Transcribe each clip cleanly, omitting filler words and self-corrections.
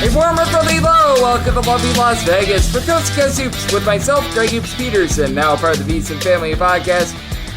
A warmer from below. Welcome to lovely Las Vegas for Coast to Coast Hoops with myself, Greg Hoops Peterson, now part of the VSiN Family Podcast.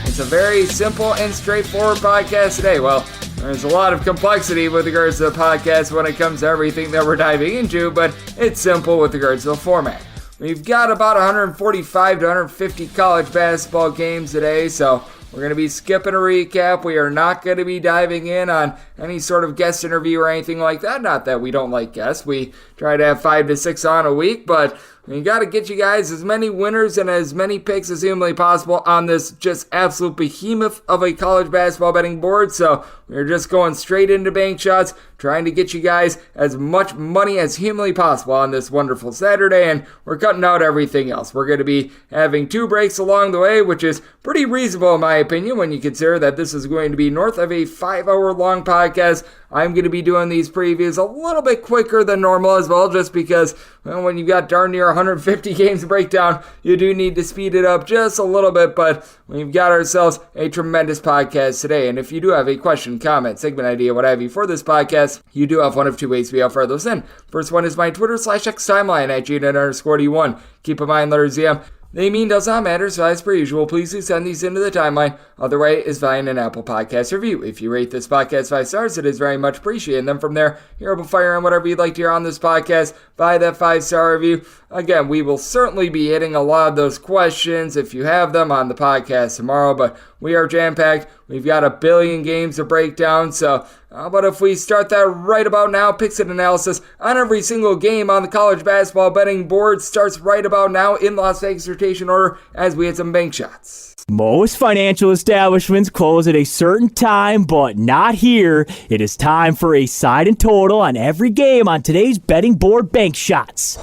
It's a very simple and straightforward podcast today. Well, there's a lot of complexity with regards to the podcast when it comes to everything that we're diving into, but it's simple with regards to the format. We've got about 145 to 150 college basketball games today, so we're going to be skipping a recap. We are not going to be diving in on any sort of guest interview or anything like that. Not that we don't like guests. We try to have 5 to 6 on a week, but we got to get you guys as many winners and as many picks as humanly possible on this just absolute behemoth of a college basketball betting board. So we're just going straight into bank shots, trying to get you guys as much money as humanly possible on this wonderful Saturday, and we're cutting out everything else. We're going to be having 2 breaks along the way, which is pretty reasonable in my opinion when you consider that this is going to be north of a 5-hour long podcast. I'm going to be doing these previews a little bit quicker than normal as well, just because, well, when you've got darn near 150 games to break down, you do need to speed it up just a little bit, but we've got ourselves a tremendous podcast today. And if you do have a question, comment, segment idea, what have you for this podcast, you do have one of 2 ways to be able to fire those in. First one is my Twitter/X timeline at @GNet_D1. Keep in mind, letters ZM. The mean does not matter, so as per usual, please do send these into the timeline. Other way is via an Apple Podcast review. If you rate this podcast 5 stars, it is very much appreciated. And then from there, you're able to fire in whatever you'd like to hear on this podcast via that 5-star review. Again, we will certainly be hitting a lot of those questions if you have them on the podcast tomorrow, but we are jam-packed. We've got a billion games to break down, so how about if we start that right about now? Picks and analysis on every single game on the college basketball betting board starts right about now in Las Vegas rotation order as we hit some bank shots. Most financial establishments close at a certain time, but not here. It is time for a side and total on every game on today's betting board bank shots.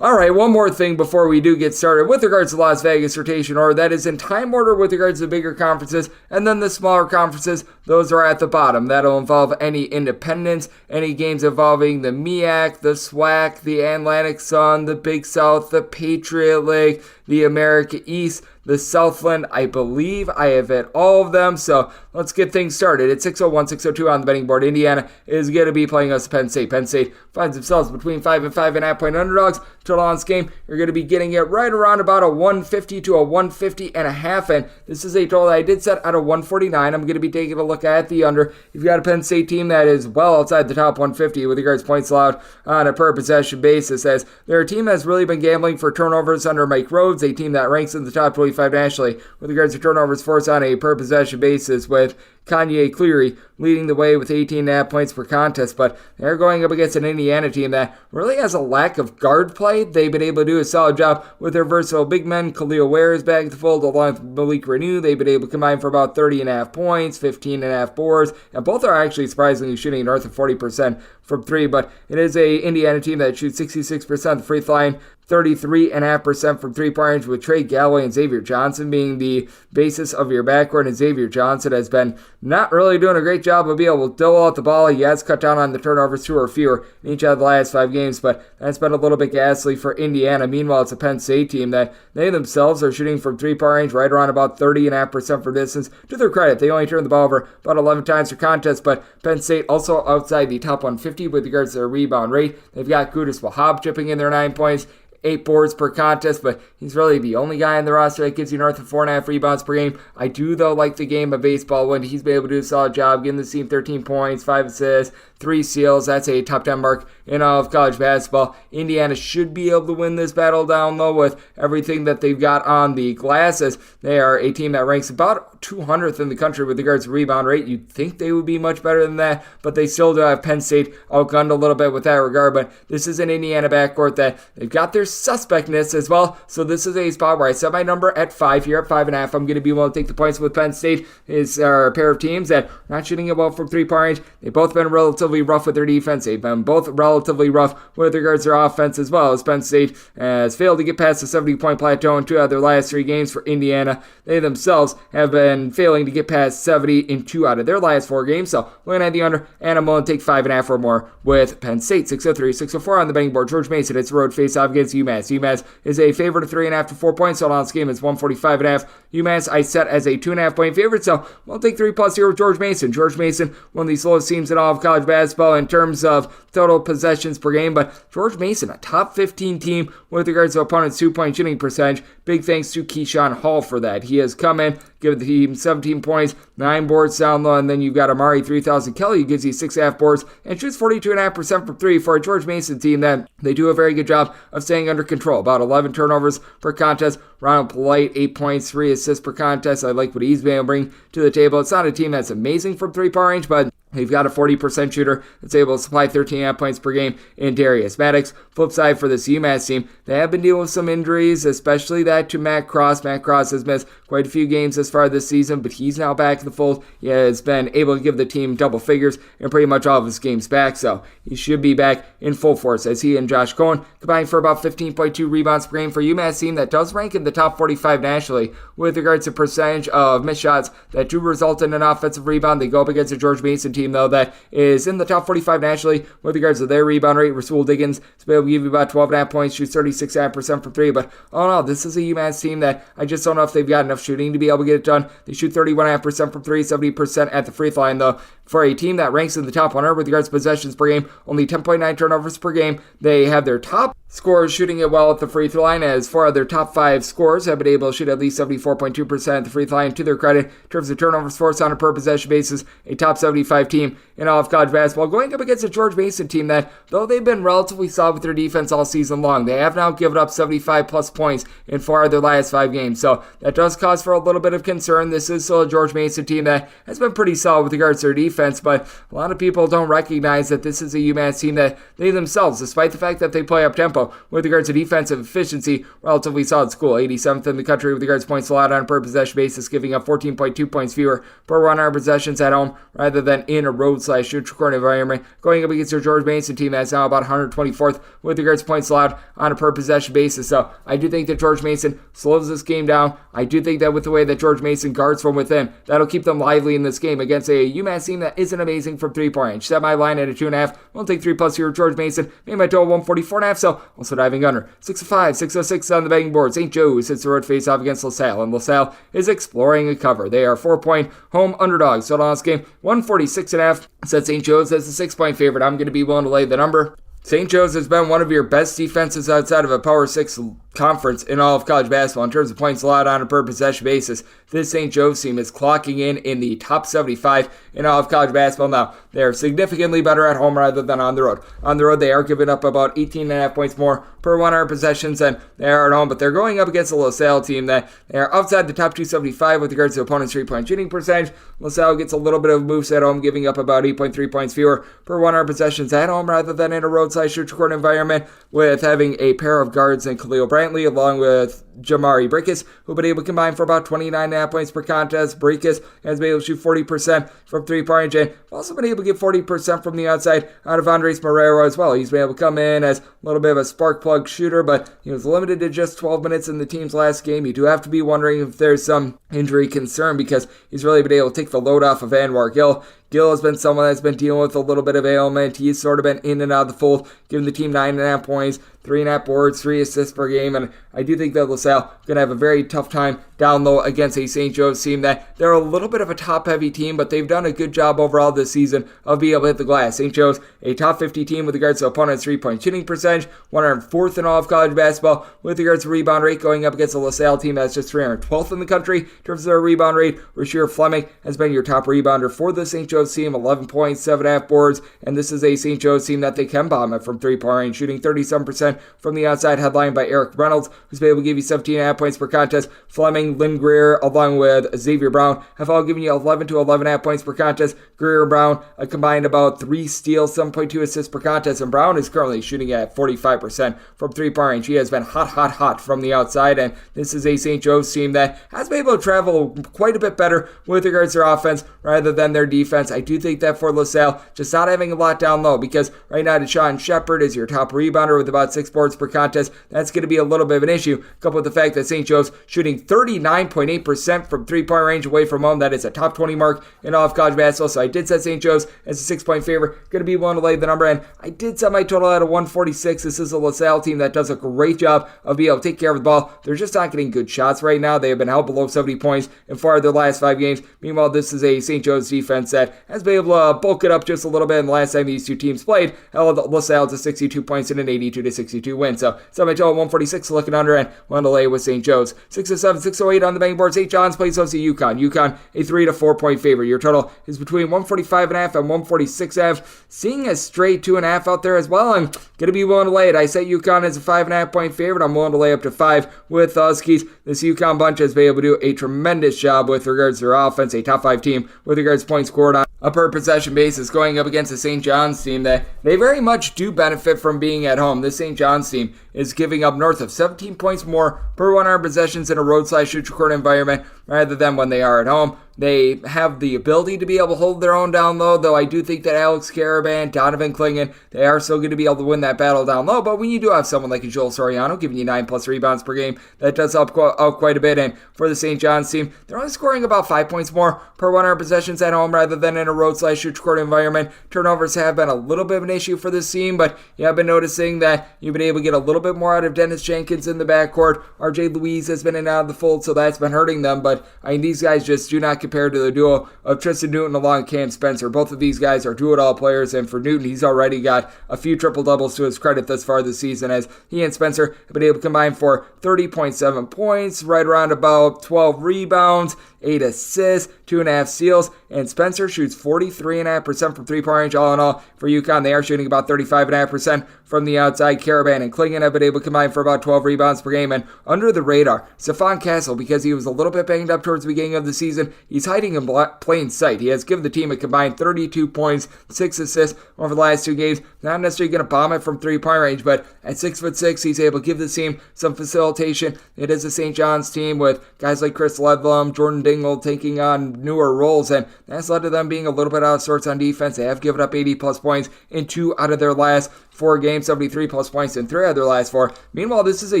All right, one more thing before we do get started with regards to Las Vegas rotation order. That is in time order with regards to the bigger conferences, and then the smaller conferences, those are at the bottom. That'll involve any independents, any games involving the MEAC, the SWAC, the Atlantic Sun, the Big South, the Patriot League, the America East, the Southland. I believe I have hit all of them, so let's get things started. At 601, 602 on the betting board, Indiana is going to be playing us Penn State. Penn State finds themselves between 5 and 5.5 point underdogs. Total on this game, you're going to be getting it right around about a 150 to a 150.5, and this is a total that I did set at a 149. I'm going to be taking a look at the under. You've got a Penn State team that is well outside the top 150 with regards to points allowed on a per possession basis, as their team has really been gambling for turnovers under Mike Rhodes, a team that ranks in the top 25 nationally with regards to turnovers forced on a per possession basis, with Kanye Cleary leading the way with 18.5 points per contest, but they're going up against an Indiana team that really has a lack of guard play. They've been able to do a solid job with their versatile big men. Khalil Ware is back to the fold along with Malik Renew. They've been able to combine for about 30.5 points, 15.5 boards, and both are actually surprisingly shooting north of 40% from 3, but it is a Indiana team that shoots 66% of the free throw line, 33.5% from 3-point range, with Trey Galloway and Xavier Johnson being the basis of your backcourt, and Xavier Johnson has been not really doing a great job of being able to dole out the ball. He has cut down on the turnovers, 2 or fewer in each of the last 5 games, but that's been a little bit ghastly for Indiana. Meanwhile, it's a Penn State team that they themselves are shooting from 3-point range right around about 30.5% for distance. To their credit, they only turned the ball over about 11 times per contest, but Penn State also outside the top 150 with regards to their rebound rate. They've got Qudus Wahab chipping in their 9 points, 8 boards per contest, but he's really the only guy in the roster that gives you north of 4.5 rebounds per game. I do, though, like the game of baseball when he's been able to do a solid job, giving the team 13 points, 5 assists, 3 steals. That's a top 10 mark in all of college basketball. Indiana should be able to win this battle down, though, with everything that they've got on the glasses. They are a team that ranks about 200th in the country with regards to rebound rate. You'd think they would be much better than that, but they still do have Penn State outgunned a little bit with that regard. But this is an Indiana backcourt that they've got their suspectness as well. So this is a spot where I set my number at 5 here at 5.5. I'm going to be willing to take the points with Penn State. Is a pair of teams that are not shooting it well from 3-point range. They've both been relatively rough with their defense. They've been both relatively rough with regards to their offense as well, as Penn State has failed to get past the 70-point plateau in 2 out of their last 3 games. For Indiana, they themselves have been failing to get past 70 in 2 out of their last 4 games. So looking at the under, and I'm willing to take 5.5 or more with Penn State. 603, 604 on the betting board. George Mason, it's road face-off against UMass. UMass is a favorite of 3.5 to 4 points. So on this game, it's 145.5. UMass I set as a 2.5 point favorite, so we'll take 3+ here with George Mason. George Mason, one of the slowest teams in all of college basketball in terms of total possessions per game, but George Mason, a top 15 team with regards to opponent's 2-point shooting percentage. Big thanks to Keyshawn Hall for that. He has come in, given the team 17 points, 9 boards down low, and then you've got Amari 3000 Kelly, who gives you 6.5 boards and shoots 42.5% from 3 for a George Mason team that they do a very good job of staying under control. About 11 turnovers per contest. Ronald Polite, 8 points, 3 assists per contest. I like what he's been able to bring to the table. It's not a team that's amazing from 3-point range, but they've got a 40% shooter that's able to supply 13.5 points per game in Darius Maddox. Flip side for this UMass team, they have been dealing with some injuries, especially that to Matt Cross. Matt Cross has missed quite a few games this far this season, but he's now back in the fold. He has been able to give the team double figures in pretty much all of his games back, so he should be back in full force as he and Josh Cohen combined for about 15.2 rebounds per game for UMass team that does rank in the top 45 nationally with regards to percentage of missed shots that do result in an offensive rebound. They go up against a George Mason team, though, that is in the top 45 nationally with regards to their rebound rate. Rasul Diggins is able to give you about 12.5 points, shoots 36.5% from 3, but all in all, this is a UMass team that I just don't know if they've got enough shooting to be able to get it done. They shoot 31.5% from 3, 70% at the free throw line, though. For a team that ranks in the top 100 with regards to possessions per game, only 10.9 turnovers per game. They have their top scorers shooting it well at the free throw line, as 4 of their top 5 scorers have been able to shoot at least 74.2% at the free throw line. To their credit, in terms of turnovers forced on a per possession basis, a top 75 team in all of college basketball, going up against a George Mason team that, though they've been relatively solid with their defense all season long, they have now given up 75 plus points in 4 of their last 5 games. So that does cause for a little bit of concern. This is still a George Mason team that has been pretty solid with regards to their defense, but a lot of people don't recognize that this is a UMass team that they themselves, despite the fact that they play up tempo with regards to defensive efficiency, relatively solid school. 87th in the country with regards to points allowed on a per possession basis, giving up 14.2 points fewer per 100 possessions at home rather than in a road/neutral court environment. Going up against their George Mason team that's now about 124th with regards to points allowed on a per possession basis. So I do think that George Mason slows this game down. I do think that with the way that George Mason guards from within, that'll keep them lively in this game against a UMass team that isn't amazing from 3-point range. Set my line at a 2.5. We'll take 3+ here with George Mason. Made my total 144.5, so also diving under. 6-5, 606 on the betting board. St. Joe's hits the road face-off against LaSalle, and LaSalle is exploring a cover. They are 4-point home underdogs. Total on this game, 146.5. Set St. Joe's as the 6-point favorite. I'm going to be willing to lay the number. St. Joe's has been one of your best defenses outside of a Power 6 conference in all of college basketball in terms of points allowed on a per possession basis. This St. Joe's team is clocking in the top 75 in all of college basketball. Now, they are significantly better at home rather than on the road. On the road, they are giving up about 18.5 points more per 100 possessions than they are at home, but they're going up against a LaSalle team that they are outside the top 275 with regards to opponent's 3-point shooting percentage. LaSalle gets a little bit of a boost at home, giving up about 8.3 points fewer per 100 possessions at home rather than in a roadside-neutral court environment, with having a pair of guards in Khalil Brantley along with Jamari Brickus, who've been able to combine for about 29.5 points per contest. Brickus has been able to shoot 40% from 3-point range, and also been able to get 40% from the outside out of Andres Marrero as well. He's been able to come in as a little bit of a spark plug shooter, but he was limited to just 12 minutes in the team's last game. You do have to be wondering if there's some injury concern, because he's really been able to take the load off of Anwar Gill. Gill has been someone that's been dealing with a little bit of ailment. He's sort of been in and out of the fold, giving the team 9.5 points, 3.5 boards, 3 assists per game, and I do think that LaSalle going to have a very tough time down low against a St. Joe's team that they're a little bit of a top-heavy team, but they've done a good job overall this season of being able to hit the glass. St. Joe's, a top 50 team with regards to opponent's 3-point shooting percentage, 104th in all of college basketball with regards to rebound rate, going up against a LaSalle team that's just 312th in the country in terms of their rebound rate. Rasheer Fleming has been your top rebounder for the St. Joe's team, 11 points, 7.5 boards, and this is a St. Joe's team that they can bomb it from 3-point range, shooting 37% from the outside, headlined by Eric Reynolds, who's been able to give you 17.5 points per contest. Fleming, Lynn Greer, along with Xavier Brown, have all given you 11 to 11.5 points per contest. Greer and Brown combined about 3 steals, 7.2 assists per contest, and Brown is currently shooting at 45% from 3-point range. He has been hot from the outside, and this is a St. Joe's team that has been able to travel quite a bit better with regards to their offense rather than their defense. I do think that for LaSalle, just not having a lot down low, because right now Deshaun Shepard is your top rebounder with about 6 boards per contest. That's going to be a little bit of an issue, coupled with the fact that St. Joe's shooting 39.8% from 3-point range away from home. That is a top 20 mark in all of college basketball, so I did set St. Joe's as a 6-point favorite. Going to be willing to lay the number, and I did set my total at a 146. This is a LaSalle team that does a great job of being able to take care of the ball. They're just not getting good shots right now. They have been held below 70 points in 4 of their last 5 games. Meanwhile, this is a St. Joe's defense that that has been able to bulk it up just a little bit. And the last time these two teams played, held LaSalle to 62 points in an 82-62 win. So semi-total 146 looking under, and one to lay with St. Joe's. 607, 608 on the betting board. St. John's plays host to UConn. UConn a 3 to 4 point favorite. Your total is between 145.5 and 146.5. Seeing a straight 2.5 out there as well. I'm going to be willing to lay it. I set UConn as a 5.5 point favorite. I'm willing to lay up to 5 with the Huskies. This UConn bunch has been able to do a tremendous job with regards to their offense, a top 5 team with regards to points scored on a per possession basis, going up against the St. John's team that they very much do benefit from being at home. This St. John's team is giving up north of 17 points more per 100 possessions in a roadside shoot-your-court environment rather than when they are at home. They have the ability to be able to hold their own down low, though I do think that Alex Caravan, Donovan Clingan, they are still going to be able to win that battle down low. But when you do have someone like a Joel Soriano giving you 9+ rebounds per game, that does help out quite a bit. And for the St. John's team, they're only scoring about 5 points more per 100 possessions at home rather than in a roadside shoot-your-court environment. Turnovers have been a little bit of an issue for this team, but you have been noticing that you've been able to get a little bit more out of Dennis Jenkins in the backcourt. RJ Louise has been in and out of the fold, so that's been hurting them. But I mean, these guys just do not compare to the duo of Tristan Newton along Cam Spencer. Both of these guys are do-it-all players, and for Newton, he's already got a few triple-doubles to his credit thus far this season, as he and Spencer have been able to combine for 30.7 points, right around about 12 rebounds, 8 assists, 2.5 steals, and Spencer shoots 43.5% from three-point range. All in all, for UConn, they are shooting about 35.5% from the outside. Caravan and Clingan have been able to combine for about 12 rebounds per game, and under the radar, Stephon Castle, because he was a little bit banged up towards the beginning of the season, he's hiding in plain sight. He has given the team a combined 32 points, 6 assists over the last 2 games. Not necessarily going to bomb it from three-point range, but at 6'6", he's able to give the team some facilitation. It is a St. John's team with guys like Chris Ledlum, Jordan Dingle taking on newer roles, and that's led to them being a little bit out of sorts on defense. They have given up 80+ points in 2 out of their last 4 games, 73+ points in 3 out of their last 4. Meanwhile, this is a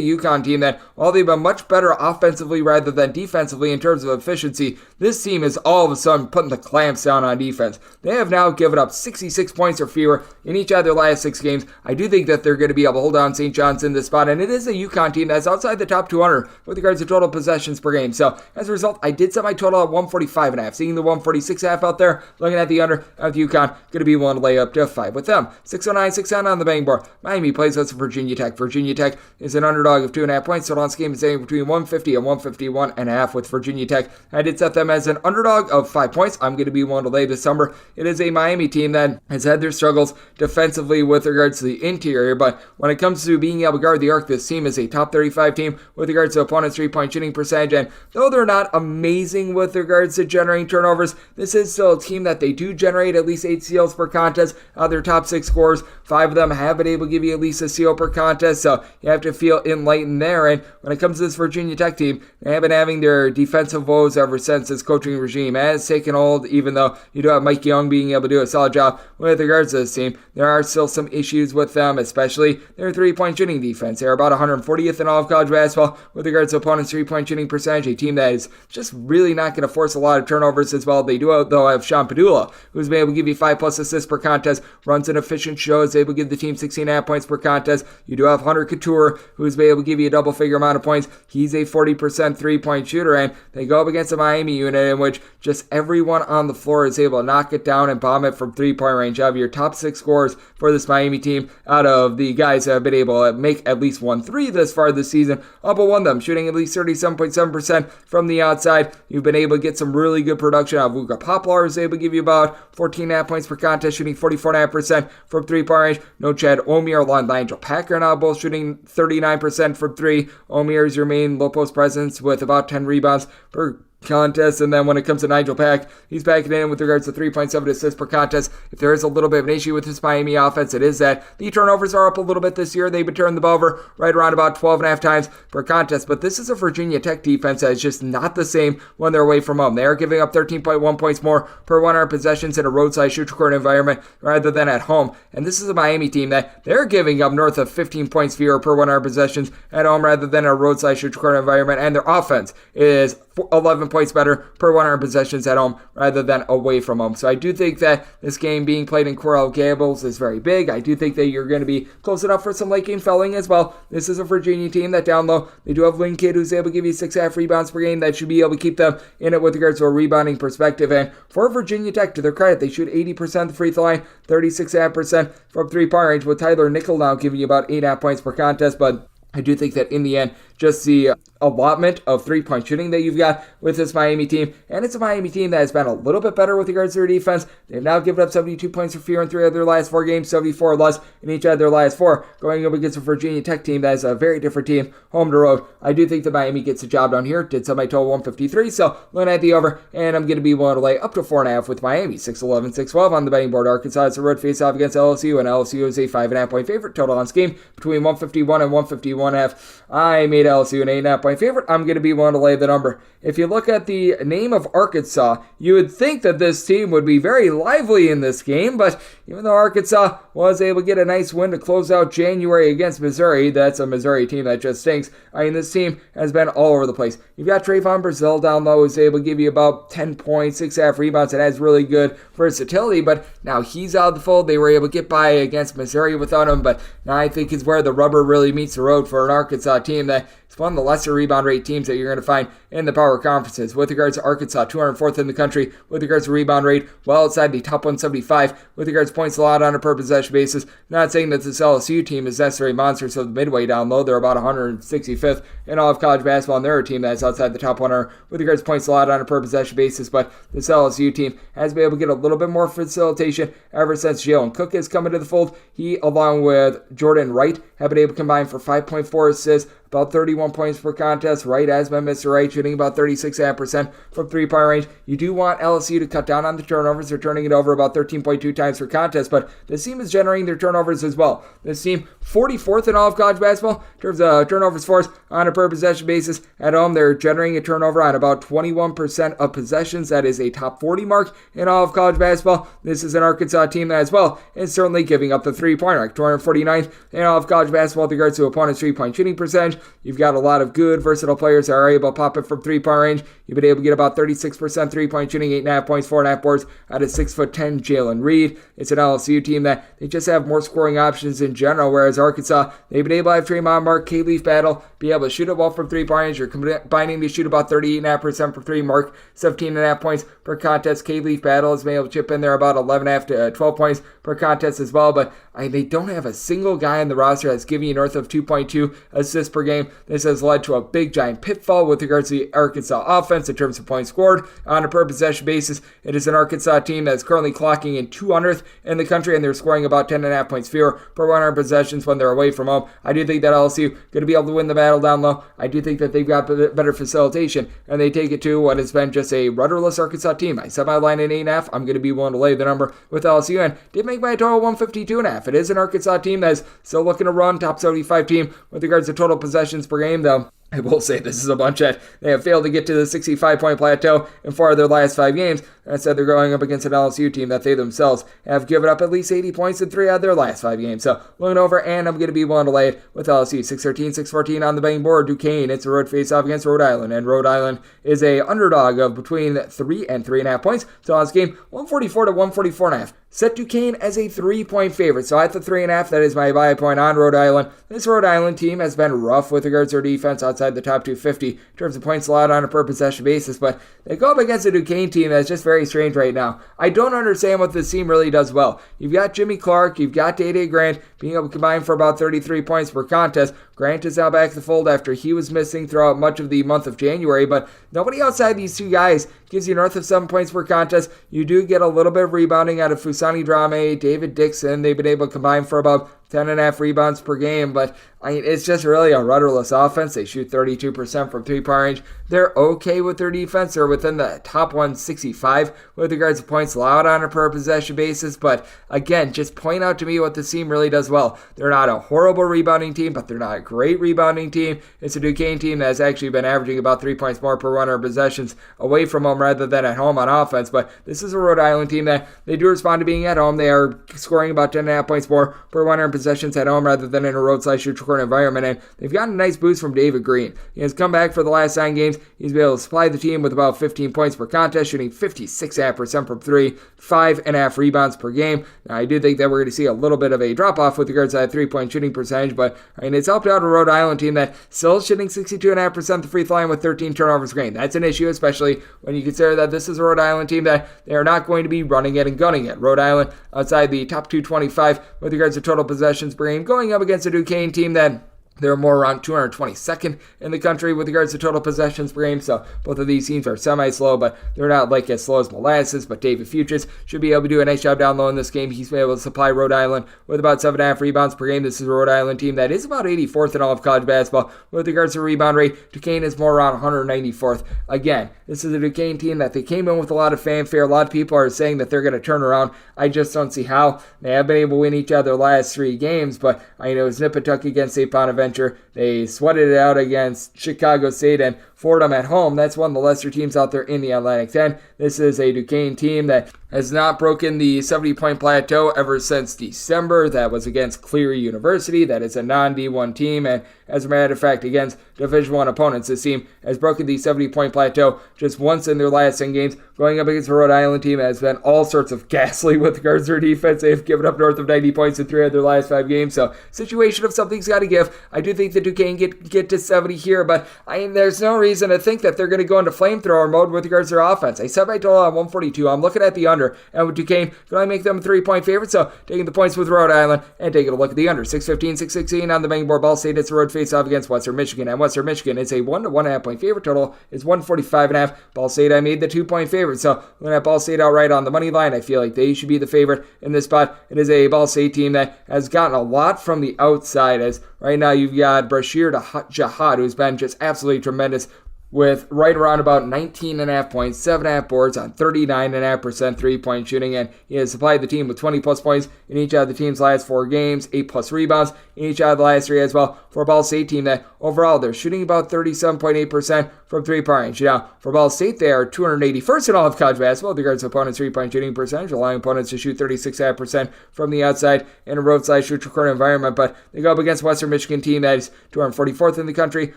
UConn team that, while they've been much better offensively rather than defensively in terms of efficiency, this team is all of a sudden putting the clamps down on defense. They have now given up 66 points or fewer in each of their last 6 games. I do think that they're going to be able to hold down St. John's in this spot, and it is a UConn team that's outside the top 200 with regards to total possessions per game. So, as a result, I did set my total at 145.5. Seeing the 146.5 out there, looking at the under of UConn, going to be willing to lay up to 5 with them. 609, 610 on the betting board. Miami plays us Virginia Tech. Virginia Tech is an underdog of 2.5 points. Total on this game is anywhere between 150 and 151.5 with Virginia Tech. I did set them as an underdog of 5 points. I'm going to be willing to lay this number. It is a Miami team that has had their struggles defensively with regards to the interior, but when it comes to being able to guard the arc, this team is a top 35 team with regards to opponents' 3-point shooting percentage, and though they're not amazing with regards to generating turnovers, this is still a team that they do generate at least 8 steals per contest. Their top 6 scorers, 5 of them have been able to give you at least a steal per contest, so you have to feel enlightened there. And when it comes to this Virginia Tech team, they have been having their defensive woes ever since this coaching regime has taken hold. Even though you do have Mike Young being able to do a solid job with regards to this team, there are still some issues with them, especially their 3-point shooting defense. They're about 140th in all of college basketball with regards to opponents' 3-point shooting percentage, a team that is just really not going to force a lot of turnovers as well. They do, though, have Sean Padula, who's been able to give you 5+ assists per contest, runs an efficient show, is able to give the team 16.5 points per contest. You do have Hunter Couture, who's been able to give you a double-figure amount of points. He's a 40% 3-point shooter, and they go up against a Miami unit in which just everyone on the floor is able to knock it down and bomb it from 3-point range. Out of your top 6 scorers for this Miami team, out of the guys that have been able to make at least 1 3 this far this season, all but one of them shooting at least 37.7% from the outside. You've been able to get some really good production out of Luka Poplar, who's able to give you about 14.5 points per contest, shooting 44.5% from 3-point range. No Chad Omier along Nigel Packer now both shooting 39% from 3. Omier is your main low post presence with about 10 rebounds per contest, and then when it comes to Nigel Pack, he's backing in with regards to 3.7 assists per contest. If there is a little bit of an issue with this Miami offense, it is that the turnovers are up a little bit this year. They've been turning the ball over right around about 12.5 times per contest, but this is a Virginia Tech defense that is just not the same when they're away from home. They are giving up 13.1 points more per 100 possessions in a roadside shoot-your-court environment rather than at home, and this is a Miami team that they're giving up north of 15 points fewer per 100 possessions at home rather than a roadside shoot-your-court environment, and their offense is 11 points better per 100 possessions at home rather than away from home. So I do think that this game being played in Coral Gables is very big. I do think that you're going to be close enough for some late game fouling as well. This is a Virginia team that down low, they do have Lynn Kidd who's able to give you 6.5 rebounds per game. That should be able to keep them in it with regards to a rebounding perspective. And for Virginia Tech, to their credit, they shoot 80% of the free throw line, 36.5% from 3-point range, with Tyler Nickel now giving you about 8.5 points per contest. But I do think that in the end, just the allotment of 3-point shooting that you've got with this Miami team, and it's a Miami team that has been a little bit better with regards to their defense. They've now given up 72 points for fewer in 3 of their last 4 games, 74 or less in each of their last 4, going up against a Virginia Tech team that is a very different team, home to road. I do think that Miami gets the job done here. Did set my total 153, so looking at the over, and I'm going to be willing to lay up to 4.5 with Miami. 6-11, 6-12 on the betting board. Arkansas is a road face-off against LSU, and LSU is a 5.5 point favorite. Total on this game between 151 and 151.5. I made LSU an 8.5 point favorite. I'm going to be willing to lay the number. If you look at the name of Arkansas, you would think that this team would be very lively in this game, but even though Arkansas was able to get a nice win to close out January against Missouri, that's a Missouri team that just stinks. I mean, this team has been all over the place. You've got Trayvon Brazil down low who's able to give you about 10 points, 6.5 rebounds, and has really good versatility, but now he's out of the fold. They were able to get by against Missouri without him, but now I think is where the rubber really meets the road for an Arkansas team that is one of the lesser rebound rate teams that you're going to find in the power conferences. With regards to Arkansas, 204th in the country. With regards to rebound rate, well outside the top 175. With regards to points allowed on a per possession basis, not saying that this LSU team is necessarily monsters of the midway down low. They're about 165th in all of college basketball, and they're a team that's outside the top 100 with regards to points allowed on a per possession basis. But this LSU team has been able to get a little bit more facilitation ever since Jalen Cook has come into the fold. He, along with Jordan Wright, have been able to combine for 5.4 assists, about 31 points per contest. Wright has been Mr. Wright, shooting about 36.5% from 3-point range. You do want LSU to cut down on the turnovers. They're turning it over about 13.2 times per contest, but this team is generating their turnovers as well. This team, 44th in all of college basketball in terms of turnovers forced on a per possession basis. At home, they're generating a turnover on about 21% of possessions. That is a top 40 mark in all of college basketball. This is an Arkansas team that as well is certainly giving up the 3-point mark. 249th in all of college basketball with regards to opponent's 3-point shooting percentage. You've got a lot of good, versatile players that are able to pop it from 3-point range. You've been able to get about 36% 3-point shooting, 8.5 points, 4.5 boards out of 6'10" Jalen Reed. It's an LSU team that they just have more scoring options in general, whereas Arkansas, they've been able to have Tremont Mark, K-Leaf Battle, be able to shoot it well from 3-point range. You're combining to shoot about 38.5% from 3. Mark, 17.5 points per contest. K-Leaf Battle has been able to chip in there about 11.5 to 12 points per contest as well, but they don't have a single guy in the roster that's giving you north of 2.2 assists per game. This has led to a big giant pitfall with regards to the Arkansas offense in terms of points scored on a per possession basis. It is an Arkansas team that's currently clocking in 200th in the country, and they're scoring about 10.5 points fewer per 100 possessions when they're away from home. I do think that LSU going to be able to win the battle down low. I do think that they've got better facilitation, and they take it to what has been just a rudderless Arkansas team. I set my line at 8.5. I'm going to be willing to lay the number with LSU, and did make my total 152.5. It is an Arkansas team that's still looking to run, top 75 team with regards to total possessions per game, though. I will say this is a bunch that they have failed to get to the 65-point plateau in 4 of their last 5 games. That said, they're going up against an LSU team that they themselves have given up at least 80 points in 3 out of their last 5 games. So, looking over, and I'm going to be willing to lay it with LSU. 6-13, 6-14 on the betting board. Duquesne, it's a road face-off against Rhode Island, and Rhode Island is a underdog of between 3 and 3.5 points. So, on this game, 144 to 144.5. Set Duquesne as a 3-point favorite. So at the 3.5, that is my buy point on Rhode Island. This Rhode Island team has been rough with regards to their defense outside the top 250 in terms of points allowed on a per possession basis, but they go up against a Duquesne team that's just very strange right now. I don't understand what this team really does well. You've got Jimmy Clark, you've got Day Grant being able to combine for about 33 points per contest. Grant is now back to the fold after he was missing throughout much of the month of January, but nobody outside these two guys gives you north of 7 points per contest. You do get a little bit of rebounding out of Fusani Drame, David Dixon. They've been able to combine for about 10.5 rebounds per game, but it's just really a rudderless offense. They shoot 32% from 3-point range. They're okay with their defense. They're within the top 165 with regards to points allowed on a per possession basis, but again, just point out to me what this team really does well. They're not a horrible rebounding team, but they're not a great rebounding team. It's a Duquesne team that has actually been averaging about 3 points more per 100 possessions away from home rather than at home on offense. But this is a Rhode Island team that they do respond to being at home. They are scoring about 10.5 points more per 100 possessions at home rather than in a road/neutral court environment. And they've gotten a nice boost from David Green. He has come back for the last 9 games. He's been able to supply the team with about 15 points per contest, shooting 56.5% from 3, 5.5 rebounds per game. Now, I do think that we're going to see a little bit of a drop-off with regards to that 3-point shooting percentage, but it's helped out a Rhode Island team that still is shooting 62.5% the free throw line with 13 turnovers per game. That's an issue, especially when you consider that this is a Rhode Island team that they are not going to be running it and gunning it. Rhode Island outside the top 225 with regards to total possessions per game, going up against a Duquesne team that they're more around 222nd in the country with regards to total possessions per game, so both of these teams are semi-slow, but they're not like as slow as molasses. But David Futures should be able to do a nice job down low in this game. He's been able to supply Rhode Island with about 7.5 rebounds per game. This is a Rhode Island team that is about 84th in all of college basketball with regards to rebound rate. Duquesne is more around 194th. Again, this is a Duquesne team that they came in with a lot of fanfare. A lot of people are saying that they're going to turn around. I just don't see how. They have been able to win each of their last 3 games, but I know Nippatuck against St. Bonaventure. They sweated it out against Chicago State and Fordham at home. That's one of the lesser teams out there in the Atlantic 10. This is a Duquesne team that has not broken the 70-point plateau ever since December. That was against Cleary University. That is a non-D1 team, and as a matter of fact, against Division I opponents, this team has broken the 70-point plateau just once in their last 10 games. Going up against a Rhode Island team has been all sorts of ghastly with regards to their defense. They've given up north of 90 points in 3 of their last 5 games, so situation of something's got to give. I do think that Duquesne get to 70 here, but there's no reason to think that they're going to go into flamethrower mode with regards to their offense. I set my total on 142. I'm looking at the under, and with Duquesne, can I make them a 3-point favorite? So taking the points with Rhode Island and taking a look at the under. 6:15, 6:16 on the betting board. Ball State, it's a road face-off against Western Michigan, and Western Michigan is a 1 to 1.5 point favorite. Total is 145.5. Ball State, I made the 2-point favorite, so looking at Ball State outright on the money line, I feel like they should be the favorite in this spot. It is a Ball State team that has gotten a lot from the outside, as right now you've got Brashear Jahad, who's been just absolutely tremendous with right around about 19.5 points, 7.5 boards on 39.5% three-point shooting, and he has supplied the team with 20-plus points in each of the team's last 4 games, 8-plus rebounds in each of the last 3 as well. For a Ball State team that overall they're shooting about 37.8% from three-point range. Now, for Ball State, they are 281st in all of college basketball with regards to opponents' three-point shooting percentage, allowing opponents to shoot 36.5% from the outside in a road/neutral court environment, but they go up against Western Michigan team that is 244th in the country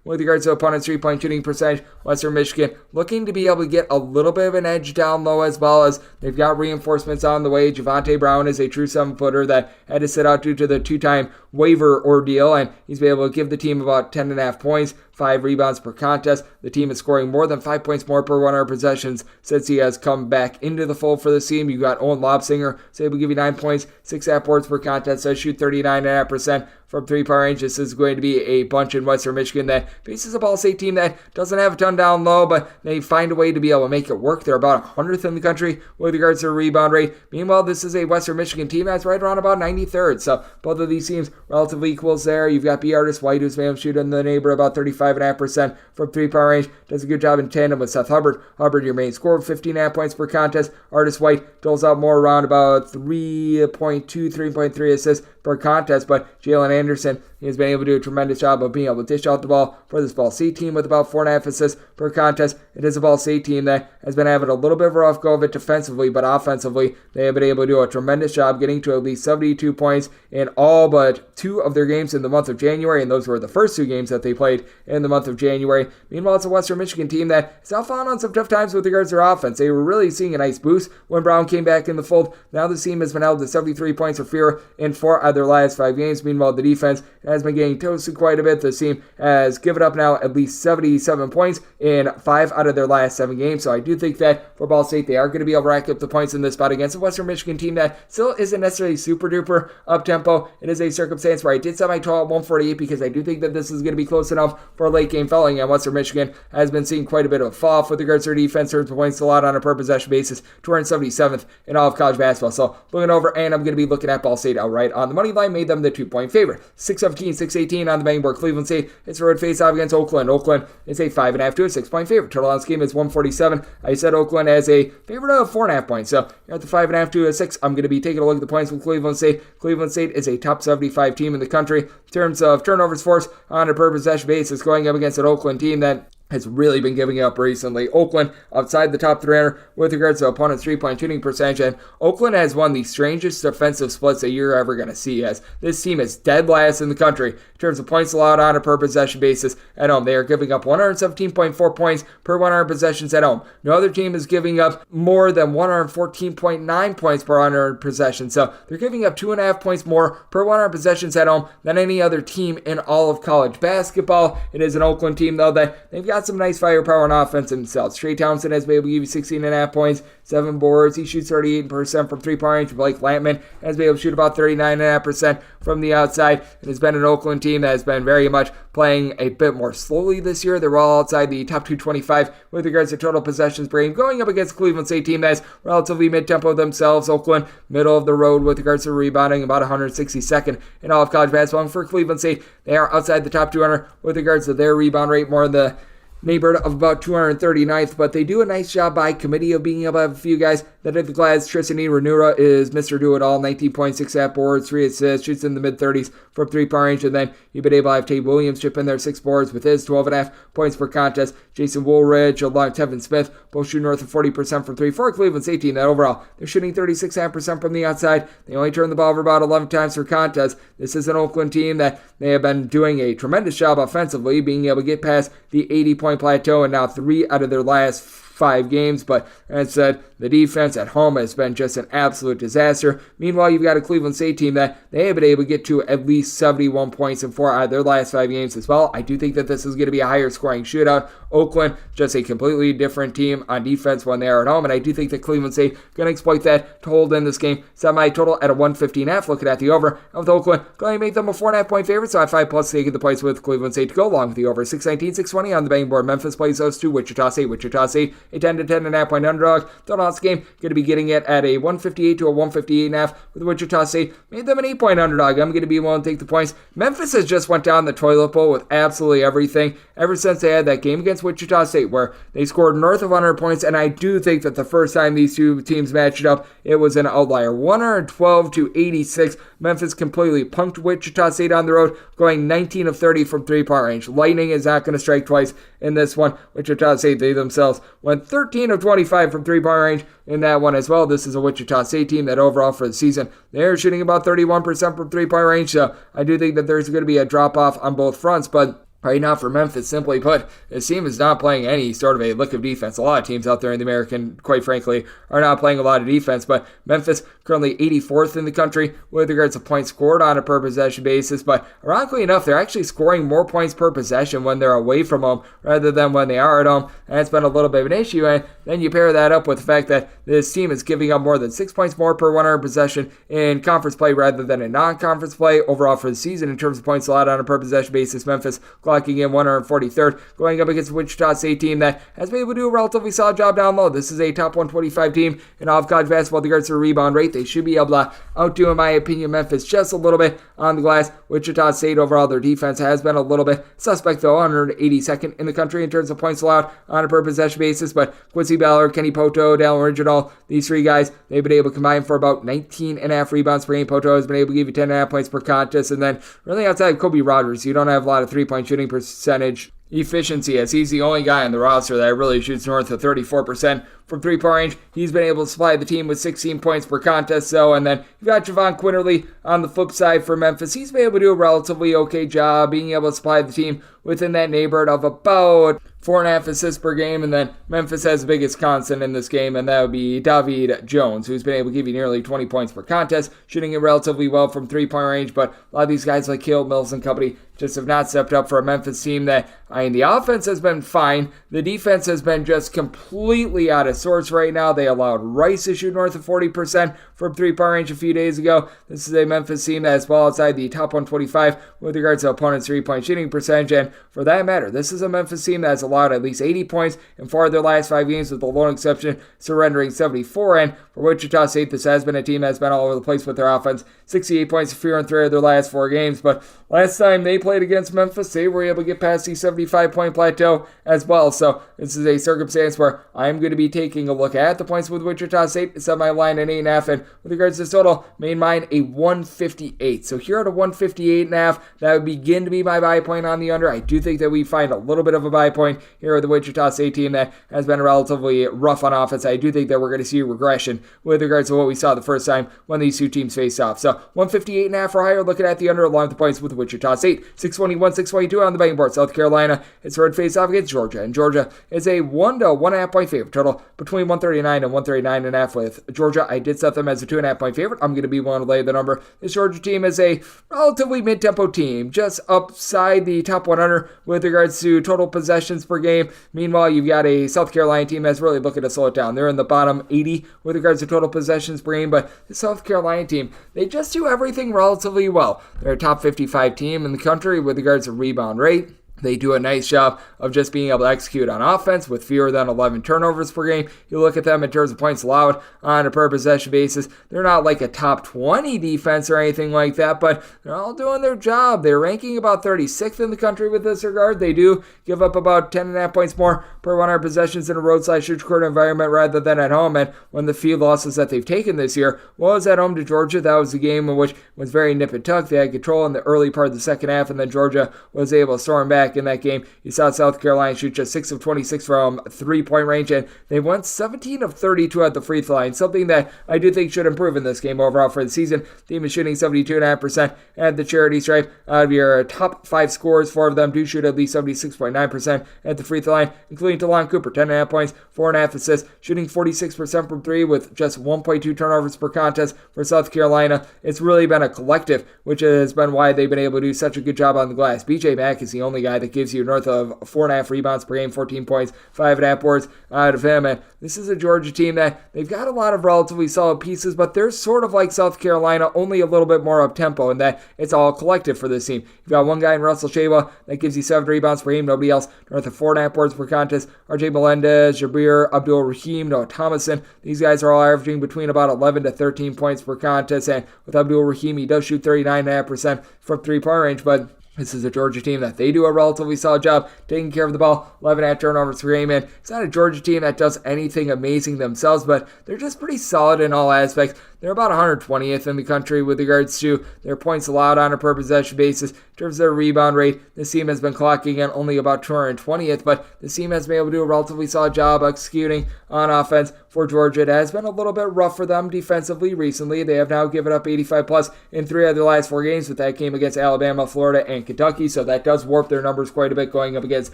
with regards to opponents' three-point shooting percentage. Western Michigan looking to be able to get a little bit of an edge down low, as well as they've got reinforcements on the way. Javonte Brown is a true 7-footer that had to sit out due to the 2-time waiver ordeal, and he's been able to give the team about 10.5 points, 5 rebounds per contest. The team is scoring more than 5 points more per 100 possessions since he has come back into the fold for the team. You've got Owen Lobsinger, so able to give you 9 points, 6.5 boards per contest, so shoot 39.5% from three-point range. This is going to be a bunch in Western Michigan that faces a Ball State team that doesn't have a ton down low, but they find a way to be able to make it work. They're about 100th in the country with regards to rebound rate. Meanwhile, this is a Western Michigan team that's right around about 93rd, so both of these teams relatively equals there. You've got B. Artist White, who's been able to shoot in the neighborhood about 35.5% from three-point range. Does a good job in tandem with Seth Hubbard. Hubbard, your main scorer, 15.5 points per contest. Artist White doles out more around about 3.2, 3.3 assists per contest, but Jalen Anderson, he has been able to do a tremendous job of being able to dish out the ball for this Ball State team with about 4.5 assists per contest. It is a Ball State team that has been having a little bit of a rough go of it defensively, but offensively, they have been able to do a tremendous job getting to at least 72 points in all but 2 of their games in the month of January, and those were the first 2 games that they played in the month of January. Meanwhile, it's a Western Michigan team that has now fallen on some tough times with regards to their offense. They were really seeing a nice boost when Brown came back in the fold. Now the team has been held to 73 points or fewer in 4 of their last 5 games. Meanwhile, the defense has been getting toasted quite a bit. The team has given up now at least 77 points in 5 out of their last 7 games. So I do think that for Ball State, they are going to be able to rack up the points in this spot against a Western Michigan team that still isn't necessarily super duper up tempo. It is a circumstance where I did set my total at 148 because I do think that this is going to be close enough for a late game felling, and Western Michigan has been seeing quite a bit of a fall off with regards to their defense. Turns points a lot on a per possession basis, 277th in all of college basketball. So looking over, and I'm going to be looking at Ball State outright on the money line, made them the 2-point favorite. 6:17, 6:18 on the betting board. Cleveland State, it's a road face-off against Oakland. Oakland is a 5.5 to a 6-point favorite. Total on this game is 147. I said Oakland as a favorite of 4.5 points. So you're at the 5.5 to a 6. I'm going to be taking a look at the points with Cleveland State. Cleveland State is a top 75 team in the country in terms of turnovers forced on a per possession basis, going up against an Oakland team that has really been giving up recently. Oakland outside the top 300 with regards to opponents' three-point shooting percentage, and Oakland has one of the strangest defensive splits that you're ever going to see, as this team is dead last in the country in terms of points allowed on a per possession basis at home. They are giving up 117.4 points per 100 possessions at home. No other team is giving up more than 114.9 points per 100 possessions, so they're giving up 2.5 points more per 100 possessions at home than any other team in all of college basketball. It is an Oakland team, though, that they've got some nice firepower on offense themselves. Trey Townsend has been able to give you 16.5 points, 7 boards. He shoots 38% from three-point range. Blake Lampman has been able to shoot about 39.5% from the outside. It has been an Oakland team that has been very much playing a bit more slowly this year. They're all outside the top 225 with regards to total possessions per game, going up against a Cleveland State team that is relatively mid-tempo themselves. Oakland, middle of the road with regards to rebounding, about 162nd in all of college basketball. And for Cleveland State, they are outside the top 200 with regards to their rebound rate, more in the neighborhood of about 239th, but they do a nice job by committee of being able to have a few guys that hit the glass. Tristan Renura is Mr. Do-It-All, 19.6 boards, 3 assists, shoots in the mid-30s from three-point range, and then you've been able to have Tate Williams chip in there 6 boards with his 12.5 points per contest. Jason Woolridge, along with Tevin Smith, both shooting north of 40% from three. For a Cleveland State team that overall, they're shooting 36.5% from the outside. They only turn the ball over about 11 times per contest. This is an Oakland team that they have been doing a tremendous job offensively, being able to get past the 80-point plateau, and now 3 out of their last 5 games, but as I said, the defense at home has been just an absolute disaster. Meanwhile, you've got a Cleveland State team that they have been able to get to at least 71 points in 4 out of their last 5 games as well. I do think that this is going to be a higher scoring shootout. Oakland, just a completely different team on defense when they are at home, and I do think that Cleveland State going to exploit that to hold in this game. Semi-total at a 115.5, looking at the over, and with Oakland going to make them a 4.5 point favorite, so at 5+ taking the points with Cleveland State to go along with the over. 619, 620 on the betting board. Memphis plays those to Wichita State. Wichita State, a 10 to 10.5 point underdog. Total on this game, going to be getting it at a 158 to a 158.5 with Wichita State. Made them an 8-point underdog. I'm going to be willing to take the points. Memphis has just went down the toilet bowl with absolutely everything ever since they had that game against Wichita State where they scored north of 100 points, and I do think that the first time these two teams matched up, it was an outlier. 112 to 86. Memphis completely punked Wichita State on the road, going 19 of 30 from three-point range. Lightning is not going to strike twice in this one. Wichita State, they themselves went 13 of 25 from three-point range in that one as well. This is a Wichita State team that overall for the season, they're shooting about 31% from three-point range, so I do think that there's going to be a drop-off on both fronts, but right now for Memphis, simply put, this team is not playing any sort of a lick of defense. A lot of teams out there in the American, quite frankly, are not playing a lot of defense, but Memphis currently 84th in the country with regards to points scored on a per possession basis, but ironically enough, they're actually scoring more points per possession when they're away from home rather than when they are at home, and it's been a little bit of an issue, and then you pair that up with the fact that this team is giving up more than 6 points more per 100 possession in conference play rather than in non-conference play overall for the season in terms of points allowed on a per possession basis. Memphis clocking in 143rd, going up against a Wichita State team that has been able to do a relatively solid job down low. This is a top 125 team in all of college basketball with regards to the rebound rate. They should be able to outdo, in my opinion, Memphis just a little bit on the glass. Wichita State overall, their defense has been a little bit suspect, though, 182nd in the country in terms of points allowed on a per possession basis, but Quincy Ballard, Kenny Poto, Dallin Original, these 3 guys, they've been able to combine for about 19.5 rebounds per game. Poto has been able to give you 10.5 points per contest, and then really outside of Kobe Rogers, you don't have a lot of 3-point shooting percentage efficiency, as he's the only guy on the roster that really shoots north of 34% from three-point range. He's been able to supply the team with 16 points per contest, so, and then you've got Javon Quinterly on the flip side for Memphis. He's been able to do a relatively okay job being able to supply the team within that neighborhood of about 4.5 assists per game, and then Memphis has the biggest constant in this game, and that would be David Jones, who's been able to give you nearly 20 points per contest, shooting it relatively well from three-point range, but a lot of these guys like Caleb Mills and company just have not stepped up for a Memphis team that, I mean, the offense has been fine. The defense has been just completely out of sorts right now. They allowed Rice to shoot north of 40% from three-point range a few days ago. This is a Memphis team that is well outside the top 125 with regards to opponents' three-point shooting percentage, and for that matter, this is a Memphis team that has allowed at least 80 points in 4 of their last 5 games, with the lone exception surrendering 74, and for Wichita State, this has been a team that's been all over the place with their offense. 68 points of fear in 3 of their last 4 games. But last time they played against Memphis, they were able to get past the 75-point plateau as well. So this is a circumstance where I'm going to be taking a look at the points with Wichita State. Set my line at 8.5, and with regards to this total, made mine a 158. So here at a 158.5, that would begin to be my buy point on the under. I do think that we find a little bit of a buy point here with the Wichita State team that has been relatively rough on offense. I do think that we're going to see regression with regards to what we saw the first time when these two teams faced off. So 158.5 or higher, looking at the under along with the points with Wichita State. 621, 622 on the betting board. South Carolina, it's Rhode face off against Georgia, and Georgia is a 1 to 1.5 point favorite. Total between 139 and 139.5 with Georgia. I did set them as a 2.5 point favorite. I'm going to be willing to lay the number. This Georgia team is a relatively mid-tempo team, just upside the top 100 with regards to total possessions per game. Meanwhile, you've got a South Carolina team that's really looking to slow it down. They're in the bottom 80 with regards to total possessions per game, but the South Carolina team, they just do everything relatively well. They're a top 55 team in the country with regards to rebound rate. They do a nice job of just being able to execute on offense with fewer than 11 turnovers per game. You look at them in terms of points allowed on a per possession basis. They're not like a top 20 defense or anything like that, but they're all doing their job. They're ranking about 36th in the country with this regard. They do give up about 10.5 points more per 100 possessions in a road/neutral court environment rather than at home. And one of the few losses that they've taken this year was at home to Georgia. That was a game in which was very nip and tuck. They had control in the early part of the second half, and then Georgia was able to storm back in that game. You saw South Carolina shoot just 6 of 26 from 3-point range, and they went 17 of 32 at the free throw line, something that I do think should improve in this game overall for the season. The team is shooting 72.5% at the charity stripe. Out of your top 5 scorers, 4 of them do shoot at least 76.9% at the free throw line, including Delon Cooper, 10.5 points, 4.5 assists, shooting 46% from 3 with just 1.2 turnovers per contest for South Carolina. It's really been a collective, which has been why they've been able to do such a good job on the glass. BJ Mack is the only guy that gives you north of 4.5 rebounds per game, 14 points, 5.5 boards out of him. And this is a Georgia team that they've got a lot of relatively solid pieces, but they're sort of like South Carolina, only a little bit more up-tempo, in that it's all collective for this team. You've got one guy in Russell Sheba that gives you 7 rebounds per game, nobody else north of 4.5 boards per contest. RJ Melendez, Jabir Abdul-Rahim, Noah Thomason, these guys are all averaging between about 11 to 13 points per contest, and with Abdul-Rahim, he does shoot 39.5% from 3-point range, but this is a Georgia team that they do a relatively solid job taking care of the ball, 11.5 turnovers per game, and it's not a Georgia team that does anything amazing themselves, but they're just pretty solid in all aspects. They're about 120th in the country with regards to their points allowed on a per possession basis. In terms of their rebound rate, this team has been clocking in only about 220th, but this team has been able to do a relatively solid job executing on offense for Georgia. It has been a little bit rough for them defensively recently. They have now given up 85 plus in 3 of their last 4 games, with that game against Alabama, Florida, and Kentucky, so that does warp their numbers quite a bit going up against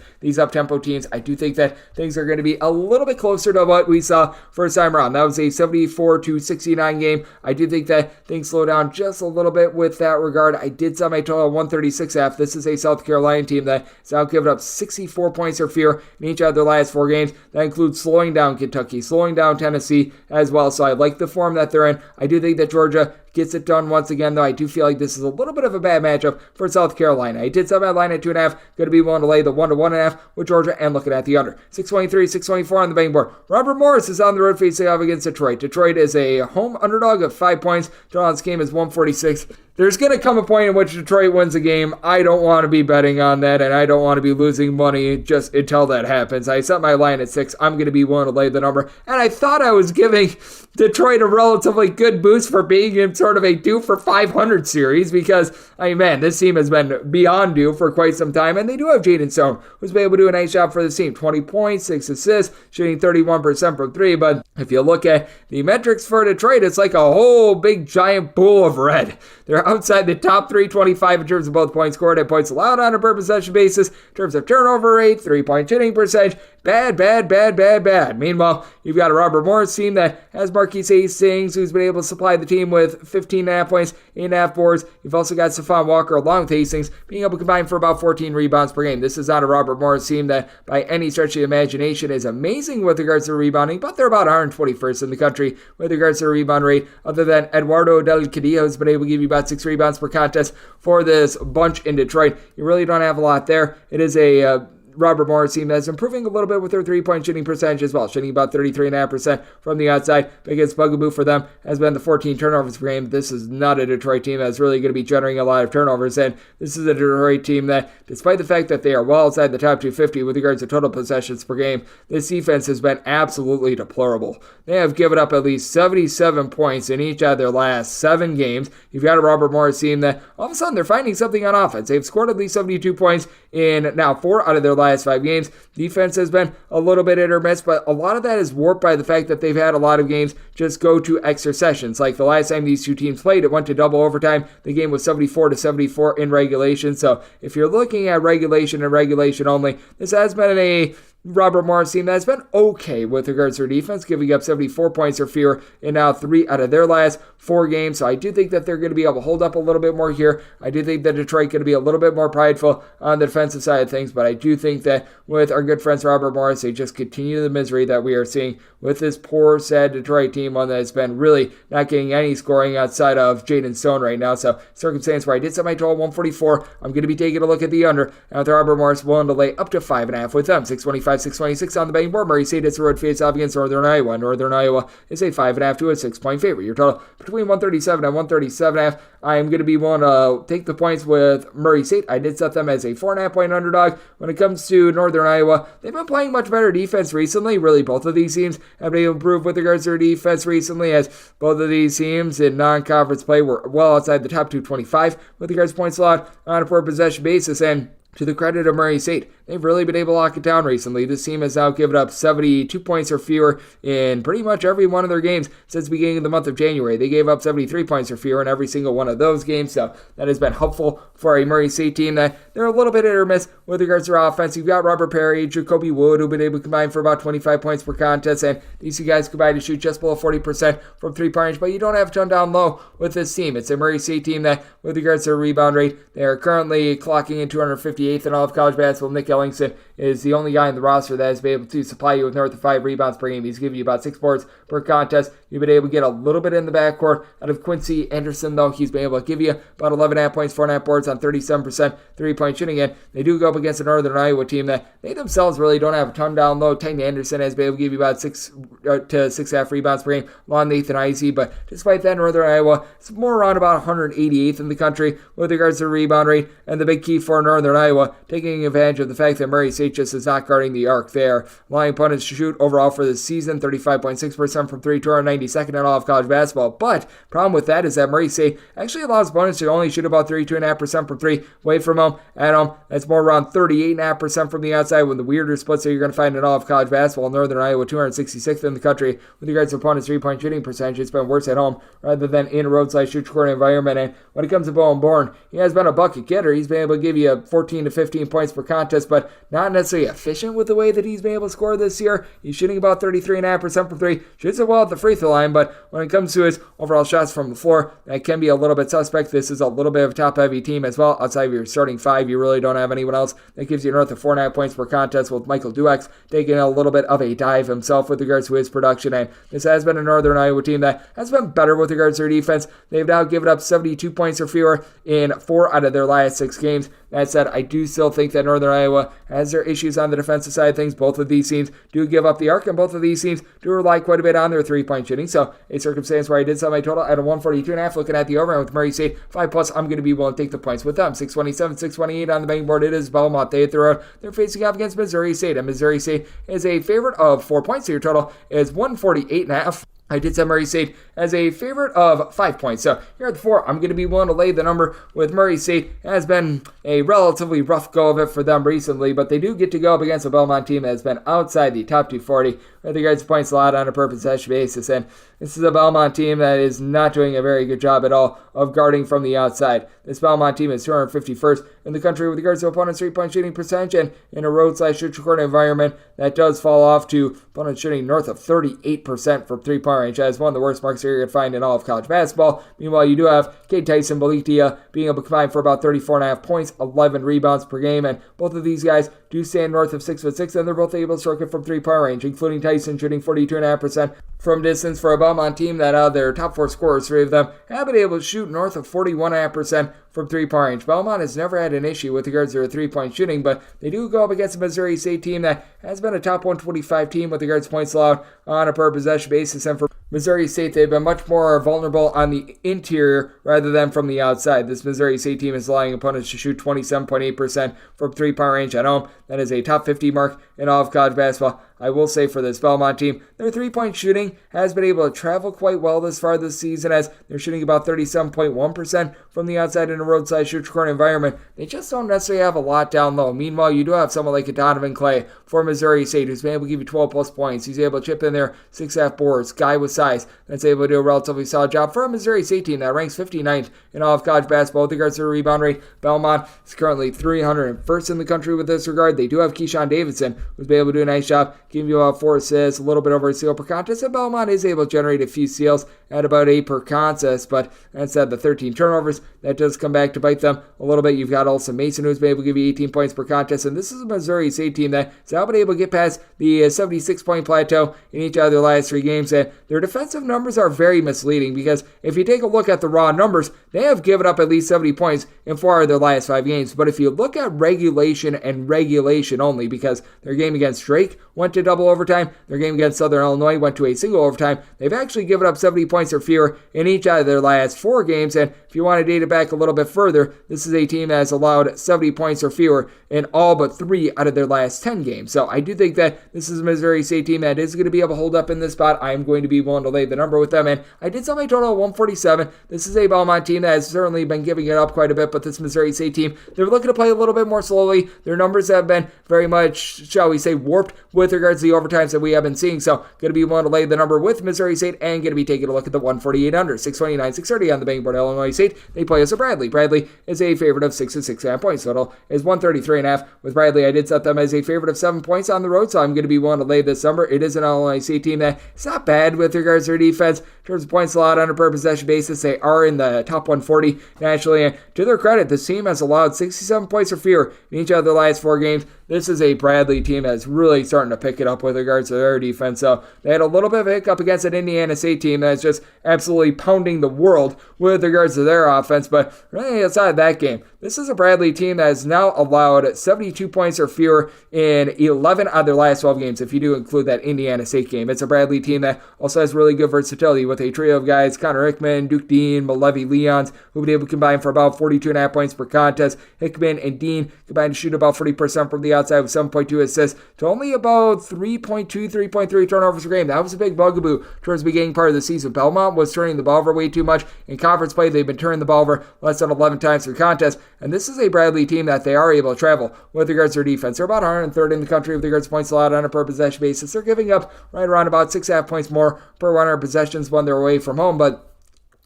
these up-tempo teams. I do think that things are going to be a little bit closer to what we saw first time around. That was a 74-69 game. I do think that things slow down just a little bit with that regard. I did set my total 136.5. This is a South Carolina team that has now given up 64 points or fewer in each of their last 4 games. That includes slowing down Kentucky, slowing down Tennessee as well. So I like the form that they're in. I do think that Georgia gets it done once again, though I do feel like this is a little bit of a bad matchup for South Carolina. I did set my line at 2.5. Going to be willing to lay the 1 to 1.5 with Georgia and looking at the under. 623, 624 on the betting board. Robert Morris is on the road facing off against Detroit. Detroit is a home underdog of 5 points. Total on this game is 146. There's going to come a point in which Detroit wins a game. I don't want to be betting on that, and I don't want to be losing money just until that happens. I set my line at 6. I'm going to be willing to lay the number, and I thought I was giving Detroit a relatively good boost for being in sort of a due for 500 series, because, I mean, man, this team has been beyond due for quite some time, and they do have Jaden Stone, who's been able to do a nice job for this team. 20 points, 6 assists, shooting 31% from 3, but if you look at the metrics for Detroit, it's like a whole big giant pool of red. They're outside the top 325 in terms of both points scored and points allowed on a per possession basis. In terms of turnover rate, 3-point shooting percentage, bad. Meanwhile, you've got a Robert Morris team that has Marquise Hastings, who's been able to supply the team with 15.5 points, 8.5 boards. You've also got Stephon Walker along with Hastings being able to combine for about 14 rebounds per game. This is not a Robert Morris team that by any stretch of the imagination is amazing with regards to rebounding, but they're about 121st in the country with regards to rebound rate, other than Eduardo Del Cadillo has been able to give you about 6 rebounds per contest for this bunch in Detroit. You really don't have a lot there. It is a Robert Morris team that's improving a little bit with their three-point shooting percentage as well, shooting about 33.5% from the outside. Biggest bugaboo for them has been the 14 turnovers per game. This is not a Detroit team that's really going to be generating a lot of turnovers, and this is a Detroit team that, despite the fact that they are well outside the top 250 with regards to total possessions per game, this defense has been absolutely deplorable. They have given up at least 77 points in each of their last 7 games. You've got a Robert Morris team that all of a sudden they're finding something on offense. They've scored at least 72 points in now 4 out of their last 5 games. Defense has been a little bit hit or miss, but a lot of that is warped by the fact that they've had a lot of games just go to extra sessions. Like the last time these two teams played, it went to double overtime. The game was 74-74 in regulation. So if you're looking at regulation and regulation only, this has been a Robert Morris team that's been okay with regards to their defense, giving up 74 points or fewer in now 3 out of their last 4 games. So I do think that they're going to be able to hold up a little bit more here. I do think that Detroit going to be a little bit more prideful on the defensive side of things, but I do think that with our good friends Robert Morris, they just continue the misery that we are seeing with this poor, sad Detroit team, one that's been really not getting any scoring outside of Jaden Stone right now. So circumstance where I did set my total 144, I'm going to be taking a look at the under, and with Robert Morris willing to lay up to 5.5 with them. 625-626 on the betting board. Murray State is a road face-off against Northern Iowa. Northern Iowa is a 5.5 to a 6-point favorite. Your total between 137 and 137.5. I am going to be willing to take the points with Murray State. I did set them as a 4.5-point underdog. When it comes to Northern Iowa, they've been playing much better defense recently. Really, both of these teams have been able to improve with regards to their defense recently, as both of these teams in non-conference play were well outside the top 225 with regards to points allowed on a per possession basis. And to the credit of Murray State, they've really been able to lock it down recently. This team has now given up 72 points or fewer in pretty much every one of their games since the beginning of the month of January. They gave up 73 points or fewer in every single one of those games, so that has been helpful for a Murray State team that they're a little bit hit or miss with regards to their offense. You've got Robert Perry, Jacoby Wood, who've been able to combine for about 25 points per contest, and these two guys combined to shoot just below 40% from three-point range, but you don't have to turn down low with this team. It's a Murray State team that, with regards to their rebound rate, they are currently clocking in 258th in all of college basketball. Nick Ellingson is the only guy in the roster that has been able to supply you with north of 5 rebounds per game. He's giving you about 6 boards per contest. You've been able to get a little bit in the backcourt out of Quincy Anderson, though. He's been able to give you about 11.5 points, 4.5 boards on 37% three-point shooting. And they do go up against a Northern Iowa team that they themselves really don't have a ton down low. Titan Anderson has been able to give you about 6 to 6.5 rebounds per game, along Nathan Icy. But despite that, Northern Iowa is more around about 188th in the country with regards to rebound rate. And the big key for Northern Iowa, taking advantage of the fact that Murray State just is not guarding the arc there. Allowing opponents to shoot overall for the season 35.6% from 3, 292nd in all of college basketball. But problem with that is that Murray State actually allows opponents to only shoot about 32.5% from 3 away from home. At home, that's more around 38.5% from the outside, when the weirder splits that you're going to find in all of college basketball. Northern Iowa 266th in the country with regards to opponents' three-point shooting percentage. It's been worse at home rather than in a roadside-shoot-scoring environment. And when it comes to Bowen Bourne, he has been a bucket getter. He's been able to give you 14 to 15 points per contest, but not necessarily efficient with the way that he's been able to score this year. He's shooting about 33.5% from 3. Shoots it well at the free throw line, but when it comes to his overall shots from the floor, that can be a little bit suspect. This is a little bit of a top-heavy team as well. Outside of your starting 5, you really don't have anyone else that gives you north of 4.5 points per contest, with Michael Duquesne taking a little bit of a dive himself with regards to his production. And this has been a Northern Iowa team that has been better with regards to their defense. They've now given up 72 points or fewer in 4 out of their last 6 games. That said, I do still think that Northern Iowa has their issues on the defensive side of things. Both of these teams do give up the arc, and both of these teams do rely quite a bit on their three-point shooting. So a circumstance where I did set my total at a 142.5, looking at the over, and with Murray State 5+, I'm going to be willing to take the points with them. 627, 628 on the betting board. It is Belmont. They hit the road. They're facing off against Missouri State, and Missouri State is a favorite of 4 points. So your total is 148.5. I did set Murray State as a favorite of 5 points. So here at the 4, I'm going to be willing to lay the number with Murray State. It has been a relatively rough go of it for them recently, but they do get to go up against a Belmont team that has been outside the top 240 with regards to points allowed on a per possession basis. And this is a Belmont team that is not doing a very good job at all of guarding from the outside. This Belmont team is 251st in the country with regards to opponents' three-point shooting percentage, and in a roadside-shoot-record environment, that does fall off to opponents shooting north of 38% from three-point range. That is one of the worst marks you're going to find in all of college basketball. Meanwhile, you do have Cade Tyson Balitia being able to combine for about 34.5 points, 11 rebounds per game, and both of these guys do stand north of 6'6", and they're both able to stroke it from three-point range, including Tyson shooting 42.5% from distance for a Belmont team that out of their top 4 scorers, 3 of them have been able to shoot north of 41.5% from 3-point range. Belmont has never had an issue with regards to their 3-point shooting, but they do go up against a Missouri State team that has been a top 125 team with regards to points allowed on a per possession basis. And for Missouri State, they've been much more vulnerable on the interior rather than from the outside. This Missouri State team is allowing opponents to shoot 27.8% from 3-point range at home. That is a top 50 mark in all of college basketball. I will say for this Belmont team, their 3-point shooting has been able to travel quite well this far this season, as they're shooting about 37.1% from the outside in a roadside shoot corner environment. They just don't necessarily have a lot down low. Meanwhile, you do have someone like a Donovan Clay for Missouri State who's been able to give you 12 plus points. He's able to chip in there 6.5 boards. Guy with size that's able to do a relatively solid job for a Missouri State team that ranks 59th in all of college basketball with regards to the rebound rate. Belmont is currently 301st in the country with this regard. They do have Keyshawn Davidson, who's been able to do a nice job, giving you about 4 assists, a little bit over a steal per contest, and Belmont is able to generate a few steals at about 8 per contest, but that said, the 13 turnovers, that does come back to bite them a little bit. You've got Olsen Mason, who's been able to give you 18 points per contest, and this is a Missouri State team that's now been able to get past the 76-point plateau in each of their last 3 games, and their defensive numbers are very misleading, because if you take a look at the raw numbers, they have given up at least 70 points in 4 of their last 5 games, but if you look at regulation and regulation only, because their game against Drake went to double overtime, their game against Southern Illinois went to a single overtime, they've actually given up 70 points or fewer in each of their last 4 games, and if you want to date it back a little bit further, this is a team that has allowed 70 points or fewer in all but 3 out of their last 10 games. So I do think that this is a Missouri State team that is going to be able to hold up in this spot. I am going to be willing to lay the number with them, and I did set my total at 147. This is a Belmont team that has certainly been giving it up quite a bit, but this Missouri State team, they're looking to play a little bit more slowly. Their numbers have been very much, shall we say, warped with regards to the overtimes that we have been seeing. So going to be willing to lay the number with Missouri State and going to be taking a look at the 148 under, 629, 630 on the betting board. Illinois State, they play us a Bradley. Bradley is a favorite of 6 to 6.5 points. Total is 133.5. With Bradley, I did set them as a favorite of 7 points on the road, so I'm going to be willing to lay this number. It is an Illinois State team that is not bad with regards to their defense. In terms of points allowed on a per possession basis, they are in the top 140 nationally, and to their credit, this team has allowed 67 points or fewer in each of their last 4 games. This is a Bradley team that's really starting to pick it up with regards to their defense. So they had a little bit of a hiccup against an Indiana State team that's just absolutely pounding the world with regards to their offense. But really outside that game, this is a Bradley team that has now allowed 72 points or fewer in 11 out of their last 12 games, if you do include that Indiana State game. It's a Bradley team that also has really good versatility with a trio of guys, Connor Hickman, Duke Dean, Malevi Leons, who've been able to combine for about 42.5 points per contest. Hickman and Dean combined to shoot about 40% from the outside with 7.2 assists to only about 3.2, 3.3 turnovers per game. That was a big bugaboo towards the beginning part of the season. Belmont was turning the ball over way too much. In conference play, they've been turning the ball over less than 11 times per contest, and this is a Bradley team that they are able to travel with regards to their defense. They're about 103rd in the country with regards to points allowed on a per possession basis. They're giving up right around about 6.5 points more per 100 possessions when they're away from home, but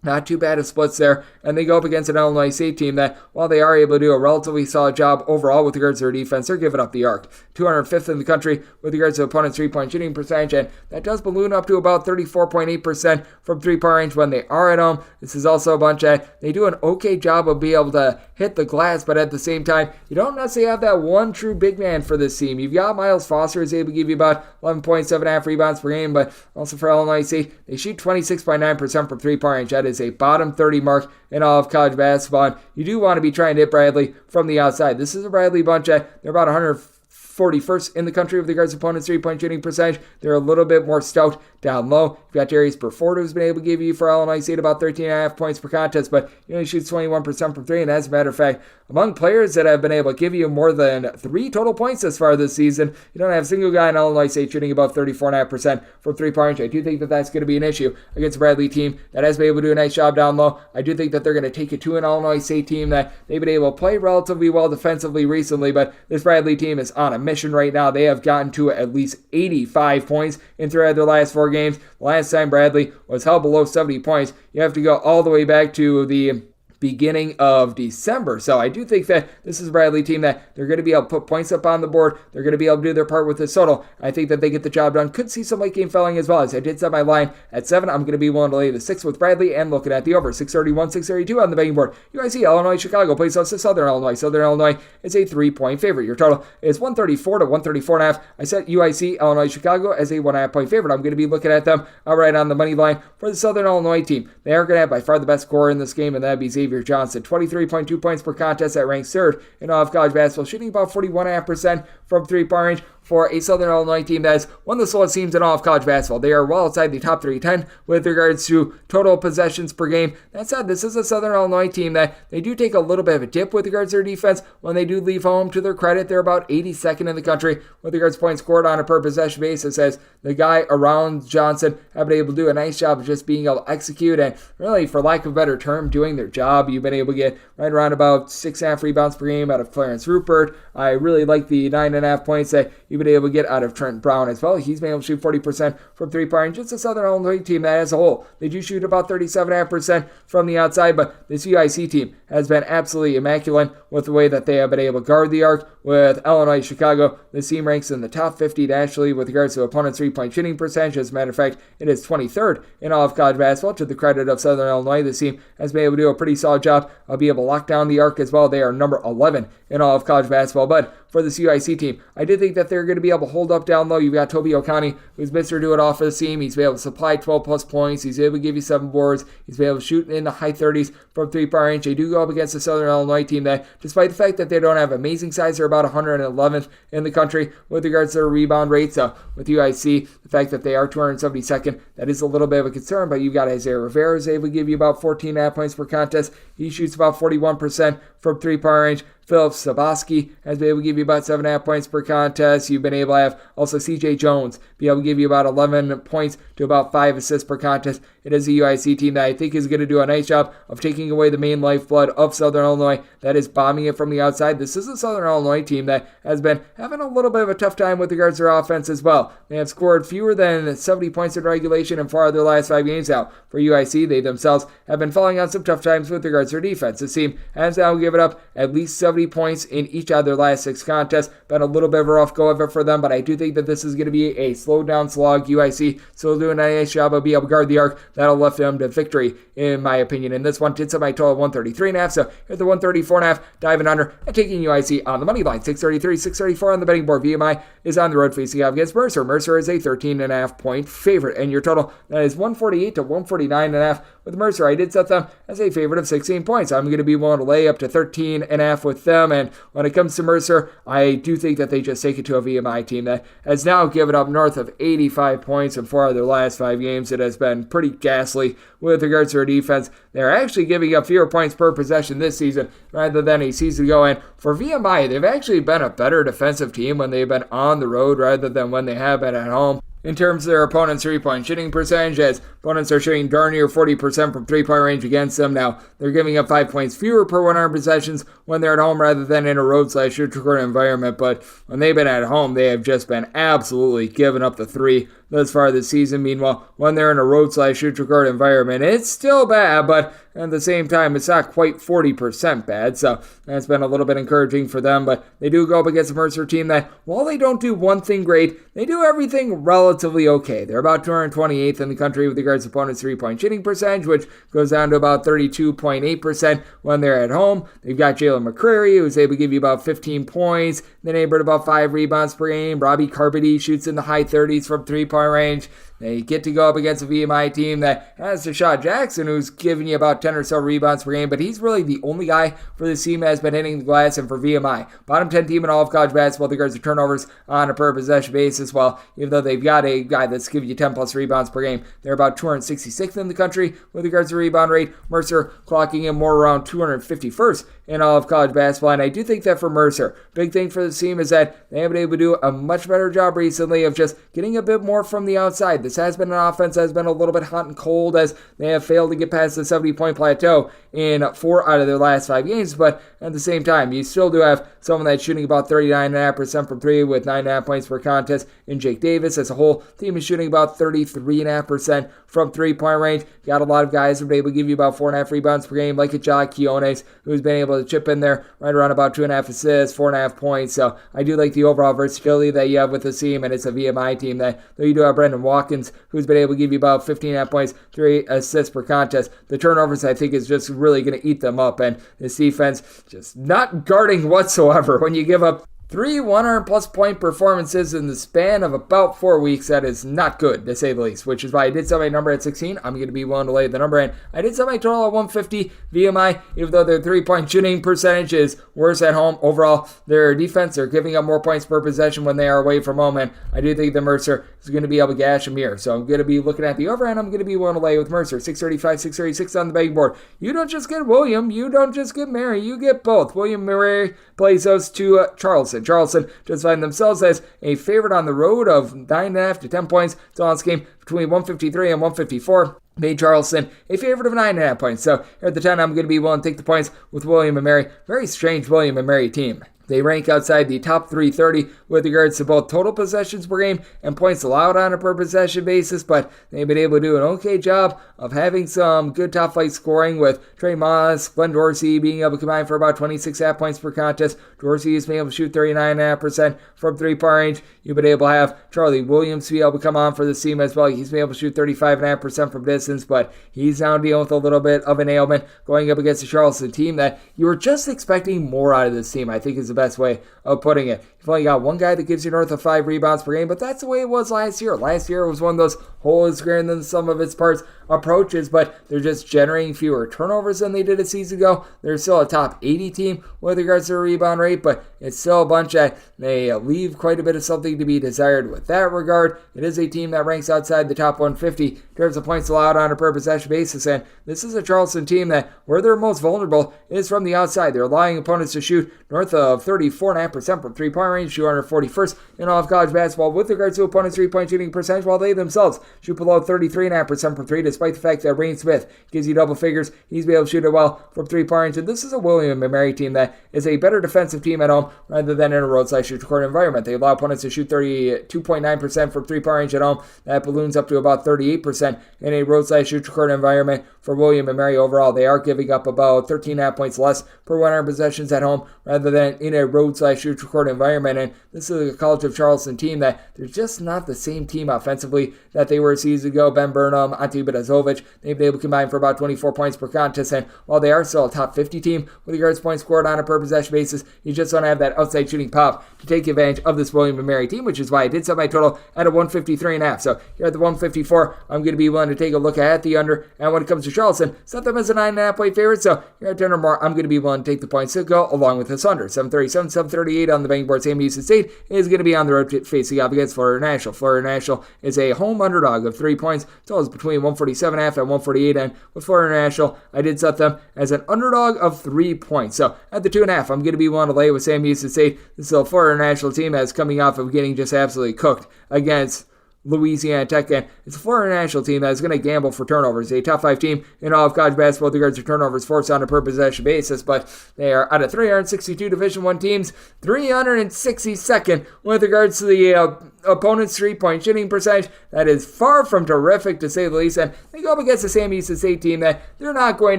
not too bad of splits there, and they go up against an Illinois State team that, while they are able to do a relatively solid job overall with regards to their defense, they're giving up the arc. 205th in the country with regards to opponents' 3-point shooting percentage, and that does balloon up to about 34.8% from 3-point range when they are at home. This is also a bunch that they do an okay job of being able to hit the glass, but at the same time, you don't necessarily have that one true big man for this team. You've got Miles Foster, who's able to give you about 11.7 rebounds per game, but also for Illinois State, they shoot 26.9% from 3-point range. That is a bottom 30 mark in all of college basketball. And you do want to be trying to hit Bradley from the outside. This is a Bradley bunch that they're about 141st in the country with regards to opponents' 3-point shooting percentage. They're a little bit more stout down low. You've got Darius Burford, who's been able to give you for Illinois State about 13.5 points per contest, but he only shoots 21% from 3, and as a matter of fact, among players that have been able to give you more than 3 total points this far this season, you don't have a single guy in Illinois State shooting above 34.5% from 3-point range. I do think that that's going to be an issue against a Bradley team that has been able to do a nice job down low. I do think that they're going to take it to an Illinois State team that they've been able to play relatively well defensively recently, but this Bradley team is on a mission right now. They have gotten to at least 85 points in 3 of their last 4 games. The last time Bradley was held below 70 points, you have to go all the way back to the beginning of December. So I do think that this is a Bradley team that they're going to be able to put points up on the board. They're going to be able to do their part with this total. I think that they get the job done. Could see some late game fouling as well. As I did set my line at 7, I'm going to be willing to lay the 6 with Bradley and looking at the over. 631, 632 on the betting board. UIC, Illinois, Chicago plays us to Southern Illinois. Southern Illinois is a 3-point favorite. Your total is 134 to 134.5. I set UIC, Illinois, Chicago as a 1.5 point favorite. I'm going to be looking at them right on the money line for the Southern Illinois team. They are going to have by far the best scorer in this game, and that'd be Xavier Xavier Johnson. 23.2 points per contest. That ranks third in all of college basketball, shooting about 41.5% from three-point range for a Southern Illinois team that is one of the slowest teams in all of college basketball. They are well outside the top 310 with regards to total possessions per game. That said, this is a Southern Illinois team that they do take a little bit of a dip with regards to their defense. When they do leave home, to their credit, they're about 82nd in the country with regards to points scored on a per possession basis, as the guy around Johnson have been able to do a nice job of just being able to execute and really, for lack of a better term, doing their job. You've been able to get right around about 6.5 rebounds per game out of Clarence Rupert. I really like the 9.5 points that you've been able to get out of Trent Brown as well. He's been able to shoot 40% from three-point range. Just a Southern Illinois team that as a whole, they do shoot about 37.5% from the outside, but this UIC team has been absolutely immaculate with the way that they have been able to guard the arc. With Illinois Chicago, this team ranks in the top 50 nationally with regards to opponents' three-point shooting percentage. As a matter of fact, it is 23rd in all of college basketball. To the credit of Southern Illinois, this team has been able to do a pretty solid job of being able to lock down the arc as well. They are number 11 in all of college basketball, but for this UIC team, I did think that they're going to be able to hold up down low. You've got Toby O'Connie, who's Mr. Do It All for the team. He's been able to supply 12-plus points. He's able to give you 7 boards. He's been able to shoot in the high 30s from three-point range. They do go up against the Southern Illinois team that, despite the fact that they don't have amazing size, they're about 111th in the country with regards to their rebound rates. So with UIC, the fact that they are 272nd, that is a little bit of a concern, but you've got Isaiah Rivera, who's able to give you about 14.5 points per contest. He shoots about 41% from three-point range. Philip Saboski has been able to give you about 7.5 points per contest. You've been able to have also CJ Jones be able to give you about 11 points to about 5 assists per contest. It is a UIC team that I think is going to do a nice job of taking away the main lifeblood of Southern Illinois that is bombing it from the outside. This is a Southern Illinois team that has been having a little bit of a tough time with regards to their offense as well. They have scored fewer than 70 points in regulation in 4 of their last 5 games out. For UIC, they themselves have been falling on some tough times with regards to their defense. This team has now given up at least 70 points in each of their last 6 contests. Been a little bit of a rough go of it for them, but I do think that this is going to be a slowed down slog. UIC still doing a nice job of being able to guard the arc. That'll lift them to victory, in my opinion. In this one, did set my total of 133.5, so here's the 134.5, diving under and taking UIC on the money line. 633, 634 on the betting board. VMI is on the road facing off against Mercer. Mercer is a 13.5 point favorite, and your total that is 148 to 149.5. With Mercer, I did set them as a favorite of 16 points. I'm going to be willing to lay up to 13.5 with them, and when it comes to Mercer, I do think that they just take it to a VMI team that has now given up north of 85 points in 4 of their last 5 games. It has been pretty ghastly with regards to their defense. They're actually giving up fewer points per possession this season rather than a season ago, and for VMI, they've actually been a better defensive team when they've been on the road rather than when they have been at home. In terms of their opponents' three-point shooting percentage, as opponents are shooting darn near 40% from three-point range against them. Now, they're giving up 5 points fewer per 100 possessions when they're at home rather than in a road/neutral environment. But when they've been at home, they have just been absolutely giving up the three thus far this season. Meanwhile, when they're in a road/neutral environment, it's still bad, but at the same time, it's not quite 40% bad. So that's been a little bit encouraging for them. But they do go up against a Mercer team that, while they don't do one thing great, they do everything relatively okay. They're about 228th in the country with regards to opponents' three-point shooting percentage, which goes down to about 32.8% when they're at home. They've got Jalen McCreary, who's able to give you about 15 points, then able to about 5 rebounds per game. Robbie Carpety shoots in the high 30s from three-point range. They get to go up against a VMI team that has Deshaun Jackson, who's giving you about 10 or so rebounds per game, but he's really the only guy for this team that has been hitting the glass. And for VMI, bottom 10 team in all of college basketball with regards to turnovers on a per possession basis. Well, even though they've got a guy that's giving you 10 plus rebounds per game, they're about 266th in the country with regards to rebound rate. Mercer clocking in more around 251st in all of college basketball. And I do think that for Mercer, big thing for this team is that they have been able to do a much better job recently of just getting a bit more from the outside. This has been an offense that has been a little bit hot and cold as they have failed to get past the 70-point plateau in 4 out of their last 5 games, but at the same time, you still do have someone that's shooting about 39.5% from 3 with 9.5 points per contest in Jake Davis. As a whole, team is shooting about 33.5% from 3-point range. Got a lot of guys who have been able to give you about 4.5 rebounds per game, like a John Quiones, who's been able to chip in there right around about 2.5 assists, 4.5 points. So I do like the overall versatility that you have with this team, and it's a VMI team that, though you do have Brendan Watkins, who's been able to give you about 15.5 points, 3 assists per contest. The turnovers, I think, is just really going to eat them up, and this defense just not guarding whatsoever. When you give up 3 100-plus point performances in the span of about 4 weeks. That is not good, to say the least, which is why I did set my number at 16. I'm going to be willing to lay the number in. I did set my total at 150 VMI, even though their three-point shooting percentage is worse at home. Overall, their defense, they're giving up more points per possession when they are away from home, and I do think that Mercer is going to be able to gash them here. So I'm going to be looking at the over, and I'm going to be willing to lay with Mercer. 635, 636 on the betting board. You don't just get William, you don't just get Mary, you get both. William Mary plays those to Charleston. Charleston just find themselves as a favorite on the road of 9.5 to 10 points. It's all this game between 153 and 154. Made Charleston a favorite of 9.5 points. So here at the 10, I'm going to be willing to take the points with William and Mary. Very strange William and Mary team. They rank outside the top 330 with regards to both total possessions per game and points allowed on a per possession basis, but they've been able to do an okay job of having some good top flight scoring with Trey Moss, Glenn Dorsey being able to combine for about 26.5 points per contest. Dorsey has been able to shoot 39.5% from three-point range. You've been able to have Charlie Williams be able to come on for this team as well. He's been able to shoot 35.5% from distance, but he's now dealing with a little bit of an ailment going up against the Charleston team that you were just expecting more out of this team, I think is the best way of putting it. You've only got one guy that gives you north of 5 rebounds per game, but that's the way it was last year. Last year was one of those whole is greater than some of its parts approaches, but they're just generating fewer turnovers than they did a season ago. They're still a top 80 team with regards to their rebound rate, but it's still a bunch that they leave quite a bit of something to be desired with that regard. It is a team that ranks outside the top 150 in terms of points allowed on a per possession basis, and this is a Charleston team that where they're most vulnerable is from the outside. They're allowing opponents to shoot north of 34.5% from three-point range, 241st in all of college basketball with regards to opponents' three-point shooting percentage, while they themselves shoot below 33.5% from three, despite the fact that Rain Smith gives you double figures. He's been able to shoot it well from three-point range, and this is a William and Mary team that is a better defensive team at home rather than in a roadside-shoot court environment. They allow opponents to shoot 32.9% from three-point range at home. That balloons up to about 38% in a roadside-shoot court environment for William and Mary overall. They are giving up about 13.5 points less per 100 possessions at home rather than in a roadside-shoot court environment, and this is a College of Charleston team that they're just not the same team offensively that they were a season ago. Ben Burnham, Ante Badazovic, they've been able to combine for about 24 points per contest, and while they are still a top 50 team with regards to points scored on a per possession basis, you just don't have that outside shooting pop to take advantage of this William and Mary team, which is why I did set my total at a 153.5. So here at the 154, I'm going to be willing to take a look at the under, and when it comes to Charleston, set them as a 9.5 point favorite. So here at 10 or more, I'm going to be willing to take the points to go along with this under. 737, 738 on the betting board. Sam Houston State is going to be on the road facing up against Florida National. Florida National is a home underdog of 3 points. It's always between 147.5 and 148, and with Florida National, I did set them as an underdog of 3 points. So at the 2.5, I'm going to be willing to lay with Sam Houston State. This is a Florida National team that's coming off of getting just absolutely cooked against Louisiana Tech, and it's a Florida National team that is going to gamble for turnovers. A top 5 team in all of college basketball with regards to turnovers forced on a per possession basis, but they are out of 362 Division I teams, 362nd with regards to the opponent's three-point shooting percentage. That is far from terrific, to say the least, and they go up against the Sam Houston State team that they're not going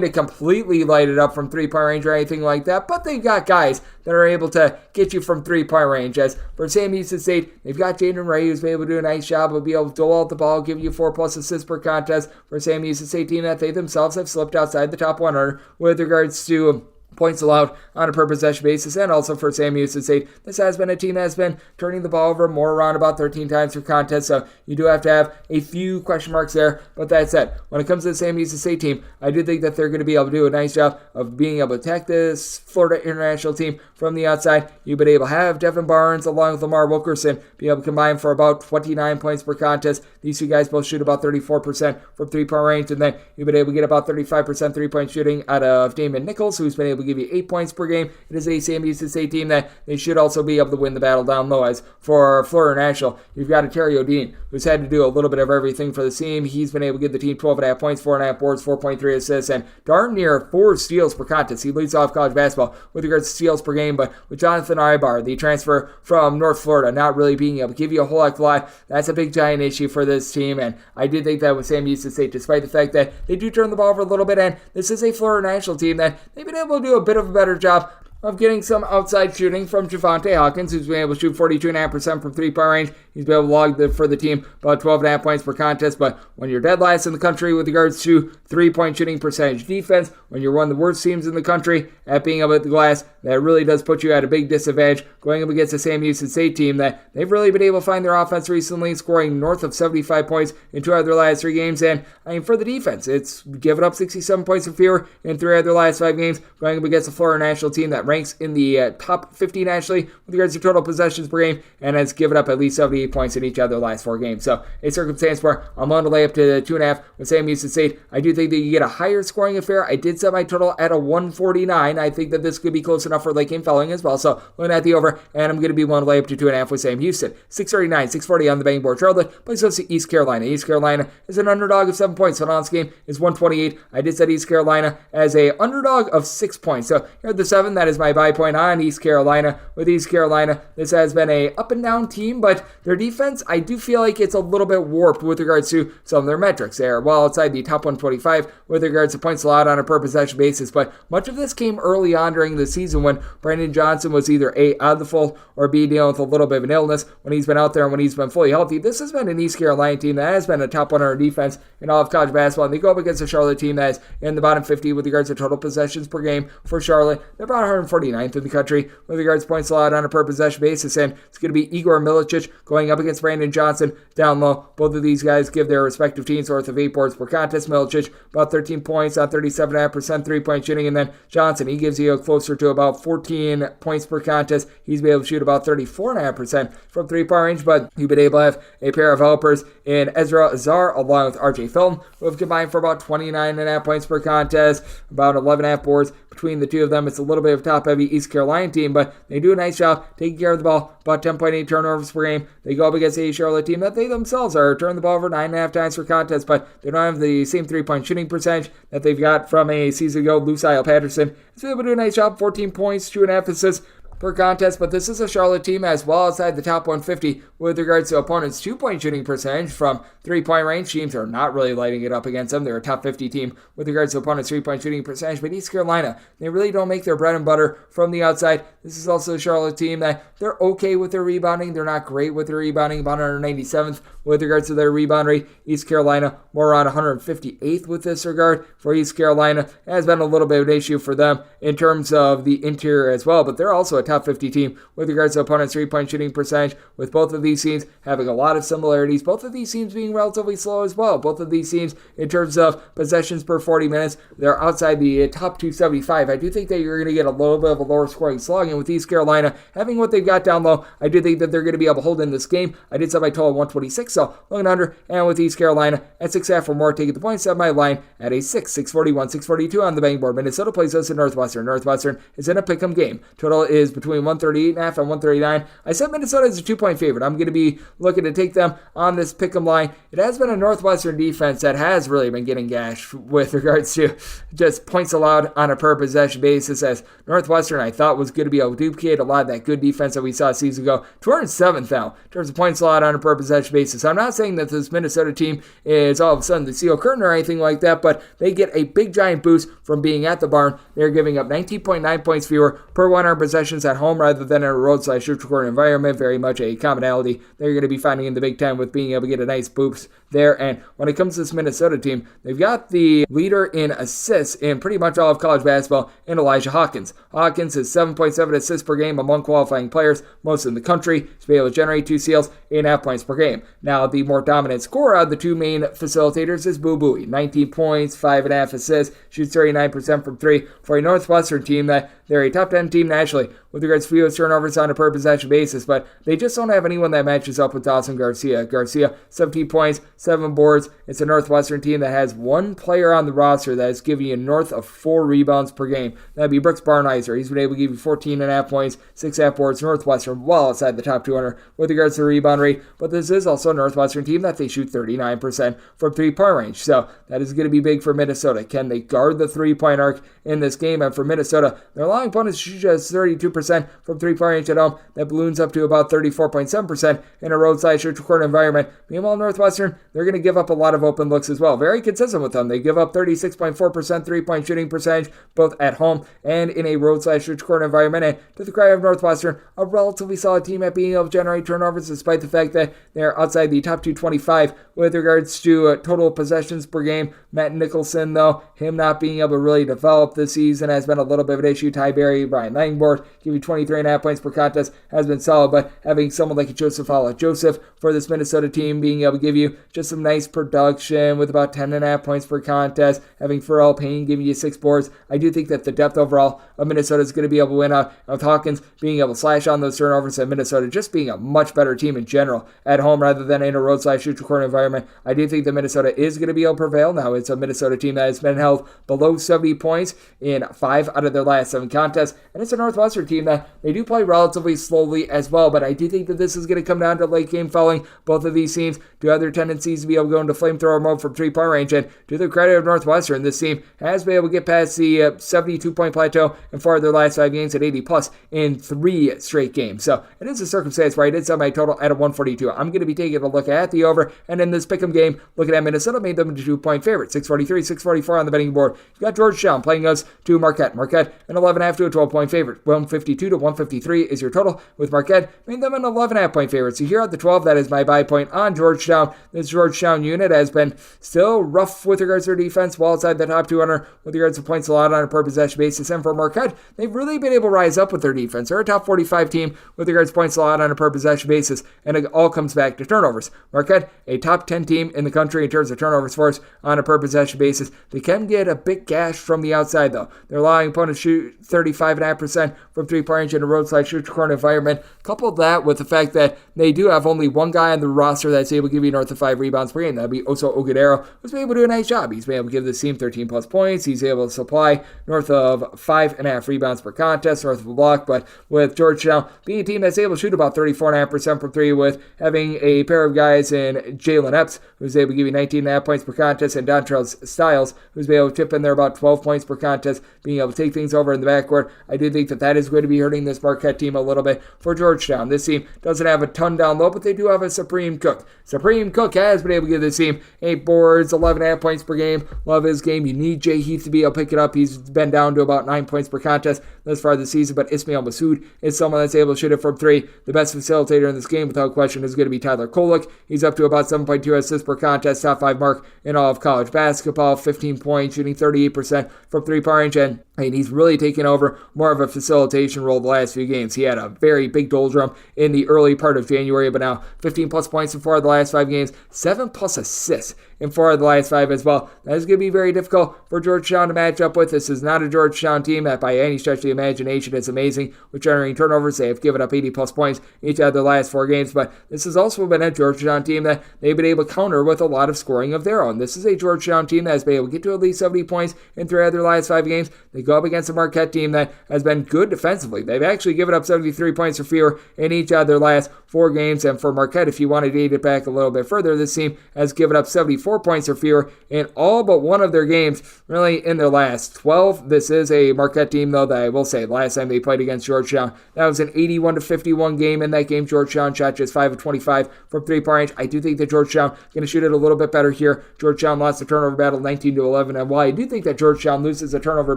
to completely light it up from three-point range or anything like that, but they've got guys that are able to get you from three-point range. As for Sam Houston State, they've got Jaden Ray, who's been able to do a nice job of being able to dole out the ball, give you 4+ assists per contest. For Sam Houston State team that they themselves have slipped outside the top 100 with regards to points allowed on a per possession basis, and also for Sam Houston State, this has been a team that has been turning the ball over more around about 13 times per contest, so you do have to have a few question marks there. But that said, when it comes to the Sam Houston State team, I do think that they're going to be able to do a nice job of being able to attack this Florida International team from the outside. You've been able to have Devin Barnes along with Lamar Wilkerson be able to combine for about 29 points per contest. These two guys both shoot about 34% from three-point range, and then you've been able to get about 35% three-point shooting out of Damon Nichols, who's been able to give you 8 points per game. It is a Sam Houston State team that they should also be able to win the battle down low. As for Florida National, you've got a Terry O'Dean, who's had to do a little bit of everything for the team. He's been able to give the team 12.5 points, 4.5 boards, 4.3 assists, and darn near 4 steals per contest. He leads off college basketball with regards to steals per game, but with Jonathan Ibar, the transfer from North Florida, not really being able to give you a whole heck of a lot, that's a big giant issue for this team, and I did think that with Sam Houston State, despite the fact that they do turn the ball over a little bit, and this is a Florida National team that they've been able to do a bit of a better job of getting some outside shooting from Javonte Hawkins, who's been able to shoot 42.5% from three-point range. He's been able to log for the team about 12.5 points per contest, but when you're dead last in the country with regards to three-point shooting percentage defense, when you're one of the worst teams in the country at being able to hit the glass, that really does put you at a big disadvantage going up against the Sam Houston State team that they've really been able to find their offense recently, scoring north of 75 points in 2 out of their last 3 games. And I mean, for the defense, it's given up 67 points or fewer in 3 out of their last 5 games, going up against the Florida national team that ranks in the top 50 nationally with regards to total possessions per game and has given up at least 78 points in each of their last 4 games. So a circumstance where I'm willing to lay up to 2.5 with Sam Houston State. I do think that you get a higher scoring affair. I did set my total at a 149. I think that this could be close enough for late game following as well. So looking at the over, and I'm going to be willing to lay up to 2.5 with Sam Houston. 639, 640 on the betting board. Charlotte plays us to East Carolina. East Carolina is an underdog of 7 points. So on this game is 128. I did set East Carolina as a underdog of 6 points. So here at the 7, that is my buy point on East Carolina. With East Carolina, this has been a up and down team, but their defense, I do feel like it's a little bit warped with regards to some of their metrics. They are well outside the top 125 with regards to points allowed on a per possession basis, but much of this came early on during the season when Brandon Johnson was either A, out of the fold, or B, dealing with a little bit of an illness when he's been out there and when he's been fully healthy. This has been an East Carolina team that has been a top 100 defense in all of college basketball, and they go up against a Charlotte team that is in the bottom 50 with regards to total possessions per game for Charlotte. They're about 149th in the country with regards to points allowed on a per possession basis, and it's going to be Igor Milicic going up against Brandon Johnson down low. Both of these guys give their respective teams worth of 8 boards per contest. Milicic about 13 points on 37.5% three-point shooting, and then Johnson, he gives you closer to about 14 points per contest. He's been able to shoot about 34.5% from three-point range, but you've been able to have a pair of helpers in Ezra Azar along with RJ Felton, who have combined for about 29.5 points per contest, about 11.5 boards between the two of them. It's a little bit of a top-heavy East Carolina team, but they do a nice job taking care of the ball, about 10.8 turnovers per game. They go up against a Charlotte team that they themselves are turning the ball over 9.5 times per contest, but they don't have the same three-point shooting percentage that they've got from a season ago. Lucial Patterson is able to do a nice job, 14 points, 2.5 assists per contest, but this is a Charlotte team as well outside the top 150 with regards to opponents' 2-point shooting percentage from three-point range. Teams are not really lighting it up against them. They're a top 50 team with regards to opponents' 3-point shooting percentage, but East Carolina, they really don't make their bread and butter from the outside. This is also a Charlotte team that they're okay with their rebounding. They're not great with their rebounding, about 197th with regards to their rebound rate. East Carolina, more around 158th with this regard. For East Carolina, it has been a little bit of an issue for them in terms of the interior as well, but they're also a top 50 team with regards to opponents' three-point shooting percentage, with both of these teams having a lot of similarities. Both of these teams being relatively slow as well. Both of these teams, in terms of possessions per 40 minutes, they're outside the top 275. I do think that you're going to get a little bit of a lower scoring slog, and with East Carolina having what they've got down low, I do think that they're going to be able to hold in this game. I did set my total 126, so looking under, and with East Carolina at 6.5 or more, taking the points at my line at a 6, 641, 642 on the betting board. Minnesota plays us in Northwestern. Northwestern is in a pick'em game. Total is between 138.5 and 139. I said Minnesota is a 2-point favorite. I'm going to be looking to take them on this pick'em line. It has been a Northwestern defense that has really been getting gashed with regards to just points allowed on a per possession basis, as Northwestern I thought was going to be able to duplicate a lot of that good defense that we saw a season ago. 207th now in terms of points allowed on a per possession basis. I'm not saying that this Minnesota team is all of a sudden the Steel Curtain or anything like that, but they get a big giant boost from being at the barn. They're giving up 19.9 points fewer per 100 possessions at home rather than in a road/neutral environment. Very much a commonality they're going to be finding in the Big Ten with being able to get a nice boost there. And when it comes to this Minnesota team, they've got the leader in assists in pretty much all of college basketball in Elijah Hawkins. Hawkins is 7.7 assists per game among qualifying players, most in the country. He's been able to generate 2 steals, 8.5 points per game. Now, the more dominant scorer of the two main facilitators is Boo Buie. 19 points, 5.5 assists, shoots 39% from 3 for a Northwestern team that they're a top 10 team nationally with regards to fewest turnovers on a per possession basis, but they just don't have anyone that matches up with Dawson Garcia. Garcia, 17 points, 7 boards. It's a Northwestern team that has one player on the roster that is giving you north of 4 rebounds per game. That'd be Brooks Barnizer. He's been able to give you 14.5 points, 6.5 boards. Northwestern well outside the top 200 with regards to the rebound rate, but this is also a Northwestern team that they shoot 39% from three-point range, so that is going to be big for Minnesota. Can they guard the three-point arc in this game? And for Minnesota, they're allowing opponents to shoot just 32% 38% from three-point range at home. That balloons up to about 34.7% in a road/neutral-court environment. Meanwhile, Northwestern, they're going to give up a lot of open looks as well. Very consistent with them. They give up 36.4% three-point shooting percentage, both at home and in a road/neutral-court environment. And to the credit of Northwestern, a relatively solid team at being able to generate turnovers, despite the fact that they're outside the top 225 with regards to total possessions per game. Matt Nicholson, though, him not being able to really develop this season has been a little bit of an issue. Ty Berry, Brian Langford, give you 23.5 points per contest has been solid, but having someone like Joseph Joseph for this Minnesota team being able to give you just some nice production with about 10.5 points per contest, having Pharrell Payne giving you 6 boards, I do think that the depth overall of Minnesota is going to be able to win out, with Hawkins being able to slash on those turnovers, and Minnesota just being a much better team in general at home rather than in a road/neutral-court environment. I do think that Minnesota is going to be able to prevail. Now, it's a Minnesota team that has been held below 70 points in 5 out of their last 7 contests, and it's a Northwestern team that they do play relatively slowly as well, but I do think that this is going to come down to late game fouling. Both of these teams do have their tendencies to be able to go into flamethrower mode from three-point range, and to the credit of Northwestern, this team has been able to get past the 72-point plateau in 4 of their last 5 games at 80-plus in 3 straight games. So it is a circumstance where I did set my total at a 142. I'm going to be taking a look at the over, and in this pick'em game, looking at Minnesota, made them into 2-point favorite. 643, 644 on the betting board. You've got Georgetown playing us to Marquette. Marquette, an 11.5 to a 12-point favorite. 152 to 153 is your total, with Marquette made them an 11.5-point favorite. So here at the 12, that is my buy point on Georgetown. This Georgetown unit has been still rough with regards to their defense, well outside the top 200 with regards to points allowed on a per possession basis. And for Marquette, they've really been able to rise up with their defense. They're a top 45 team with regards to points allowed on a per possession basis, and it all comes back to turnovers. Marquette, a top 10 team in the country in terms of turnovers forced on a per possession basis. They can get a bit gashed from the outside, though. They're allowing opponents to shoot 35.5% from three-point range in a road/neutral-court environment. Couple that with the fact that they do have only one guy on the roster that's able to give you north of 5 rebounds per game. That'd be Oso Ogudero, who's been able to do a nice job. He's been able to give this team 13-plus points. He's able to supply north of 5.5 rebounds per contest, north of a block. But with Georgetown being a team that's able to shoot about 34.5% from 3, with having a pair of guys in Jalen Epps, who's able to give you 19.5 points per contest, and Dontrell Styles, who's been able to tip in there about 12 points per contest, being able to take things over in the backcourt. I do think that is going to be hurting this Marquette team a little bit for Georgetown. This team doesn't have a ton down low, but they do have a Supreme Cook. Supreme Cook has been able to give this team 8 boards, 11.5 points per game. Love his game. You need Jay Heath to be able to pick it up. He's been down to about 9 points per contest thus far this season, but Ismail Massoud is someone that's able to shoot it from 3. The best facilitator in this game, without question, is going to be Tyler Kolek. He's up to about 7.2 assists per contest, top 5 mark in all of college basketball, 15 points, shooting 38% from three-point range, and he's really taken over more of a facilitation role the last few games. He had a very big doldrum in the early part of January, but now 15-plus points in 4 of the last 5 games, 7-plus assists in 4 of the last 5 as well. That is going to be very difficult for Georgetown to match up with. This is not a Georgetown team that by any stretch of the imagination is amazing with generating turnovers. They have given up 80-plus points each of their last 4 games, but this has also been a Georgetown team that they've been able to counter with a lot of scoring of their own. This is a Georgetown team that has been able to get to at least 70 points in 3 of their last 5 games. They go up against a Marquette team that has been good defensively. They've actually given up 73 points or fewer in each of their last 4 games, and for Marquette, if you want to date it back a little bit further, this team has given up 74 points or fewer in all but one of their games, really in their last 12. This is a Marquette team, though, that I will say, last time they played against Georgetown, that was an 81-51 game. In that game, Georgetown shot just 5 of 25 from three-point range. I do think that Georgetown going to shoot it a little bit better here. Georgetown lost the turnover battle 19-11, and while I do think that Georgetown loses the turnover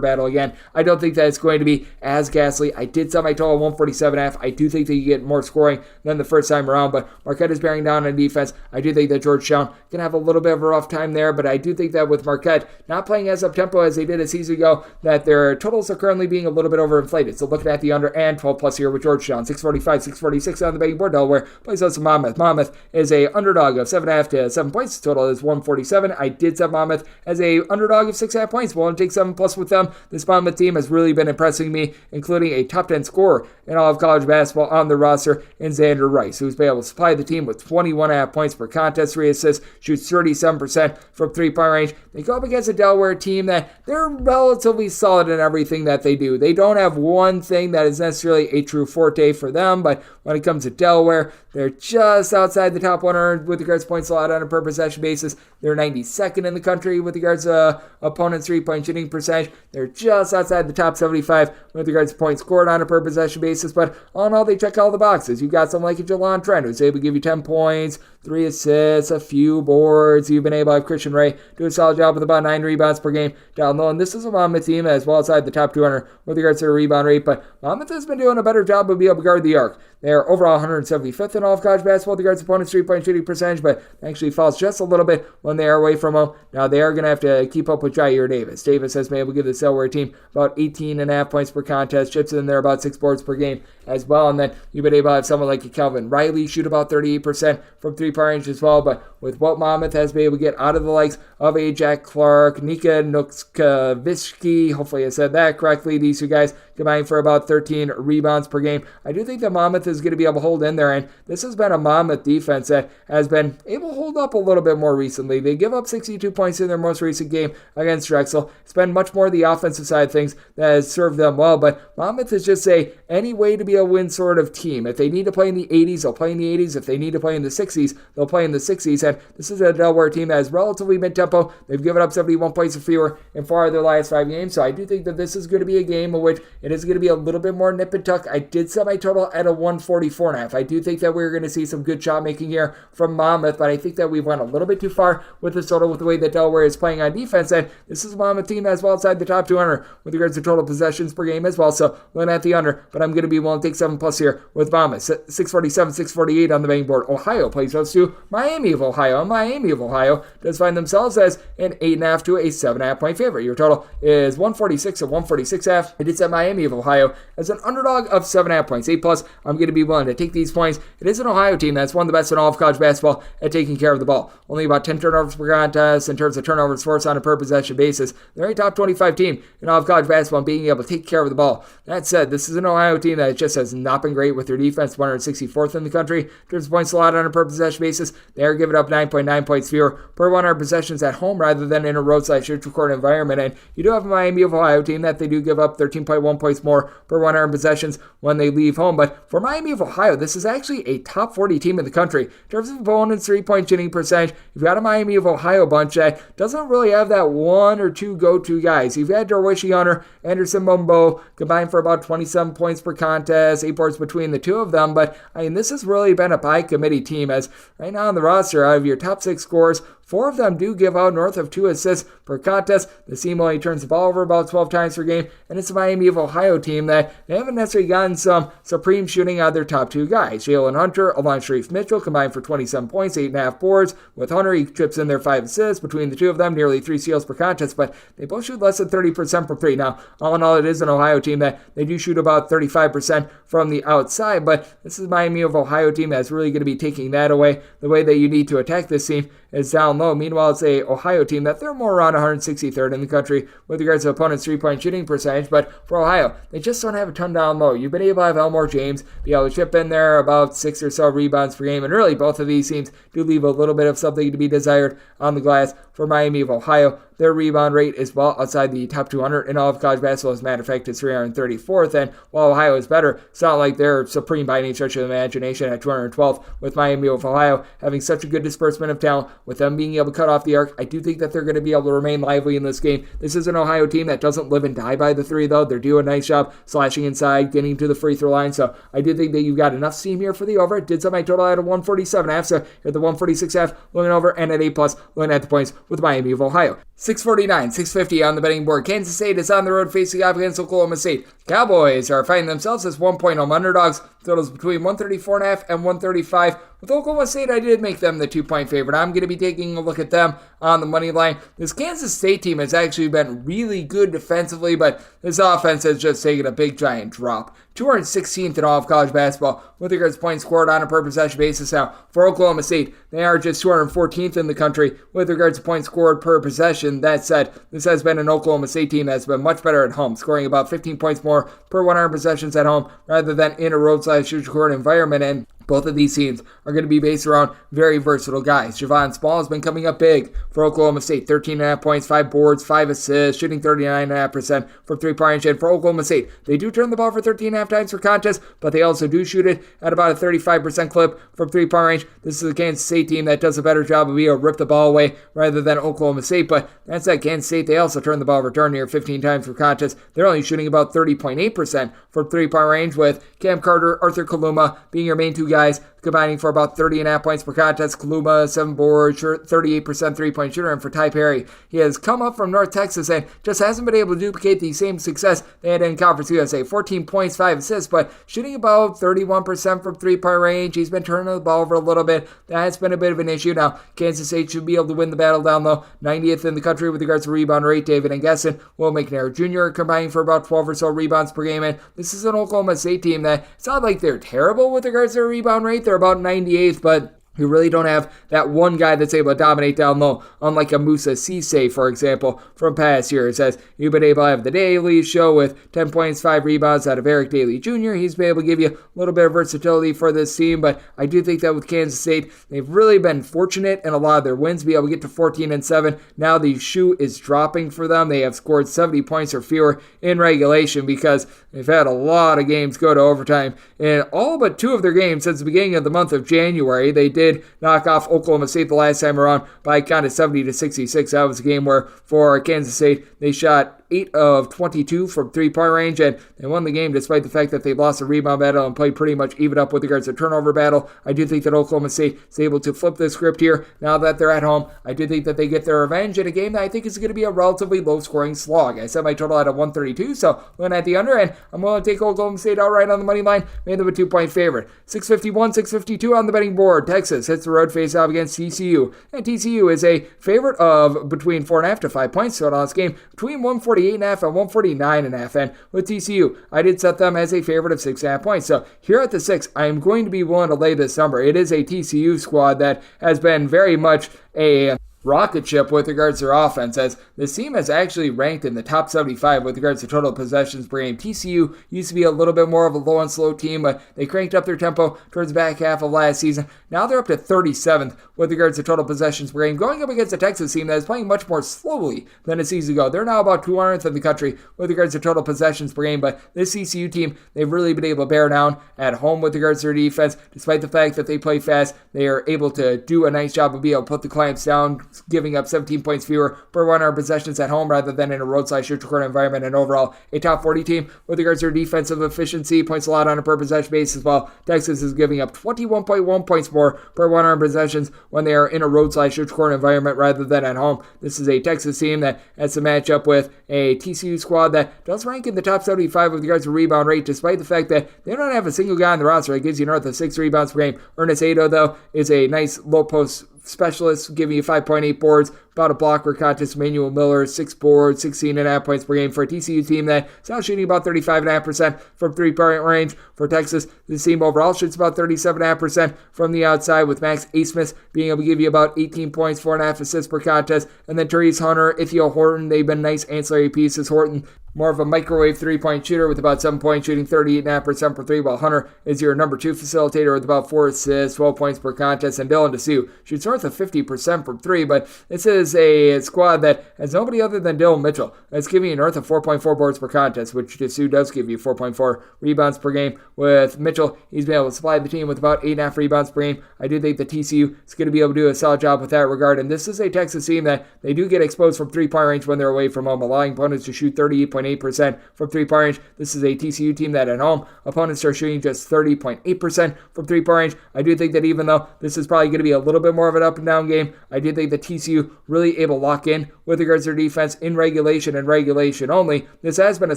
battle again, I don't think that it's going to be as ghastly. I did set my total 147.5. I do think that you get more scoring than the first time around, but Marquette is bearing down on defense. I do think that Georgetown can have a little bit of a rough time there, but I do think that with Marquette not playing as up-tempo as they did a season ago, that their totals are currently being a little bit overinflated. So looking at the under and 12-plus here with Georgetown, 645, 646 on the betting board. Delaware plays us Monmouth. Monmouth is a underdog of 7.5 to 7 points. Total is 147. I did set Monmouth as a underdog of 6.5 points. We'll take 7+ with them. This Monmouth team has really been impressing me, including a top 10 scorer in all of college basketball on the roster in Xander Rice, who's been able to supply the team with 21.5 points per contest, 3 assists, shoots 37% from three-point range. They go up against a Delaware team that they're relatively solid in everything that they do. They don't have one thing that is necessarily a true forte for them, but when it comes to Delaware, they're just outside the top 100 with regards to points allowed on a per possession basis. They're 92nd in the country with regards to opponents' three-point shooting percentage. They're just outside the top 75 with regards to points scored on a per possession basis. basis, but all in all, they check all the boxes. You've got someone like a Jelon Trent who's able to give you 10 points, 3 assists, a few boards. You've been able to have Christian Ray do a solid job with about 9 rebounds per game down low. And this is a Monmouth team as well outside the top 200 with regards to their rebound rate, but Monmouth has been doing a better job of being able to guard the arc. They are overall 175th in all of college basketball with regards to opponents' three-point shooting percentage, but actually falls just a little bit when they are away from home. Now, they are going to have to keep up with Jair Davis. Davis has been able to give the Delaware team about 18.5 points per contest, chips in there about 6 boards per game as well, and then you've been able to have someone like Calvin Riley shoot about 38% from three-point range as well, but with what Monmouth has been able to get out of the likes of a Jack Clark, Nika Nokskavitsky, hopefully I said that correctly, these two guys combining for about 13 rebounds per game. I do think that Monmouth is going to be able to hold in there, and this has been a Monmouth defense that has been able to hold up a little bit more recently. They give up 62 points in their most recent game against Drexel. It's been much more the offensive side of things that has served them well, but Monmouth is just any way to be a win sort of team. If they need to play in the 80s, they'll play in the 80s. If they need to play in the 60s, they'll play in the 60s, and this is a Delaware team that is relatively mid-tempo. They've given up 71 points or fewer in 4 of their last 5 games, so I do think that this is going to be a game in which it is going to be a little bit more nip and tuck. I did set my total at a 144.5. I do think that we're going to see some good shot making here from Monmouth, but I think that we've went a little bit too far with this total with the way that Delaware is playing on defense, and this is a Monmouth team that's well outside the top 200 with regards to total possessions per game as well, so looking at the under, but I'm going to be willing to take 7+ here with Monmouth. 647, 648 on the betting board. Ohio plays host to Miami of Ohio, and Miami of Ohio does find themselves as an 8.5 to a 7.5 point favorite. Your total is 146 and 146.5. It is at Miami of Ohio as an underdog of 7.5 points. 8+, I'm going to be willing to take these points. It is an Ohio team that's one of the best in all of college basketball at taking care of the ball. Only about 10 turnovers per contest in terms of turnovers forced on a per possession basis. They're a top 25 team in all of college basketball and being able to take care of the ball. That said, this is an Ohio team that just has not been great with their defense, 164th in the country. In terms of points allowed on a per possession basis, they are giving up 9.9 points fewer per 100 possessions at home rather than in a roadside-neutral court environment. And you do have a Miami of Ohio team that they do give up 13.1 points more per 100 possessions when they leave home. But for Miami of Ohio, this is actually a top 40 team in the country. In terms of opponents' three-point shooting percentage, you've got a Miami of Ohio bunch that doesn't really have that one or two go-to guys. You've had Darwishi Hunter, Anderson Mumbo combined for about 27 points per contest, 8 boards between the two of them. But I mean, this has really been a by-committee team, as right now on the roster, out of your top 6 scorers, 4 of them do give out north of 2 assists per contest. The team only turns the ball over about 12 times per game, and it's a Miami of Ohio team that they haven't necessarily gotten some supreme shooting out of their top 2 guys. Jalen Hunter, Alon Sharif Mitchell combined for 27 points, 8.5 boards. With Hunter, he chips in their 5 assists. Between the two of them, nearly 3 steals per contest, but they both shoot less than 30% from 3. Now, all in all, it is an Ohio team that they do shoot about 35% from the outside, but this is Miami of Ohio team that's really going to be taking that away. The way that you need to attack this team is down low. Meanwhile, it's a Ohio team that they're more around 163rd in the country with regards to opponents' three-point shooting percentage, but for Ohio, they just don't have a ton down low. You've been able to have Elmore James be able to chip in there about 6 or so rebounds per game, and really both of these teams do leave a little bit of something to be desired on the glass for Miami of Ohio. Their rebound rate is well outside the top 200 in all of college basketball. As a matter of fact, it's 334th, and while Ohio is better, it's not like they're supreme by any stretch of the imagination at 212th, with Miami of Ohio having such a good disbursement of talent, with them being able to cut off the arc. I do think that they're going to be able to remain lively in this game. This is an Ohio team that doesn't live and die by the 3, though. They're doing a nice job slashing inside, getting to the free throw line, so I do think that you've got enough steam here for the over. It did set my total at a 147.5, so at the 146.5, looking over, and at 8+, looking at the points with Miami of Ohio. 649, 650 on the betting board. Kansas State is on the road facing off against Oklahoma State. Cowboys are finding themselves as 1-point home underdogs. Totals between 134.5 and 135. With Oklahoma State, I did make them the 2-point favorite. I'm going to be taking a look at them on the money line. This Kansas State team has actually been really good defensively, but this offense has just taken a big giant drop. 216th in all of college basketball with regards to points scored on a per possession basis. Now, for Oklahoma State, they are just 214th in the country with regards to points scored per possession. That said, this has been an Oklahoma State team that's been much better at home, scoring about 15 points more per 100 possessions at home rather than in a roadside neutral court environment. And Both of these teams are going to be based around very versatile guys. Javon Small has been coming up big for Oklahoma State. 13.5 points, 5 boards, 5 assists, shooting 39.5% from three-point range. And for Oklahoma State, they do turn the ball for 13.5 times per contest, but they also do shoot it at about a 35% clip from three-point range. This is a Kansas State team that does a better job of being able to rip the ball away rather than Oklahoma State, but that's that Kansas State. They also turn the ball return near 15 times per contest. They're only shooting about 30.8% from three-point range, with Cam Carter, Arthur Kaluma being your main two guys, combining for about 30.5 points per contest. Kaluma, 7 boards, 38% three-point shooter. And for Ty Perry, he has come up from North Texas and just hasn't been able to duplicate the same success they had in Conference USA. 14 points, 5 assists, but shooting about 31% from three-point range. He's been turning the ball over a little bit. That's been a bit of an issue. Now, Kansas State should be able to win the battle down low. 90th in the country with regards to rebound rate. David Engesson, Will McNair Jr. combining for about 12 or so rebounds per game. And this is an Oklahoma State team that it's not like they're terrible with regards to their rebound rate. They're about 98th, but you really don't have that one guy that's able to dominate down low, unlike a Musa Cisse, for example, from past years. As you've been able to have the Daily show with 10 points, 5 rebounds out of Eric Daly Jr. He's been able to give you a little bit of versatility for this team, but I do think that with Kansas State, they've really been fortunate in a lot of their wins to be able to get to 14-7. Now the shoe is dropping for them. They have scored 70 points or fewer in regulation because they've had a lot of games go to overtime. In all but 2 of their games since the beginning of the month of January, they did knock off Oklahoma State the last time around by a count of 70-66. That was a game where for Kansas State, they shot 8 of 22 from three-point range, and they won the game despite the fact that they lost a rebound battle and played pretty much even up with regards to turnover battle. I do think that Oklahoma State is able to flip the script here now that they're at home. I do think that they get their revenge in a game that I think is going to be a relatively low-scoring slog. I set my total at a 132, so looking at the under, and I'm willing to take Oklahoma State outright on the money line, made them a 2-point favorite. 651, 652 on the betting board. Texas hits the road face-off against TCU, and TCU is a favorite of between 4.5 to 5 points total on this game, between 148.5 and 149.5, and with TCU, I did set them as a favorite of 6.5 points. So here at the 6, I am going to be willing to lay this number. It is a TCU squad that has been very much a rocket ship with regards to their offense, as this team has actually ranked in the top 75 with regards to total possessions per game. TCU used to be a little bit more of a low and slow team, but they cranked up their tempo towards the back half of last season. Now they're up to 37th with regards to total possessions per game, going up against a Texas team that is playing much more slowly than a season ago. They're now about 200th in the country with regards to total possessions per game, but this TCU team, they've really been able to bear down at home with regards to their defense. Despite the fact that they play fast, they are able to do a nice job of being able to put the clamps down, giving up 17 points fewer per 100 possessions at home rather than in a roadside-neutral court environment, and overall a top 40 team with regards to their defensive efficiency, points allowed on a per possession basis, while Texas is giving up 21.1 points more per 100 possessions when they are in a roadside-neutral court environment rather than at home. This is a Texas team that has to match up with a TCU squad that does rank in the top 75 with regards to rebound rate, despite the fact that they don't have a single guy on the roster that gives you north of 6 rebounds per game. Ernest Ado, though, is a nice low post specialist, giving you 5.8 boards, about a block per contest. Manuel Miller, 6 boards, 16.5 points per game for a TCU team that is now shooting about 35.5% from three-point range. For Texas, this team overall shoots about 37.5% from the outside, with Max Asmus being able to give you about 18 points, 4.5 assists per contest. And then Therese Hunter, Ithiel Horton, they've been nice ancillary pieces. Horton, more of a microwave three-point shooter with about 7 points, shooting 38.5% per 3, while Hunter is your number 2 facilitator with about 4 assists, 12 points per contest. And Dylan DeSue shoots north of 50% from 3, but this is a squad that has nobody other than Dylan Mitchell. That's giving you north of 4.4 boards per contest, which DeSue does give you 4.4 rebounds per game. With Mitchell, he's been able to supply the team with about 8.5 rebounds per game. I do think the TCU is going to be able to do a solid job with that regard, and this is a Texas team that they do get exposed from three-point range when they're away from home, allowing opponents to shoot 38.8% from three-point range. This is a TCU team that at home, opponents are shooting just 30.8% from three-point range. I do think that even though this is probably going to be a little bit more of an up-and-down game, I do think that TCU really able to lock in with regards to their defense in regulation and regulation only. This has been a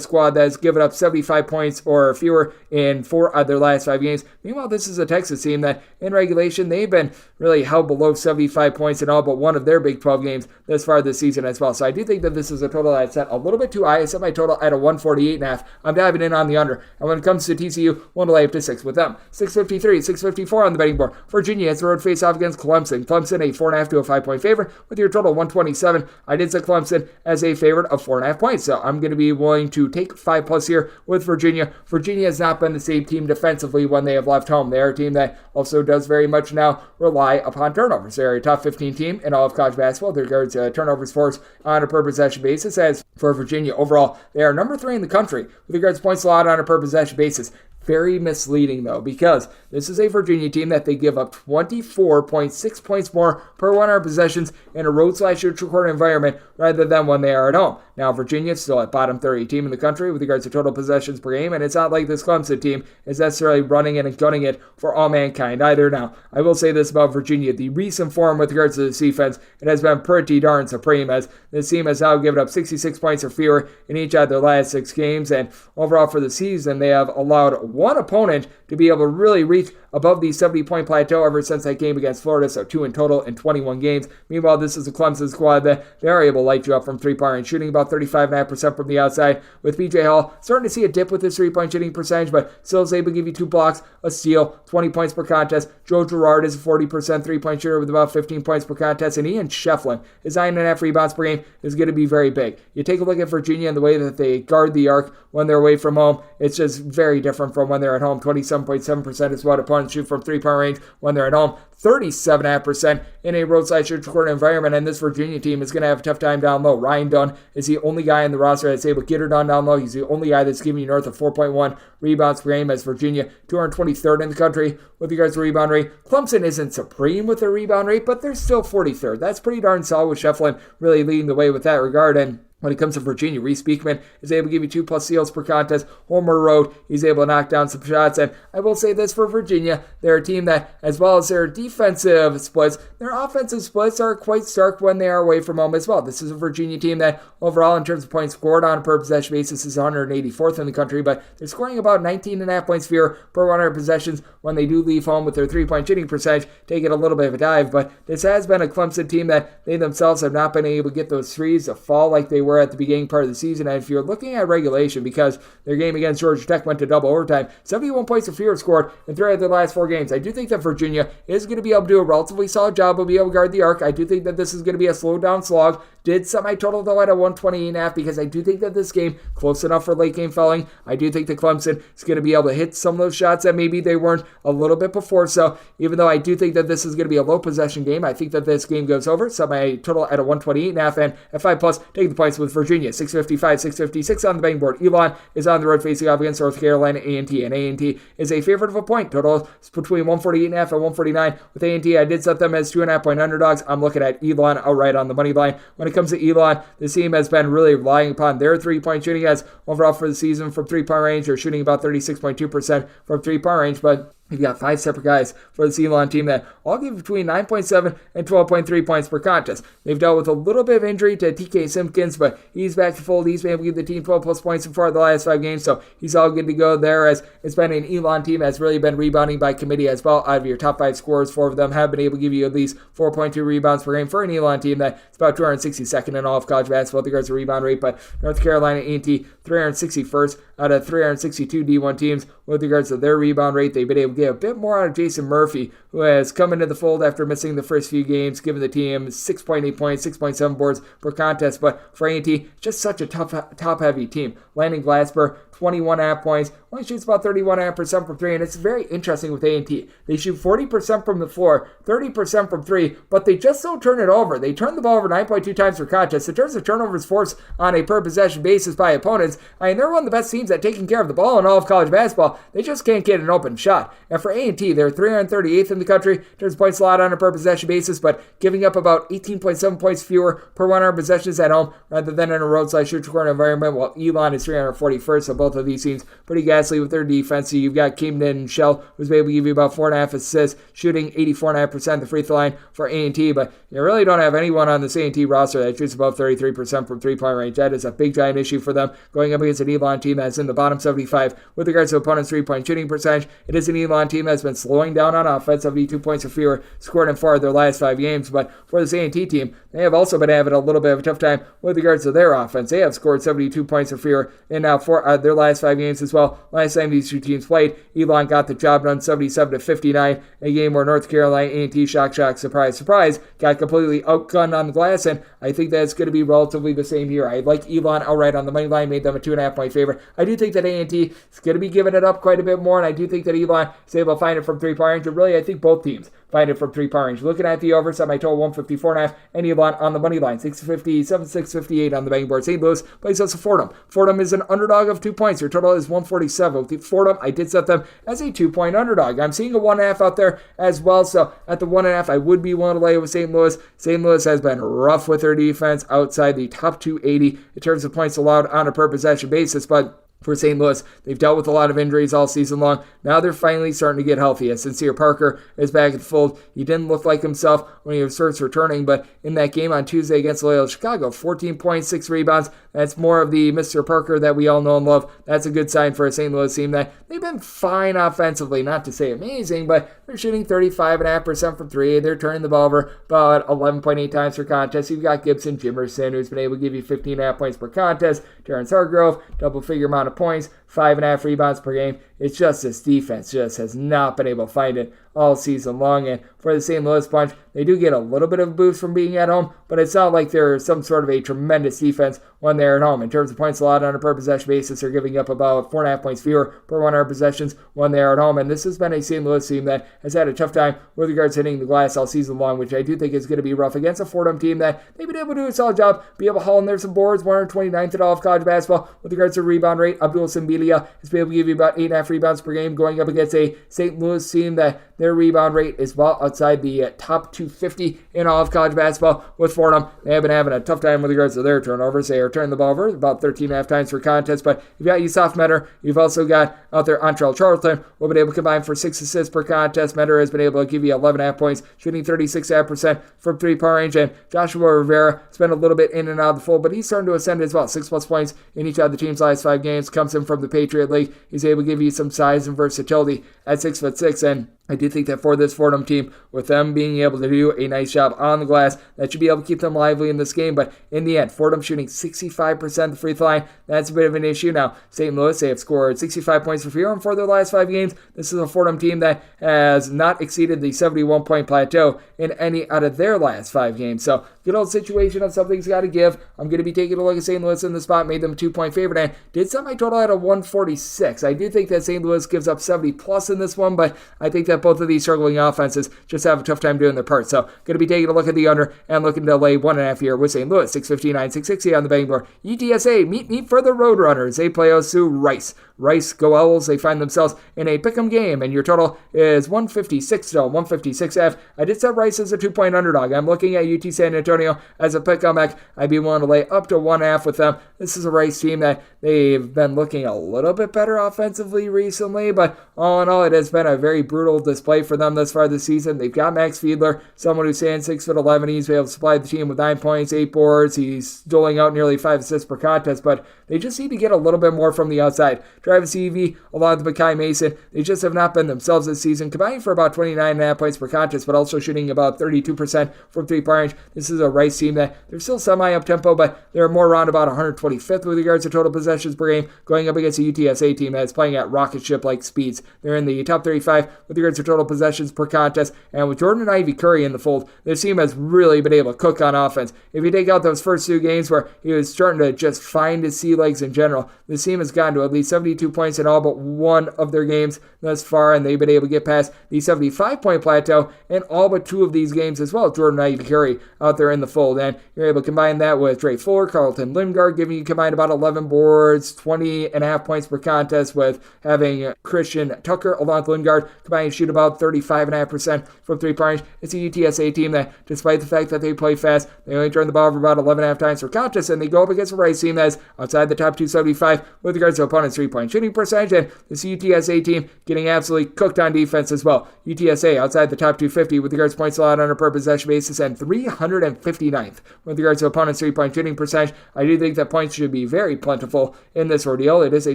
squad that has given up 75 points or fewer in 4 of their last 5 games. Meanwhile, this is a Texas team that in regulation, they've been really held below 75 points in all but one of their Big 12 games this far this season as well. So I do think that this is a total I'd set a little bit too high. I set my total at a 148.5. I'm diving in on the under. And when it comes to TCU, one to lay up to 6 with them. 653, 654 on the betting board. Virginia has the road face off against Clemson. Clemson a 4.5 to a 5-point favorite with your total total 127. I did set Clemson as a favorite of 4.5 points. So I'm going to be willing to take 5+ here with Virginia. Virginia has not been the same team defensively when they have left home. They are a team that also does very much now rely upon turnovers. They're a top 15 team in all of college basketball with regards to turnovers forced on a per possession basis. As for Virginia overall, they are number 3 in the country with regards to points allowed on a per possession basis. Very misleading, though, because this is a Virginia team that they give up 24.6 points more per 100 possessions in a road/neutral court environment rather than when they are at home. Now, Virginia is still at bottom 30 team in the country with regards to total possessions per game, and it's not like this Clemson team is necessarily running it and gunning it for all mankind either. Now, I will say this about Virginia. The recent form with regards to this defense, it has been pretty darn supreme, as this team has now given up 66 points or fewer in each of their last 6 games, and overall for the season, they have allowed one opponent to be able to really reach above the 70-point plateau ever since that game against Florida, so 2 in total in 21 games. Meanwhile, this is a Clemson squad that they are able to light you up from three-point range, shooting about 35.5% from the outside, with B.J. Hall starting to see a dip with his three-point shooting percentage, but still is able to give you 2 blocks, a steal, 20 points per contest. Joe Girard is a 40% three-point shooter with about 15 points per contest, and Ian Shefflin, his 9.5 rebounds per game, is going to be very big. You take a look at Virginia and the way that they guard the arc when they're away from home, it's just very different from when they're at home. 27.7% is what opponents shoot from three-point range when they're at home. 37.5% in a roadside-neutral court environment, and this Virginia team is going to have a tough time down low. Ryan Dunn is the only guy in the roster that's able to get her done down low. He's the only guy that's giving you north of 4.1 rebounds per game, as Virginia 223rd in the country with regards to rebound rate. Clemson isn't supreme with their rebound rate, but they're still 43rd. That's pretty darn solid, with Shefflin really leading the way with that regard. And when it comes to Virginia, Reese Beekman is able to give you 2+ steals per contest. Homer Rhode, he's able to knock down some shots. And I will say this for Virginia, they're a team that, as well as their defensive splits, their offensive splits are quite stark when they are away from home as well. This is a Virginia team that overall, in terms of points scored on a per possession basis, is 184th in the country, but they're scoring about 19.5 points fewer per 100 possessions when they do leave home with their three-point shooting percentage. Take it a little bit of a dive, but this has been a Clemson team that they themselves have not been able to get those threes to fall like they were at the beginning part of the season. And if you're looking at regulation, because their game against Georgia Tech went to double overtime, 71 points or fewer scored in 3 of their last 4 games. I do think that Virginia is going to be able to do a relatively solid job of being able to guard the arc. I do think that this is going to be a slow down slog. Did set my total though at a 128.5 because I do think that this game close enough for late game felling. I do think that Clemson is going to be able to hit some of those shots that maybe they weren't a little bit before. So even though I do think that this is going to be a low possession game, I think that this game goes over. Set my total at a 128.5, and at 5+, take the points with Virginia. 655, 656 on the betting board. Elon is on the road facing off against North Carolina A&T, and A&T is a favorite of a point. Total is between 148.5 and 149. With A&T, I did set them as 2.5 point underdogs. I'm looking at Elon outright on the money line. When it comes to Elon, this team has been really relying upon their three-point shooting, as overall for the season from three-point range, they're shooting about 36.2% from three-point range, but you've got 5 separate guys for this Elon team that all give between 9.7 and 12.3 points per contest. They've dealt with a little bit of injury to TK Simpkins, but he's back to fold. He's been able to give the team 12+ points in 4 of the last 5 games, so he's all good to go there, as it's been an Elon team that's really been rebounding by committee as well. Out of your top 5 scorers, 4 of them have been able to give you at least 4.2 rebounds per game for an Elon team that's about 262nd in all of college basketball with regards to rebound rate, but North Carolina A&T 361st out of 362 D1 teams with regards to their rebound rate. They've been able to get a bit more out of Jason Murphy, who has come into the fold after missing the first few games, giving the team 6.8 points, 6.7 boards per contest. But for A&T, just such a top-heavy team. Landon Glasper, 21.5 points, only shoots about 31.5% from 3, and it's very interesting with A&T. They shoot 40% from the floor, 30% from 3, but they just don't turn it over. They turn the ball over 9.2 times per contest. In terms of turnovers forced on a per-possession basis by opponents, I mean, they're one of the best teams at taking care of the ball in all of college basketball. They just can't get an open shot. And for A&T, they're 338th in the country in terms of points allowed on a per-possession basis, but giving up about 18.7 points fewer per 100 possessions at home rather than in a roadside-neutral court environment, while Elon is 341st, so both of these teams pretty ghastly with their defense. So you've got Camden Shell, who's able to give you about 4.5 assists, shooting 84.5% the free throw line for A&T, but you really don't have anyone on this A&T roster that shoots above 33% from three-point range. That is a big, giant issue for them going up against an Elon team that's in the bottom 75 with regards to opponents' three-point shooting percentage. It is an Elon team that's been slowing down on offense, 72 points or fewer scored in 4 of their last 5 games, but for this A&T team, they have also been having a little bit of a tough time with regards to their offense. They have scored 72 points or fewer in now 4 their last 5 games as well. Last time these two teams played, Elon got the job done 77-59, a game where North Carolina A&T, shock, surprise, got completely outgunned on the glass, and I think that's going to be relatively the same here. I like Elon outright on the money line, made them a 2.5-point favorite. I do think that A&T is going to be giving it up quite a bit more, and I do think that Elon is able to find it from 3-point range, and really I think both teams find it from 3-point range. Looking at the over, set my total 154.5, and Elon on the money line, 657, 658 on the betting board. St. Louis plays us to Fordham. Fordham is an underdog of 2 points. Your total is 147. With Fordham, I did set them as a 2-point underdog. I'm seeing a 1.5 out there as well, so at the 1.5, I would be willing to lay with St. Louis. St. Louis has been rough with their defense outside the top 280 in terms of points allowed on a per possession basis, but for St. Louis, they've dealt with a lot of injuries all season long. Now they're finally starting to get healthy. As Sincere Parker is back in the fold, he didn't look like himself when he was first returning, but in that game on Tuesday against Loyola Chicago, 14 points, 6 rebounds. That's more of the Mr. Parker that we all know and love. That's a good sign for a St. Louis team that they've been fine offensively, not to say amazing, but they're shooting 35.5% from 3. They're turning the ball over about 11.8 times per contest. You've got Gibson Jimerson, who's been able to give you 15.5 points per contest. Terrence Hargrove, double-figure amount of points, 5.5 rebounds per game. It's just this defense just has not been able to find it all season long. And for the St. Louis Bunch, they do get a little bit of a boost from being at home, but it's not like they're some sort of a tremendous defense when they're at home. In terms of points allowed on a per possession basis, they're giving up about 4.5 points fewer per 100 possessions when they're at home. And this has been a St. Louis team that has had a tough time with regards to hitting the glass all season long, which I do think is going to be rough against a Fordham team that they've been able to do a solid job, be able to haul in there some boards, 129th in all of college basketball. With regards to rebound rate, Abdul Simbilia has been able to give you about 8.5 rebounds per game, going up against a St. Louis team that their rebound rate is well outside the top 250 in all of college basketball. With Fordham, they have been having a tough time with regards to their turnovers. They are turning the ball over about 13.5 times per contest, but you've got Yusuf Metter. You've also got out there Antrell Charlton, who have been able to combine for 6 assists per contest. Metter has been able to give you 11.5 points, shooting 36.5% from 3-point range, and Joshua Rivera has been a little bit in and out of the fold, but he's starting to ascend as well. 6+ points in each of the team's last 5 games. Comes in from the Patriot League. He's able to give you some size and versatility at 6'6", and I do think that for this Fordham team, with them being able to do a nice job on the glass, that should be able to keep them lively in this game. But in the end, Fordham shooting 65% the free throw line. That's a bit of an issue. Now, St. Louis, they have scored 65 points for free throw for their last 5 games. This is a Fordham team that has not exceeded the 71-point plateau in any out of their last 5 games. So, good old situation of something's got to give. I'm going to be taking a look at St. Louis in the spot, made them a 2-point favorite, and did set my total at a 146. I do think that St. Louis gives up 70+ in this one, but I think that both of these struggling offenses just have a tough time doing their part. So, going to be taking a look at the under and looking to lay 1.5 here with St. Louis, 659, 660 on the betting board. UTSA, meet for the Road Runners. They play Osu Rice. Rice go Owls. They find themselves in a pick'em game, and your total is 156 to 156F. I did set Rice as a 2-point underdog. I'm looking at UT San Antonio as a pick'em. I'd be willing to lay up to 1.5 with them. This is a Rice team that they've been looking a little bit better offensively recently, but all in all, it has been a very brutal display for them thus far this season. They've got Max Fiedler, someone who's stands 6'11". He's been able to supply the team with 9 points, 8 boards. He's doling out nearly 5 assists per contest, but they just need to get a little bit more from the outside. Travis Evie, along with Makai Mason, they just have not been themselves this season, combining for about 29.5 points per contest, but also shooting about 32% from 3-point range. This is a Rice team that they're still semi-up-tempo, but they're more around about 125th with regards to total possessions per game, going up against a UTSA team that's playing at rocket ship-like speeds. They're in the top 35 with regards to total possessions per contest, and with Jordan Ivy Curry in the fold, this team has really been able to cook on offense. If you take out those first 2 games where he was starting to just find his sea legs in general, this team has gotten to at least 72 points in all but one of their games thus far, and they've been able to get past the 75-point plateau in all but 2 of these games as well. Jordan Ivy Curry out there in the fold, and you're able to combine that with Dre Fuller, Carlton Lindgard, giving you combined about 11 boards, 20.5 points per contest, with having Christian Tucker along with Lindgard combined to shoot about 35.5% from 3-point range. It's a UTSA team that, despite the fact that they play fast, they only turn the ball over about 11.5 times per contest, and they go up against a Rice team that's outside the top 275 with regards to opponents' 3-point shooting percentage, and this UTSA team getting absolutely cooked on defense as well. UTSA outside the top 250 with regards to points allowed on a per possession basis, and 359th with regards to opponents' 3-point shooting percentage. I do think that points should be very plentiful in this ordeal. It is a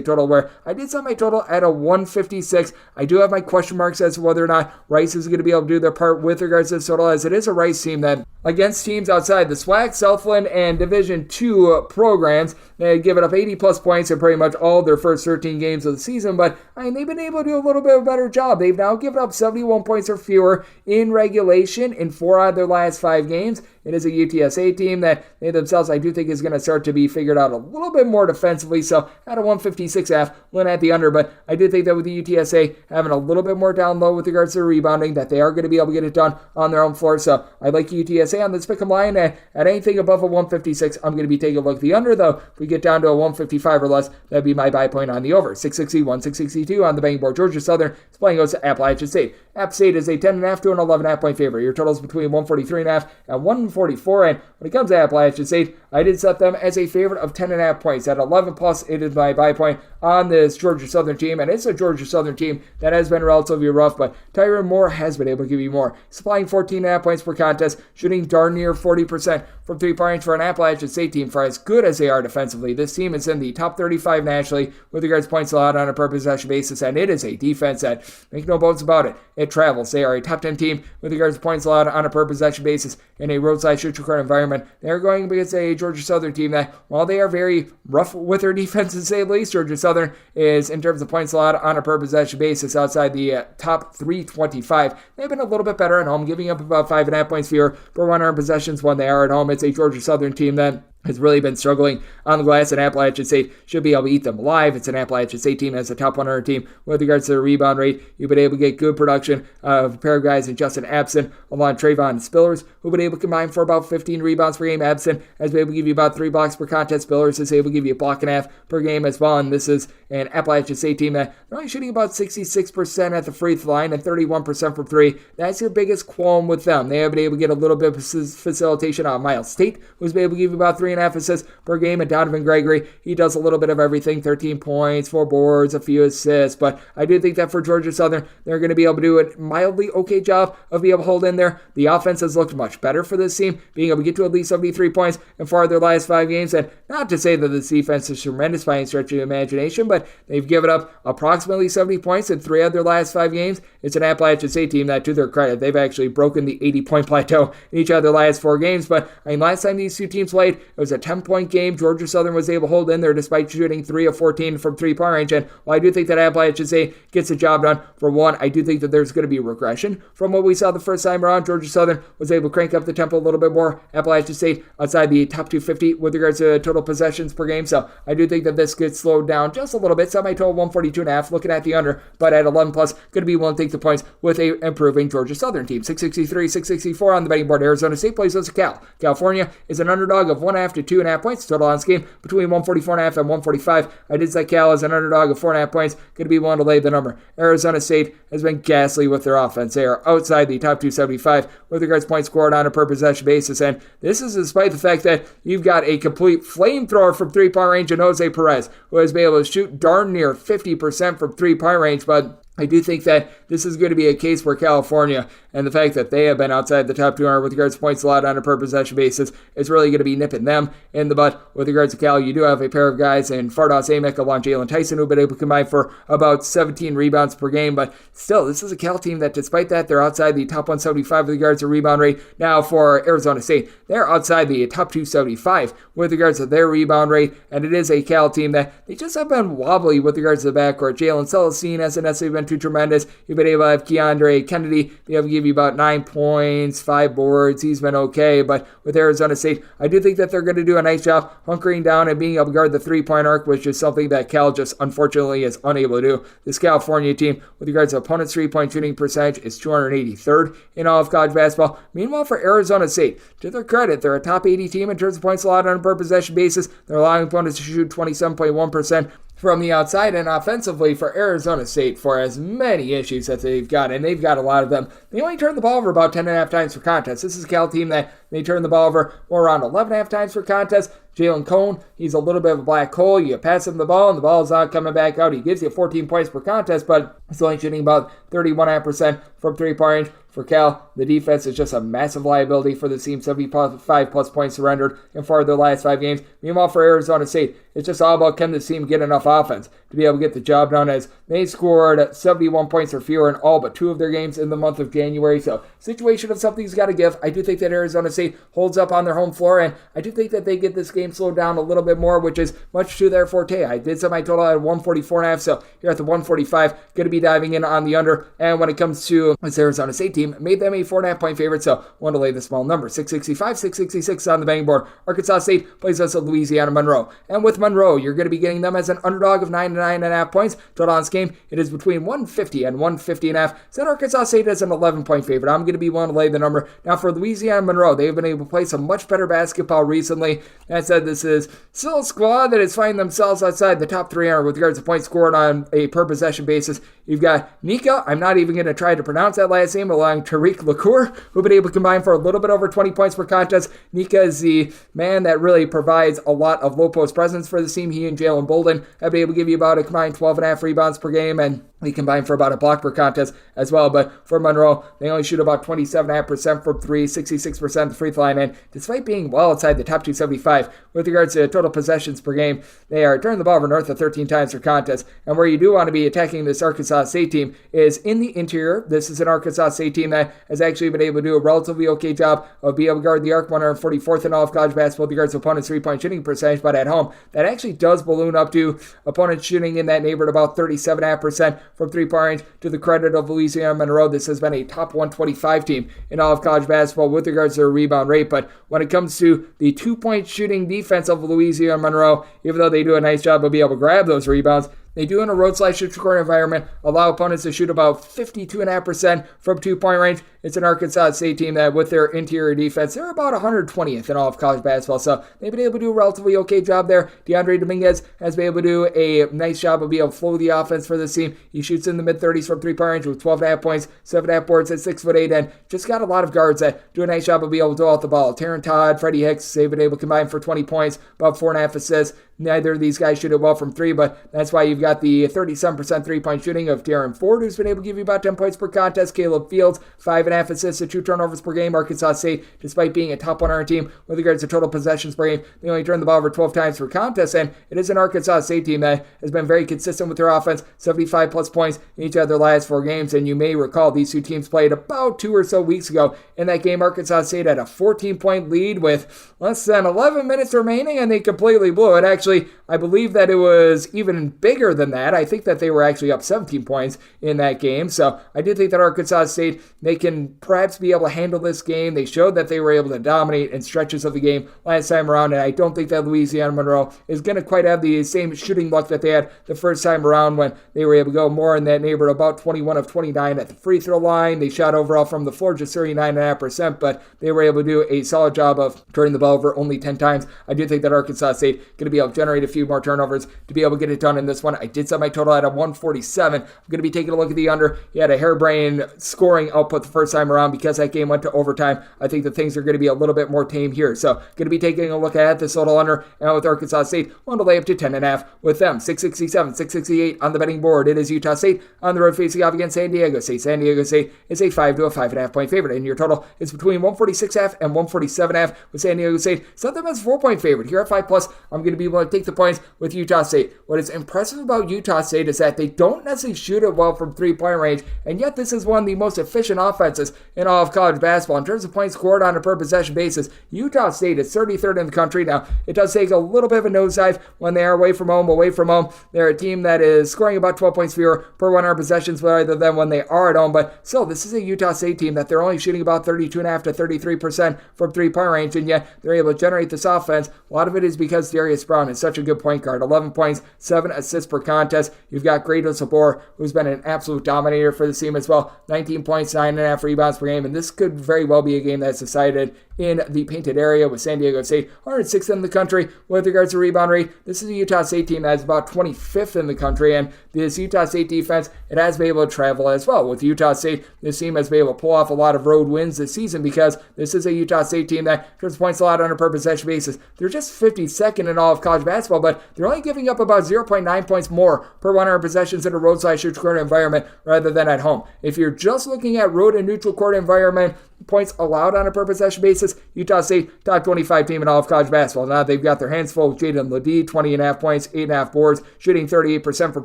total where I did set my total at a 156. I do have my question marks as to whether or not Rice is going to be able to do their part with regards to this total, as it is a Rice team that, against teams outside the SWAC, Southland, and Division II programs, they had given up 80-plus points in pretty much all of their first 13 games of the season, but they've been able to do a little bit of a better job. They've now given up 71 points or fewer in regulation in 4 out of their last 5 games. It is a UTSA team that they themselves, I do think, is going to start to be figured out a little bit more defensively. So at a 156.5, looking at the under, but I do think that with the UTSA having a little bit more down low with regards to rebounding, that they are going to be able to get it done on their own floor. So I like UTSA on this pick'em line at anything above a 156. I'm going to be taking a look at the under, though. If we get down to a 155 or less, that'd be my buy point on the over. 661, 662 on the betting board. Georgia Southern is playing against Appalachian State. App State is a 10.5 to an 11.5 point favorite. Your totals between 143.5 and 144. And when it comes to Appalachian State, I did set them as a favorite of 10.5 points. At 11 plus, it is my buy point on this Georgia Southern team. And it's a Georgia Southern team that has been relatively rough, but Tyrone Moore has been able to give you more. Supplying 14.5 points per contest, shooting darn near 40% from 3-point range for an Appalachian State team. For as good as they are defensively, this team is in the top 35 nationally with regards to points allowed on a per possession basis, and it is a defense that, make no bones about it, it travels. They are a top 10 team with regards to points allowed on a per possession basis in a roadside shoot-your-court environment. They're going against a Georgia Southern team that, while they are very rough with their defense, to say the least, Georgia Southern is, in terms of points allowed on a per possession basis, outside the top 325. They've been a little bit better at home, giving up about 5.5 points fewer per 100 possessions when they are at home. It's a Georgia Southern team that has really been struggling on the glass, and Appalachian State should be able to eat them alive. It's an Appalachian State team that's a top 100 team with regards to the rebound rate. You've been able to get good production of a pair of guys in Justin Abson along Trayvon Spillers, who've been able to combine for about 15 rebounds per game. Abson has been able to give you about 3 blocks per contest. Spillers is able to give you a block and a half per game as well, and this is an Appalachian State team that they're only shooting about 66% at the free throw line and 31% from 3. That's your biggest qualm with them. They have been able to get a little bit of facilitation out of Miles State, who's been able to give you about 3.5 assists per game, and Donovan Gregory, he does a little bit of everything, 13 points, 4 boards, a few assists, but I do think that for Georgia Southern, they're going to be able to do a mildly okay job of being able to hold in there. The offense has looked much better for this team, being able to get to at least 73 points in 4 of their last 5 games, and not to say that this defense is tremendous by any stretch of the imagination, but they've given up approximately 70 points in 3 of their last 5 games. It's an Appalachian State team that, to their credit, they've actually broken the 80-point plateau in each of their last 4 games, but last time these two teams played, it was a 10-point game. Georgia Southern was able to hold in there despite shooting 3 of 14 from 3-point range, and while I do think that Appalachian State gets the job done, for one, I do think that there's going to be regression from what we saw the first time around. Georgia Southern was able to crank up the tempo a little bit more. Appalachian State outside the top 250 with regards to total possessions per game, so I do think that this gets slowed down just a little bit. So I might total 142.5, looking at the under, but at 11 plus, going to be willing to take the points with a improving Georgia Southern team. 663, 664 on the betting board. Arizona State plays as a Cal. California is an underdog of 1.5 to 2.5 points. Total on this game between 144.5 and 145. I did set Cal as an underdog of 4.5 points. Going to be willing to lay the number. Arizona State has been ghastly with their offense. They are outside the top 275 with regards to points scored on a per possession basis, and this is despite the fact that you've got a complete flamethrower from 3-point range in Jose Perez, who has been able to shoot darn near 50% from 3-point range, but I do think that this is going to be a case where California, and the fact that they have been outside the top 200 with regards to points allowed on a per possession basis, is really going to be nipping them in the butt. With regards to Cal, you do have a pair of guys in Fardaws Amick along Jalen Tyson who've been able to combine for about 17 rebounds per game, but still, this is a Cal team that, despite that, they're outside the top 175 with regards to rebound rate. Now, for Arizona State, they're outside the top 275 with regards to their rebound rate, and it is a Cal team that they just have been wobbly with regards to the backcourt. Jalen Celestine hasn't necessarily been too tremendous. You've been able to have Keandre Kennedy be able to give you about 9 points, 5 boards. He's been okay, but with Arizona State, I do think that they're going to do a nice job hunkering down and being able to guard the 3-point arc, which is something that Cal just unfortunately is unable to do. This California team, with regards to opponent's 3-point shooting percentage, is 283rd in all of college basketball. Meanwhile, for Arizona State, to their credit, they're a top 80 team in terms of points allowed on a per possession basis. They're allowing opponents to shoot 27.1% from the outside, and offensively for Arizona State, for as many issues that they've got, and they've got a lot of them, they only turn the ball over about 10.5 times per contest. This is a Cal team that they turn the ball over more around 11.5 times per contest. Jalen Cone, he's a little bit of a black hole. You pass him the ball, and the ball's not coming back out. He gives you 14 points per contest, but he's only shooting about 31.5% from 3-point range. For Cal, the defense is just a massive liability for the team. 75-plus points surrendered in 4 of their last 5 games. Meanwhile, for Arizona State, it's just all about, can this team get enough offense to be able to get the job done, as they scored 71 points or fewer in all but 2 of their games in the month of January. So situation of something's got to give. I do think that Arizona State holds up on their home floor, and I do think that they get this game slowed down a little bit more, which is much to their forte. I did set my total at 144.5, so here at the 145, going to be diving in on the under. And when it comes to this Arizona State team, made them a 4.5 point favorite, so want to lay the small number. 665, 666 on the betting board. Arkansas State plays us at Louisiana Monroe. And with Monroe, you're going to be getting them as an underdog of 9 to 9.5 points. Total on this game, it is between 150 and 150.5. Set Arkansas State as an 11 point favorite. I'm going to be willing to lay the number. Now for Louisiana Monroe, they've been able to play some much better basketball recently. That said, this is still a squad that is finding themselves outside the top 300 with regards to points scored on a per possession basis. You've got Nika, I'm not even going to try to pronounce that last name, along Tariq Lacour, who've been able to combine for a little bit over 20 points per contest. Nika is the man that really provides a lot of low post presence for the team. He and Jalen Bolden have been able to give you about a combined 12.5 rebounds per game, and they combine for about a block per contest as well. But for Monroe, they only shoot about 27.5% from 3, 66% at the free throw line, and despite being well outside the top 275 with regards to total possessions per game, they are turning the ball over north of 13 times per contest. And where you do want to be attacking this Arkansas State team is in the interior. This is an Arkansas State team that has actually been able to do a relatively okay job of being able to guard the arc, 144th in all of college basketball with regards to opponents' three-point shooting percentage, but at home, that actually does balloon up to opponents shooting in that neighborhood about 37.5% from three-point range. To the credit of Louisiana Monroe, this has been a top 125 team in all of college basketball with regards to their rebound rate. But when it comes to the two-point shooting defense of Louisiana Monroe, even though they do a nice job of being able to grab those rebounds, they do in a road/shoot-to-corner environment allow opponents to shoot about 52.5% from two-point range. It's an Arkansas State team that, with their interior defense, they're about 120th in all of college basketball. So they've been able to do a relatively okay job there. DeAndre Dominguez has been able to do a nice job of being able to flow the offense for this team. He shoots in the mid-30s from three-point range with 12.5 points, 7.5 boards at 6'8", and just got a lot of guards that do a nice job of being able to dole out the ball. Taryn Todd, Freddie Hicks, they've been able to combine for 20 points, about 4.5 assists. Neither of these guys shoot it well from three, but that's why you've got the 37% three-point shooting of Darren Ford, who's been able to give you about 10 points per contest. Caleb Fields, 5.5 assists and 2 turnovers per game. Arkansas State, despite being a top 100 team with regards to total possessions per game, they only turn the ball over 12 times per contest, and it is an Arkansas State team that has been very consistent with their offense, 75-plus points in each of their last 4 games, and you may recall these two teams played about 2 or so weeks ago. In that game, Arkansas State had a 14-point lead with less than 11 minutes remaining, and they completely blew it. Actually, I believe that it was even bigger than that. I think that they were actually up 17 points in that game. So I do think that Arkansas State, they can perhaps be able to handle this game. They showed that they were able to dominate in stretches of the game last time around, and I don't think that Louisiana Monroe is going to quite have the same shooting luck that they had the first time around when they were able to go more in that neighborhood, about 21 of 29 at the free throw line. They shot overall from the floor just 39.5%, but they were able to do a solid job of turning the ball over only 10 times. I do think that Arkansas State going to be able to generate a few more turnovers to be able to get it done in this one. I did set my total at a 147. I'm going to be taking a look at the under. He had a harebrained scoring output the first time around because that game went to overtime. I think that things are going to be a little bit more tame here. So going to be taking a look at this total under, and with Arkansas State, want to lay up to 10.5 with them. 667, 668 on the betting board. It is Utah State on the road facing off against San Diego State. San Diego State is a 5 to a 5.5 point favorite, and your total is between 146.5 and 147.5 with San Diego State. Set them as a 4-point favorite. Here at 5+, I'm going to be willing to take the points with Utah State. What is impressive about Utah State is that they don't necessarily shoot it well from three-point range, and yet this is one of the most efficient offenses in all of college basketball. In terms of points scored on a per-possession basis, Utah State is 33rd in the country. Now, it does take a little bit of a nosedive when they are away from home. They're a team that is scoring about 12 points fewer per 100 possessions rather than when they are at home, but still, this is a Utah State team that they're only shooting about 32.5 to 33% from three-point range, and yet they're able to generate this offense. A lot of it is because Darius Brown is such a good point guard. 11 points, 7 assists per contest. You've got Grado Sabor, who's been an absolute dominator for the team as well. 19 points, 9.5 rebounds per game, and this could very well be a game that's decided in the painted area with San Diego State, 106th in the country with regards to rebound rate. This is a Utah State team that is about 25th in the country, and this Utah State defense, it has been able to travel as well. With Utah State, this team has been able to pull off a lot of road wins this season because this is a Utah State team that turns points a lot on a per possession basis. They're just 52nd in all of college basketball, but they're only giving up about 0.9 points more per 100 possessions in a road/shoot court environment rather than at home. If you're just looking at road and neutral court environment, points allowed on a per possession basis. Utah State, top 25 team in all of college basketball. Now they've got their hands full with Jaden Ledee, 20.5 points, 8.5 boards, shooting 38% from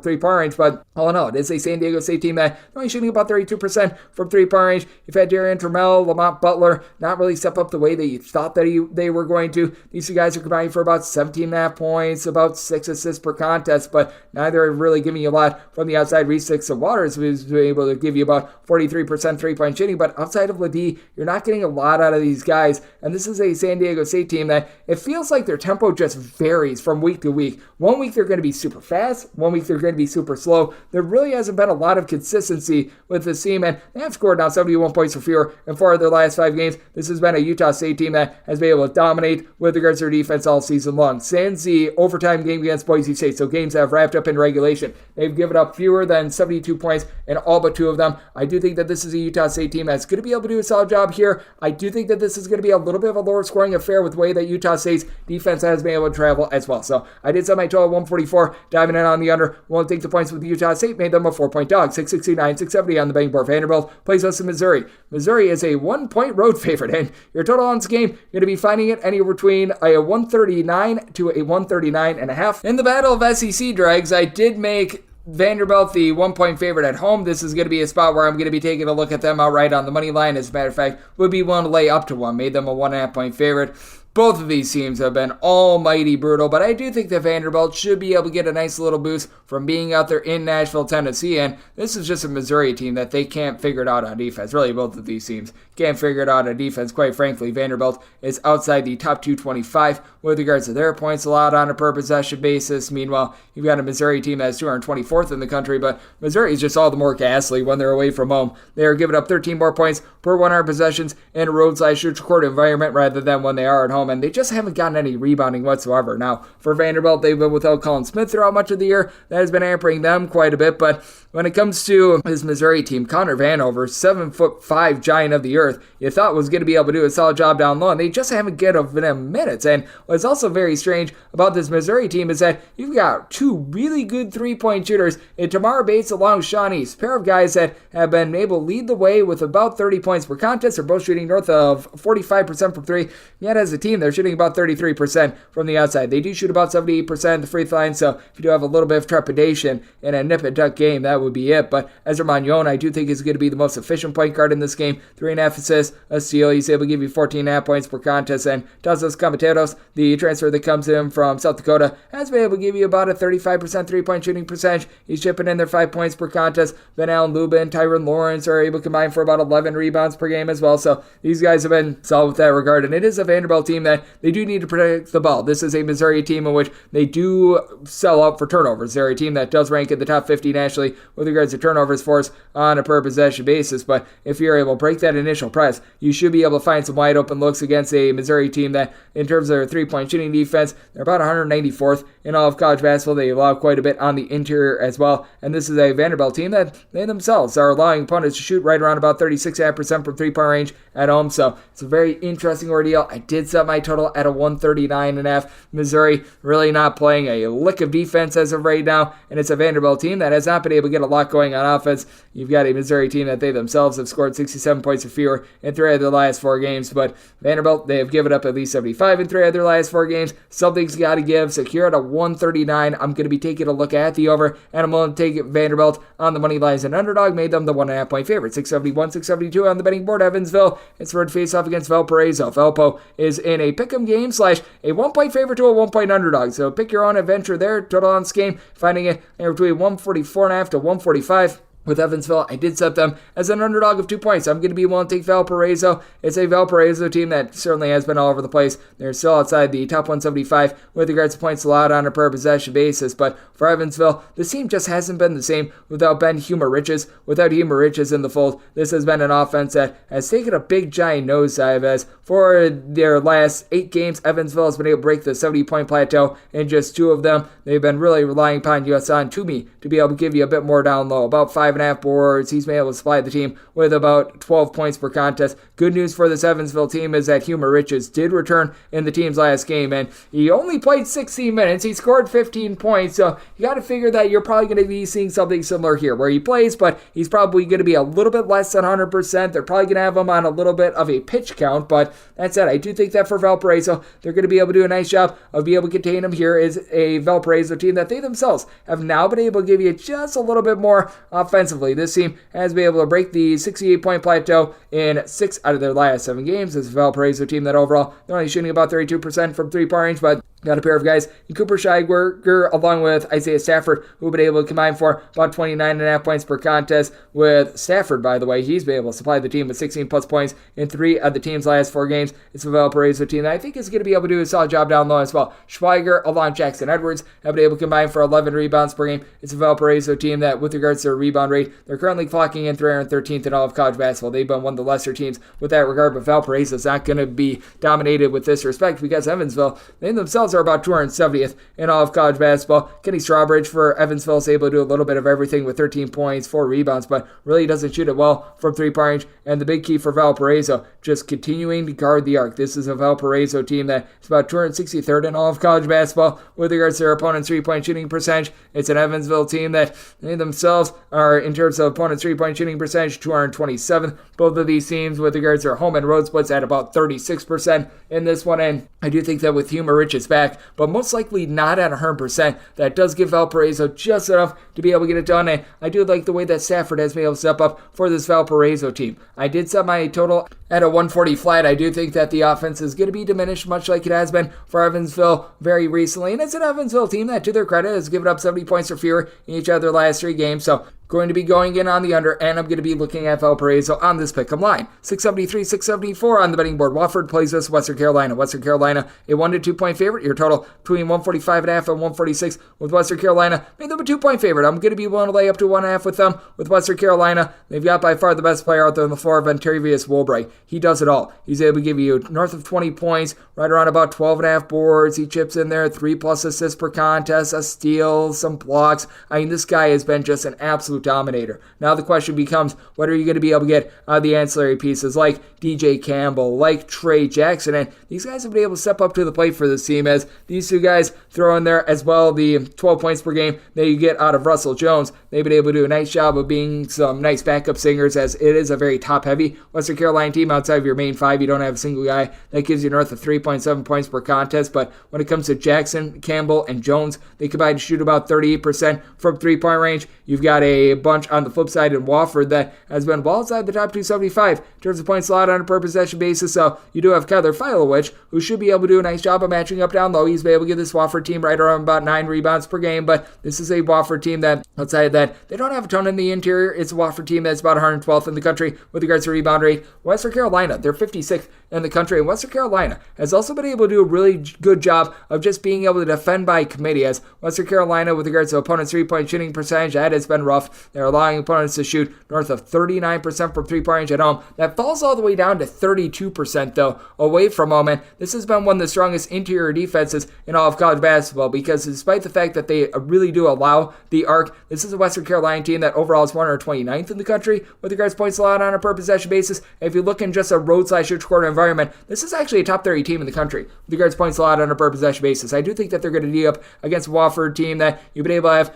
three-point range. But all in all, it is a San Diego State team that only shooting about 32% from three-point range. You've had Darian Trammell, Lamont Butler, not really step up the way that you thought that they were going to. These two guys are combining for about 17.5 points, about 6 assists per contest, but neither are really giving you a lot from the outside. Reese Dixon Waters was able to give you about 43% three-point shooting, but outside of Ledee, you're not getting a lot out of these guys. And this is a San Diego State team that it feels like their tempo just varies from week to week. One week they're going to be super fast, one week they're going to be super slow. There really hasn't been a lot of consistency with this team, and they have scored now 71 points or fewer in 4 of their last 5 games. This has been a Utah State team that has been able to dominate with regards to their defense all season long. Sans the overtime game against Boise State, so games that have wrapped up in regulation, they've given up fewer than 72 points in all but 2 of them. I do think that this is a Utah State team that's going to be able to do a solid job here. I do think that this is going to be a little bit of a lower scoring affair with the way that Utah State's defense has been able to travel as well. So I did set my total 144, diving in on the under. Won't take the points with Utah State, made them a 4-point dog, 669, 670 on the betting board. Vanderbilt plays us in Missouri. Missouri is a 1-point road favorite, and your total on this game, you're going to be finding it anywhere between a 139 to a 139.5. In the battle of SEC dregs, I did make Vanderbilt the 1-point favorite at home. This is going to be a spot where I'm going to be taking a look at them outright on the money line. As a matter of fact, would be willing to lay up to 1. Made them a 1.5-point favorite. Both of these teams have been almighty brutal, but I do think that Vanderbilt should be able to get a nice little boost from being out there in Nashville, Tennessee, and this is just a Missouri team that they can't figure it out on defense. Really, both of these teams can't figure it out on defense. Quite frankly, Vanderbilt is outside the top 225 with regards to their points allowed on a per possession basis. Meanwhile, you've got a Missouri team that's 224th in the country, but Missouri is just all the more ghastly when they're away from home. They are giving up 13 more points per 100 possessions in a road/court environment rather than when they are at home, and they just haven't gotten any rebounding whatsoever. Now, for Vanderbilt, they've been without Colin Smith throughout much of the year. That has been hampering them quite a bit, but when it comes to his Missouri team, Connor Vanover, 7'5" giant of the earth, you thought was going to be able to do a solid job down low, and they just haven't given him minutes. And what's also very strange about this Missouri team is that you've got 2 really good three-point shooters in Tamar Bates along with Sean East, pair of guys that have been able to lead the way with about 30 points per contest. They're both shooting north of 45% from 3, yet as a team, they're shooting about 33% from the outside. They do shoot about 78% at the free throw line, so if you do have a little bit of trepidation in a nip-and-tuck game, that would be it. But Ezra Magnon, I do think, is going to be the most efficient point guard in this game. 3.5 assists, a steal. He's able to give you 14.5 points per contest. And Tazos Camateros, the transfer that comes in from South Dakota, has been able to give you about a 35% three-point shooting percentage. He's chipping in their 5 points per contest. Van Allen Lubin, Tyron Lawrence are able to combine for about 11 rebounds per game as well. So these guys have been solid with that regard. And it is a Vanderbilt team that they do need to protect the ball. This is a Missouri team in which they do sell out for turnovers. They're a team that does rank in the top 50 nationally with regards to turnovers forced on a per possession basis. But if you're able to break that initial press, you should be able to find some wide open looks against a Missouri team that, in terms of their three-point shooting defense, they're about 194th in all of college basketball. They allow quite a bit on the interior as well. And this is a Vanderbilt team that they themselves are allowing opponents to shoot right around about 36.5% from three-point range at home. So it's a very interesting ordeal. I did set my total at a 139.5. Missouri really not playing a lick of defense as of right now, and it's a Vanderbilt team that has not been able to get a lot going on offense. You've got a Missouri team that they themselves have scored 67 points or fewer in 3 of their last 4 games, but Vanderbilt, they have given up at least 75 in 3 of their last 4 games. Something's got to give. So here at a 139, I'm going to be taking a look at the over, and I'm going to take Vanderbilt on the money line as an underdog. Made them the 1.5-point favorite. 671, 672 on the betting board. Evansville, it's Rhode face off against Valparaiso. Valpo is in a pick'em game / a 1-point favorite to a 1-point underdog. So pick your own adventure there. Total on this game, finding it between 144.5 to 145. With Evansville, I did set them as an underdog of 2 points. I'm going to be willing to take Valparaiso. It's a Valparaiso team that certainly has been all over the place. They're still outside the top 175 with regards to points allowed on a per possession basis. But for Evansville, this team just hasn't been the same without Ben Humor-Riches. Without Humor-Riches in the fold, this has been an offense that has taken a big giant nosedive, as for their last 8 games, Evansville has been able to break the 70-point plateau in just 2 of them. They've been really relying upon Yusan Toomey to be able to give you a bit more down low, about 5 5.5 boards. He's been able to supply the team with about 12 points per contest. Good news for this Evansville team is that Humor Riches did return in the team's last game, and he only played 16 minutes. He scored 15 points, so you got to figure that you're probably going to be seeing something similar here, where he plays, but he's probably going to be a little bit less than 100%. They're probably going to have him on a little bit of a pitch count, but that said, I do think that for Valparaiso, they're going to be able to do a nice job of being able to contain him here. Is a Valparaiso team that they themselves have now been able to give you just a little bit more offensively. This team has been able to break the 68-point plateau in 6 out of their last 7 games. This is a Valparaiso team that overall, they're only shooting about 32% from three-point range, but got a pair of guys in Cooper Scheidberger along with Isaiah Stafford who have been able to combine for about 29.5 points per contest. With Stafford, by the way, he's been able to supply the team with 16 plus points in 3 of the team's last 4 games. It's a Valparaiso team that I think is going to be able to do a solid job down low as well. Schweiger along Jackson Edwards have been able to combine for 11 rebounds per game. It's a Valparaiso team that, with regards to their rebound rate, they're currently clocking in 313th in all of college basketball. They've been one of the lesser teams with that regard, but Valparaiso is not going to be dominated with this respect because Evansville, they themselves are about 270th in all of college basketball. Kenny Strawbridge for Evansville is able to do a little bit of everything with 13 points, 4 rebounds, but really doesn't shoot it well from three-point range. And the big key for Valparaiso, just continuing to guard the arc. This is a Valparaiso team that is about 263rd in all of college basketball with regards to their opponent's three-point shooting percentage. It's an Evansville team that they themselves are, in terms of opponent's three-point shooting percentage, 227th. Both of these teams with regards to their home and road splits at about 36% in this one. And I do think that with Humor Riches back, but most likely not at 100%, that does give Valparaiso just enough to be able to get it done. And I do like the way that Stafford has been able to step up for this Valparaiso team. I did set my total at a 140 flat. I do think that the offense is going to be diminished, much like it has been for Evansville very recently. And it's an Evansville team that, to their credit, has given up 70 points or fewer in each of their last 3 games. So going to be going in on the under, and I'm going to be looking at Valparaiso on this pick'em line. 673, 674 on the betting board. Wofford plays this Western Carolina. Western Carolina, a 1 to 2 point favorite. Your total between 145.5 and 146 with Western Carolina. Made them a 2 point favorite. I'm going to be willing to lay up to 1.5 with them with Western Carolina. They've got by far the best player out there on the floor, Ventarivius Woolbright. He does it all. He's able to give you north of 20 points, right around about 12.5 boards. He chips in there 3+ assists per contest, a steal, some blocks. I mean, this guy has been just an absolute dominator. Now the question becomes, what are you going to be able to get out of the ancillary pieces like DJ Campbell, like Trey Jackson? And these guys have been able to step up to the plate for this team, as these 2 guys throw in there as well the 12 points per game that you get out of Russell Jones. They've been able to do a nice job of being some nice backup singers, as it is a very top-heavy Western Carolina team. Outside of your main 5, you don't have a single guy that gives you north of 3.7 points per contest. But when it comes to Jackson, Campbell, and Jones, they combine to shoot about 38% from three-point range. You've got a bunch on the flip side in Wofford that has been well outside the top 275 in terms of points allowed on a per possession basis. So you do have Kyler Filowich, who should be able to do a nice job of matching up down low. He's been able to give this Wofford team right around about 9 rebounds per game, but this is a Wofford team that, outside of that, they don't have a ton in the interior. It's a Wofford team that's about 112th in the country with regards to rebound rate. Western Carolina, they're 56th in the country, and Western Carolina has also been able to do a really good job of just being able to defend by committee, as Western Carolina, with regards to opponents' three-point shooting percentage, that has been rough. They're allowing opponents to shoot north of 39% from three-point range at home. That falls all the way down to 32%, though, away from home. And this has been one of the strongest interior defenses in all of college basketball, because despite the fact that they really do allow the arc, this is a Western Carolina team that overall is 129th in the country with regards to points allowed on a per possession basis. If you look in just a road/church quarter environment, this is actually a top 30 team in the country with regards to points allowed on a per possession basis. I do think that they're going to be up against a Wofford team that you've been able to have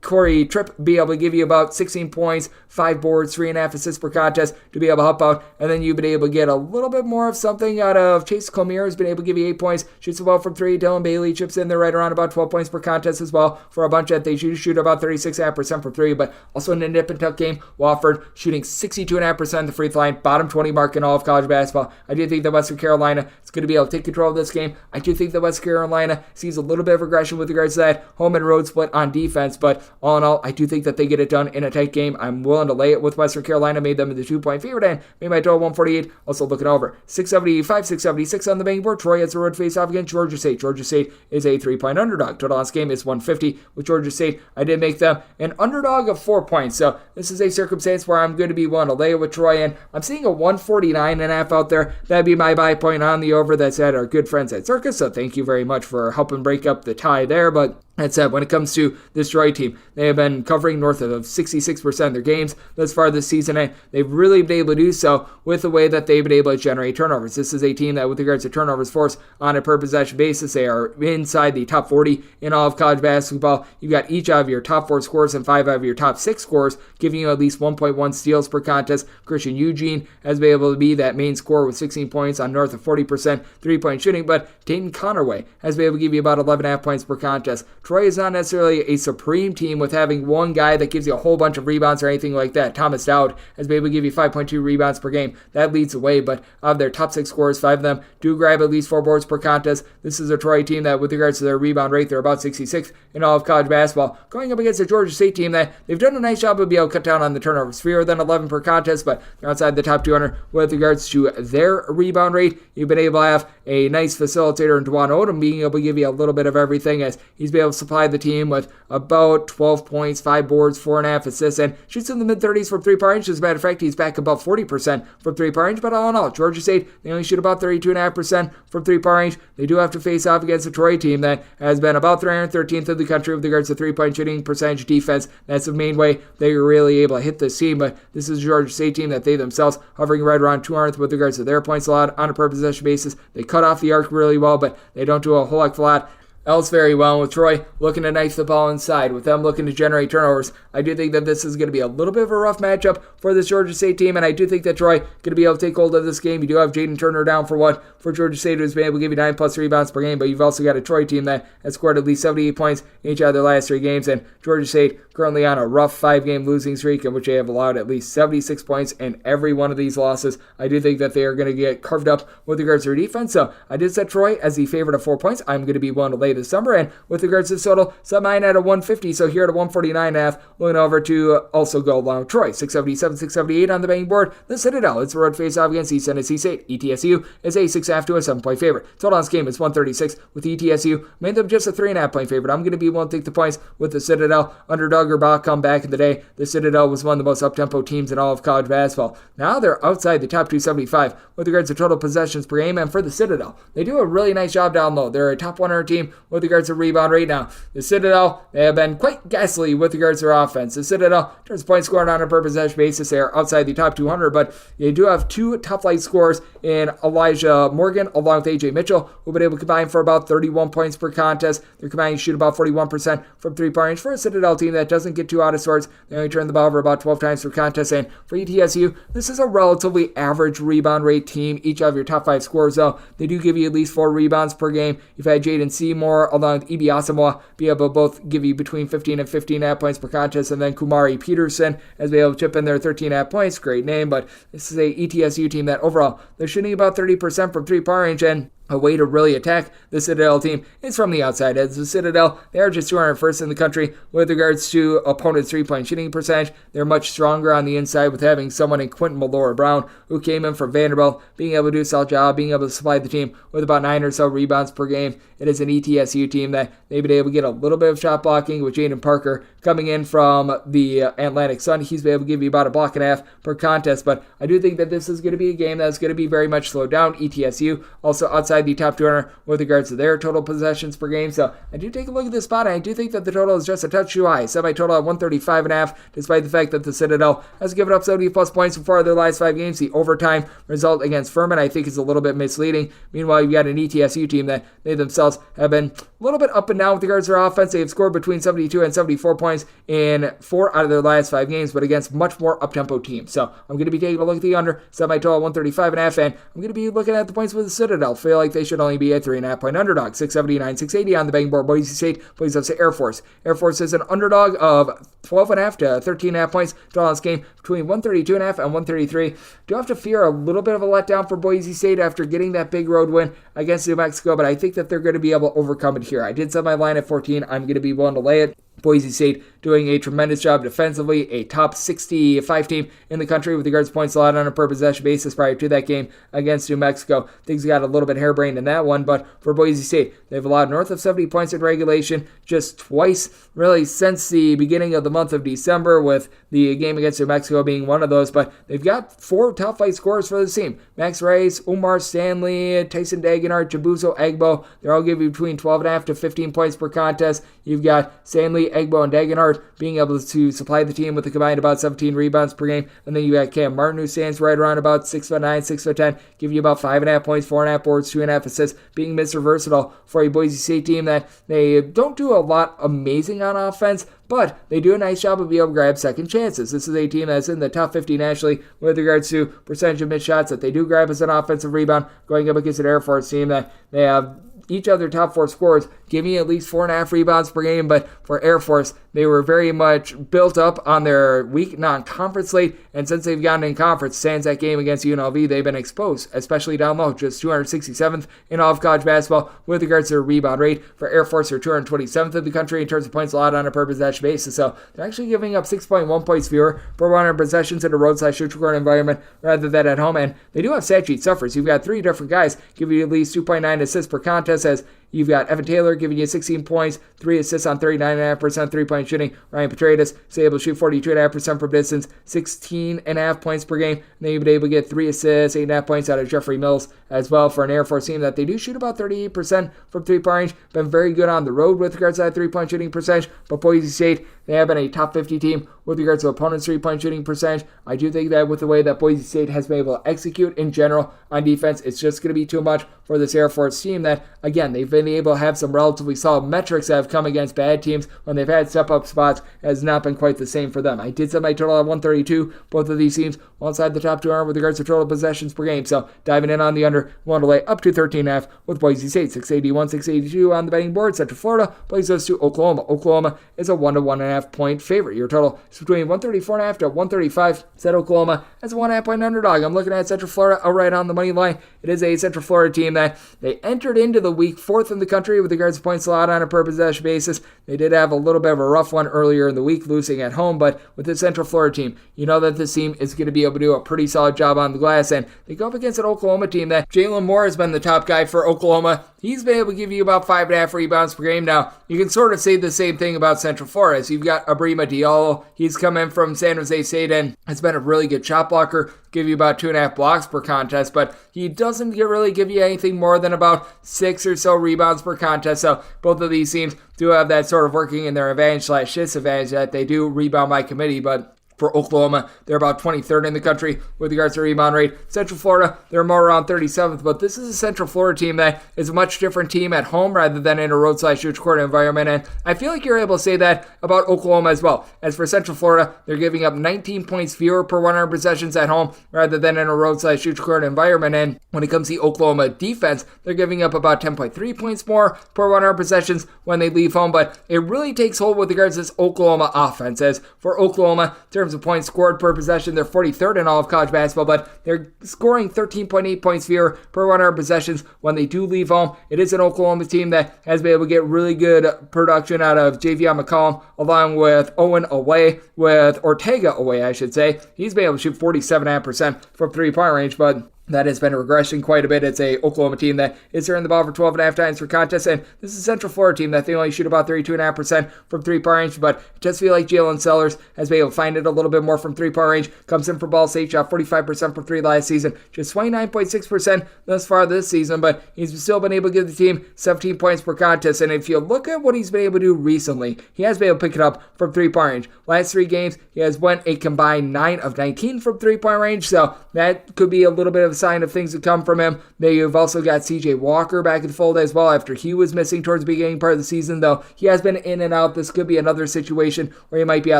Corey Tripp be able to give you about 16 points, 5 boards, 3.5 assists per contest to be able to help out. And then you've been able to get a little bit more of something out of Chase Comier, who's been able to give you 8 points, shoots the ball from 3. Dylan Bailey chips in there right around about 12 points per contest as well for a bunch that they shoot about 36.5% from 3. But also in a nip and tuck game, Wofford shooting 62.5% the free throw line, bottom 20 mark in all of college basketball. I do think that Western Carolina is going to be able to take control of this game. I do think that Western Carolina sees a little bit of regression with regards to that home and road split on defense, but all in all, I do think that they get it done in a tight game. I'm willing to lay it with Western Carolina, made them the 2-point favorite, and made my total 148. Also looking over 675, 676 on the betting board. Troy has a road face off against Georgia State. Georgia State is a 3-point underdog. Total on this game is 150 with Georgia State. I did make them an underdog of 4 points, so this is a circumstance where I'm going to be willing to lay it with Troy, and I'm seeing a 149.5 out there. That'd be my buy point on the over. That's at our good friends at Circus, so thank you very much for helping break up the tie there. But That said, when it comes to this Troy team, they have been covering north of 66% of their games thus far this season, and they've really been able to do so with the way that they've been able to generate turnovers. This is a team that, with regards to turnovers forced on a per possession basis, they are inside the top 40 in all of college basketball. You've got each of your top 4 scorers and 5 of your top 6 scorers giving you at least 1.1 steals per contest. Christian Eugene has been able to be that main scorer with 16 points on north of 40% three-point shooting, but Dayton Connerway has been able to give you about 11.5 points per contest. Troy is not necessarily a supreme team with having one guy that gives you a whole bunch of rebounds or anything like that. Thomas Dowd has been able to give you 5.2 rebounds per game. That leads the way, but of their top 6 scorers, 5 of them do grab at least 4 boards per contest. This is a Troy team that, with regards to their rebound rate, they're about 66 in all of college basketball. Going up against a Georgia State team that they've done a nice job of being able to cut down on the turnovers. Fewer than 11 per contest, but they're outside the top 200 with regards to their rebound rate. You've been able to have a nice facilitator in Dwan Odom being able to give you a little bit of everything, as he's been able to supply the team with about 12 points, 5 boards, 4.5 assists, and shoots in the mid-30s from three-point range. As a matter of fact, he's back about 40% from three-point range, but all in all, Georgia State, they only shoot about 32.5% from three-point range. They do have to face off against a Troy team that has been about 313th in the country with regards to three-point shooting percentage defense. That's the main way they are really able to hit this team, but this is a Georgia State team that they themselves hovering right around 200th with regards to their points allowed on a per possession basis. They cut off the arc really well, but they don't do a whole heck of a lot else very well. With Troy looking to knife the ball inside, with them looking to generate turnovers, I do think that this is going to be a little bit of a rough matchup for this Georgia State team, and I do think that Troy going to be able to take hold of this game. You do have Jaden Turner down for Georgia State, who's been able to give you 9+ rebounds per game, but you've also got a Troy team that has scored at least 78 points in each of their last 3 games, and Georgia State currently on a rough 5-game losing streak in which they have allowed at least 76 points in every one of these losses. I do think that they are going to get carved up with regards to their defense, so I did set Troy as the favorite of 4 points. I'm going to be willing to lay this number, and with regards to the total, set mine at a 150, so here at a 149.5, looking over to also go along with Troy. 677, 678 on the betting board. The Citadel, it's a road face-off against East Tennessee State. ETSU is a 6.5 to a 7-point favorite. Total on this game is 136, with ETSU made them just a 3.5-point favorite. I'm going to be willing to take the points with the Citadel. Underdog or Bach come back in the day. The Citadel was one of the most up-tempo teams in all of college basketball. Now they're outside the top 275 with regards to total possessions per game, and for the Citadel, they do a really nice job down low. They're a top 100 team with regards to rebound rate. Now, the Citadel, they have been quite ghastly with regards to their offense. The Citadel, in terms of points scored on a per possession basis, they are outside the top 200, but they do have 2 top-flight scorers in Elijah Morgan along with A.J. Mitchell, who have been able to combine for about 31 points per contest. They're combining to shoot about 41% from three-point range. For a Citadel team that doesn't get too out of sorts, they only turn the ball over about 12 times per contest, and for ETSU, this is a relatively average rebound rate team. Each of your top 5 scorers, though, they do give you at least 4 rebounds per game. You've had Jaden Seymour along with Ibi Asamoah be able to both give you between 15 and 15.5 points per contest, and then Kumari Peterson has been able to chip in their 13.5 points. Great name, but this is a ETSU team that overall they're shooting about 30% from three-point range, and a way to really attack the Citadel team is from the outside. As the Citadel, they are just 201st in the country with regards to opponents' three-point shooting percentage. They're much stronger on the inside with having someone in Quentin Malora-Brown, who came in from Vanderbilt, being able to do a solid job, being able to supply the team with about 9 or so rebounds per game. It is an ETSU team that they've been able to get a little bit of shot blocking with Jaden Parker coming in from the Atlantic Sun. He's been able to give you about a block and a half per contest, but I do think that this is going to be a game that's going to be very much slowed down. ETSU also outside the top 200 with regards to their total possessions per game, so I do take a look at this spot, and I do think that the total is just a touch too high. Semi-total at 135.5, despite the fact that the Citadel has given up 70+ points so far in their last 5 games. The overtime result against Furman, I think, is a little bit misleading. Meanwhile, you've got an ETSU team that they themselves have been a little bit up and down with regards to their offense. They have scored between 72 and 74 points in 4 out of their last 5 games, but against much more up-tempo teams. So I'm going to be taking a look at the under, semi-total 135.5, and I'm going to be looking at the points with the Citadel. Feel like they should only be a 3.5-point underdog. 679, 680 on the betting board. Boise State plays up to Air Force. Air Force is an underdog of 12.5 to 13.5 points. Total on this game between 132.5 and 133. Do have to fear a little bit of a letdown for Boise State after getting that big road win against New Mexico, but I think that they're going to be able to overcome it here. I did set my line at 14. I'm going to be willing to lay it. Boise State doing a tremendous job defensively, a top 65 team in the country with regards to points allowed on a per possession basis prior to that game against New Mexico. Things got a little bit harebrained in that one, but for Boise State, they've allowed north of 70 points in regulation just twice, really, since the beginning of the month of December, with the game against New Mexico being one of those, but they've got 4 top flight scorers for the team. Max Rice, Omar Stanley, Tyson Dagenhart, Chibuzo Egbo, they're all giving you between 12.5 to 15 points per contest. You've got Stanley, Egbo, and Dagenhart being able to supply the team with a combined about 17 rebounds per game. And then you got Cam Martin, who stands right around about 6'9", 6'10", give you about 5.5 points, 4.5 boards, 2.5 assists, being Mr. Versatile for a Boise State team that they don't do a lot amazing on offense, but they do a nice job of being able to grab second chances. This is a team that's in the top 50 nationally with regards to percentage of missed shots that they do grab as an offensive rebound, going up against an Air Force team that they have each of their top 4 scorers giving at least 4.5 rebounds per game, but for Air Force, they were very much built up on their weak non-conference slate, and since they've gotten in conference, sans that game against UNLV, they've been exposed, especially down low, just 267th in all of college basketball with regards to their rebound rate. For Air Force, they're 227th in the country in terms of points allowed on a per possession basis, so they're actually giving up 6.1 points fewer per 100 possessions in a road/neutral court environment rather than at home, and they do have stat sheet suffers. You've got 3 different guys giving you at least 2.9 assists per contest, as you've got Evan Taylor giving you 16 points, 3 assists on 39.5% three-point shooting. Ryan Petraeus is able to shoot 42.5% from distance, 16.5 points per game. And then you've been able to get 3 assists, 8.5 points out of Jeffrey Mills as well for an Air Force team that they do shoot about 38% from three-point range. Been very good on the road with regards to that three-point shooting percentage. But Boise State, they have been a top 50 team with regards to opponents' three-point shooting percentage. I do think that with the way that Boise State has been able to execute in general on defense, it's just going to be too much for this Air Force team that, again, they've been able to have some relatively solid metrics that have come against bad teams when they've had step-up spots. Has not been quite the same for them. I did set my total at 132. Both of these teams inside the top 200 with regards to total possessions per game. So diving in on the under, want to lay up to 13.5 with Boise State, 681, 682 on the betting board. Central Florida plays those to Oklahoma. Oklahoma is a 1 to 1.5 point favorite. Your total is between 134.5 to 135. Set Oklahoma as a 1.5 point underdog. I'm looking at Central Florida outright on the money line. It is a Central Florida team that they entered into the week 4th in the country with regards to points allowed on a per possession basis. They did have a little bit of a rough one earlier in the week, losing at home, but with the Central Florida team, you know that this team is going to be able to do a pretty solid job on the glass, and they go up against an Oklahoma team that Jalen Moore has been the top guy for Oklahoma. He's been able to give you about 5.5 rebounds per game. Now, you can sort of say the same thing about Central Florida. So you've got Abrima Diallo. He's come in from San Jose State and has been a really good shot blocker, give you about 2.5 blocks per contest, but he doesn't really give you anything more than about 6 or so rebounds per contest. So both of these teams do have that sort of working in their advantage/disadvantage that they do rebound by committee, but for Oklahoma, they're about 23rd in the country with regards to rebound rate. Central Florida, they're more around 37th, but this is a Central Florida team that is a much different team at home rather than in a road/neutral court environment, and I feel like you're able to say that about Oklahoma as well. As for Central Florida, they're giving up 19 points fewer per 100 possessions at home rather than in a road/neutral court environment, and when it comes to the Oklahoma defense, they're giving up about 10.3 points more per 100 possessions when they leave home, but it really takes hold with regards to this Oklahoma offense. As for Oklahoma, in terms of points scored per possession, they're 43rd in all of college basketball, but they're scoring 13.8 points fewer per 100 possessions when they do leave home. It is an Oklahoma team that has been able to get really good production out of Javion McCollum, along with Ortega away, I should say. He's been able to shoot 47.5% from three-point range, but that has been regressing quite a bit. It's a Oklahoma team that is turning the ball for 12.5 times per contest, and this is a Central Florida team that they only shoot about 32.5% from three-point range, but it does feel like Jalen Sellers has been able to find it a little bit more from three-point range. Comes in for Ball State, shot 45% from three last season, just 29.6% thus far this season, but he's still been able to give the team 17 points per contest, and if you look at what he's been able to do recently, he has been able to pick it up from three-point range. Last 3 games, he has went a combined 9 of 19 from three-point range, so that could be a little bit of a sign of things to come from him. You've also got CJ Walker back in the fold as well after he was missing towards the beginning part of the season, though he has been in and out. This could be another situation where he might be out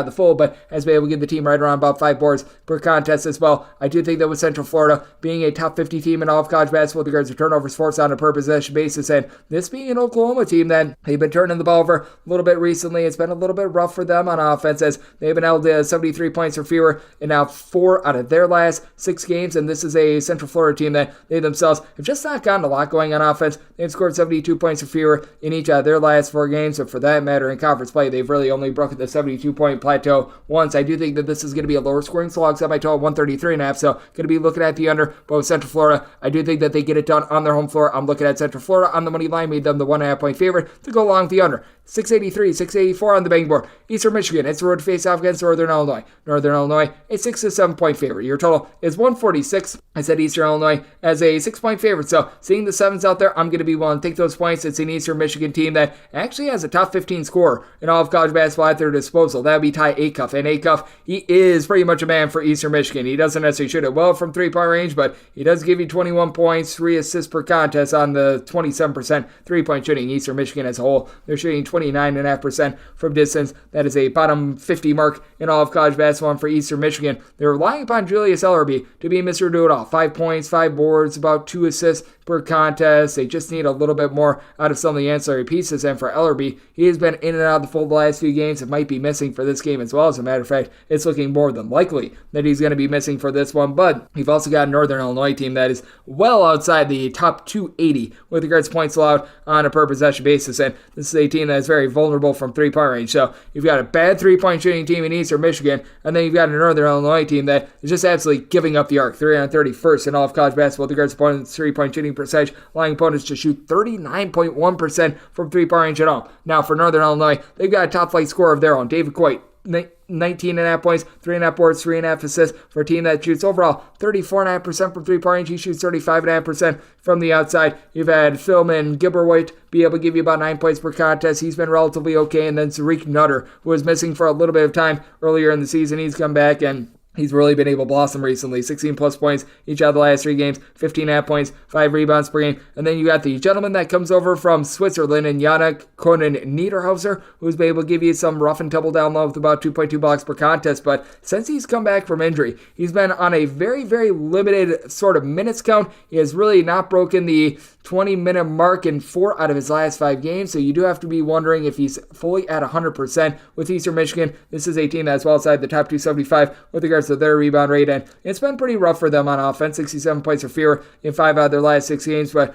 of the fold, but has been able to give the team right around about 5 boards per contest as well. I do think that with Central Florida being a top 50 team in all of college basketball with regards to turnovers forced on a per possession basis, and this being an Oklahoma team that they've been turning the ball over a little bit recently, it's been a little bit rough for them on offense as they've been held to 73 points or fewer in now 4 out of their last 6 games, and this is a Central Florida team that they themselves have just not gotten a lot going on offense. They've scored 72 points or fewer in each of their last 4 games, so for that matter, in conference play, they've really only broken the 72-point plateau once. I do think that this is going to be a lower scoring slog, set by total 133.5, so going to be looking at the under. But with Central Florida, I do think that they get it done on their home floor. I'm looking at Central Florida on the money line, made them the 1.5-point favorite to go along with the under. 683, 684 on the betting board. Eastern Michigan, it's the road to face off against Northern Illinois. Northern Illinois, a 6 to 7-point favorite. Your total is 146. I said Eastern Illinois as a 6-point favorite. So seeing the 7s out there, I'm going to be willing to take those points. It's an Eastern Michigan team that actually has a top 15 scorer in all of college basketball at their disposal. That would be Ty Acuff. And Acuff, he is pretty much a man for Eastern Michigan. He doesn't necessarily shoot it well from 3-point range, but he does give you 21 points, 3 assists per contest on the 27% 3-point shooting. Eastern Michigan as a whole, they're shooting 29.5% from distance. That is a bottom 50 mark in all of college basketball. And for Eastern Michigan, they're relying upon Julius Ellerbe to be Mr. Do-It-All. 5 points, 5 boards, about 2 assists per contest. They just need a little bit more out of some of the ancillary pieces. And for Ellerbe, he has been in and out of the fold the last few games. It might be missing for this game as well. As a matter of fact, it's looking more than likely that he's going to be missing for this one. But you've also got a Northern Illinois team that is well outside the top 280 with regards to points allowed on a per possession basis. And this is a team that is very vulnerable from 3-point range. So you've got a bad 3-point shooting team in Eastern Michigan, and then you've got a Northern Illinois team that is just absolutely giving up the arc. 331st in all of college basketball with regards to opponents' 3-point shooting percentage, allowing opponents to shoot 39.1% from 3-point range at all. Now for Northern Illinois, they've got a top flight scorer of their own, David Coit. 19.5 points, 3.5 boards, 3.5 assists for a team that shoots overall 34.5% from 3-point range. He shoots 35.5% from the outside. You've had Philman Gilbertwhite be able to give you about 9 points per contest. He's been relatively okay. And then Tariq Nutter, who was missing for a little bit of time earlier in the season, he's come back and he's really been able to blossom recently. 16 plus points each of the last 3 games, 15.5 points, 5 rebounds per game. And then you got the gentleman that comes over from Switzerland and Yannick Conan Niederhauser, who's been able to give you some rough and tumble down low with about 2.2 blocks per contest. But since he's come back from injury, he's been on a very, very limited sort of minutes count. He has really not broken the 20-minute mark in 4 out of his last 5 games, so you do have to be wondering if he's fully at 100% with Eastern Michigan. This is a team that's well outside the top 275 with regards to their rebound rate, and it's been pretty rough for them on offense, 67 points or fewer in 5 out of their last 6 games, but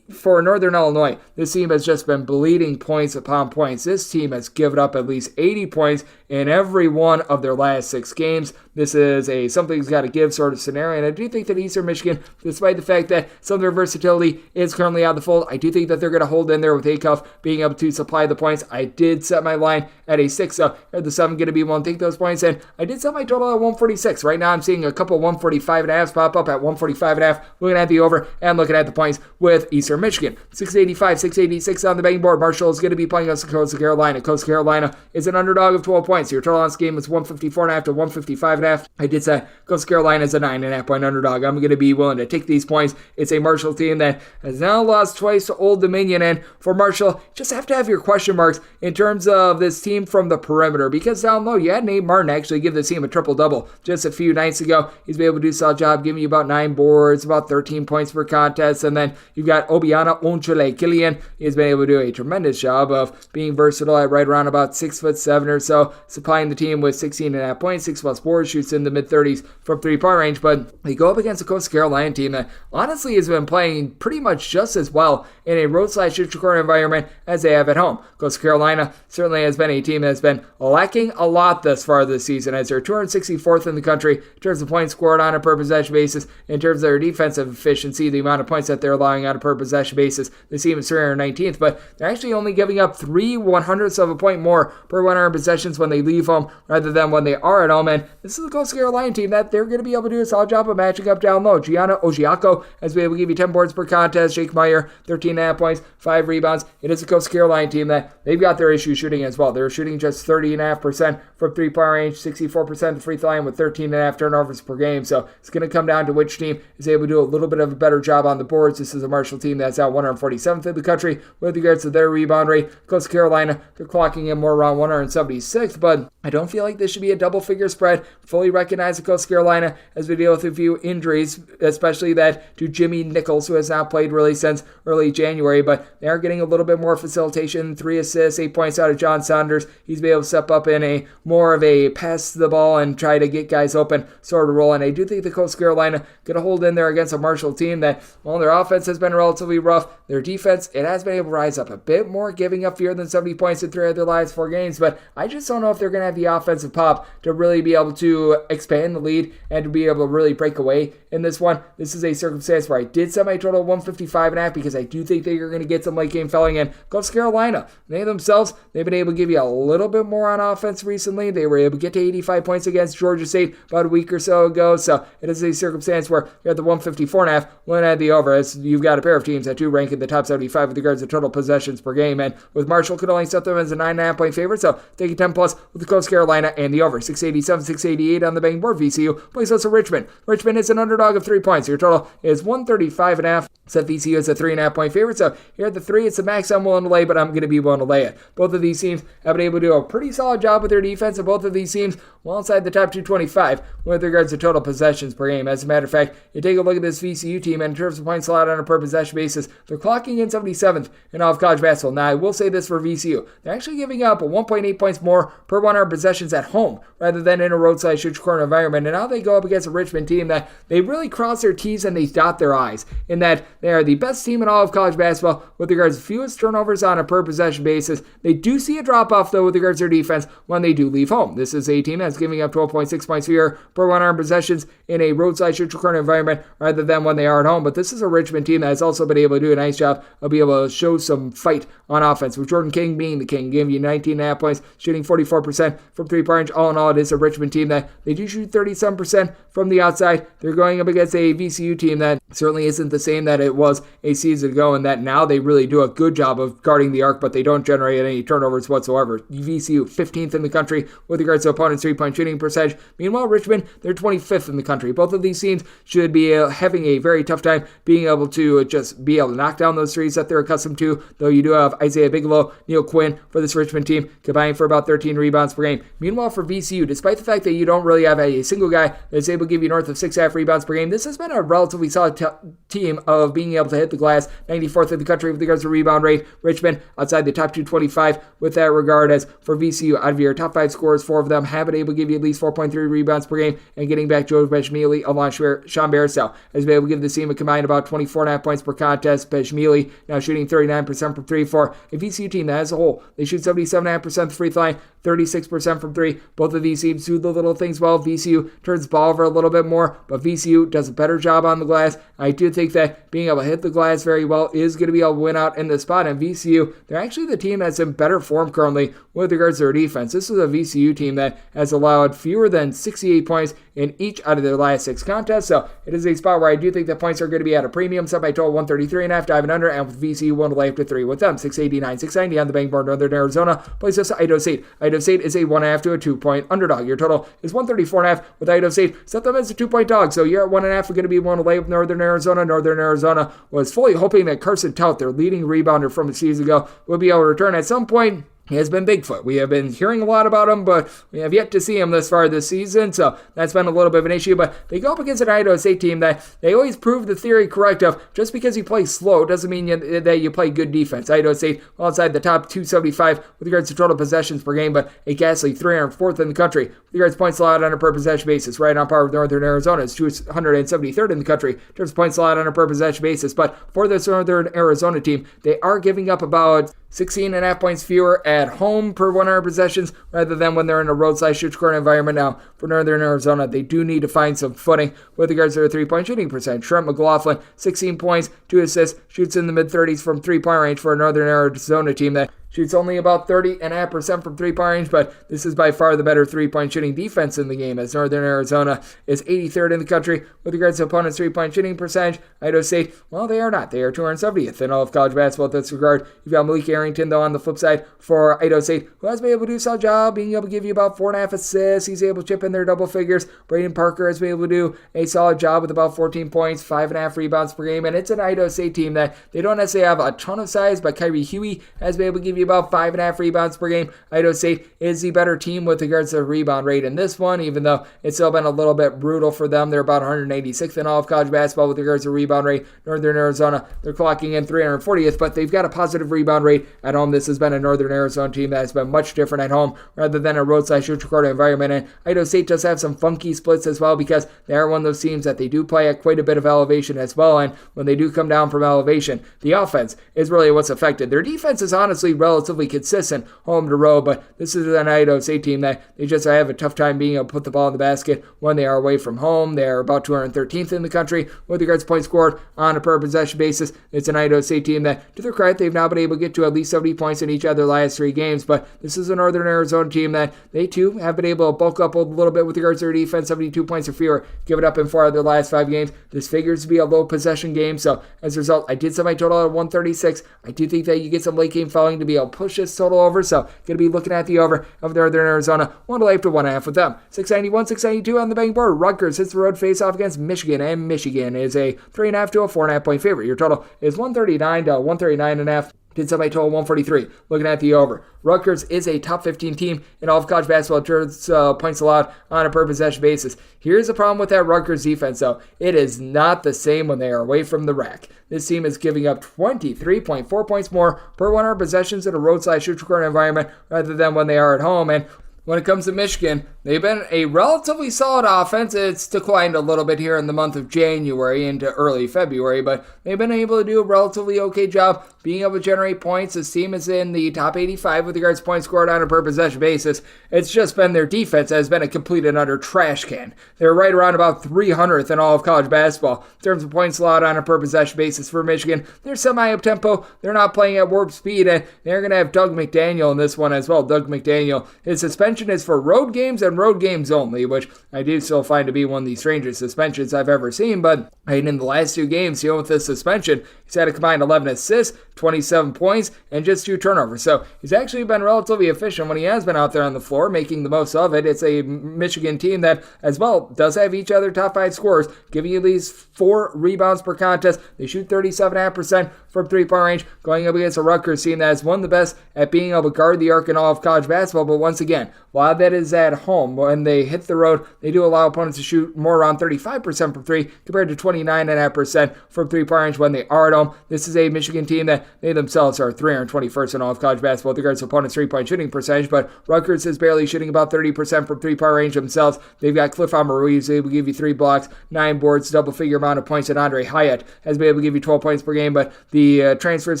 for Northern Illinois, this team has just been bleeding points upon points. This team has given up at least 80 points in every one of their last 6 games. This is a something's got to give sort of scenario, and I do think that Eastern Michigan, despite the fact that some of their versatility is currently out of the fold, I do think that they're going to hold in there with Acuff being able to supply the points. I did set my line at a 6, so are the 7 going to be willing to take those points, and I did set my total at 146. Right now I'm seeing a couple 145.5s pop up at 145.5, looking at the over and looking at the points with Eastern Michigan. 685, 686 on the betting board. Marshall is going to be playing against Coastal Carolina. Coastal Carolina is an underdog of 12 points. Your total on this game is 154.5 to 155.5. I did say Coastal Carolina is a 9.5 point underdog. I'm going to be willing to take these points. It's a Marshall team that has now lost twice to Old Dominion, and for Marshall, just have to have your question marks in terms of this team from the perimeter, because down low, you had Nate Martin actually give this team a triple-double just a few nights ago. He's been able to do a solid job, giving you about 9 boards, about 13 points per contest, and then you've got Obiana Onchule Killian. He's been able to do a tremendous job of being versatile at right around about 6'7" or so, supplying the team with 16.5 points, 6 plus boards, shoots in the mid-30s from 3-point range, but they go up against a Coastal Carolina team that honestly has been playing pretty much just as well in a road/district environment as they have at home. Coastal Carolina certainly has been a team that has been lacking a lot thus far this season, as they're 264th in the country in terms of points scored on a per possession basis. In terms of their defensive efficiency, the amount of points that they're allowing on a per possession basis, this team is 319th, but they're actually only giving up 3/100ths of a point more per 100 possessions when they leave home rather than when they are at home. And this is a Coastal Carolina team that they're going to be able to do a solid job of matching up down low. Gianna Ojiako has been able to give you 10 boards per contest. Jake Meyer, 13.5 points, 5 rebounds. It is a Coastal Carolina team that they've got their issues shooting as well. They're shooting just 30.5% from 3-point range, 64% the free throw line with 13.5 turnovers per game. So it's going to come down to which team is able to do a little bit of a better job on the boards. This is a Marshall team that's out 147th in the country with regards to their rebound rate. Coastal Carolina, they're clocking in more around 176th, but I don't feel like this should be a double-figure spread fully recognize that Coastal Carolina as we deal with a few injuries, especially that to Jimmy Nichols, who has not played really since early January, but they are getting a little bit more facilitation, 3 assists, 8 points out of John Saunders. He's been able to step up in a more of a pass the ball and try to get guys open sort of role, and I do think the Coastal Carolina going to hold in there against a Marshall team that, while their offense has been relatively rough, their defense, it has been able to rise up a bit more, giving up fewer than 70 points in 3 of their last 4 games, but I just don't know if they're going to have the offensive pop to really be able to expand the lead and to be able to really break away in this one. This is a circumstance where I did set my total 155.5 because I do think that you're going to get some late game felling, and Coastal Carolina, they themselves, they've been able to give you a little bit more on offense recently. They were able to get to 85 points against Georgia State about a week or so ago, so it is a circumstance where you're at the 154.5, when at the over, as you've got a pair of teams that do rank in the top 75 with regards to total possessions per game, and with Marshall could only set them as a 9.5 point favorite, so taking 10 plus with the Coastal Carolina and the over. 687, 688 on the betting board. VCU plays us to Richmond. Richmond is an underdog of 3 points. Your total is 135.5. Set VCU as a 3.5 point favorite, so here at the 3, it's the max I'm willing to lay, but I'm going to be willing to lay it. Both of these teams have been able to do a pretty solid job with their defense, and both of these teams well inside the top 225 with regards to total possessions per game. As a matter of fact, you take a look at this VCU team, and in terms of points allowed on a per possession basis, they're clocking in 77th in all of college basketball. Now, I will say this for VCU. They're actually giving up 1.8 points more per 100 possessions at home rather than in a roadside shoot corner environment. And now they go up against a Richmond team that they really cross their T's and they dot their I's, in that they are the best team in all of college basketball with regards to fewest turnovers on a per possession basis. They do see a drop off though with regards to their defense when they do leave home. This is a team that's giving up 12.6 points fewer per 100 possessions in a roadside shoot corner environment rather than when they are at home. But this is a Richmond team that has also been able to do a nice job of being able to show some fight on offense, with Jordan King being the king, giving you 19.5 points, shooting 44% from three-point range. All in all, it is a Richmond team that they do shoot 37% from the outside. They're going up against a VCU team that certainly isn't the same that it was a season ago, and that now they really do a good job of guarding the arc, but they don't generate any turnovers whatsoever. VCU 15th in the country with regards to opponents' three-point shooting percentage. Meanwhile, Richmond, they're 25th in the country. Both of these teams should be having a very tough time being able to just be able to knock down those threes that they're accustomed to, though you do have Isaiah Bigelow, Neil Quinn for this Richmond team, combining for about 13 rebounds per game. Meanwhile, for VCU, despite the fact that you don't really have a single guy that's able to give you north of 6.5 rebounds per game, this has been a relatively solid team of being able to hit the glass. 94th in the country with regards to rebound rate. Richmond outside the top 225 with that regard, as for VCU, out of your top 5 scorers, 4 of them have been able to give you at least 4.3 rebounds per game, and getting back Joe Beshmealy along Sean Barisell has been able to give the team a combined about 24.5 points per contest. Beshmealy now shooting 39% from 3 for a VCU team that as a whole, they shoot 77.5% free throw line, 36% from 3. Both of these teams do the little things well. VCU turns the ball over a little bit more, but VCU does a better job on the glass. I do think that being able to hit the glass very well is going to be able to win out in the spot. And VCU, they're actually the team that's in better form currently with regards to their defense. This is a VCU team that has allowed fewer than 68 points in each out of their last 6 contests. So it is a spot where I do think that points are going to be at a premium. Set by total 133.5, diving under, and with VCU 1 to lay up to 3 with them. 689, 690 on the bank board. Northern Arizona plays us to Idaho State. Idaho State is a 1.5 to a 2-point underdog. Your total is 134.5 with Idaho State. Set them as a 2-point dog. So you're at 1.5. We're going to be 1 to lay with Northern Arizona. Northern Arizona was fully hoping that Carson Tout, their leading rebounder from a season ago, would be able to return at some point. He has been Bigfoot. We have been hearing a lot about him, but we have yet to see him this far this season, so that's been a little bit of an issue. But they go up against an Idaho State team that they always prove the theory correct of just because you play slow doesn't mean that you play good defense. Idaho State well outside the top 275 with regards to total possessions per game, but a ghastly 304th in the country with regards to points allowed on a per possession basis. Right on par with Northern Arizona. It's 273rd in the country in terms of points allowed on a per possession basis. But for this Northern Arizona team, they are giving up about 16.5 points fewer at home per 100 possessions rather than when they're in a roadside shoot corner environment. Now, for Northern Arizona, they do need to find some footing with regards to their three-point shooting percentage. Trent McLaughlin, 16 points, 2 assists, shoots in the mid-30s from three-point range for a Northern Arizona team that shoots only about 30.5% from three-point range, but this is by far the better three-point shooting defense in the game, as Northern Arizona is 83rd in the country with regards to opponents' three-point shooting percentage. Idaho State, well, they are not. They are 270th in all of college basketball in this regard. You've got Malik Arrington, though, on the flip side for Idaho State, who has been able to do a solid job, being able to give you about 4.5 assists. He's able to chip in their double figures. Braden Parker has been able to do a solid job with about 14 points, 5.5 rebounds per game, and it's an Idaho State team that they don't necessarily have a ton of size, but Kyrie Huey has been able to give you give you about 5.5 rebounds per game. Idaho State is the better team with regards to the rebound rate in this one, even though it's still been a little bit brutal for them. They're about 186th in all of college basketball with regards to rebound rate. Northern Arizona, they're clocking in 340th, but they've got a positive rebound rate at home. This has been a Northern Arizona team that has been much different at home rather than a roadside-shoot-record environment. And Idaho State does have some funky splits as well because they are one of those teams that they do play at quite a bit of elevation as well. And when they do come down from elevation, the offense is really what's affected. Their defense is honestly relatively consistent home to road, but this is an Idaho State team that they just have a tough time being able to put the ball in the basket when they are away from home. They are about 213th in the country with regards to points scored on a per possession basis. It's an Idaho State team that, to their credit, they've now been able to get to at least 70 points in each of their last 3 games, but this is a Northern Arizona team that they too have been able to bulk up a little bit with regards to their defense, 72 points or fewer, give it up in 4 of their last 5 games. This figures to be a low possession game, so as a result, I did set my total at 136. I do think that you get some late game fouling to be able to push this total over, so going to be looking at the over of Northern Arizona, 1.5 to 1.5 with them. 691, 692 on the betting board. Rutgers hits the road face off against Michigan, and Michigan is a 3.5 to a 4.5 point favorite. Your total is 139 to 139.5. Did set my total 143. Looking at the over. Rutgers is a top 15 team in all of college basketball in terms of points allowed on a per possession basis. Here's the problem with that Rutgers defense, though. It is not the same when they are away from the rack. This team is giving up 23.4 points more per 100 possessions in a roadside shoot-record environment rather than when they are at home. And when it comes to Michigan, they've been a relatively solid offense. It's declined a little bit here in the month of January into early February, but they've been able to do a relatively okay job being able to generate points. This team is in the top 85 with regards to points scored on a per possession basis. It's just been their defense has been a complete and utter trash can. They're right around about 300th in all of college basketball in terms of points allowed on a per possession basis for Michigan. They're semi-up-tempo. They're not playing at warp speed, and they're going to have Doug McDaniel in this one as well. Doug McDaniel, his suspension is for road games and road games only, which I do still find to be one of the strangest suspensions I've ever seen. But in the last 2 games, with this suspension, he's had a combined 11 assists, 27 points, and just 2 turnovers. So he's actually been relatively efficient when he has been out there on the floor, making the most of it. It's a Michigan team that, as well, does have each other top 5 scorers, giving you at least 4 rebounds per contest. They shoot 37.5% from 3-point range, going up against a Rutgers team that is one of the best at being able to guard the arc in all of college basketball. But once again, a lot of that is at home. When they hit the road, they do allow opponents to shoot more around 35% from 3 compared to 29.5% from 3-point range when they are at home. This is a Michigan team that they themselves are 321st in all of college basketball with regards to opponents' 3-point shooting percentage, but Rutgers is barely shooting about 30% from 3-point range themselves. They've got Cliff Ruiz able to give you 3 blocks, 9 boards, double-figure amount of points, and Andre Hyatt has been able to give you 12 points per game, but the transfers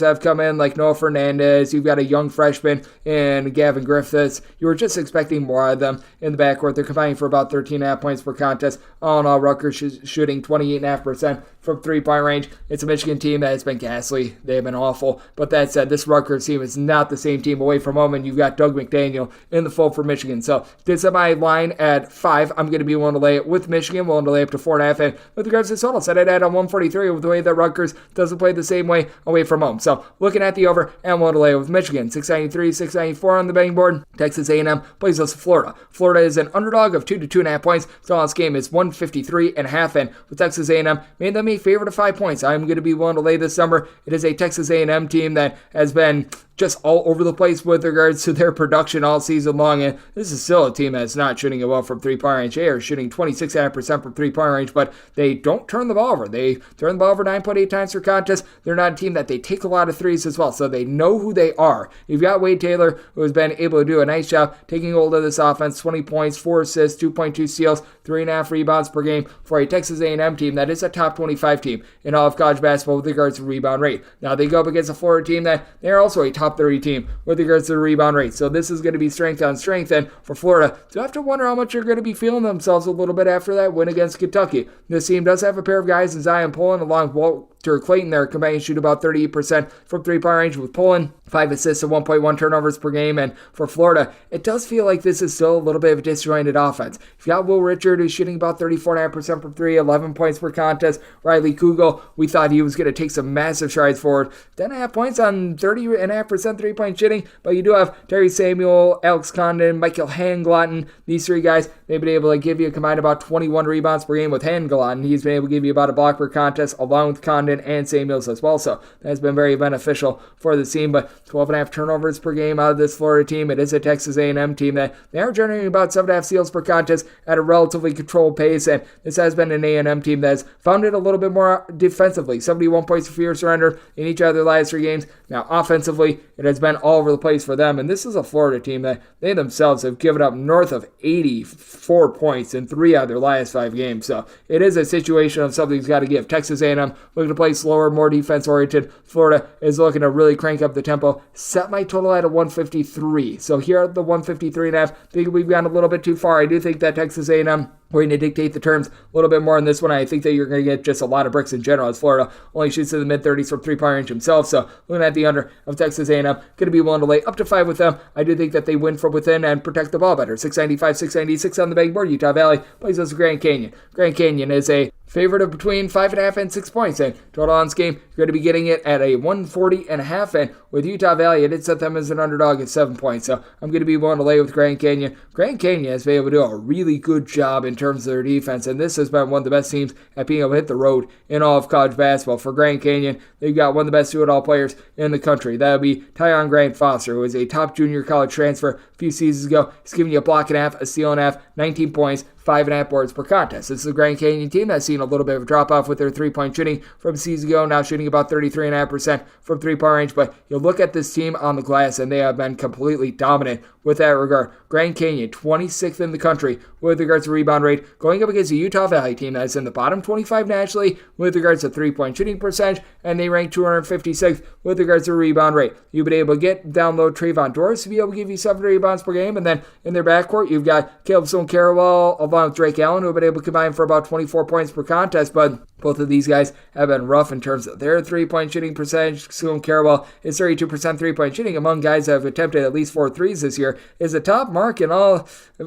have come in like Noah Fernandez. You've got a young freshman in Gavin Griffiths. You were just expecting more of them in the backcourt. They're combining for about 13.5 points per contest. All in all, Rutgers shooting 28.5% from 3-point range. It's a Michigan team that has been ghastly. They have been awful. But that said, this Rutgers team is not the same team away from home, and you've got Doug McDaniel in the fold for Michigan. So did set my line at 5. I'm going to be willing to lay it with Michigan, willing to lay up to 4.5. And with regards to the total, set it at 143 with the way that Rutgers doesn't play the same way away from home. So looking at the over, and willing to lay it with Michigan. 693, 694 on the betting board. Texas A&M plays us Florida. Florida is an underdog of 2 to 2.5 points. So on this game is 153.5, and with Texas A&M made them a favorite of 5 points. I'm going to be willing to lay this number. It is a Texas A&M team that has been just all over the place with regards to their production all season long, and this is still a team that's not shooting it well from 3-point range. They are shooting 26.5% from 3-point range, but they don't turn the ball over. They turn the ball over 9.8 times per contest. They're not a team that they take a lot of threes as well, so they know who they are. You've got Wade Taylor, who has been able to do a nice job taking hold of this offense, 20 points, 4 assists, 2.2 steals, 3.5 rebounds per game for a Texas A&M team that is a top 25 team in all of college basketball with regards to rebound rate. Now they go up against a Florida team that they're also a top 30 team with regards to the rebound rate. So this is going to be strength on strength, and for Florida, do have to wonder how much they're going to be feeling themselves a little bit after that win against Kentucky. This team does have a pair of guys in Zion Pullen along with Walter Clayton there, combined shoot about 38% from 3-point range with Pullen, 5 assists and 1.1 turnovers per game. And for Florida, it does feel like this is still a little bit of a disjointed offense. You've got Will Richard, who's shooting about 34.5% from 3, 11 points per contest. Riley Kugel, we thought he was going to take some massive strides forward. 10.5 points on 30.5% 3-point shooting, but you do have Terry Samuel, Alex Condon, Michael Hanglotten. These 3 guys they've been able to give you combined about 21 rebounds per game with Hangelon. He's been able to give you about a block per contest along with Condon and Samuels as well. So that's been very beneficial for the team. But 12.5 turnovers per game out of this Florida team. It is a Texas A&M team that they are generating about 7.5 steals per contest at a relatively controlled pace. And this has been an A&M team that has found it a little bit more defensively. 71 points for fewer surrendered in each of their last 3 games. Now offensively, it has been all over the place for them. And this is a Florida team that they themselves have given up north of 84 points in 3 out of their last 5 games. So it is a situation of something's got to give. Texas A&M looking to play slower, more defense-oriented. Florida is looking to really crank up the tempo. Set my total at a 153. So here at the 153.5, I think we've gone a little bit too far. I do think that Texas A&M going to dictate the terms a little bit more in this one. I think that you're going to get just a lot of bricks in general, as Florida only shoots in the mid-30s from three-point range himself. So looking at the under of Texas A&M, going to be willing to lay up to 5 with them. I do think that they win from within and protect the ball better. 695, 696 on the betting board. Utah Valley plays us Grand Canyon. Grand Canyon is a favorite of between 5.5 and 6 points. And total on this game, you're going to be getting it at a 140.5. And with Utah Valley, I did set them as an underdog at 7 points. So I'm going to be willing to lay with Grand Canyon. Grand Canyon has been able to do a really good job in terms of their defense. And this has been one of the best teams at being able to hit the road in all of college basketball. For Grand Canyon, they've got one of the best do-it-all players in the country. That would be Tyon Grant Foster, who is a top junior college transfer a few seasons ago. He's giving you a block and a half, a steal and a half, 19 points, 5.5 boards per contest. This is the Grand Canyon team that's seen a little bit of a drop-off with their three-point shooting from a season ago, now shooting about 33.5% from three-point range. But you look at this team on the glass, and they have been completely dominant with that regard. Grand Canyon, 26th in the country with regards to rebound rate, going up against the Utah Valley team that's in the bottom 25 nationally with regards to three-point shooting percentage, and they rank 256th with regards to rebound rate. You've been able to get down low Trayvon Doris to be able to give you 7 rebounds per game, and then in their backcourt, you've got Caleb Stone-Carrawell along with Drake Allen, who have been able to combine for about 24 points per contest, but both of these guys have been rough in terms of their three-point shooting percentage. Stone-Carrawell is 32% three-point shooting among guys that have attempted at least 4 threes this year, is a top mark in all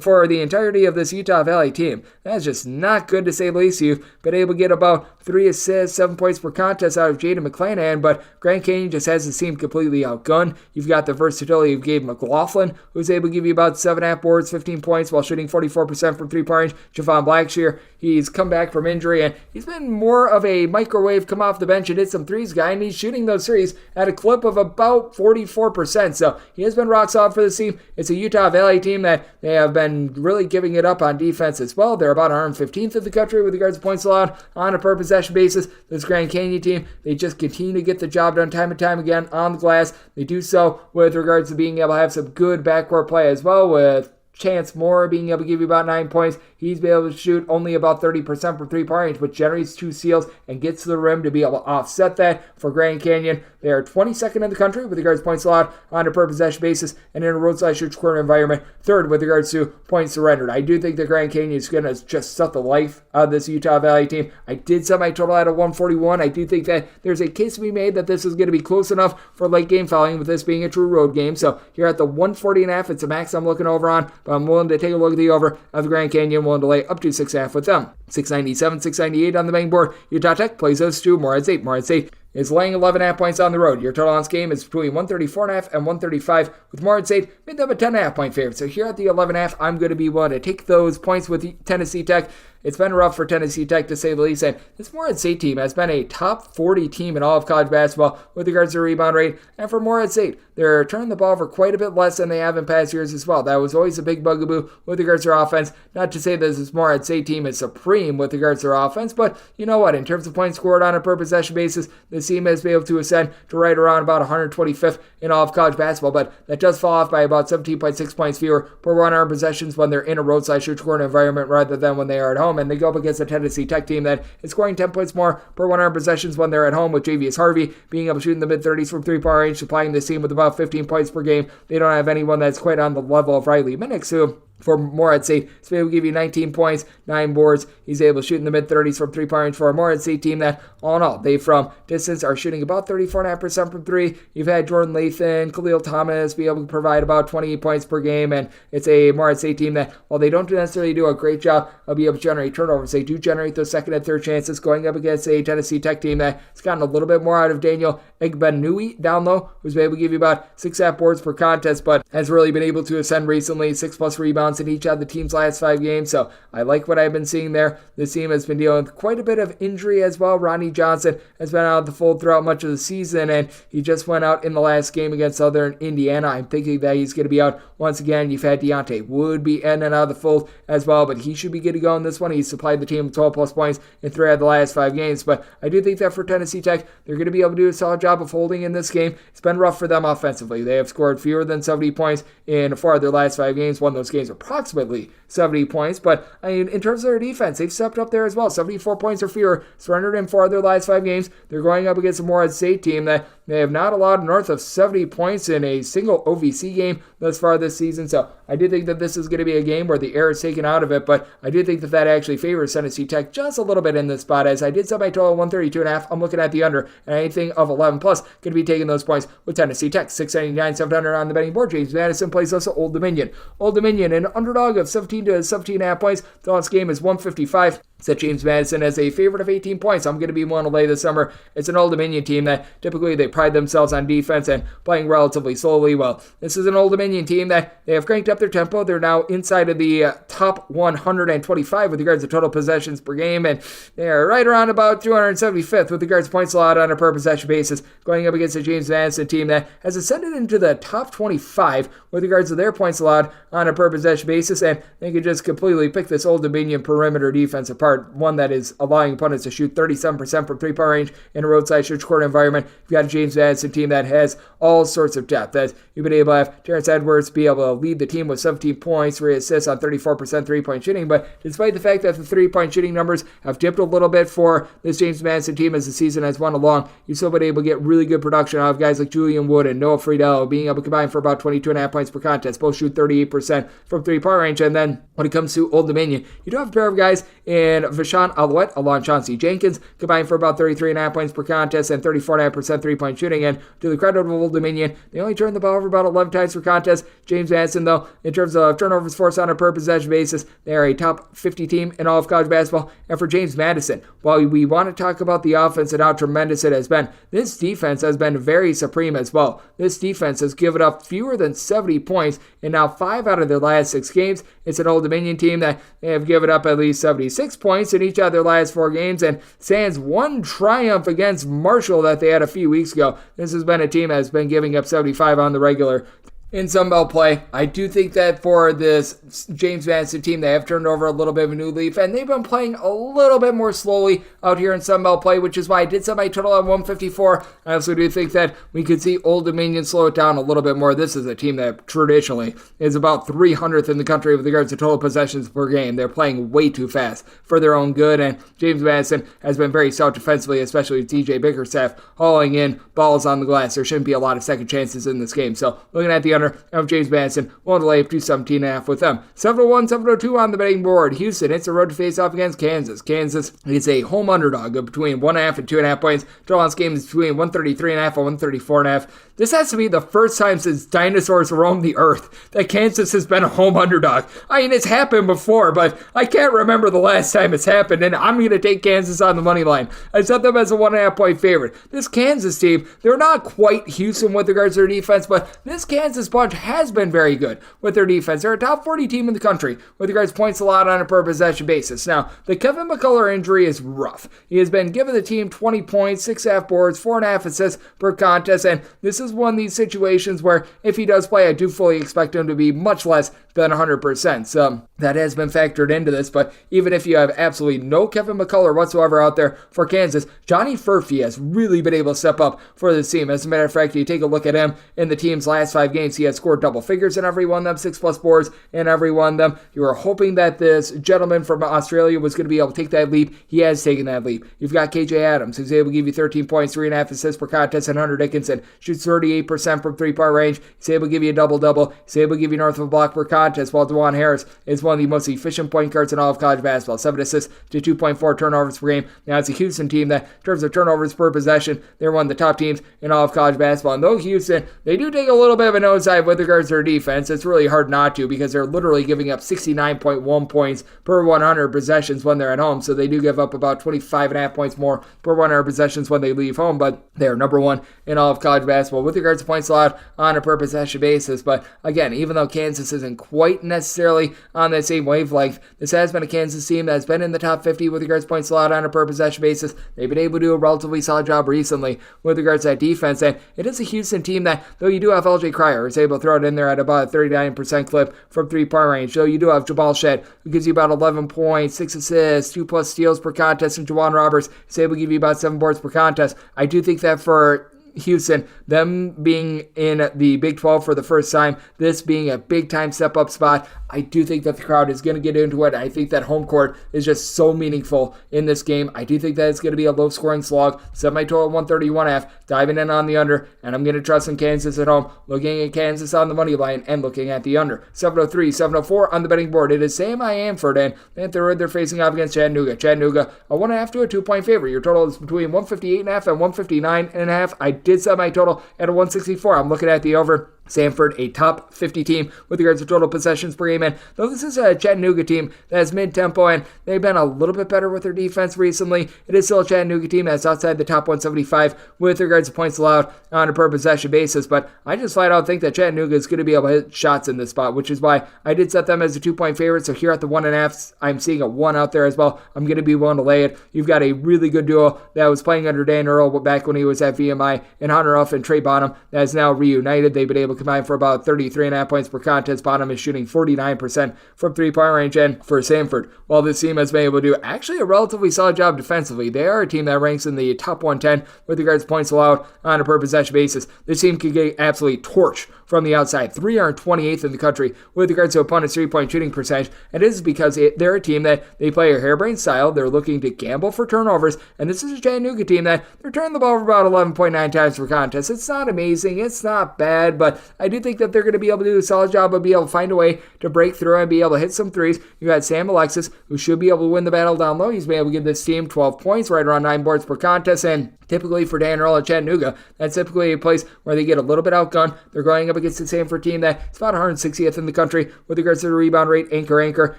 for the entirety of this Utah Valley team. That's just not good to say the least. You've been able to get about 3 assists, 7 points per contest out of Jaden McClanahan, but Grand Canyon just has the team completely outgunned. You've got the versatility of Gabe McLaughlin, who's able to give you about 7.5 boards, 15 points while shooting 44% from three-point range. Javon Blackshear, he's come back from injury, and he's been more of a microwave, come off the bench and hit some threes guy, and he's shooting those threes at a clip of about 44%. So he has been rock solid for this team. It's a Utah Valley team that they have been really giving it up on defense as well. They're about 115th in the country with regards to points allowed on a per possession basis. This Grand Canyon team, they just continue to get the job done time and time again on the glass. They do so with regards to being able to have some good backcourt play as well, with Chance Moore being able to give you about 9 points. He's been able to shoot only about 30% from three-point range, but generates 2 steals and gets to the rim to be able to offset that for Grand Canyon. They are 22nd in the country with regards to points allowed on a per-possession basis, and in a roadside shoot corner environment, 3rd with regards to points surrendered. I do think that Grand Canyon is going to just suck the life out of this Utah Valley team. I did set my total at a 141. I do think that there's a case to be made that this is going to be close enough for late game fouling, with this being a true road game. So here at the 140.5, it's a max I'm looking over on, but I'm willing to take a look at the over of the Grand Canyon, willing to lay up to 6.5 with them. 697, 698 on the betting board. Utah Tech plays those two. Morehead State. Morehead State is laying 11.5 points on the road. Your total on this game is between 134.5 and 135, with Morehead State made them a 10.5 point favorite. So here at the 11.5, I'm going to be willing to take those points with Tennessee Tech. It's been rough for Tennessee Tech, to say the least, and this Morehead State team has been a top 40 team in all of college basketball with regards to rebound rate. And for Morehead State, they're turning the ball over quite a bit less than they have in past years as well. That was always a big bugaboo with regards to their offense. Not to say that this Morehead State team is supreme with regards to their offense, but you know what? In terms of points scored on a per possession basis, this team has been able to ascend to right around about 125th in all of college basketball, but that does fall off by about 17.6 points fewer per 100 possessions when they're in a roadside shoot corner environment rather than when they are at home. And they go up against a Tennessee Tech team that is scoring 10 points more per 100 possessions when they're at home, with Javius Harvey being able to shoot in the mid-30s from three-point range, supplying this team with about 15 points per game. They don't have anyone that's quite on the level of Riley Minix, who for Morehead State, he's able to give you 19 points, 9 boards. He's able to shoot in the mid-30s from three-point range for a Morehead State team that, all in all, they from distance are shooting about 34.5% from three. You've had Jordan Lathan, Khalil Thomas be able to provide about 28 points per game, and it's a Morehead State team that, while they don't necessarily do a great job of being able to generate turnovers, they do generate those second and third chances, going up against a Tennessee Tech team that has gotten a little bit more out of Daniel Igbenui down low, who's been able to give you about 6.5 boards per contest, but has really been able to ascend recently, 6+ rebounds rebounds in each of the team's last 5 games, so I like what I've been seeing there. This team has been dealing with quite a bit of injury as well. Ronnie Johnson has been out of the fold throughout much of the season, and he just went out in the last game against Southern Indiana. I'm thinking that he's going to be out once again. You've had Deontay Wood be in and out of the fold as well, but he should be good to go in this one. He's supplied the team with 12 plus points in 3 out of the last 5 games, but I do think that for Tennessee Tech, they're going to be able to do a solid job of holding in this game. It's been rough for them offensively. They have scored fewer than 70 points in 4 of their last 5 games. Won those games approximately 70 points, but I mean, in terms of their defense, they've stepped up there as well. 74 points or fewer surrendered in 4 of their last 5 games. They're going up against a Morehead State team that they have not allowed north of 70 points in a single OVC game thus far this season, so I do think that this is going to be a game where the air is taken out of it, but I do think that that actually favors Tennessee Tech just a little bit in this spot, as I did set my total 132.5. I'm looking at the under, and anything of 11 plus going to be taking those points with Tennessee Tech. 699, 700 on the betting board. James Madison plays us at Old Dominion. Old Dominion, an underdog of 17 to 17.5 points. The last game is 155. Set James Madison as a favorite of 18 points. I'm going to be one to lay this summer. It's an Old Dominion team that typically they pride themselves on defense and playing relatively slowly. Well, this is an Old Dominion team that they have cranked up their tempo. They're now inside of the top 125 with regards to total possessions per game, and they are right around about 275th with regards to points allowed on a per possession basis, going up against a James Madison team that has ascended into the top 25 with regards to their points allowed on a per possession basis, and they could just completely pick this Old Dominion perimeter defense apart. One that is allowing opponents to shoot 37% from 3-point range in a roadside stretch court environment. You've got a James Madison team that has all sorts of depth, as you've been able to have Terrence Edwards be able to lead the team with 17 points, 3 assists on 34% 3-point shooting, but despite the fact that the 3-point shooting numbers have dipped a little bit for this James Madison team as the season has went along, you've still been able to get really good production out of guys like Julian Wood and Noah Friedel being able to combine for about 22.5 points per contest. Both shoot 38% from 3-point range, and then when it comes to Old Dominion, you do have a pair of guys in Vashon Alouette along Chauncey Jenkins, combined for about 33.5 points per contest and 34.5% 3-point shooting. And to the credit of Old Dominion, they only turned the ball over about 11 times per contest. James Madison, though, in terms of turnovers forced on a per possession basis, they are a top 50 team in all of college basketball. And for James Madison, while we want to talk about the offense and how tremendous it has been, this defense has been very supreme as well. This defense has given up fewer than 70 points in now 5 out of their last 6 games. It's an Old Dominion team that they have given up at least 76 points in each of their last 4 games, and sans one triumph against Marshall that they had a few weeks ago. This has been a team that has been giving up 75 on the regular. In Sun Belt play, I do think that for this James Madison team, they have turned over a little bit of a new leaf, and they've been playing a little bit more slowly out here in Sun Belt play, which is why I did set my total at 154. I also do think that we could see Old Dominion slow it down a little bit more. This is a team that traditionally is about 300th in the country with regards to total possessions per game. They're playing way too fast for their own good, and James Madison has been very stout defensively, especially with TJ Bickerstaff hauling in balls on the glass. There shouldn't be a lot of second chances in this game. So looking at the of James Madison, willing to lay up to 17.5 with them. 701, 702 on the betting board. Houston, it's a road to face off against Kansas. Kansas is a home underdog of between 1.5 and 2.5 points. Total on this game is between 133.5 and 134.5. This has to be the first time since dinosaurs roamed the earth that Kansas has been a home underdog. I mean, it's happened before, but I can't remember the last time it's happened, and I'm going to take Kansas on the money line. I set them as a 1.5 point favorite. This Kansas team, they're not quite Houston with regards to their defense, but this Kansas bunch has been very good with their defense. They're a top 40 team in the country with regards to points allowed on a per possession basis. Now, the Kevin McCullough injury is rough. He has been giving the team 20 points, 6.5 boards, 4.5 assists per contest, and this is one of these situations where if he does play, I do fully expect him to be much less than 100%. So that has been factored into this, but even if you have absolutely no Kevin McCullough whatsoever out there for Kansas, Johnny Furphy has really been able to step up for this team. As a matter of fact, you take a look at him in the team's last 5 games, he has scored double figures in every one of them, 6+ boards in every one of them. You were hoping that this gentleman from Australia was going to be able to take that leap. He has taken that leap. You've got KJ Adams, who's able to give you 13 points, 3.5 assists per contest, and Hunter Dickinson shoots 38% from 3-point range. He's able to give you a double-double. He's able to give you north of a block per contest, while DeJuan Harris is one of the most efficient point guards in all of college basketball. 7 assists to 2.4 turnovers per game. Now, it's a Houston team that, in terms of turnovers per possession, they're one of the top teams in all of college basketball. And though Houston, they do take a little bit of a nosedive side, with regards to their defense, it's really hard not to because they're literally giving up 69.1 points per 100 possessions when they're at home. So they do give up about 25.5 points more per 100 possessions when they leave home, but they're number one in all of college basketball with regards to points allowed on a per possession basis. But again, even though Kansas isn't quite necessarily on that same wavelength, this has been a Kansas team that's been in the top 50 with regards to points allowed on a per possession basis. They've been able to do a relatively solid job recently with regards to that defense, and it is a Houston team that, though you do have LJ Cryer, is able to throw it in there at about a 39% clip from three-point range. Though you do have Jabal Shed, who gives you about 11 points, 6 assists, 2+ steals per contest, and Jawan Roberts is able to give you about 7 boards per contest. I do think that for Houston, them being in the Big 12 for the first time, this being a big-time step-up spot, I do think that the crowd is going to get into it. I think that home court is just so meaningful in this game. I do think that it's going to be a low-scoring slog. Set my total at 131.5, diving in on the under, and I'm going to trust in Kansas at home, looking at Kansas on the money line and looking at the under. 703, 704 on the betting board. It is Sam Iamford, and at the road, they're facing off against Chattanooga. Chattanooga, a 1.5 to a 2-point favorite. Your total is between 158.5 and 159.5. I did set my total at a 164. I'm looking at the over. Samford, a top 50 team with regards to total possessions per game. And though this is a Chattanooga team that's mid-tempo and they've been a little bit better with their defense recently, it is still a Chattanooga team that's outside the top 175 with regards to points allowed on a per possession basis. But I just flat out think that Chattanooga is going to be able to hit shots in this spot, which is why I did set them as a 2-point favorite. So here at the 1.5, I'm seeing a 1 out there as well. I'm going to be willing to lay it. You've got a really good duo that was playing under Dan Earl back when he was at VMI, and Hunter Huff and Trey Bonham that is now reunited. They've been able to combine for about 33.5 points per contest. Bonham is shooting 49% from three-point range. And for Samford, while this team has been able to do actually a relatively solid job defensively, they are a team that ranks in the top 110 with regards to points allowed on a per possession basis. This team can get absolutely torched from the outside, 328th in the country with regards to opponent's three-point shooting percentage. And this is because they're a team that they play a harebrained style. They're looking to gamble for turnovers, and this is a Chattanooga team that they're turning the ball over about 11.9 times per contest. It's not amazing, it's not bad, but I do think that they're going to be able to do a solid job of being able to find a way to break through and be able to hit some threes. You got Sam Alexis, who should be able to win the battle down low. He's been able to give this team 12 points, right around 9 boards per contest, and typically for Dan Earl at Chattanooga, that's typically a place where they get a little bit outgunned. They're going up against the Samford team that's about 160th in the country with regards to the rebound rate. Anchor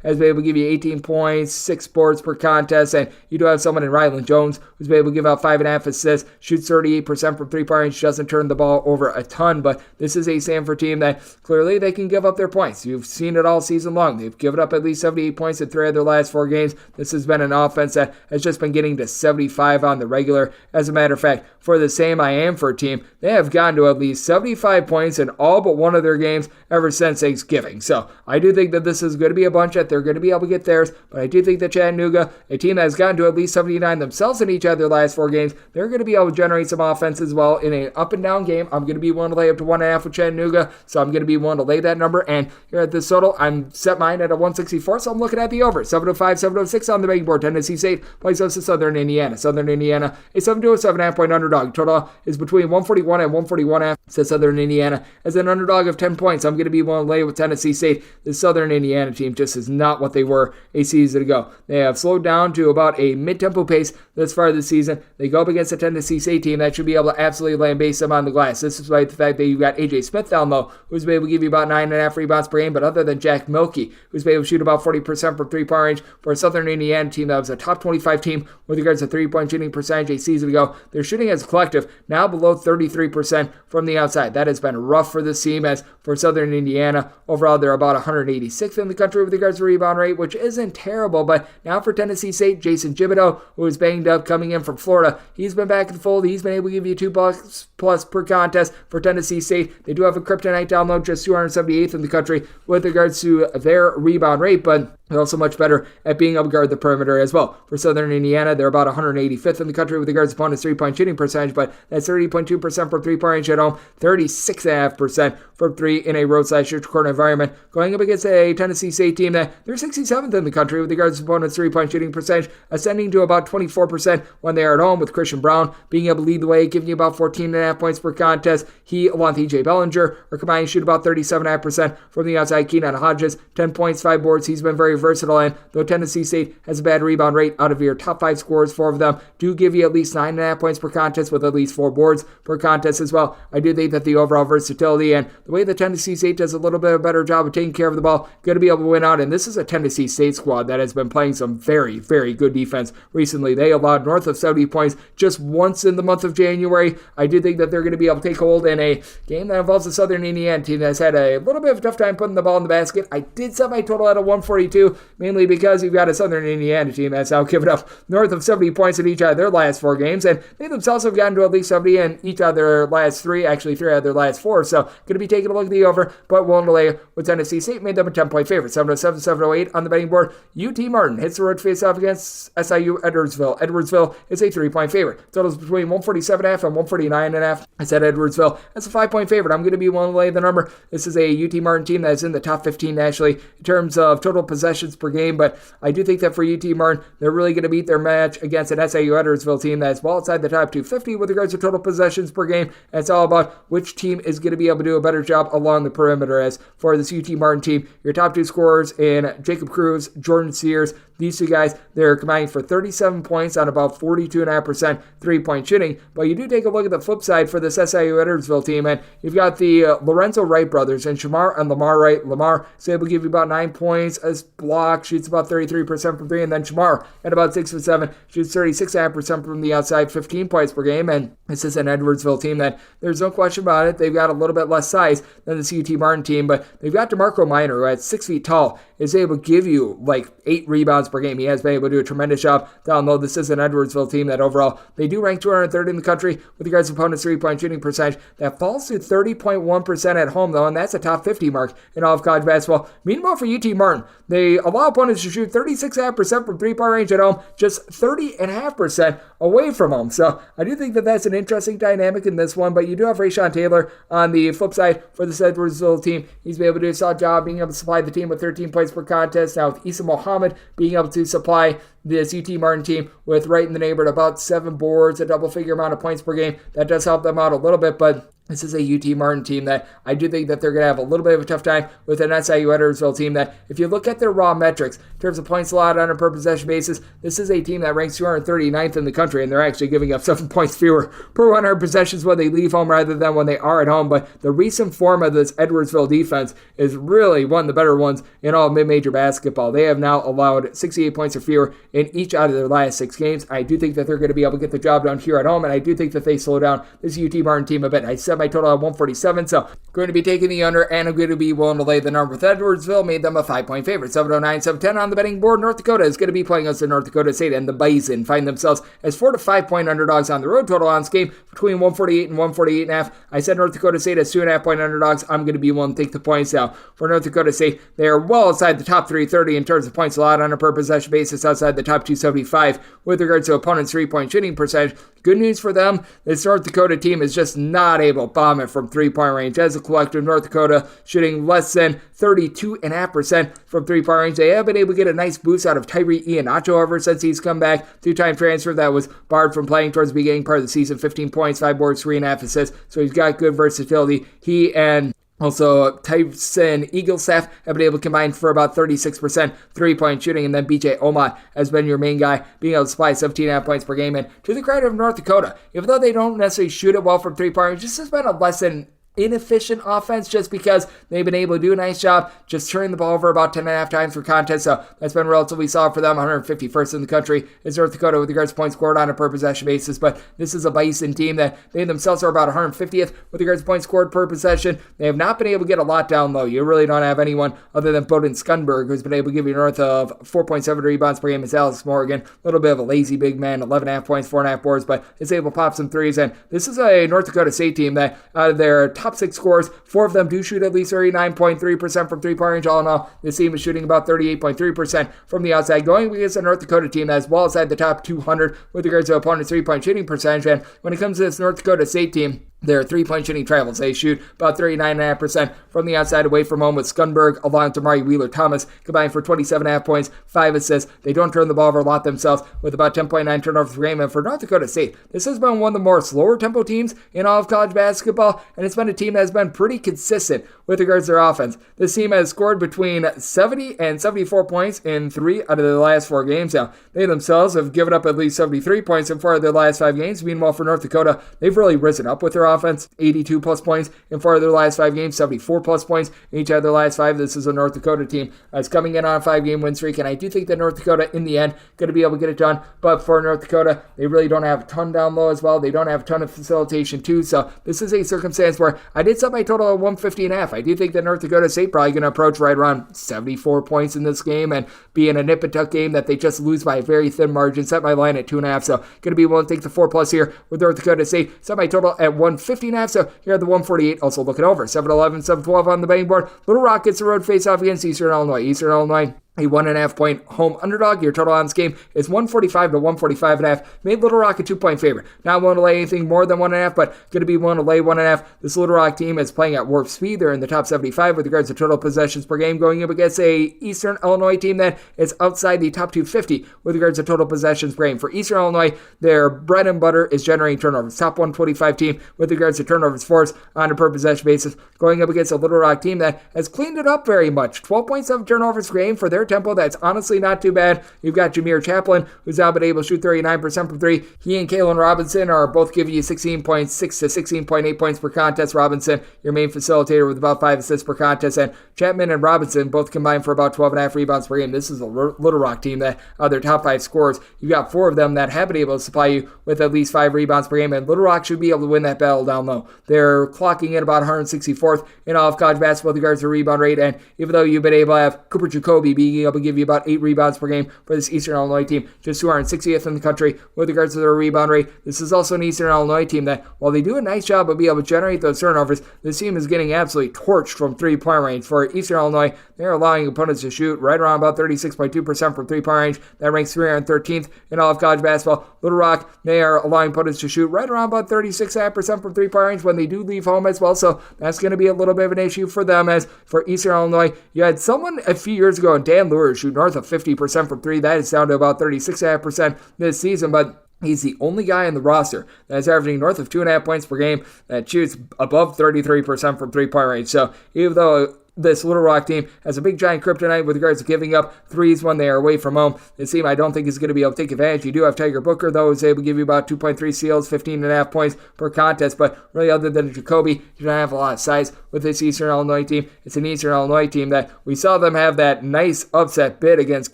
has been able to give you 18 points, 6 boards per contest, and you do have someone in Ryland Jones who's been able to give out 5.5 assists, shoots 38% from three-point range, doesn't turn the ball over a ton, but this is a Samford team that clearly they can give up their points. You've seen it all season long. They've given up at least 78 points in 3 of their last 4 games. This has been an offense that has just been getting to 75 on the regular. As a matter of fact, for the Sam Iamford team, they have gotten to at least 75 points in all but one of their games ever since Thanksgiving. So I do think that this is going to be a bunch that they're going to be able to get theirs, but I do think that Chattanooga, a team that has gotten to at least 79 themselves in each of their last 4 games, they're going to be able to generate some offense as well in an up and down game. I'm going to be willing to lay up to 1.5 with Chattanooga, so I'm going to be willing to lay that number. And here at this total, I'm set mine at a 164, so I'm looking at the over. 705, 706 on the betting board. Tennessee State plays host to Southern Indiana. Southern Indiana, a 7 to a 7.5 point underdog. Total is between 141 and 141.5. Says Southern Indiana as an underdog of 10 points. I'm going to be willing to lay with Tennessee State. The Southern Indiana team just is not what they were a season ago. They have slowed down to about a mid-tempo pace this far this season. They go up against a Tennessee State team that should be able to absolutely lambase them on the glass. This is despite the fact that you've got A.J. Smith down low, who's been able to give you about 9.5 rebounds per game, but other than Jack Milkey, who's been able to shoot about 40% from three-point range for a Southern Indiana team that was a top 25 team with regards to three-point shooting percentage a season ago. They're shooting as a collective now below 33% from the outside. That has been rough for this team, as for Southern Indiana, overall they're about 186th in the country with regards to rebound rate, which isn't terrible, but now for Tennessee State, Jason Thibodeau, who is banged up coming in from Florida, he's been back in the fold. He's been able to give you 2 bucks plus per contest for Tennessee State. They do have a kryptonite down low, just 278th in the country with regards to their rebound rate, but they're also much better at being able to guard the perimeter as well. For Southern Indiana, they're about 185th in the country with regards to opponent's three-point shooting percentage, but that's 30.2% from three-point range at home, 36.5% from 3 in a roadside court environment. Going up against a Tennessee State team that they're 67th in the country with regards to opponent's three-point shooting percentage, ascending to about 24% when they are at home, with Christian Brown being able to lead the way, giving you about 14.5 points per contest. He, along with E.J. Bellinger, are combined to shoot about 37.5% from the outside. Keenan Hodges, 10 points, 5 boards. He's been very versatile, and though Tennessee State has a bad rebound rate, out of your top 5 scorers, 4 of them do give you at least 9.5 points per contest with at least 4 boards per contest as well. I do think that the overall versatility and the way that Tennessee State does a little bit of a better job of taking care of the ball, going to be able to win out. And this is a Tennessee State squad that has been playing some very, very good defense recently. They allowed north of 70 points just once in the month of January. I do think that they're going to be able to take hold in a game that involves a Southern Indiana team that's had a little bit of a tough time putting the ball in the basket. I did set my total at a 142, mainly because you've got a Southern Indiana team that's now given up north of 70 points in each of their last 4 games, and they themselves have gotten to at least 70 in each of their last 3, actually 3 out of their last 4, so going to be taking a look at the over, but willing to lay with Tennessee State, made them a 10-point favorite, 707, 708 on the betting board. UT Martin hits the road face-off against SIU Edwardsville. Edwardsville is a 3-point favorite. Totals between 147.5 and 149.5. I said Edwardsville as a 5-point favorite. I'm going to be willing to lay the number. This is a UT Martin team that is in the top 15 nationally in terms of total possessions per game, but I do think that for UT Martin, they're really going to beat their match against an SIU Edwardsville team that's well outside the top 250 with regards to total possessions per game. And it's all about which team is going to be able to do a better job along the perimeter. As for this UT Martin team, your top 2 scorers in Jacob Cruz, Jordan Sears, these 2 guys, they're combining for 37 points on about 42.5%3-point shooting. But you do take a look at the flip side for this SIU Edwardsville team, and you've got the Lorenzo Wright brothers and Shamar and Lamar Wright. Lamar is able to give you about 9 points as block, shoots about 33% from 3, and then Shamar at about 6 foot 7 shoots 36.5% from the outside, 15 points per game. And this is an Edwardsville team that there's no question about it. They've got a little bit less size than this UT Martin team, but they've got DeMarco Minor, who at 6 feet tall is able to give you like 8 rebounds per game. He has been able to do a tremendous job down low. This is an Edwardsville team that overall, they do rank 230 in the country with regards to opponents' 3-point shooting percentage. That falls to 30.1% at home, though, and that's a top 50 mark in all of college basketball. Meanwhile, for UT Martin, they allow opponents to shoot 36.5% from 3-point range at home, just 30.5% away from home. So I do think that that's an interesting dynamic in this one, but you do have Rayshawn Taylor on the flip side for this Edwardsville team. He's been able to do a solid job being able to supply the team with 13 points per contest. Now with Issa Muhammad being able to supply this UT Martin team with right in the neighborhood about 7 boards, a double-figure amount of points per game. That does help them out a little bit, but this is a UT Martin team that I do think that they're going to have a little bit of a tough time with an SIU Edwardsville team that, if you look at their raw metrics, in terms of points allowed on a per possession basis, this is a team that ranks 239th in the country, and they're actually giving up 7 points fewer per 100 possessions when they leave home rather than when they are at home. But the recent form of this Edwardsville defense is really one of the better ones in all mid-major basketball. They have now allowed 68 points or fewer in each out of their last 6 games. I do think that they're going to be able to get the job done here at home, and I do think that they slow down this UT Martin team a bit. I set my total at 147, so going to be taking the under, and I'm going to be willing to lay the number with Edwardsville, made them a 5-point favorite. 709, 710 on the betting board. North Dakota is going to be playing against the North Dakota State, and the Bison find themselves as 4 to 5-point underdogs on the road. Total on this game between 148 and 148.5. I said North Dakota State as 2.5-point underdogs. I'm going to be willing to take the points now. For North Dakota State, they are well outside the top 330 in terms of points allowed on a per possession basis, outside the top 275 with regards to opponents' 3-point shooting percentage. Good news for them, this North Dakota team is just not able to bomb it from 3-point range. As a collective, North Dakota shooting less than 32.5% from 3-point range. They have been able to get a nice boost out of Tyree Iheanacho, however, since he's come back. 2-time transfer that was barred from playing towards the beginning part of the season. 15 points, 5 boards, 3.5 assists. So he's got good versatility. He and also, Tyson Eaglestaff have been able to combine for about 36% 3-point shooting, and then BJ Omot has been your main guy, being able to supply 17.5 points per game. And to the credit of North Dakota, even though they don't necessarily shoot it well from 3-point range, this has been a less than inefficient offense just because they've been able to do a nice job just turning the ball over about 10.5 times per contest. So that's been relatively solid for them. 151st in the country is North Dakota with regards to points scored on a per possession basis. But this is a Bison team that they themselves are about 150th with regards to points scored per possession. They have not been able to get a lot down low. You really don't have anyone other than Bowden Skunberg who's been able to give you north of 4.7 rebounds per game. It's Alex Morgan, a little bit of a lazy big man, 11.5 points, 4.5 boards, but is able to pop some threes. And this is a North Dakota State team that out of their top 6 scores, 4 of them do shoot at least 39.3% from 3-point range. All in all, this team is shooting about 38.3% from the outside, going against a North Dakota team that is well outside the top 200 with regards to opponent's 3-point shooting percentage. And when it comes to this North Dakota State team, Their three-point shooting travels. They shoot about 39.5% from the outside away from home with Skunberg along with Damari Wheeler-Thomas combined for 27.5 points, 5 assists. They don't turn the ball over a lot themselves with about 10.9 turnovers per game. And for North Dakota State, this has been one of the more slower tempo teams in all of college basketball, and it's been a team that has been pretty consistent with regards to their offense. This team has scored between 70 and 74 points in 3 out of their last 4 games. Now, they themselves have given up at least 73 points in 4 of their last 5 games. Meanwhile, for North Dakota, they've really risen up with their offense. 82 plus points in 4 of their last 5 games, 74 plus points in each of their last 5. This is a North Dakota team that's coming in on a 5-game win streak, and I do think that North Dakota, in the end, going to be able to get it done. But for North Dakota, they really don't have a ton down low as well. They don't have a ton of facilitation too, so this is a circumstance where I did set my total at 150.5. I do think that North Dakota State probably going to approach right around 74 points in this game and be in a nip and tuck game that they just lose by a very thin margin. Set my line at 2.5, so going to be willing to take the 4+ here with North Dakota State. Set my total at 150.5, so here are the 148, also looking over. 7-11, 7-12 on the betting board. Little Rock gets the road face-off against Eastern Illinois. Eastern Illinois, a 1.5 point home underdog. Your total on this game is 145 to 145.5. Made Little Rock a 2-point favorite. Not willing to lay anything more than 1.5, but going to be willing to lay 1.5. This Little Rock team is playing at warp speed. They're in the top 75 with regards to total possessions per game, going up against a Eastern Illinois team that is outside the top 250 with regards to total possessions per game. For Eastern Illinois, their bread and butter is generating turnovers. Top 125 team with regards to turnovers forced on a per possession basis, going up against a Little Rock team that has cleaned it up very much. 12.7 turnovers per game for their tempo. That's honestly not too bad. You've got Jameer Chaplin, who's now been able to shoot 39% from 3. He and Kalen Robinson are both giving you 16.6 to 16.8 points per contest. Robinson, your main facilitator, with about 5 assists per contest, and Chapman and Robinson both combined for about 12.5 rebounds per game. This is a Little Rock team that their top 5 scorers, you've got 4 of them that have been able to supply you with at least 5 rebounds per game, and Little Rock should be able to win that battle down low. They're clocking in about 164th in all of college basketball with regards to rebound rate, and even though you've been able to have Cooper Jacoby being able to give you about 8 rebounds per game for this Eastern Illinois team, just 260th in the country with regards to their rebound rate. This is also an Eastern Illinois team that, while they do a nice job of being able to generate those turnovers, this team is getting absolutely torched from 3-point range. For Eastern Illinois, they're allowing opponents to shoot right around about 36.2% from 3-point range. That ranks 313th in all of college basketball. Little Rock, they are allowing opponents to shoot right around about 36.5% from 3-point range when they do leave home as well, so that's going to be a little bit of an issue for them. As for Eastern Illinois, you had someone a few years ago, Dan Lewis, shoot north of 50% from 3. That is down to about 36.5% this season, but he's the only guy on the roster that is averaging north of 2.5 points per game that shoots above 33% from 3-point range. So even though this Little Rock team has a big giant kryptonite with regards to giving up threes when they are away from home, this team I don't think is going to be able to take advantage. You do have Tiger Booker, though, who's able to give you about 2.3 steals, 15.5 points per contest, but really other than Jacoby, you don't have a lot of size with this Eastern Illinois team. It's an Eastern Illinois team that we saw them have that nice upset bid against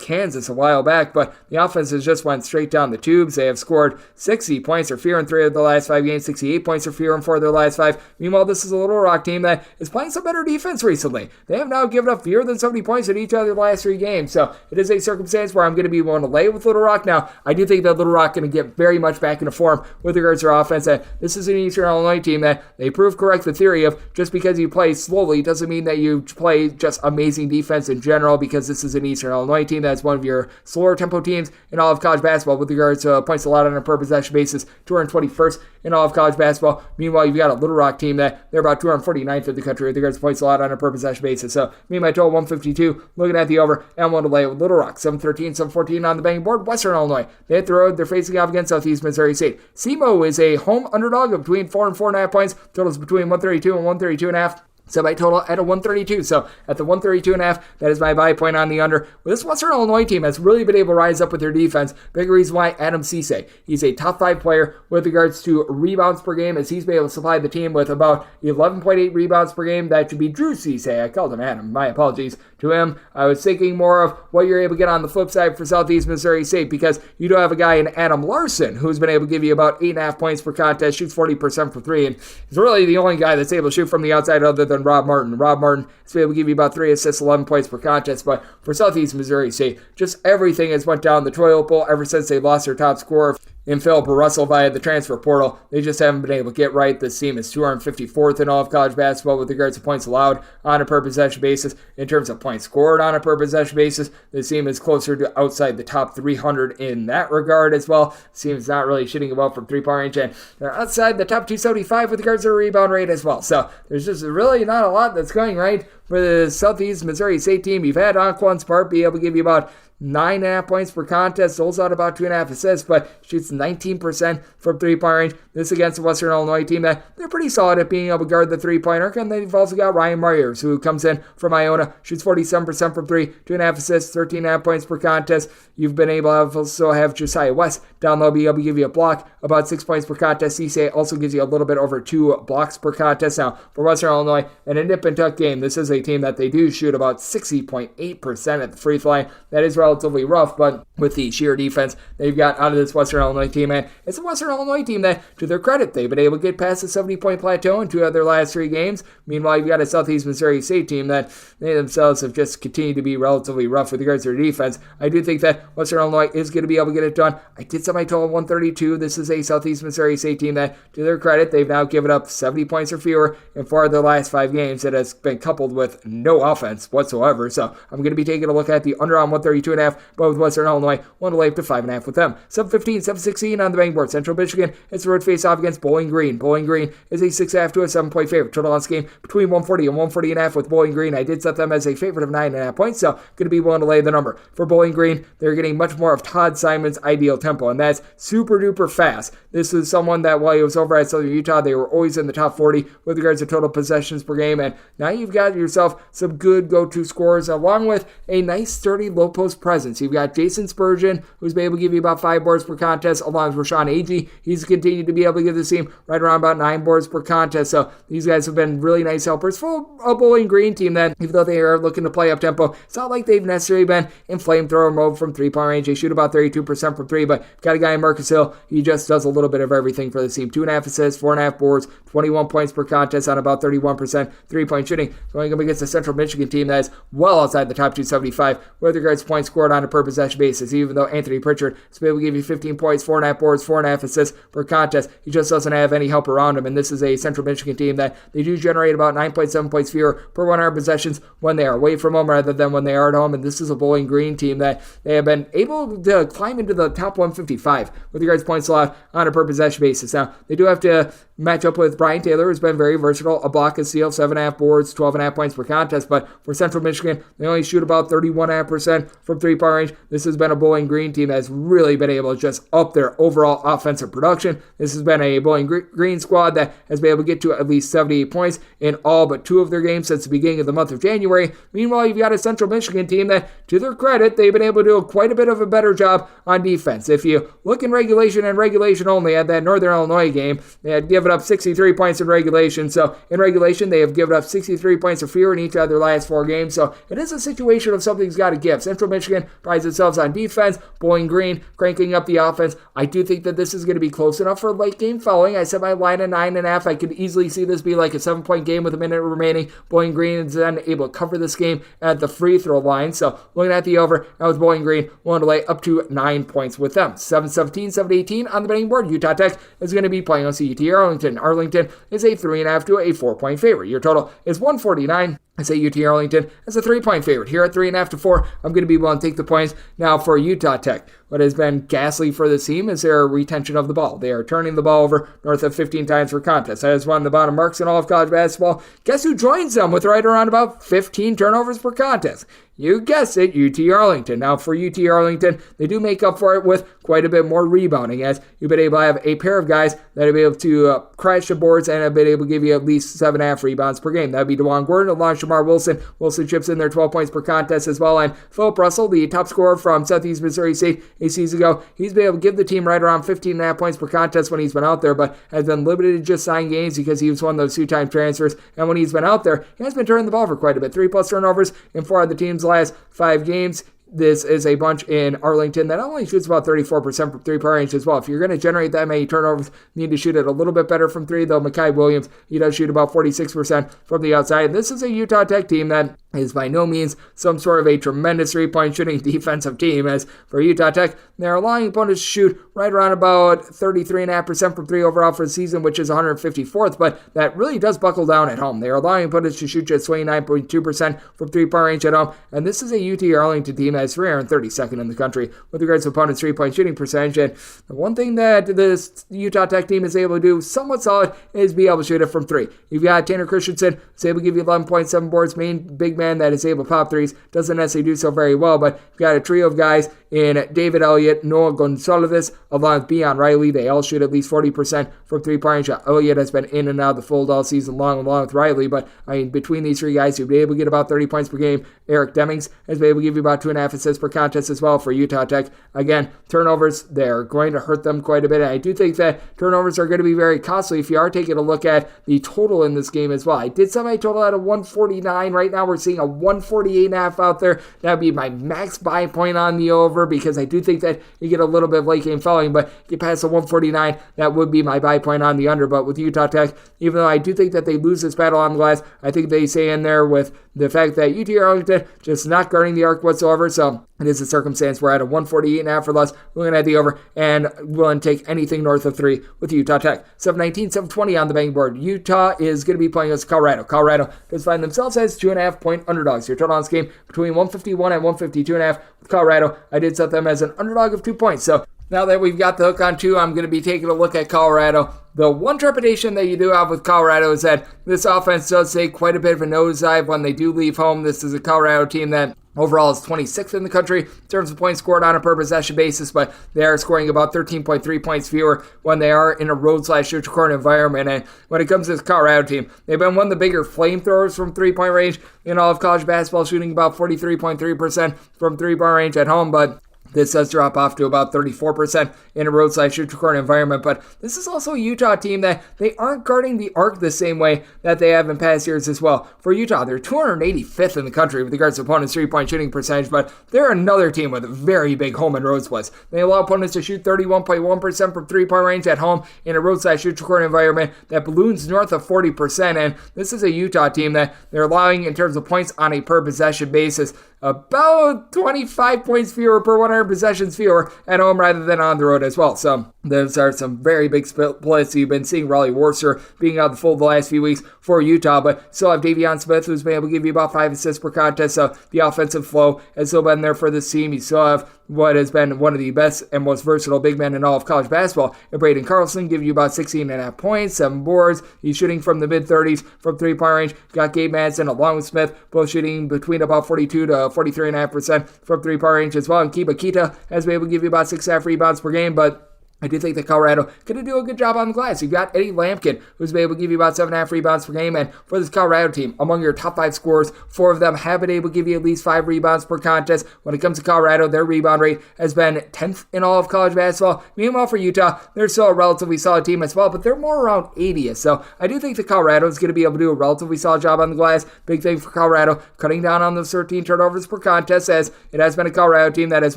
Kansas a while back, but the offense has just went straight down the tubes. They have scored 60 points or fewer in 3 of the last 5 games, 68 points or fewer in 4 of their last 5. Meanwhile, this is a Little Rock team that is playing some better defense recently. They have now given up fewer than 70 points in each of their last 3 games, so it is a circumstance where I'm going to be willing to lay with Little Rock. Now, I do think that Little Rock going to get very much back into form with regards to their offense, and this is an Eastern Illinois team that they prove correct the theory of just because you play slowly doesn't mean that you play just amazing defense in general, because this is an Eastern Illinois team that's one of your slower tempo teams in all of college basketball with regards to points allowed on a per possession basis, 221st in all of college basketball. Meanwhile, you've got a Little Rock team that they're about 249th in the country with regards to points allowed on a per possession basis. So me and my total 152, looking at the over, and one to lay with Little Rock. 713, 714 on the betting board. Western Illinois, they hit the road. They're facing off against Southeast Missouri State. SEMO is a home underdog of between 4 and 4.5 points. Totals between 132 and 132.5. So my total at a 132. So at the 132.5, that is my buy point on the under. Well, this Western Illinois team has really been able to rise up with their defense. Big reason why Adam Cisse, he's a top 5 player with regards to rebounds per game, as he's been able to supply the team with about 11.8 rebounds per game. That should be Drew Cisse. I called him Adam. My apologies to him. I was thinking more of what you're able to get on the flip side for Southeast Missouri State, because you do have a guy in Adam Larson who's been able to give you about 8.5 points per contest, shoots 40% for 3, and he's really the only guy that's able to shoot from the outside other than Rob Martin. Rob Martin is able to give you about 3 assists, 11 points per contest, but for Southeast Missouri State, just everything has went down the toilet bowl ever since they lost their top scorer. in Philip Russell via the transfer portal. They just haven't been able to get right. This team is 254th in all of college basketball with regards to points allowed on a per possession basis. In terms of points scored on a per possession basis, this team is closer to outside the top 300 in that regard as well. This team is not really shooting well from three-point range, and they're outside the top 275 with regards to rebound rate as well. So there's just really not a lot that's going right for the Southeast Missouri State team. You've had Anquan Spark be able to give you about 9.5 points per contest, doles out about 2.5 assists, but shoots 19% from three-point range. This against the Western Illinois team that they're pretty solid at being able to guard the three-pointer. And they've also got Ryan Myers, who comes in from Iona, shoots 47% from three, 2.5 assists, 13.5 points per contest. You've been able to also have Josiah West down low, be able to give you a block, about 6 points per contest. CCA also gives you a little bit over 2 blocks per contest. Now, for Western Illinois, in a nip-and-tuck game, this is a team that they do shoot about 60.8% at the free throw line. That is relatively rough, but with the sheer defense they've got out of this Western Illinois team, and it's a Western Illinois team that, to their credit, they've been able to get past the 70-point plateau in 2 of their last 3 games. Meanwhile, you've got a Southeast Missouri State team that they themselves have just continued to be relatively rough with regards to their defense. I do think that Western Illinois is going to be able to get it done. I did set my total 132. This is a Southeast Missouri State team that, to their credit, they've now given up 70 points or fewer in 4 of their last 5 games. That has been coupled with no offense whatsoever. So I'm going to be taking a look at the under on 132.5, but with Western Illinois, 1 to lay up to 5.5 with them. 7:15, 7:16 on the betting board. Central Michigan, it's a road face-off against Bowling Green. Bowling Green is a 6.5 to a 7-point favorite. Total on this game between 140 and 140.5 with Bowling Green. I did set them as a favorite of 9.5 points, so going to be willing to lay the number. For Bowling Green, they're getting much more of Todd Simon's ideal tempo, and that's super duper fast. This is someone that, while he was over at Southern Utah, they were always in the top 40 with regards to total possessions per game, and now you've got yourself some good go-to scorers along with a nice sturdy low post presence. You've got Jason Spurgeon, who's been able to give you about 5 boards per contest, along with Rashawn Agee. He's continued to be able to give this team right around about 9 boards per contest, so these guys have been really nice helpers for a Bowling Green team that, even though they are looking to play up tempo, it's not like they've necessarily been in flamethrower mode from three-point range. They shoot about 32% from 3, but got a guy in Marcus Hill. He just does a little bit of everything for the team. 2.5 assists, 4.5 boards, 21 points per contest on about 31% three-point shooting. Going up against the Central Michigan team that is well outside the top 275 with regards to points scored on a per possession basis, even though Anthony Pritchard is able to give you 15 points, 4.5 boards, 4.5 assists per contest. He just doesn't have any help around him, and this is a Central Michigan team that they do generate about 9.7 points fewer per 100 possessions when they are away from home rather than when they are at home, and this is a Bowling Green team that they have been able to climb into the top 155 with regards to points allowed on a per possession basis. Now, they do have to match up with Brian Taylor, who's been very versatile, a block, a steal, 7.5 boards, 12.5 points per contest, but for Central Michigan, they only shoot about 31.5% from three-point range. This has been a Bowling Green team that's really been able to just up their overall offensive production. This has been a Bowling Green squad that has been able to get to at least 78 points in all but 2 of their games since the beginning of the month of January. Meanwhile, you've got a Central Michigan team that, to their credit, they've been able to do quite a bit of a better job on defense. If you look in regulation and regulation only at that Northern Illinois game, they had given up 63 points in regulation. So in regulation, they have given up 63 points or fewer in each of their last 4 games. So it is a situation of something's got to give. Central Michigan prides themselves on defense. Bowling Green cranking up the offense. I do think that this is going to be close enough for late game following. I set my line at 9.5. I could easily see this be like a 7-point game with a minute remaining. Bowling Green is then able to cover this game at the free throw line. So looking at the over, now with Bowling Green, willing to lay up to 9 points with them. 7-17, 7-18 on the betting board. Utah Tech is going to be playing on CUT Arlington. Arlington is a 3.5 to a 4-point favorite. Your total is 149. I say UT Arlington as a 3-point favorite. Here at 3.5 to 4, I'm going to be willing to take the points. Now for Utah Tech, what has been ghastly for this team is their retention of the ball. They are turning the ball over north of 15 times per contest. That is one of the bottom marks in all of college basketball. Guess who joins them with right around about 15 turnovers per contest? You guessed it, UT Arlington. Now for UT Arlington, they do make up for it with quite a bit more rebounding, as you've been able to have a pair of guys that have been able to crash the boards and have been able to give you at least 7.5 rebounds per game. That would be DeJuan Gordon along Shamar Wilson. Wilson chips in there 12 points per contest as well. And Philip Russell, the top scorer from Southeast Missouri State a season ago, he's been able to give the team right around 15.5 points per contest when he's been out there, but has been limited to just 9 games because he was one of those 2-time transfers. And when he's been out there, he has been turning the ball for quite a bit. 3+ turnovers in 4 of the team's last 5 games. this is a bunch in Arlington that only shoots about 34% from three-point range as well. If you're going to generate that many turnovers, you need to shoot it a little bit better from three, though Mekhi Williams, he does shoot about 46% from the outside. And this is a Utah Tech team that is by no means some sort of a tremendous three-point shooting defensive team. As for Utah Tech, they're allowing opponents to shoot right around about 33.5% from three overall for the season, which is 154th, but that really does buckle down at home. They're allowing opponents to shoot just 29.2% from three-point range at home, and this is a UT Arlington team that is 332nd in the country with regards to opponents' three-point shooting percentage. And the one thing that this Utah Tech team is able to do somewhat solid is be able to shoot it from three. You've got Tanner Christensen, who's able to give you 11.7 boards, main big man that is able to pop threes, doesn't necessarily do so very well, but you've got a trio of guys in David Elliott, Noah Gonsalves, along with Beon Riley. They all shoot at least 40% from three-point range. Elliott has been in and out of the fold all season long, along with Riley, but between these three guys, you'll be able to get about 30 points per game. Eric Demings has been able to give you about 2.5 assists per contest as well for Utah Tech. Again, turnovers, they're going to hurt them quite a bit, and I do think that turnovers are going to be very costly if you are taking a look at the total in this game as well. I did set my total at a 149. Right now, we're seeing a 148.5 out there. That would be my max buy point on the over, because I do think that you get a little bit of late game fouling, but get past the 149, that would be my buy point on the under. But with Utah Tech, even though I do think that they lose this battle on the glass, I think they stay in there with the fact that UT Arlington just not guarding the arc whatsoever. So it is a circumstance where at a 148.5 or less, we're going to have the over and willing to take anything north of 3 with Utah Tech. 719, 720 on the betting board. Utah is going to be playing against Colorado. Colorado does find themselves as 2.5 point underdogs. Your total on this game between 151 and 152.5 with Colorado. I did set them as an underdog of 2 points. So now that we've got the hook on 2, I'm going to be taking a look at Colorado. The one trepidation that you do have with Colorado is that this offense does take quite a bit of a nosedive when they do leave home. This is a Colorado team that overall is 26th in the country in terms of points scored on a per possession basis, but they are scoring about 13.3 points fewer when they are in a road/neutral court environment. And when it comes to this Colorado team, they've been one of the bigger flamethrowers from three-point range in all of college basketball, shooting about 43.3% from three-point range at home, but this does drop off to about 34% in a road/neutral court environment, but this is also a Utah team that they aren't guarding the arc the same way that they have in past years as well. For Utah, they're 285th in the country with regards to opponents' three-point shooting percentage, but they're another team with a very big home and road splits. They allow opponents to shoot 31.1% from three-point range at home in a road/neutral court environment that balloons north of 40%, and this is a Utah team that they're allowing in terms of points on a per possession basis about 25 points fewer per 100 possessions fewer at home rather than on the road as well. So those are some very big splits. You've been seeing Raleigh Worcester being out of the fold the last few weeks for Utah, but still have Davion Smith, who's been able to give you about 5 assists per contest. So the offensive flow has still been there for this team. You still have what has been one of the best and most versatile big men in all of college basketball, and Braden Carlson, giving you about 16.5 points, 7 boards. He's shooting from the mid-30s from three-point range. Got Gabe Madsen along with Smith, both shooting between about 42 to 43.5% from three-point range as well. And Kiba Kita has been able to give you about 6.5 rebounds per game, but I do think that Colorado going to do a good job on the glass. You've got Eddie Lampkin, who's been able to give you about 7.5 rebounds per game. And for this Colorado team, among your top 5 scorers, 4 of them have been able to give you at least 5 rebounds per contest. When it comes to Colorado, their rebound rate has been 10th in all of college basketball. Meanwhile, for Utah, they're still a relatively solid team as well, but they're more around 80th. So I do think that Colorado is going to be able to do a relatively solid job on the glass. Big thing for Colorado, cutting down on those 13 turnovers per contest, as it has been a Colorado team that as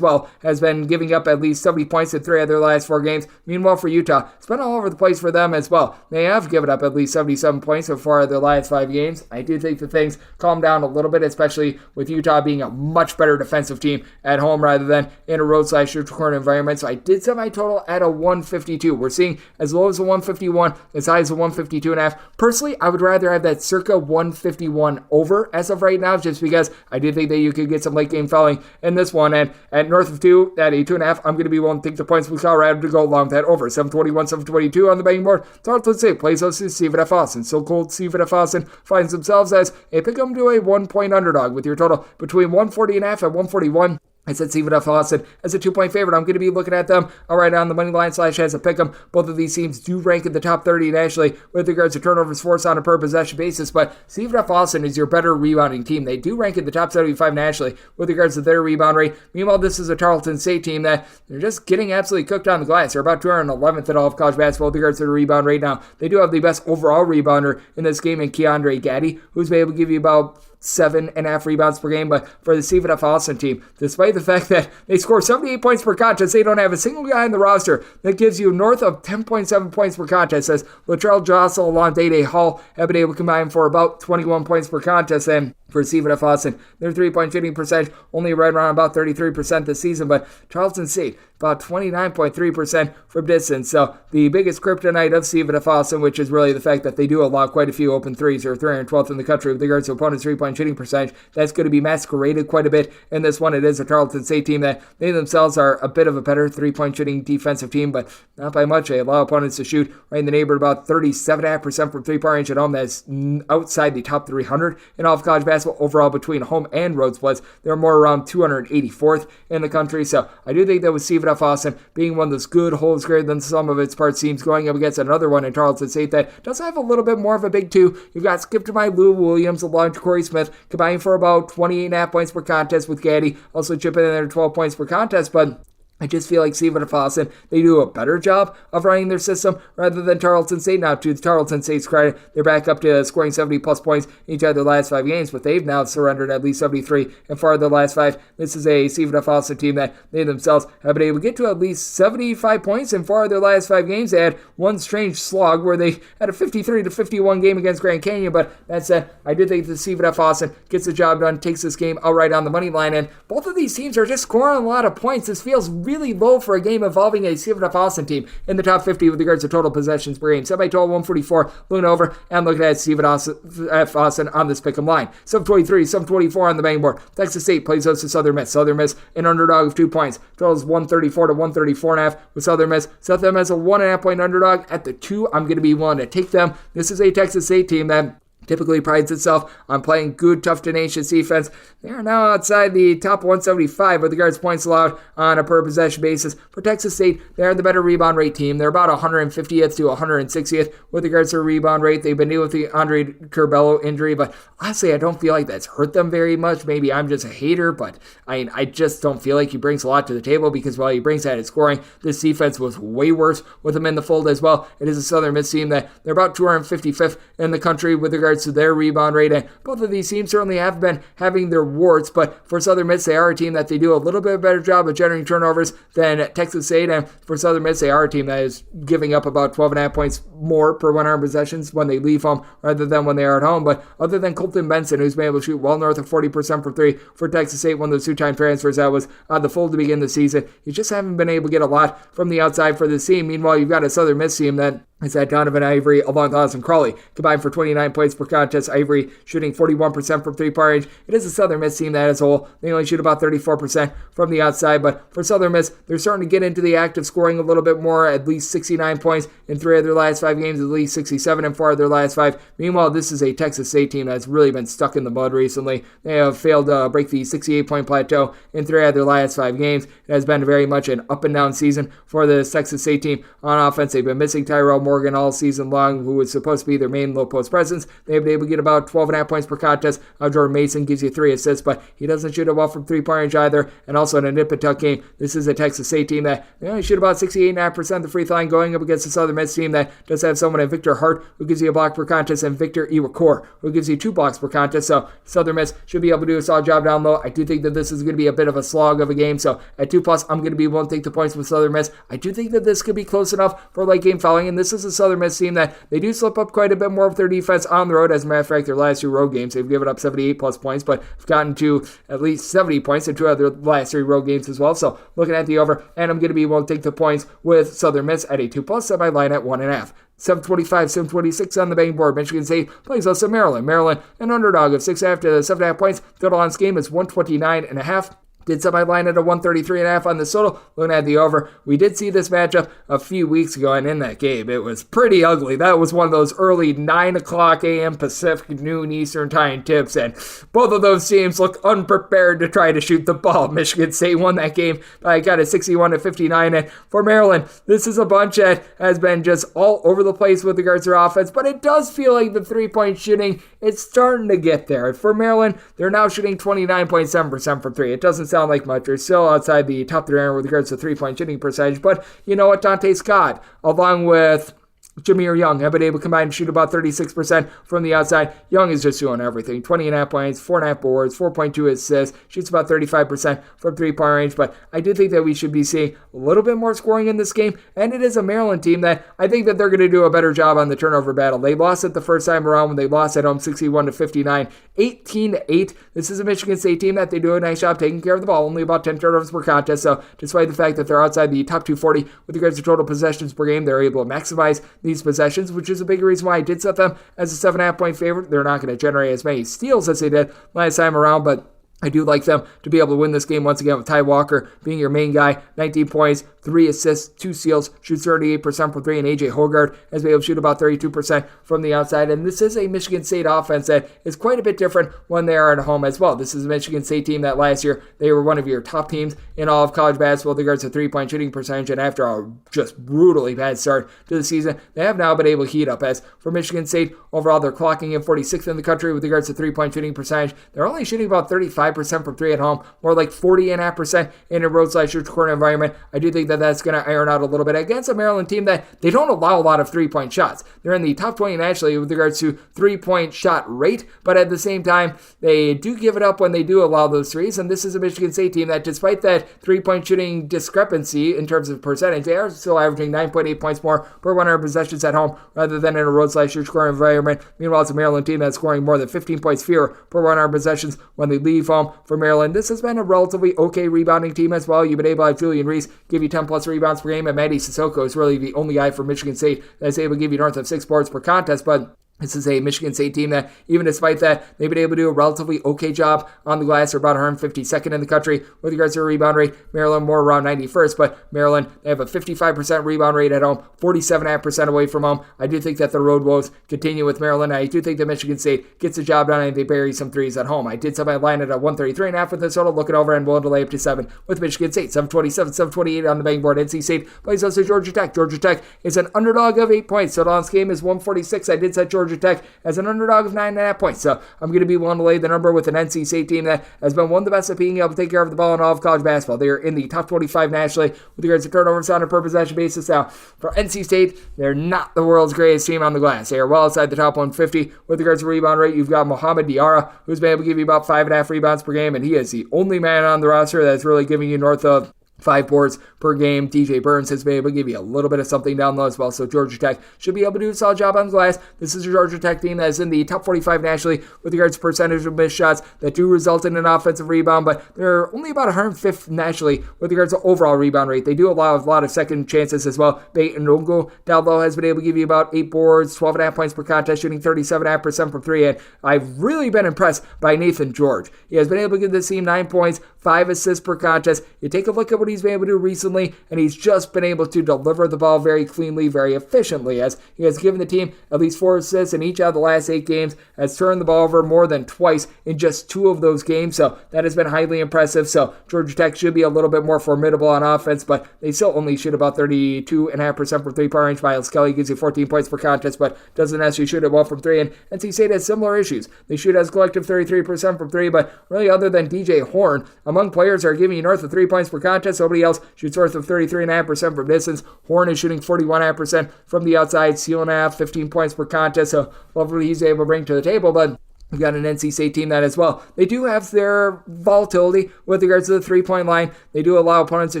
well has been giving up at least 70 points in 3 of their last 4 games. Meanwhile, for Utah, it's been all over the place for them as well. They have given up at least 77 points so far in their last 5 games. I do think that things calm down a little bit, especially with Utah being a much better defensive team at home rather than in a road/neutral court environment. So I did set my total at a 152. We're seeing as low as a 151, as high as a 152.5. Personally, I would rather have that circa 151 over as of right now, just because I do think that you could get some late game fouling in this one. And at north of 2, at a 2.5, I'm going to be willing to take the points with Colorado to go along with that over. 721, 722 on the betting board. Tarleton State plays host to Stephen F. Austin. So cold Stephen F. Austin finds themselves as a pick-em to a 1-point underdog with your total between 140.5 and 141. I said Stephen F. Austin as a 2-point favorite. I'm going to be looking at them right on the money line / as a pick'em. Both of these teams do rank in the top 30 nationally with regards to turnovers forced on a per possession basis, but Stephen F. Austin is your better rebounding team. They do rank in the top 75 nationally with regards to their rebound rate. Meanwhile, this is a Tarleton State team that they're just getting absolutely cooked on the glass. They're about 211th in all of college basketball with regards to the rebound rate. Now, they do have the best overall rebounder in this game in Keandre Gaddy, who's been able to give you about 7.5 rebounds per game. But for the Stephen F. Austin team, despite the fact that they score 78 points per contest, they don't have a single guy in the roster that gives you north of 10.7 points per contest, as Latrell Jostle along Day Hall have been able to combine for about 21 points per contest. And for Stephen F. Austin, their three-point shooting percentage only right around about 33% this season, but Charleston State about 29.3% from distance. So the biggest kryptonite of Stephen F. Austin, which is really the fact that they do allow quite a few open threes. They're 312th in the country with regards to opponents' three-point shooting percentage. That's going to be masqueraded quite a bit in this one. It is a Charleston State team that they themselves are a bit of a better three-point shooting defensive team, but not by much. They allow opponents to shoot right in the neighborhood about 37.5% from three-point range at home. That's outside the top 300 in all of college basketball overall between home and road splits. They're more around 284th in the country. So I do think that with Stephen F. Austin being one of those good holds greater than some of its parts teams, going up against another one in Charleston State that does have a little bit more of a big two. You've got Skip to my Lou Williams along to Corey Smith, combining for about 28.5 points per contest with Gaddy, also chipping in there 12 points per contest, but I just feel like Stephen F. Austin, they do a better job of running their system rather than Tarleton State. Now, to Tarleton State's credit, they're back up to scoring 70-plus points in each of their last 5 games, but they've now surrendered at least 73 in 4 of their last 5. This is a Stephen F. Austin team that they themselves have been able to get to at least 75 points in 4 of their last 5 games. They had one strange slog where they had a 53-51 game against Grand Canyon, but that said, I do think that Stephen F. Austin gets the job done, takes this game outright on the money line, and both of these teams are just scoring a lot of points. This feels really low for a game involving a Stephen F. Austin team in the top 50 with regards to total possessions per game. 7-by-12, 144, looking over and looking at Stephen F. Austin on this pick'em line. 723, 724 on the bang board. Texas State plays host to Southern Miss. Southern Miss, an underdog of 2 points. Totals 134 to 134.5 with Southern Miss. Southern Miss, a 1.5 point underdog at the 2. I'm going to be willing to take them. This is a Texas State team that typically prides itself on playing good, tough, tenacious defense. They are now outside the top 175 with regards to points allowed on a per-possession basis. For Texas State, they are the better rebound rate team. They're about 150th to 160th with regards to rebound rate. They've been dealing with the Andre Curbelo injury, but honestly, I don't feel like that's hurt them very much. Maybe I'm just a hater, but I just don't feel like he brings a lot to the table, because while he brings that at scoring, this defense was way worse with him in the fold as well. It is a Southern Miss team that they're about 255th in the country with regards to their rebound rate, and both of these teams certainly have been having their warts, but for Southern Miss, they are a team that they do a little bit better job of generating turnovers than Texas State, and for Southern Miss, they are a team that is giving up about 12.5 points more per 100 possessions when they leave home rather than when they are at home. But other than Colton Benson, who's been able to shoot well north of 40% for 3 for Texas State, one of those 2-time transfers that was on the fold to begin the season, you just haven't been able to get a lot from the outside for this team. Meanwhile, you've got a Southern Miss team that is that Donovan Ivory along with Austin Crawley combined for 29 points per contest. Ivory shooting 41% from three-point range. It is a Southern Miss team that as a whole, they only shoot about 34% from the outside, but for Southern Miss, they're starting to get into the act of scoring a little bit more, at least 69 points in 3 of their last 5 games, at least 67 in 4 of their last 5. Meanwhile, this is a Texas State team that's really been stuck in the mud recently. They have failed to break the 68-point plateau in 3 of their last 5 games. It has been very much an up-and-down season for the Texas State team on offense. They've been missing Tyrell Morgan all season long, who was supposed to be their main low-post presence. They've been able to get about 12.5 points per contest. Jordan Mason gives you 3 assists, but he doesn't shoot it well from three-point range either. And also in a nip-and-tuck game, this is a Texas State team that they only shoot about 68.5% of the free throw line, going up against the Southern Miss team that does have someone in Victor Hart, who gives you a block per contest, and Victor Iwakor, who gives you 2 blocks per contest. So Southern Miss should be able to do a solid job down low. I do think that this is going to be a bit of a slog of a game. So at 2+, I'm going to be willing to take the points with Southern Miss. I do think that this could be close enough for late game fouling, and this is a Southern Miss team that they do slip up quite a bit more with their defense on the road. As a matter of fact, their last 2 road games, they've given up 78+ points, but have gotten to at least 70 points in 2 of their last 3 road games as well. So looking at the over, and I'm going to be willing to take the points with Southern Miss at a 2+, set my line at 1.5. 725, 726 on the betting board. Michigan State plays us to Maryland. Maryland, an underdog of 6.5 to 7.5 points. Total on this game is 129.5. Did set my line at a 133.5 on the total. Looking at the over, we did see this matchup a few weeks ago, and in that game, it was pretty ugly. That was one of those early 9 o'clock a.m. Pacific, noon Eastern time tips, and both of those teams looked unprepared to try to shoot the ball. Michigan State won that game by a 61-59, and for Maryland, this is a bunch that has been just all over the place with regards to their offense, but it does feel like the 3-point shooting, it's starting to get there. For Maryland, they're now shooting 29.7% from 3. It doesn't sound like much. They're still outside the top 300 with regards to 3-point shooting percentage, but you know what? Dante Scott, along with Jameer Young have been able to combine to shoot about 36% from the outside. Young is just doing everything. 20.5 points, 4.5 boards, 4.2 assists, shoots about 35% from three-point range. But I do think that we should be seeing a little bit more scoring in this game. And it is a Maryland team that I think that they're going to do a better job on the turnover battle. They lost it the first time around when they lost at home 61-59, 18-8. This is a Michigan State team that they do a nice job taking care of the ball. Only about 10 turnovers per contest. So despite the fact that they're outside the top 240 with regards to total possessions per game, they're able to maximize these possessions, which is a big reason why I did set them as a 7.5 point favorite. They're not going to generate as many steals as they did last time around, but I do like them to be able to win this game once again with Ty Walker being your main guy. 19 points, 3 assists, 2 steals, shoots 38% from 3, and A.J. Hoggard has been able to shoot about 32% from the outside. And this is a Michigan State offense that is quite a bit different when they are at home as well. This is a Michigan State team that last year, they were one of your top teams in all of college basketball with regards to three-point shooting percentage, and after a just brutally bad start to the season, they have now been able to heat up. As for Michigan State, overall, they're clocking in 46th in the country with regards to three-point shooting percentage. They're only shooting about 35% from 3 at home, more like 40.5% in a road/shoot corner environment. I do think that that's going to iron out a little bit against a Maryland team that they don't allow a lot of three-point shots. They're in the top 20 nationally with regards to three-point shot rate, but at the same time, they do give it up when they do allow those threes, and this is a Michigan State team that, despite that three-point shooting discrepancy in terms of percentage, they are still averaging 9.8 points more per 100 possessions at home rather than in a road/shoot scoring environment. Meanwhile, it's a Maryland team that's scoring more than 15 points fewer per 100 possessions when they leave home. For Maryland, this has been a relatively okay rebounding team as well. You've been able to have Julian Reese give you 10 plus rebounds per game, and Matty Sissoko is really the only guy for Michigan State that's able to give you north of 6 boards per contest, but this is a Michigan State team that, even despite that, they've been able to do a relatively okay job on the glass. They're about 152nd in the country with regards to their rebound rate. Maryland more around 91st, but Maryland, they have a 55% rebound rate at home, 47.5% away from home. I do think that the road woes continue with Maryland. I do think that Michigan State gets the job done and they bury some threes at home. I did set my line at a 133.5 with this total, looking over and willing to lay up to 7 with Michigan State. 727, 728 on the betting board. NC State plays us to Georgia Tech. Georgia Tech is an underdog of 8 points. Total on this game is 146. I did set Georgia Tech as an underdog of 9.5 points. So I'm going to be willing to lay the number with an NC State team that has been one of the best at being able to take care of the ball in all of college basketball. They are in the top 25 nationally with regards to turnovers on a per possession basis. Now, for NC State, they're not the world's greatest team on the glass. They are well outside the top 150 with regards to rebound rate. You've got Mohamed Diarra, who's been able to give you about 5.5 rebounds per game, and he is the only man on the roster that's really giving you north of 5 boards per game. DJ Burns has been able to give you a little bit of something down low as well, so Georgia Tech should be able to do a solid job on the glass. This is a Georgia Tech team that is in the top 45 nationally with regards to percentage of missed shots that do result in an offensive rebound, but they're only about 105th nationally with regards to overall rebound rate. They do allow a lot of second chances as well. Bate and Ongo down low has been able to give you about 8 boards, 12.5 points per contest, shooting 37.5% from 3, and I've really been impressed by Nathan George. He has been able to give this team 9 points, 5 assists per contest. You take a look at what he's been able to do recently, and he's just been able to deliver the ball very cleanly, very efficiently, as he has given the team at least 4 assists in each out of the last 8 games, has turned the ball over more than twice in just 2 of those games, so that has been highly impressive. So Georgia Tech should be a little bit more formidable on offense, but they still only shoot about 32.5% from 3-point range. Miles Kelly gives you 14 points per contest, but doesn't actually shoot it well from 3, and NC State has similar issues. They shoot as a collective 33% from 3, but really other than DJ Horn, among players that are giving you north of 3 points per contest, nobody else shoots north of 33.5% from distance. Horn is shooting 41.5% from the outside, stealing 15 points per contest, so love what he's able to bring to the table, but we've got an NC State team that as well. They do have their volatility with regards to the three-point line. They do allow opponents to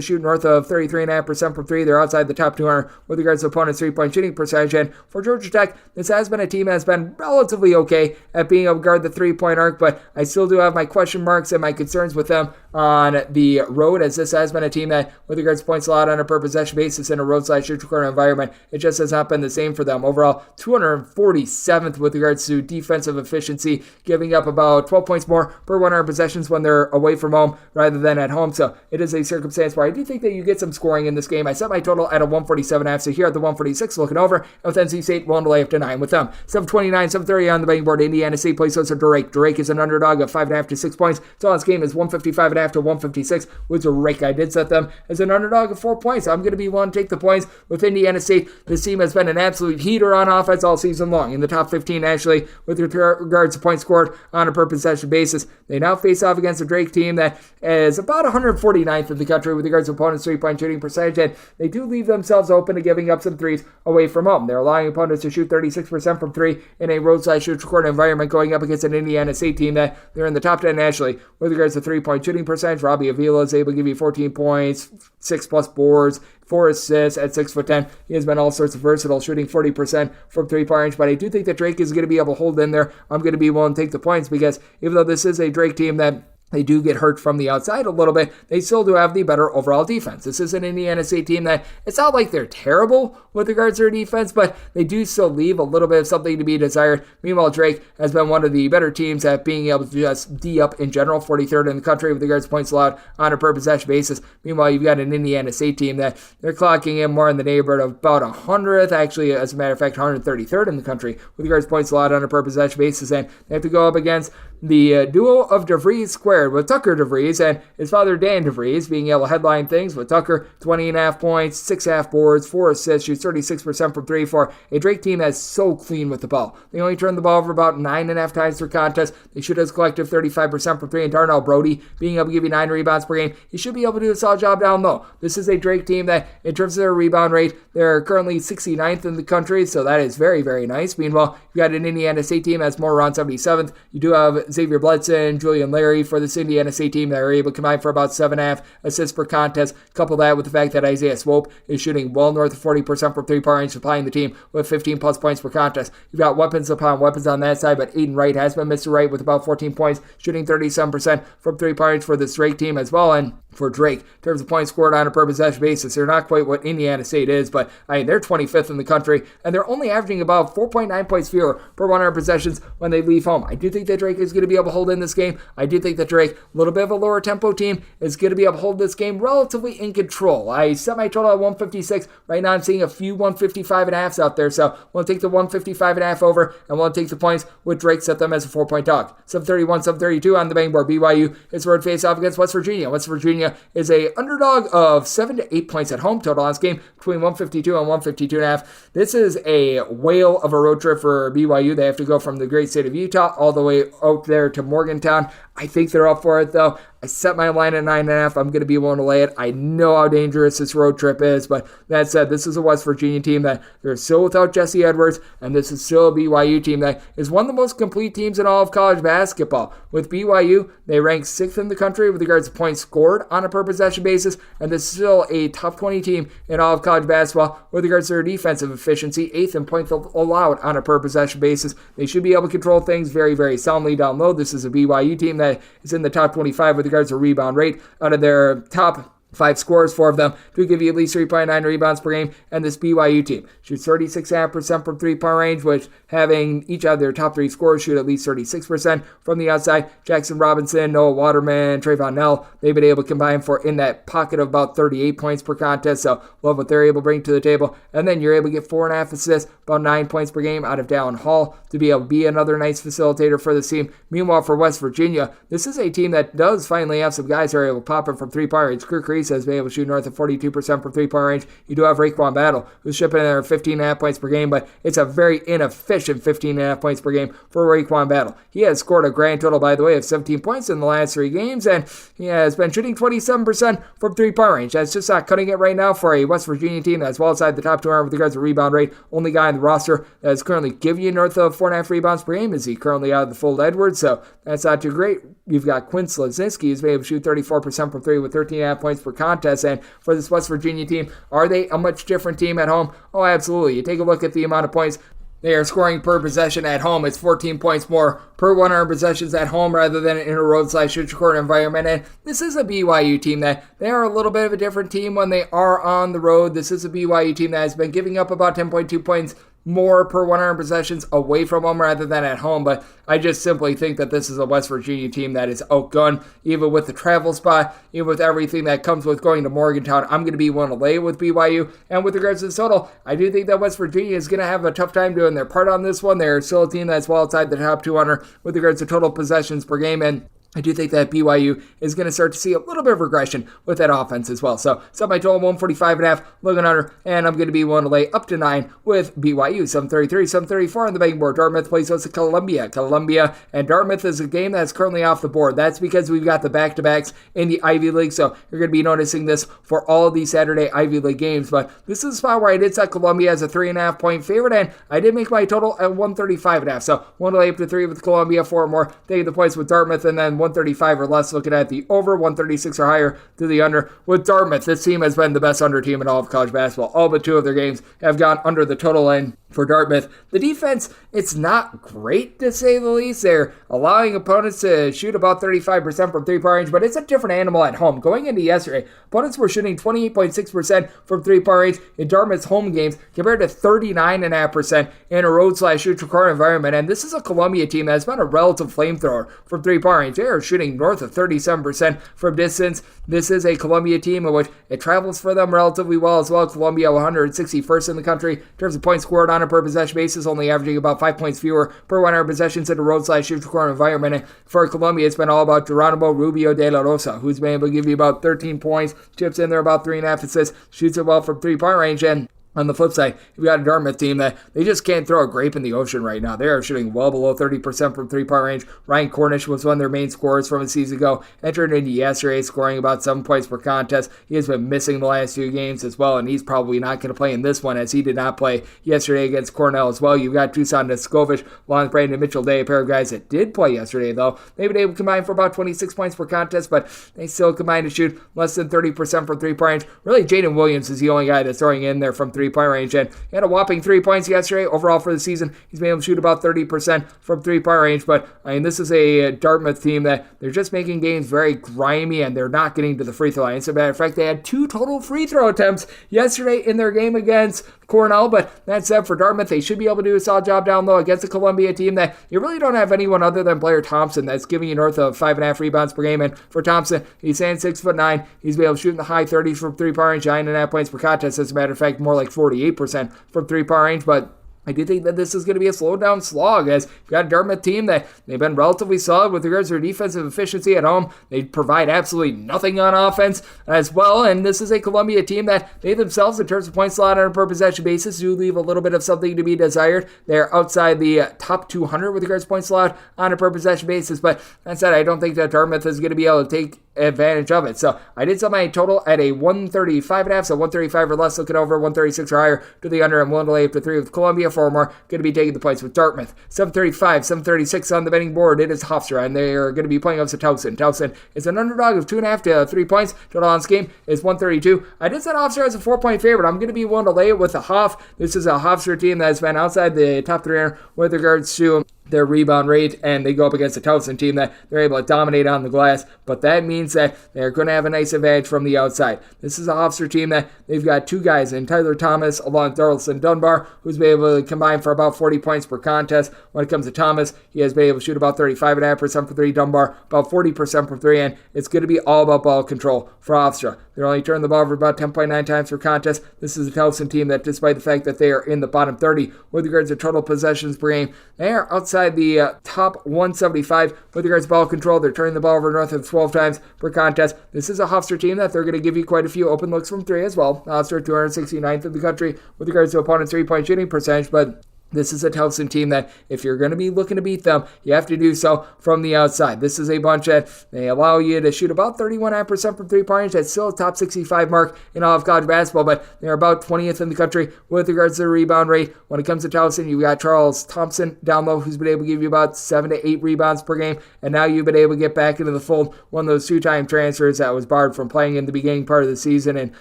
shoot north of 33.5% from 3. They're outside the top 200 with regards to opponents' three-point shooting percentage. And for Georgia Tech, this has been a team that has been relatively okay at being able to guard the three-point arc, but I still do have my question marks and my concerns with them on the road, as this has been a team that, with regards to points allowed on a per-possession basis in a road/shoot corner environment, it just has not been the same for them. Overall, 247th with regards to defensive efficiency, giving up about 12 points more per 100 possessions when they're away from home rather than at home. So it is a circumstance where I do think that you get some scoring in this game. I set my total at a 147.5, so here at the 146, looking over, and with NC State willing to lay up to 9 with them. 729, 730 on the betting board. Indiana State plays close to Drake. Drake is an underdog of 5.5 to 6 points. So this game is 155.5 2.5 to 156 was a rake. I did set them as an underdog of 4 points. I'm going to be willing to take the points with Indiana State. This team has been an absolute heater on offense all season long, in the top 15 actually with regards to points scored on a per possession basis. They now face off against a Drake team that is about 149th in the country with regards to opponents' three-point shooting percentage, and they do leave themselves open to giving up some threes away from home. They're allowing opponents to shoot 36% from three in a roadside shoot court environment, going up against an Indiana State team that they're in the top 10 nationally with regards to three-point shooting percentage. Robbie Avila is able to give you 14 points, 6+ boards, 4 assists at 6'10". He has been all sorts of versatile, shooting 40% from three-point range. But I do think that Drake is going to be able to hold in there. I'm going to be willing to take the points because even though this is a Drake team that they do get hurt from the outside a little bit, they still do have the better overall defense. This is an Indiana State team that it's not like they're terrible with regards to their defense, but they do still leave a little bit of something to be desired. Meanwhile, Drake has been one of the better teams at being able to just D up in general, 43rd in the country with regards to points allowed on a per possession basis. Meanwhile, you've got an Indiana State team that they're clocking in more in the neighborhood of about 100th, actually, as a matter of fact, 133rd in the country with regards to points allowed on a per possession basis, and they have to go up against the duo of DeVries squared with Tucker DeVries and his father Dan DeVries being able to headline things with Tucker 20.5 points, 6.5 boards, 4 assists, shoots 36% from three for a Drake team that's so clean with the ball. They only turn the ball over about 9.5 times per contest. They shoot as a collective 35% from three, and Darnell Brody being able to give you 9 rebounds per game. He should be able to do a solid job down low. This is a Drake team that, in terms of their rebound rate, they're currently 69th in the country, so that is very, very nice. Meanwhile, you've got an Indiana State team that's more around 77th. You do have Xavier Bledson, Julian Larry for this Indiana State team that are able to combine for about 7.5 assists per contest. Couple that with the fact that Isaiah Swope is shooting well north of 40% from three-point range, supplying the team with 15+ points per contest. You've got weapons upon weapons on that side, but Aiden Wright has been Mr. Wright with about 14 points, shooting 37% from three-point range for this Drake team as well. And for Drake, in terms of points scored on a per possession basis, they're not quite what Indiana State is, but I mean, they're 25th in the country, and they're only averaging about 4.9 points fewer per 100 possessions when they leave home. I do think that Drake is going to be able to hold in this game. I do think that Drake, a little bit of a lower tempo team, is going to be able to hold this game relatively in control. I set my total at 156. Right now I'm seeing a few 155.5s out there, so we'll take the 155.5 over, and we'll take the points with Drake, set them as a 4-point dog. 731, 732 on the betting board. BYU is road face off against West Virginia. West Virginia is a underdog of 7 to 8 points at home. Total on this game between 152 and 152.5. This is a whale of a road trip for BYU. They have to go from the great state of Utah all the way out there to Morgantown. I think they're up for it, though. I set my line at 9.5. I'm going to be willing to lay it. I know how dangerous this road trip is, but that said, this is a West Virginia team that they're still without Jesse Edwards, and this is still a BYU team that is one of the most complete teams in all of college basketball. With BYU, they rank 6th in the country with regards to points scored on a per possession basis, and this is still a top 20 team in all of college basketball with regards to their defensive efficiency, 8th in points allowed on a per possession basis. They should be able to control things very, very soundly down low. This is a BYU team that is in the top 25 with regards to rebound rate. Out of their top 5 scores, 4 of them do give you at least 3.9 rebounds per game, and this BYU team shoots 36.5% from three-point range, which having each of their top 3 scorers shoot at least 36% from the outside. Jackson Robinson, Noah Waterman, Trayvon Nell, they've been able to combine for in that pocket of about 38 points per contest, so love what they're able to bring to the table. And then you're able to get 4.5 assists, about 9 points per game out of Dallin Hall to be able to be another nice facilitator for this team. Meanwhile, for West Virginia, this is a team that does finally have some guys who are able to pop in from three-point range. Kirk Reese has been able to shoot north of 42% from three-point range. You do have Raekwon Battle, who's shipping in there 15.5 points per game, but it's a very inefficient 15.5 points per game for Raekwon Battle. He has scored a grand total, by the way, of 17 points in the last 3 games, and he has been shooting 27% from three-point range. That's just not cutting it right now for a West Virginia team that's well outside the top 200 with regards to rebound rate. Only guy on the roster that is currently giving you north of 4.5 rebounds per game is he currently out of the fold Edwards, so that's not too great. You've got Quinn Slazinski, who's been able to shoot 34% from three with 13.5 points per contest, and for this West Virginia team, are they a much different team at home? Oh, absolutely. You take a look at the amount of points they are scoring per possession at home. It's 14 points more per 100 possessions at home rather than in a roadside shoot court environment. And this is a BYU team that they are a little bit of a different team when they are on the road. This is a BYU team that has been giving up about 10.2 points more per 100 possessions away from home rather than at home, but I just simply think that this is a West Virginia team that is outgunned, even with the travel spot, even with everything that comes with going to Morgantown. I'm going to be willing to lay with BYU, and with regards to the total, I do think that West Virginia is going to have a tough time doing their part on this one. They're still a team that's well outside the top 200 with regards to total possessions per game, and I do think that BYU is going to start to see a little bit of regression with that offense as well. So set my total 145.5, looking under, and I'm going to be willing to lay up to 9 with BYU. 733, 734 on the betting board. Dartmouth plays host to Columbia. Columbia and Dartmouth is a game that's currently off the board. That's because we've got the back-to-backs in the Ivy League, so you're going to be noticing this for all of these Saturday Ivy League games. But this is a spot where I did set Columbia as a 3.5 point favorite, and I did make my total at 135.5. So one to lay up to 3 with Columbia, 4 more. Taking the points with Dartmouth, and then 135 or less, looking at the over, 136 or higher to the under with Dartmouth. This team has been the best under team in all of college basketball. All but 2 of their games have gone under the total line for Dartmouth. The defense, it's not great to say the least. They're allowing opponents to shoot about 35% from 3-point range, but it's a different animal at home. Going into yesterday, opponents were shooting 28.6% from 3-point range in Dartmouth's home games compared to 39.5% in a road/shoot-to-corner environment. And this is a Columbia team that's been a relative flamethrower from 3-point range. They are shooting north of 37% from distance. This is a Columbia team in which it travels for them relatively well as well. Columbia 161st in the country in terms of points scored on a per possession basis, only averaging about 5 points fewer per 100 possessions in a road/shoot-to-corner environment. And for Columbia, it's been all about Geronimo Rubio de la Rosa, who's been able to give you about 13 points, chips in there about 3.5 assists, shoots it well from 3-point range. And on the flip side, you've got a Dartmouth team that they just can't throw a grape in the ocean right now. They are shooting well below 30% from 3-point range. Ryan Cornish was one of their main scorers from a season ago. Entered into yesterday, scoring about 7 points per contest. He has been missing the last 2 games as well, and he's probably not going to play in this one, as he did not play yesterday against Cornell as well. You've got Tucson Niskovich, along with Brandon Mitchell-Day, a pair of guys that did play yesterday, though. They've been able to combine for about 26 points per contest, but they still combine to shoot less than 30% from 3-point range. Really, Jaden Williams is the only guy that's throwing in there from 3-point range, and he had a whopping 3 points yesterday. Overall for the season, he's been able to shoot about 30% from 3-point range. But, I mean, this is a Dartmouth team that they're just making games very grimy, and they're not getting to the free throw line. As a matter of fact, they had 2 total free throw attempts yesterday in their game against Cornell. But that said, for Dartmouth, they should be able to do a solid job down low against a Columbia team that you really don't have anyone other than Blair Thompson that's giving you north of 5.5 rebounds per game. And for Thompson, he's saying 6'9". He's been able to shoot in the high 30s from 3-point range, 9.5 points per contest. As a matter of fact, more like 48% from 3-point range. But I do think that this is going to be a slow-down slog, as you've got a Dartmouth team that they've been relatively solid with regards to their defensive efficiency at home. They provide absolutely nothing on offense as well, and this is a Columbia team that they themselves, in terms of points allowed on a per-possession basis, do leave a little bit of something to be desired. They're outside the top 200 with regards to points allowed on a per-possession basis, but that said, I don't think that Dartmouth is going to be able to take advantage of it. So I did set my total at a 135.5, so 135 or less, looking over 136 or higher to the under. I'm willing to lay up to 3 with Columbia. 4 more going to be taking the points with Dartmouth. 735, 736 on the betting board. It is Hofstra, and they are going to be playing up to Towson. Towson is an underdog of 2.5 to 3 points. Total on this game is 132. I did set Hofstra as a 4-point favorite. I'm going to be willing to lay it with the Hoff. This is a Hofstra team that has been outside the top 300 with regards to their rebound rate, and they go up against a Towson team that they're able to dominate on the glass, but that means that they're going to have a nice advantage from the outside. This is a Hofstra team that they've got 2 guys in Tyler Thomas along with Darlison Dunbar, who's been able to combine for about 40 points per contest. When it comes to Thomas, he has been able to shoot about 35.5% for 3, Dunbar about 40% for 3, and it's going to be all about ball control for Hofstra. They're only turning the ball over about 10.9 times per contest. This is a Towson team that, despite the fact that they are in the bottom 30 with regards to total possessions per game, they are outside the top 175 with regards to ball control. They're turning the ball over north of 12 times per contest. This is a Hofstra team that they're going to give you quite a few open looks from 3 as well. Hofstra 269th in the country with regards to opponent's 3-point shooting percentage, but this is a Towson team that if you're going to be looking to beat them, you have to do so from the outside. This is a bunch that they allow you to shoot about 31.5% from 3-point range. That's still a top 65 mark in all of college basketball, but they're about 20th in the country with regards to the rebound rate. When it comes to Towson, you've got Charles Thompson down low, who's been able to give you about 7 to 8 rebounds per game, and now you've been able to get back into the fold. One of those 2-time transfers that was barred from playing in the beginning part of the season, and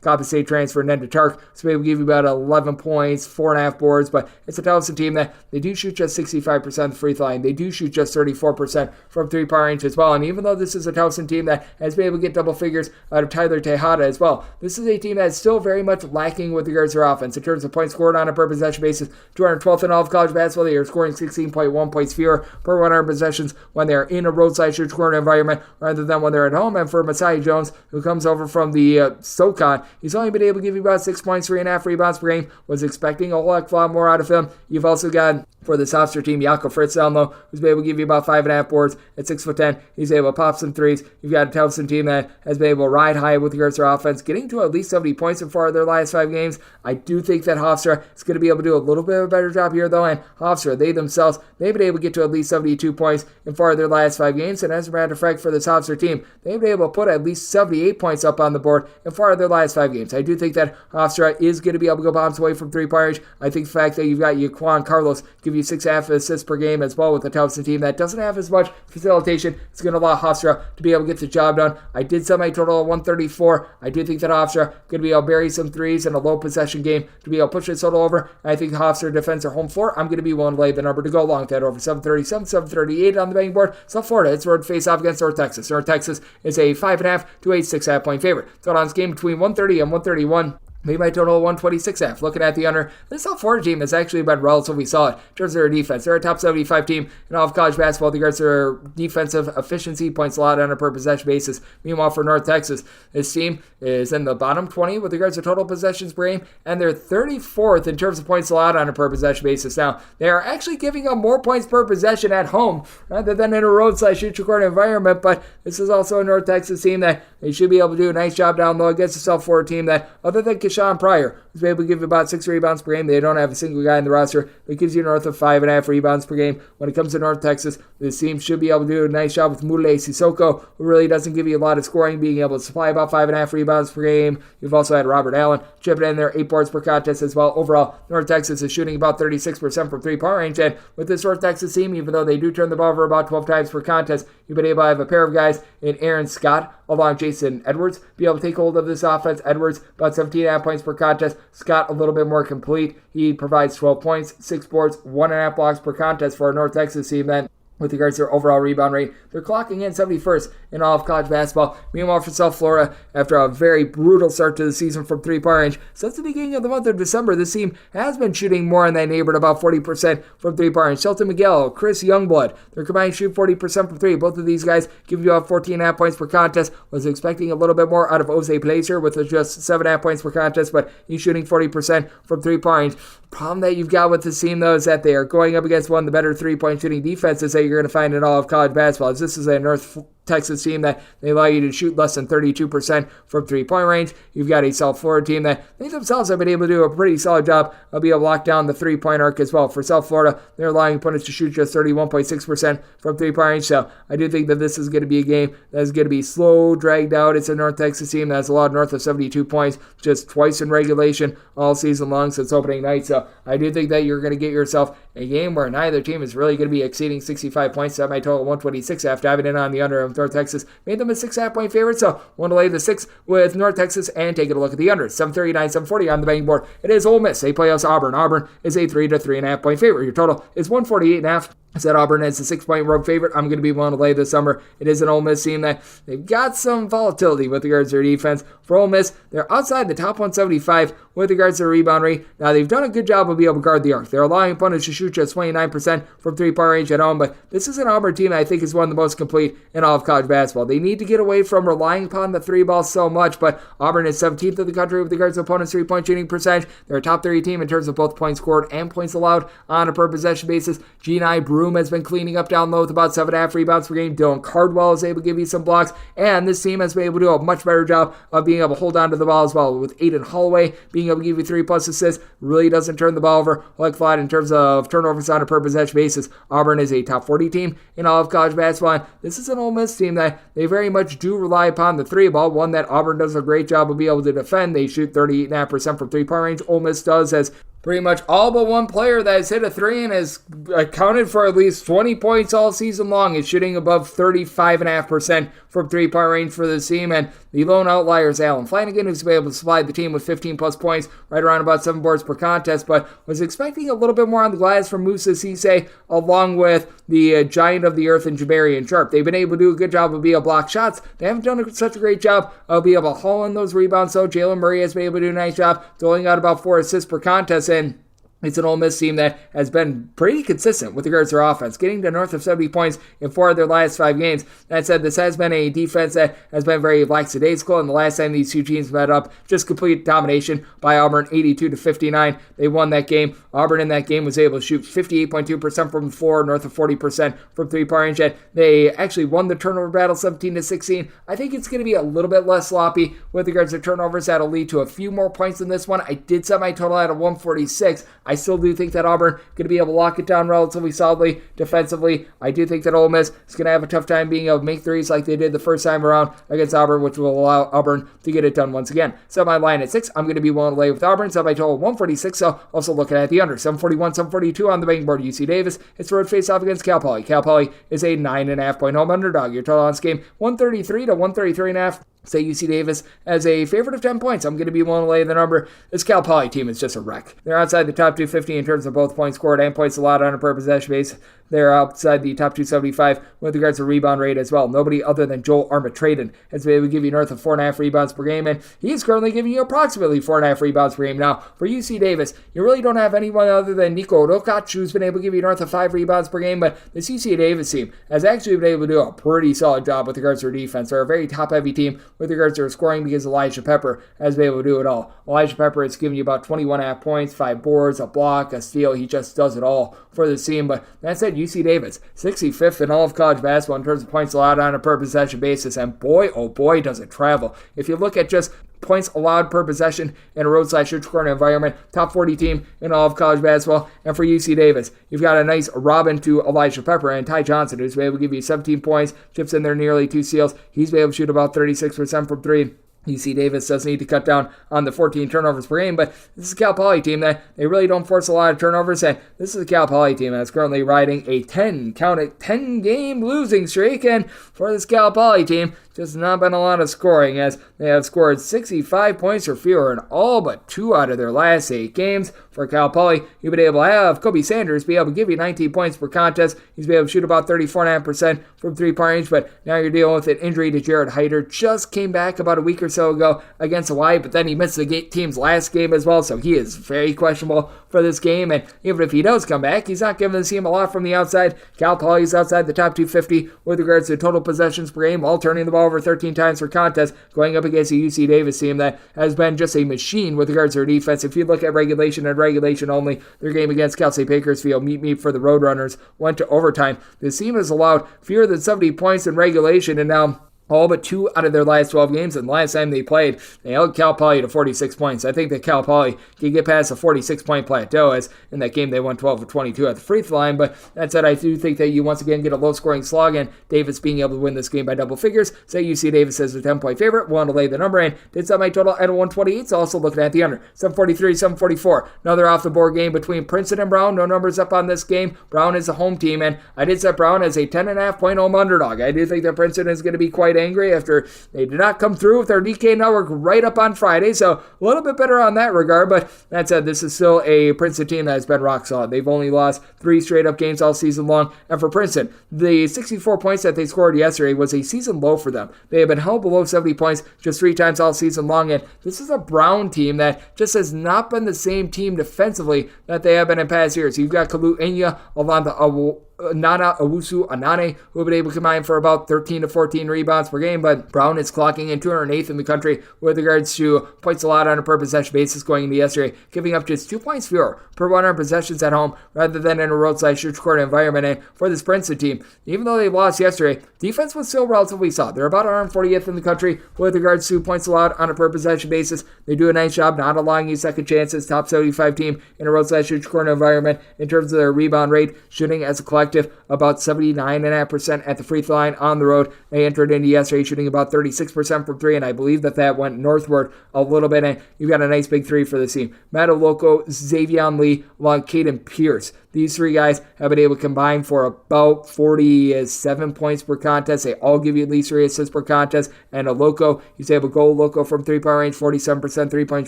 Coppin State transfer Nenda Tark, so able to give you about 11 points, 4.5 boards, but it's a Towson team that they do shoot just 65% free throw line. They do shoot just 34% from 3-point range as well. And even though this is a Towson team that has been able to get double figures out of Tyler Tejada as well, this is a team that is still very much lacking with regards to their offense. In terms of points scored on a per possession basis, 212th in all of college basketball. They are scoring 16.1 points fewer per 100 possessions when they're in a roadside shoot scoring environment rather than when they're at home. And for Masai Jones, who comes over from the SoCon, he's only been able to give you about 6 points, 3.5 rebounds per game. Was expecting a whole heck lot more out of him. You've also got For this Hofstra team, Jakob Fritz down low, who's been able to give you about 5.5 boards at 6'10". He's able to pop some threes. You've got a Towson team that has been able to ride high with regards to their offense, getting to at least 70 points in 4 of their last 5 games. I do think that Hofstra is going to be able to do a little bit of a better job here, though, and Hofstra, they themselves, they've been able to get to at least 72 points in 4 of their last 5 games, and as a matter of fact, for this Hofstra team, they've been able to put at least 78 points up on the board in 4 of their last 5 games. I do think that Hofstra is going to be able to go bombs away from 3-point range. I think the fact that you've got Juan Carlos give you 6.5 assists per game as well with the Towson team that doesn't have as much facilitation, it's going to allow Hofstra to be able to get the job done. I did set my total at 134. I do think that Hofstra going to be able to bury some threes in a low possession game to be able to push this total over. I think the Hofstra defends their home floor. I'm going to be willing to lay the number to go along with that over 737, 738 on the betting board. South Florida, it's Rhode face off against North Texas. North Texas is a 5.5 to a 6.5 point favorite. Total on this game between 130 and 131. Made my total 126.5. Looking at the under, this South Florida team has actually been relatively solid in terms of their defense. They're a top 75 team in all of college basketball with regards to their defensive efficiency, points allowed on a per possession basis. Meanwhile, for North Texas, this team is in the bottom 20 with regards to total possessions per game, and they're 34th in terms of points allowed on a per possession basis. Now, they are actually giving up more points per possession at home rather than in a road/neutral-court environment, but this is also a North Texas team that they should be able to do a nice job down low against a South Florida team that, other than Sean Pryor, who's able to give you about 6 rebounds per game. They don't have a single guy in the roster that gives you north of 5.5 rebounds per game. When it comes to North Texas, this team should be able to do a nice job with Mule Sissoko, who really doesn't give you a lot of scoring, being able to supply about 5.5 rebounds per game. You've also had Robert Allen chipping in there 8 boards per contest as well. Overall, North Texas is shooting about 36% from 3-point range, and with this North Texas team, even though they do turn the ball over about 12 times per contest, you've been able to have a pair of guys in Aaron Scott along Jason Edwards be able to take hold of this offense. Edwards about 17.5 points per contest. Scott a little bit more complete. He provides 12 points, 6 boards, 1.5 blocks per contest for a North Texas team that, with regards to their overall rebound rate, they're clocking in 71st in all of college basketball. Meanwhile, for South Florida, after a very brutal start to the season from 3-point range, since the beginning of the month of December, this team has been shooting more in that neighborhood, about 40% from 3-point range. Shelton Miguel, Chris Youngblood, they're combined shoot 40% from 3. Both of these guys give you about 14.5 points per contest. Was expecting a little bit more out of Jose Placer with just 7.5 points per contest, but he's shooting 40% from 3-point range. Problem that you've got with this team, though, is that they are going up against one of the better 3-point shooting defenses that you're going to find in all of college basketball. As this is a North Texas team that they allow you to shoot less than 32% from 3-point range. You've got a South Florida team that they themselves have been able to do a pretty solid job of being able to lock down the 3-point arc as well. For South Florida, they're allowing opponents to shoot just 31.6% from 3-point range. So I do think that this is going to be a game that is going to be slow, dragged out. It's a North Texas team that has allowed north of 72 points just twice in regulation all season long since opening night. So I do think that you're going to get yourself a game where neither team is really going to be exceeding 65 points. That might total 126 after diving in on the under of North Texas. Made them a 6.5 point favorite, so want to lay the 6 with North Texas and taking a look at the under. 739, 740 on the betting board. It is Ole Miss. They play us Auburn. Auburn is a 3 to 3.5 point favorite. Your total is 148.5. I said Auburn is a 6-point road favorite. I'm going to be willing to lay this number. It is an Ole Miss team that they've got some volatility with regards to their defense. For Ole Miss, they're outside the top 175 with regards to their rebound rate. Now, they've done a good job of being able to guard the arc. They're allowing opponents to shoot just 29% from 3-point range at home, but this is an Auburn team that I think is one of the most complete in all of college basketball. They need to get away from relying upon the 3 ball so much, but Auburn is 17th in the country with regards to opponents' 3-point shooting percentage. They're a top 30 team in terms of both points scored and points allowed on a per possession basis. Geni Broome has been cleaning up down low with about 7.5 rebounds per game. Dylan Cardwell is able to give you some blocks, and this team has been able to do a much better job of being able to hold on to the ball as well, with Aiden Holloway being able to give you 3+ assists. Really doesn't turn the ball over like flat in terms of turnovers on a per possession basis. Auburn is a top 40 team in all of college basketball, and this is an Ole Miss team that they very much do rely upon the 3 ball, one that Auburn does a great job of being able to defend. They shoot 38.5% from 3-point range. Ole Miss does, as pretty much all but one player that has hit a 3 and has accounted for at least 20 points all season long is shooting above 35.5% from 3-point range for this team. And the lone outlier is Allen Flanagan, who's been able to supply the team with 15+ points, right around about 7 boards per contest, but was expecting a little bit more on the glass from Musa Cisse, along with the giant of the earth and Jabarian Sharp. They've been able to do a good job of being able to block shots. They haven't done such a great job of being able to haul in those rebounds, so Jalen Murray has been able to do a nice job, throwing out about 4 assists per contest. And It's an Ole Miss team that has been pretty consistent with regards to their offense, getting to north of 70 points in 4 of their last 5 games. That said, this has been a defense that has been very lackadaisical, and the last time these two teams met up, just complete domination by Auburn, 82-59. They won that game. Auburn in that game was able to shoot 58.2% from the floor, north of 40% from three-point range. And they actually won the turnover battle 17-16. I think it's going to be a little bit less sloppy with regards to turnovers. That'll lead to a few more points in this one. I did set my total at a 146. I still do think that Auburn going to be able to lock it down relatively solidly defensively. I do think that Ole Miss is going to have a tough time being able to make threes like they did the first time around against Auburn, which will allow Auburn to get it done once again. Set my line at 6. I'm going to be willing to lay with Auburn. Set my total 146. So also looking at the under 741, 742 on the betting board. UC Davis. It's road face off against Cal Poly. Cal Poly is a 9.5 point home underdog. Your total on this game 133 to 133.5. Say UC Davis as a favorite of 10 points. I'm going to be willing to lay the number. This Cal Poly team is just a wreck. They're outside the top 250 in terms of both points scored and points allowed on a per possession base. They're outside the top 275 with regards to rebound rate as well. Nobody other than Joel Armatradon has been able to give you north of 4.5 rebounds per game, and he's currently giving you approximately 4.5 rebounds per game. Now, for UC Davis, you really don't have anyone other than Nico Rokac, who's been able to give you north of 5 rebounds per game, but this UC Davis team has actually been able to do a pretty solid job with regards to their defense. They're a very top-heavy team with regards to their scoring because Elijah Pepper has been able to do it all. Elijah Pepper has given you about 21.5 points, 5 boards, a block, a steal. He just does it all for this team. But that said, UC Davis, 65th in all of college basketball in terms of points allowed on a per possession basis. And boy, oh boy, does it travel. If you look at just points allowed per possession in a road/neutral corner environment, top 40 team in all of college basketball. And for UC Davis, you've got a nice Robin to Elijah Pepper and Ty Johnson, who's been able to give you 17 points, chips in there nearly 2 steals. He's been able to shoot about 36% from 3. UC Davis does need to cut down on the 14 turnovers per game, but this is a Cal Poly team that they really don't force a lot of turnovers, and this is a Cal Poly team that's currently riding a 10-game losing streak, and for this Cal Poly team, just not been a lot of scoring, as they have scored 65 points or fewer in all but 2 out of their last 8 games. For Cal Poly, you've been able to have Kobe Sanders be able to give you 19 points per contest. He's been able to shoot about 34.5% from 3-point range, but now you're dealing with an injury to Jared Hyder. Just came back about a week or so ago against Hawaii, but then he missed the team's last game as well, so he is very questionable for this game, and even if he does come back, he's not giving the team a lot from the outside. Cal Poly is outside the top 250 with regards to total possessions per game, while turning the ball over 13 times per contest, going up against a UC Davis team that has been just a machine with regards to their defense. If you look at regulation and regulation only, their game against Cal State Bakersfield, meet for the Roadrunners, went to overtime. This team has allowed fewer than 70 points in regulation, and now all but 2 out of their last 12 games, and last time they played, they held Cal Poly to 46 points. I think that Cal Poly can get past a 46-point plateau, as in that game they won 12 of 22 at the free throw line, but that said, I do think that you once again get a low-scoring slog, and Davis being able to win this game by double figures. Say UC Davis as a 10-point favorite, want to lay the number, and did set my total at a 128, so also looking at the under. 743, 744. Another off-the-board game between Princeton and Brown. No numbers up on this game. Brown is the home team, and I did set Brown as a 10.5-point home underdog. I do think that Princeton is going to be quite angry after they did not come through with their DK network right up on Friday, so a little bit better on that regard, but that said, this is still a Princeton team that has been rock solid. They've only lost 3 straight-up games all season long, and for Princeton, the 64 points that they scored yesterday was a season low for them. They have been held below 70 points just 3 times all season long, and this is a Brown team that just has not been the same team defensively that they have been in past years. You've got Kalu Enya along the Nana Owusu Anane, who have been able to combine for about 13 to 14 rebounds per game, but Brown is clocking in 208th in the country with regards to points allowed on a per possession basis going into yesterday, giving up just 2 points fewer per 100 possessions at home rather than in a roadside-neutral court environment. And for this Princeton team, even though they lost yesterday, defense was still relatively solid. They're about 140th in the country with regards to points allowed on a per possession basis. They do a nice job not allowing you second chances. Top 75 team in a roadside-neutral court environment in terms of their rebound rate, shooting as a collective about 79.5% at the free throw line on the road. They entered into yesterday shooting about 36% from 3, and I believe that went northward a little bit, and you've got a nice big 3 for the team. Matt Oloko, Xavier Lee, along Caden Pierce. These 3 guys have been able to combine for about 47 points per contest. They all give you at least 3 assists per contest. And Oloko, he's able to go Oloko from 3-point range, 47% 3-point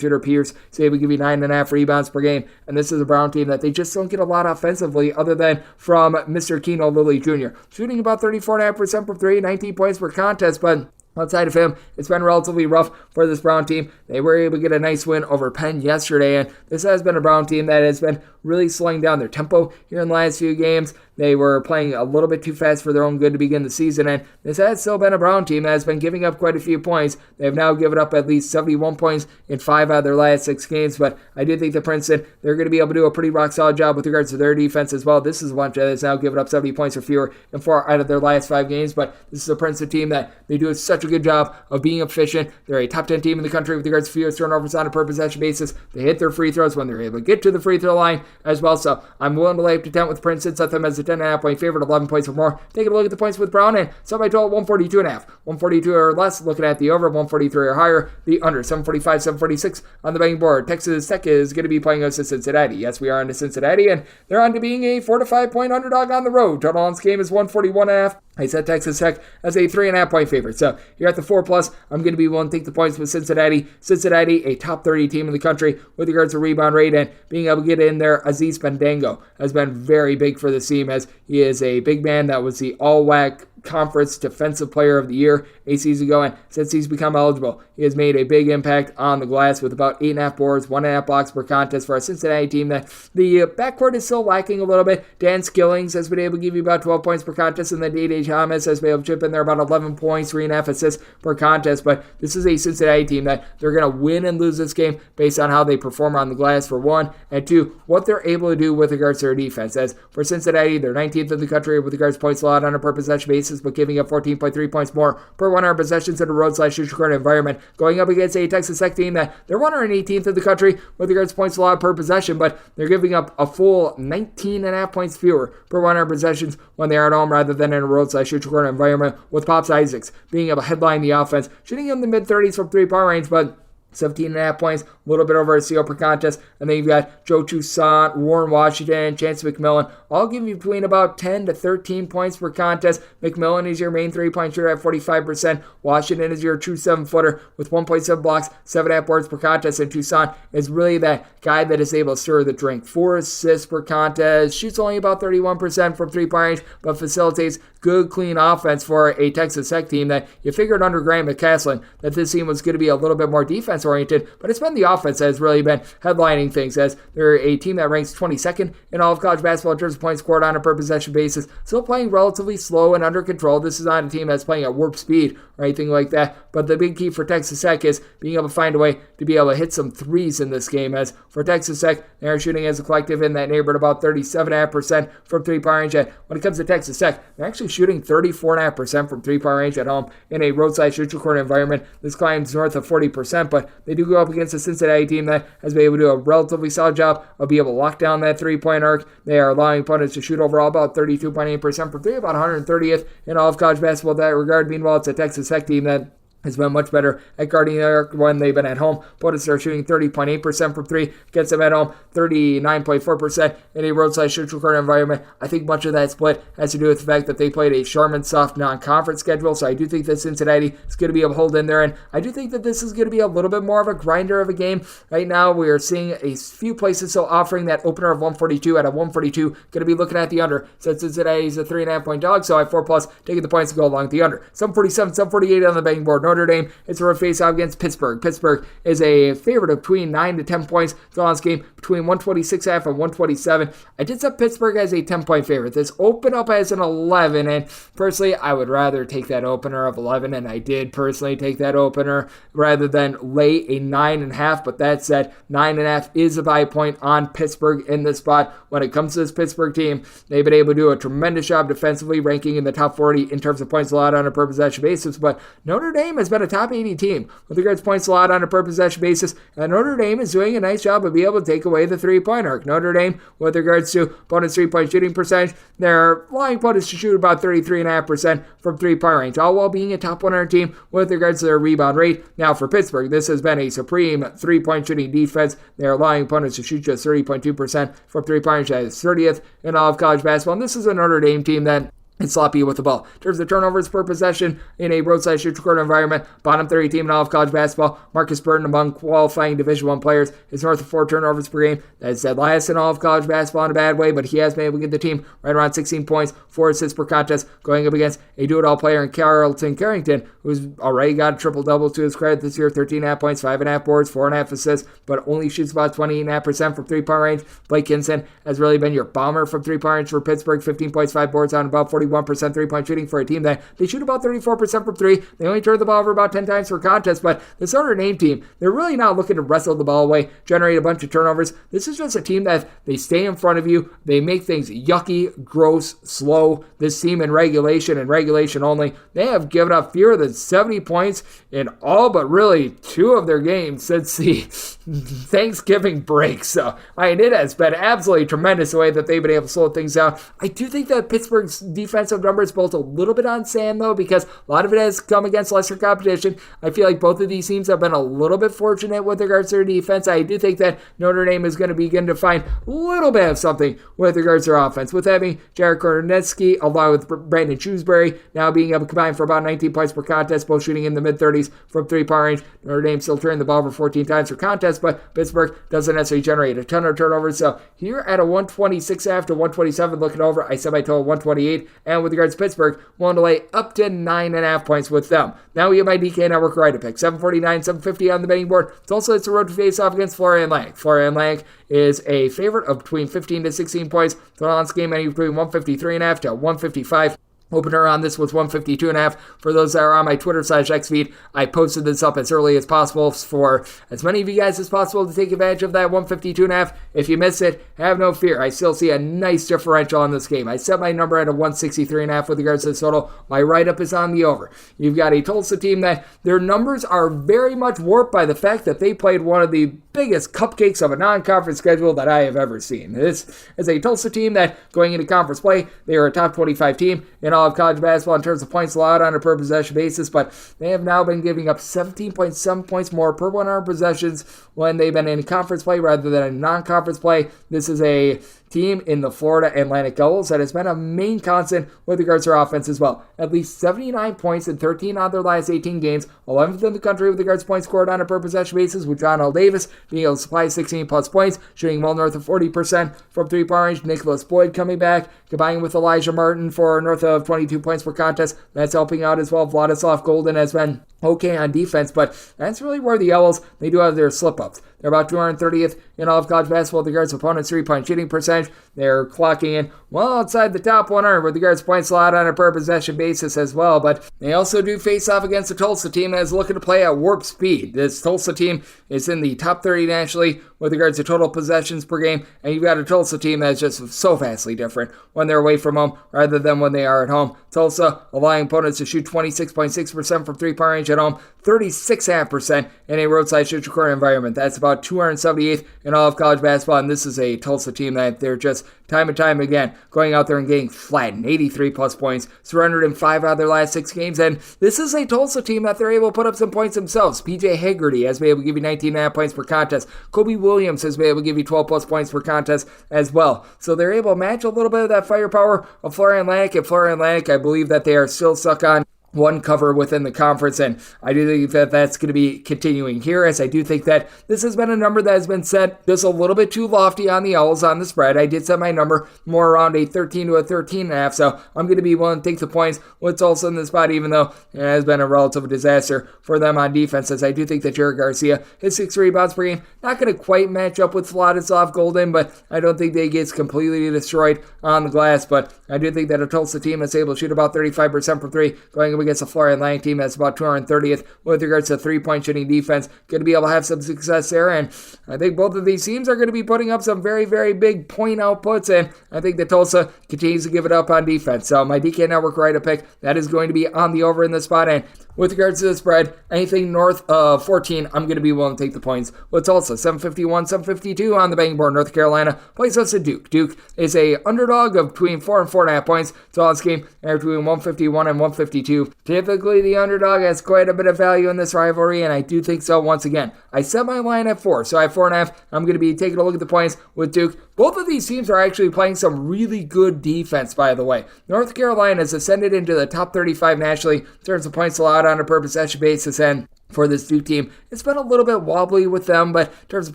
shooter. Pierce, he's able to give you 9.5 rebounds per game. And this is a Brown team that they just don't get a lot offensively other than from Mr. Keno Lilly Jr. Shooting about 34.5% from 3, 19 points per contest, but Outside of him, it's been relatively rough for this Brown team. They were able to get a nice win over Penn yesterday, and this has been a Brown team that has been really slowing down their tempo here in the last few games. They were playing a little bit too fast for their own good to begin the season, and this has still been a Brown team that has been giving up quite a few points. They've now given up at least 71 points in 5 out of their last 6 games, but I do think that Princeton, they're going to be able to do a pretty rock-solid job with regards to their defense as well. This is a bunch that has now given up 70 points or fewer in 4 out of their last 5 games, but this is a Princeton team that they do such a good job of being efficient. They're a top 10 team in the country with regards to fewest turnovers on a per possession basis. They hit their free throws when they're able to get to the free throw line as well, so I'm willing to lay up to 10 with Princeton, set them as a 10.5 point favorite, 11 points or more. Taking a look at the points with Brown, and so by total 142.5. 142 or less, looking at the over, 143 or higher, the under, 745, 746 on the betting board. Texas Tech is going to be playing us to Cincinnati. Yes, we are on to Cincinnati, and they're on to being a 4 to 5 point underdog on the road. Total on this game is 141.5. I set Texas Tech as a 3.5 point favorite. So you're at the 4+. I'm going to be willing to take the points with Cincinnati. Cincinnati, a top 30 team in the country with regards to rebound rate, and being able to get in there. Aziz Bandango has been very big for this team, as he is a big man that was the all-WAC Conference Defensive Player of the Year a season ago, and since he's become eligible, he has made a big impact on the glass with about 8.5 boards, 1.5 blocks per contest for a Cincinnati team that the backcourt is still lacking a little bit. Dan Skillings has been able to give you about 12 points per contest, and then Dede Thomas has been able to chip in there about 11 points, 3.5 assists per contest, but this is a Cincinnati team that they're going to win and lose this game based on how they perform on the glass, for one, and two, what they're able to do with regards to their defense. As for Cincinnati, they're 19th in the country with regards to points allowed on a per possession basis, but giving up 14.3 points more per 100 possessions in a road/neutral court environment, going up against a Texas Tech team that they're 118th in the country with regards to points allowed per possession, but they're giving up a full 19.5 points fewer per 100 possessions when they are at home rather than in a road/neutral court environment, with Pops Isaacs being able to headline the offense, shooting in the mid-30s from 3-point range, but 17.5 points, a little bit over a CO per contest. And then you've got Joe Toussaint, Warren Washington, Chance McMillan, all giving you between about 10 to 13 points per contest. McMillan is your main 3-point shooter at 45%. Washington is your true 7-footer with 1.7 blocks, 7.5 boards per contest. And Toussaint is really that guy that is able to stir the drink. 4 assists per contest, shoots only about 31% from 3-point range, but facilitates good, clean offense for a Texas Tech team that you figured under Grant McCaslin that this team was going to be a little bit more defense-oriented, but it's been the offense that has really been headlining things, as they're a team that ranks 22nd in all of college basketball in terms of points scored on a per-possession basis, still playing relatively slow and under control. This is not a team that's playing at warp speed or anything like that, but the big key for Texas Tech is being able to find a way to be able to hit some threes in this game, as for Texas Tech, they're shooting as a collective in that neighborhood about 37.5% from 3-point range, and when it comes to Texas Tech, they're actually shooting 34.5% from 3-point range at home in a roadside neutral court environment. This climbs north of 40%, but they do go up against a Cincinnati team that has been able to do a relatively solid job of being able to lock down that 3-point arc. They are allowing opponents to shoot overall about 32.8% from 3, about 130th in all of college basketball in that regard. Meanwhile, it's a Texas Tech team that has been much better at guarding the arc when they've been at home. Opponents are shooting 30.8% from 3, gets them at home 39.4% in a roadside neutral court environment. I think much of that split has to do with the fact that they played a Charmin soft non-conference schedule, so I do think that Cincinnati is going to be able to hold in there, and I do think that this is going to be a little bit more of a grinder of a game. Right now, we are seeing a few places so offering that opener of 142 at a 142, going to be looking at the under, since Cincinnati is a 3.5 point dog, so I have 4+, taking the points to go along the under. 747, 748 on the betting board. Notre Dame, it's a road face-off against Pittsburgh. Pittsburgh is a favorite of between 9 to 10 points throughout this game, between 126.5 and 127. I did set Pittsburgh as a 10-point favorite. This opened up as an 11, and personally, I would rather take that opener of 11, and I did personally take that opener rather than lay a 9.5, but that said, 9.5 is a buy point on Pittsburgh in this spot. When it comes to this Pittsburgh team, they've been able to do a tremendous job defensively, ranking in the top 40 in terms of points allowed on a per possession basis, but Notre Dame has been a top 80 team with regards to points allowed on a per possession basis, and Notre Dame is doing a nice job of being able to take away the 3-point arc. Notre Dame, with regards to opponents' 3-point shooting percentage, they're allowing opponents to shoot about 33.5% from 3-point range, all while being a top 100 team with regards to their rebound rate. Now for Pittsburgh, this has been a supreme 3-point shooting defense. They're allowing opponents to shoot just 30.2% from 3-point range, that is 30th in all of college basketball, and this is a Notre Dame team that and sloppy with the ball. In terms of turnovers per possession in a roadside shoot corner environment, bottom 30 team in all of college basketball. Marcus Burton among qualifying Division I players is north of 4 turnovers per game. That is dead last in all of college basketball in a bad way, but he has been able to get the team right around 16 points, 4 assists per contest, going up against a do-it-all player in Carlton Carrington, who's already got a triple-double to his credit this year, 13.5 points, 5.5 boards, 4.5 assists, but only shoots about 28.5% from three-point range. Blake Kinson has really been your bomber from three-point range for Pittsburgh, 15 points, 5 boards on about 41% three-point shooting for a team that they shoot about 34% from three. They only turn the ball over about 10 times per contest, but this Notre Dame team, they're really not looking to wrestle the ball away, generate a bunch of turnovers. This is just a team that they stay in front of you. They make things yucky, gross, slow. This team in regulation and regulation only, they have given up fewer than 70 points in all but really 2 of their games since the Thanksgiving break. So, it has been absolutely tremendous the way that they've been able to slow things down. I do think that Pittsburgh's defensive numbers built a little bit on sand, though, because a lot of it has come against lesser competition. I feel like both of these teams have been a little bit fortunate with regards to their defense. I do think that Notre Dame is going to begin to find a little bit of something with regards to their offense, with having Jared Kornetsky along with Brandon Shrewsbury now being able to combine for about 19 points per contest, both shooting in the mid-30s from three-point range. Notre Dame still turning the ball over 14 times per contest, but Pittsburgh doesn't necessarily generate a ton of turnovers. So here at a 126 after 127 looking over, I said my total 128, and with regards to Pittsburgh, willing to lay up to 9.5 points with them. Now we have my DK Network right to pick 749, 750 on the betting board. It's also it's a road to face off against Florian Lang. Florian Lang is a favorite of between 15 to 16 points. Total on this game anywhere between 153.5 to 155. Opener on this was 152.5. For those that are on my Twitter/X feed, I posted this up as early as possible for as many of you guys as possible to take advantage of that 152.5. If you missed it, have no fear. I still see a nice differential on this game. I set my number at a 163.5 with regards to the total. My write-up is on the over. You've got a Tulsa team that their numbers are very much warped by the fact that they played one of the biggest cupcakes of a non-conference schedule that I have ever seen. This is a Tulsa team that, going into conference play, they are a top 25 team in all of college basketball in terms of points allowed on a per possession basis, but they have now been giving up 17.7 points more per 100 possessions when they've been in conference play rather than in non-conference play. This is a team in the Florida Atlantic Devils that has been a main constant with regards to their offense as well. At least 79 points in 13 out of their last 18 games, 11th in the country with regards to points scored on a per possession basis, with John L. Davis being able to supply 16 plus points, shooting well north of 40% from three-point range. Nicholas Boyd coming back, combining with Elijah Martin for north of 22 points per contest. That's helping out as well. Vladislav Golden has been okay on defense, but that's really where the Owls, they do have their slip-ups. They're about 230th in all of college basketball with regards to opponents' three-point shooting percentage. They're clocking in well outside the top 100 with regards to points allowed on a per-possession basis as well, but they also do face off against the Tulsa team that is looking to play at warp speed. This Tulsa team is in the top 30 nationally with regards to total possessions per game, and you've got a Tulsa team that's just so vastly different when they're away from home rather than when they are at home. Tulsa allowing opponents to shoot 26.6% from three-point range at home, 36.5% in a roadside shoot corner environment. That's about 278th in all of college basketball, and this is a Tulsa team that they're just time and time again going out there and getting flattened. 83 plus points, surrendered in 5 out of their last 6 games, and this is a Tulsa team that they're able to put up some points themselves. PJ Haggerty has been able to give you 19.5 points per contest. Kobe Williams has been able to give you 12 plus points per contest as well. So they're able to match a little bit of that firepower of Florian Atlantic. And Florian Atlantic, I believe that they are still stuck on one cover within the conference, and I do think that that's going to be continuing here, as I do think that this has been a number that has been set just a little bit too lofty on the Owls on the spread. I did set my number more around a 13 to a 13.5, so I'm going to be willing to take the points with Tulsa in this spot, even though it has been a relative disaster for them on defense, as I do think that Jared Garcia, his 6 rebounds per game, not going to quite match up with Vladislav Golden, but I don't think they get completely destroyed on the glass, but I do think that a Tulsa team that's able to shoot about 35% from 3, going up against a Florian Lang team that's about 230th with regards to three-point shooting defense, going to be able to have some success there, and I think both of these teams are going to be putting up some very, very big point outputs, and I think that Tulsa continues to give it up on defense. So my DK Network right to pick, that is going to be on the over in this spot, and with regards to the spread, anything north of 14, I'm going to be willing to take the points with Tulsa. 751, 752 on the betting board. North Carolina plays us at Duke. Duke is a underdog of between 4 and 4.5 points. So on this game, they're between 151 and 152. Typically, the underdog has quite a bit of value in this rivalry, and I do think so once again. I set my line at 4, so I have 4.5. I'm going to be taking a look at the points with Duke Both of these teams are actually playing some really good defense, by the way. North Carolina has ascended into the top 35 nationally in terms of points allowed on a per possession basis, and for this Duke team, it's been a little bit wobbly with them, but in terms of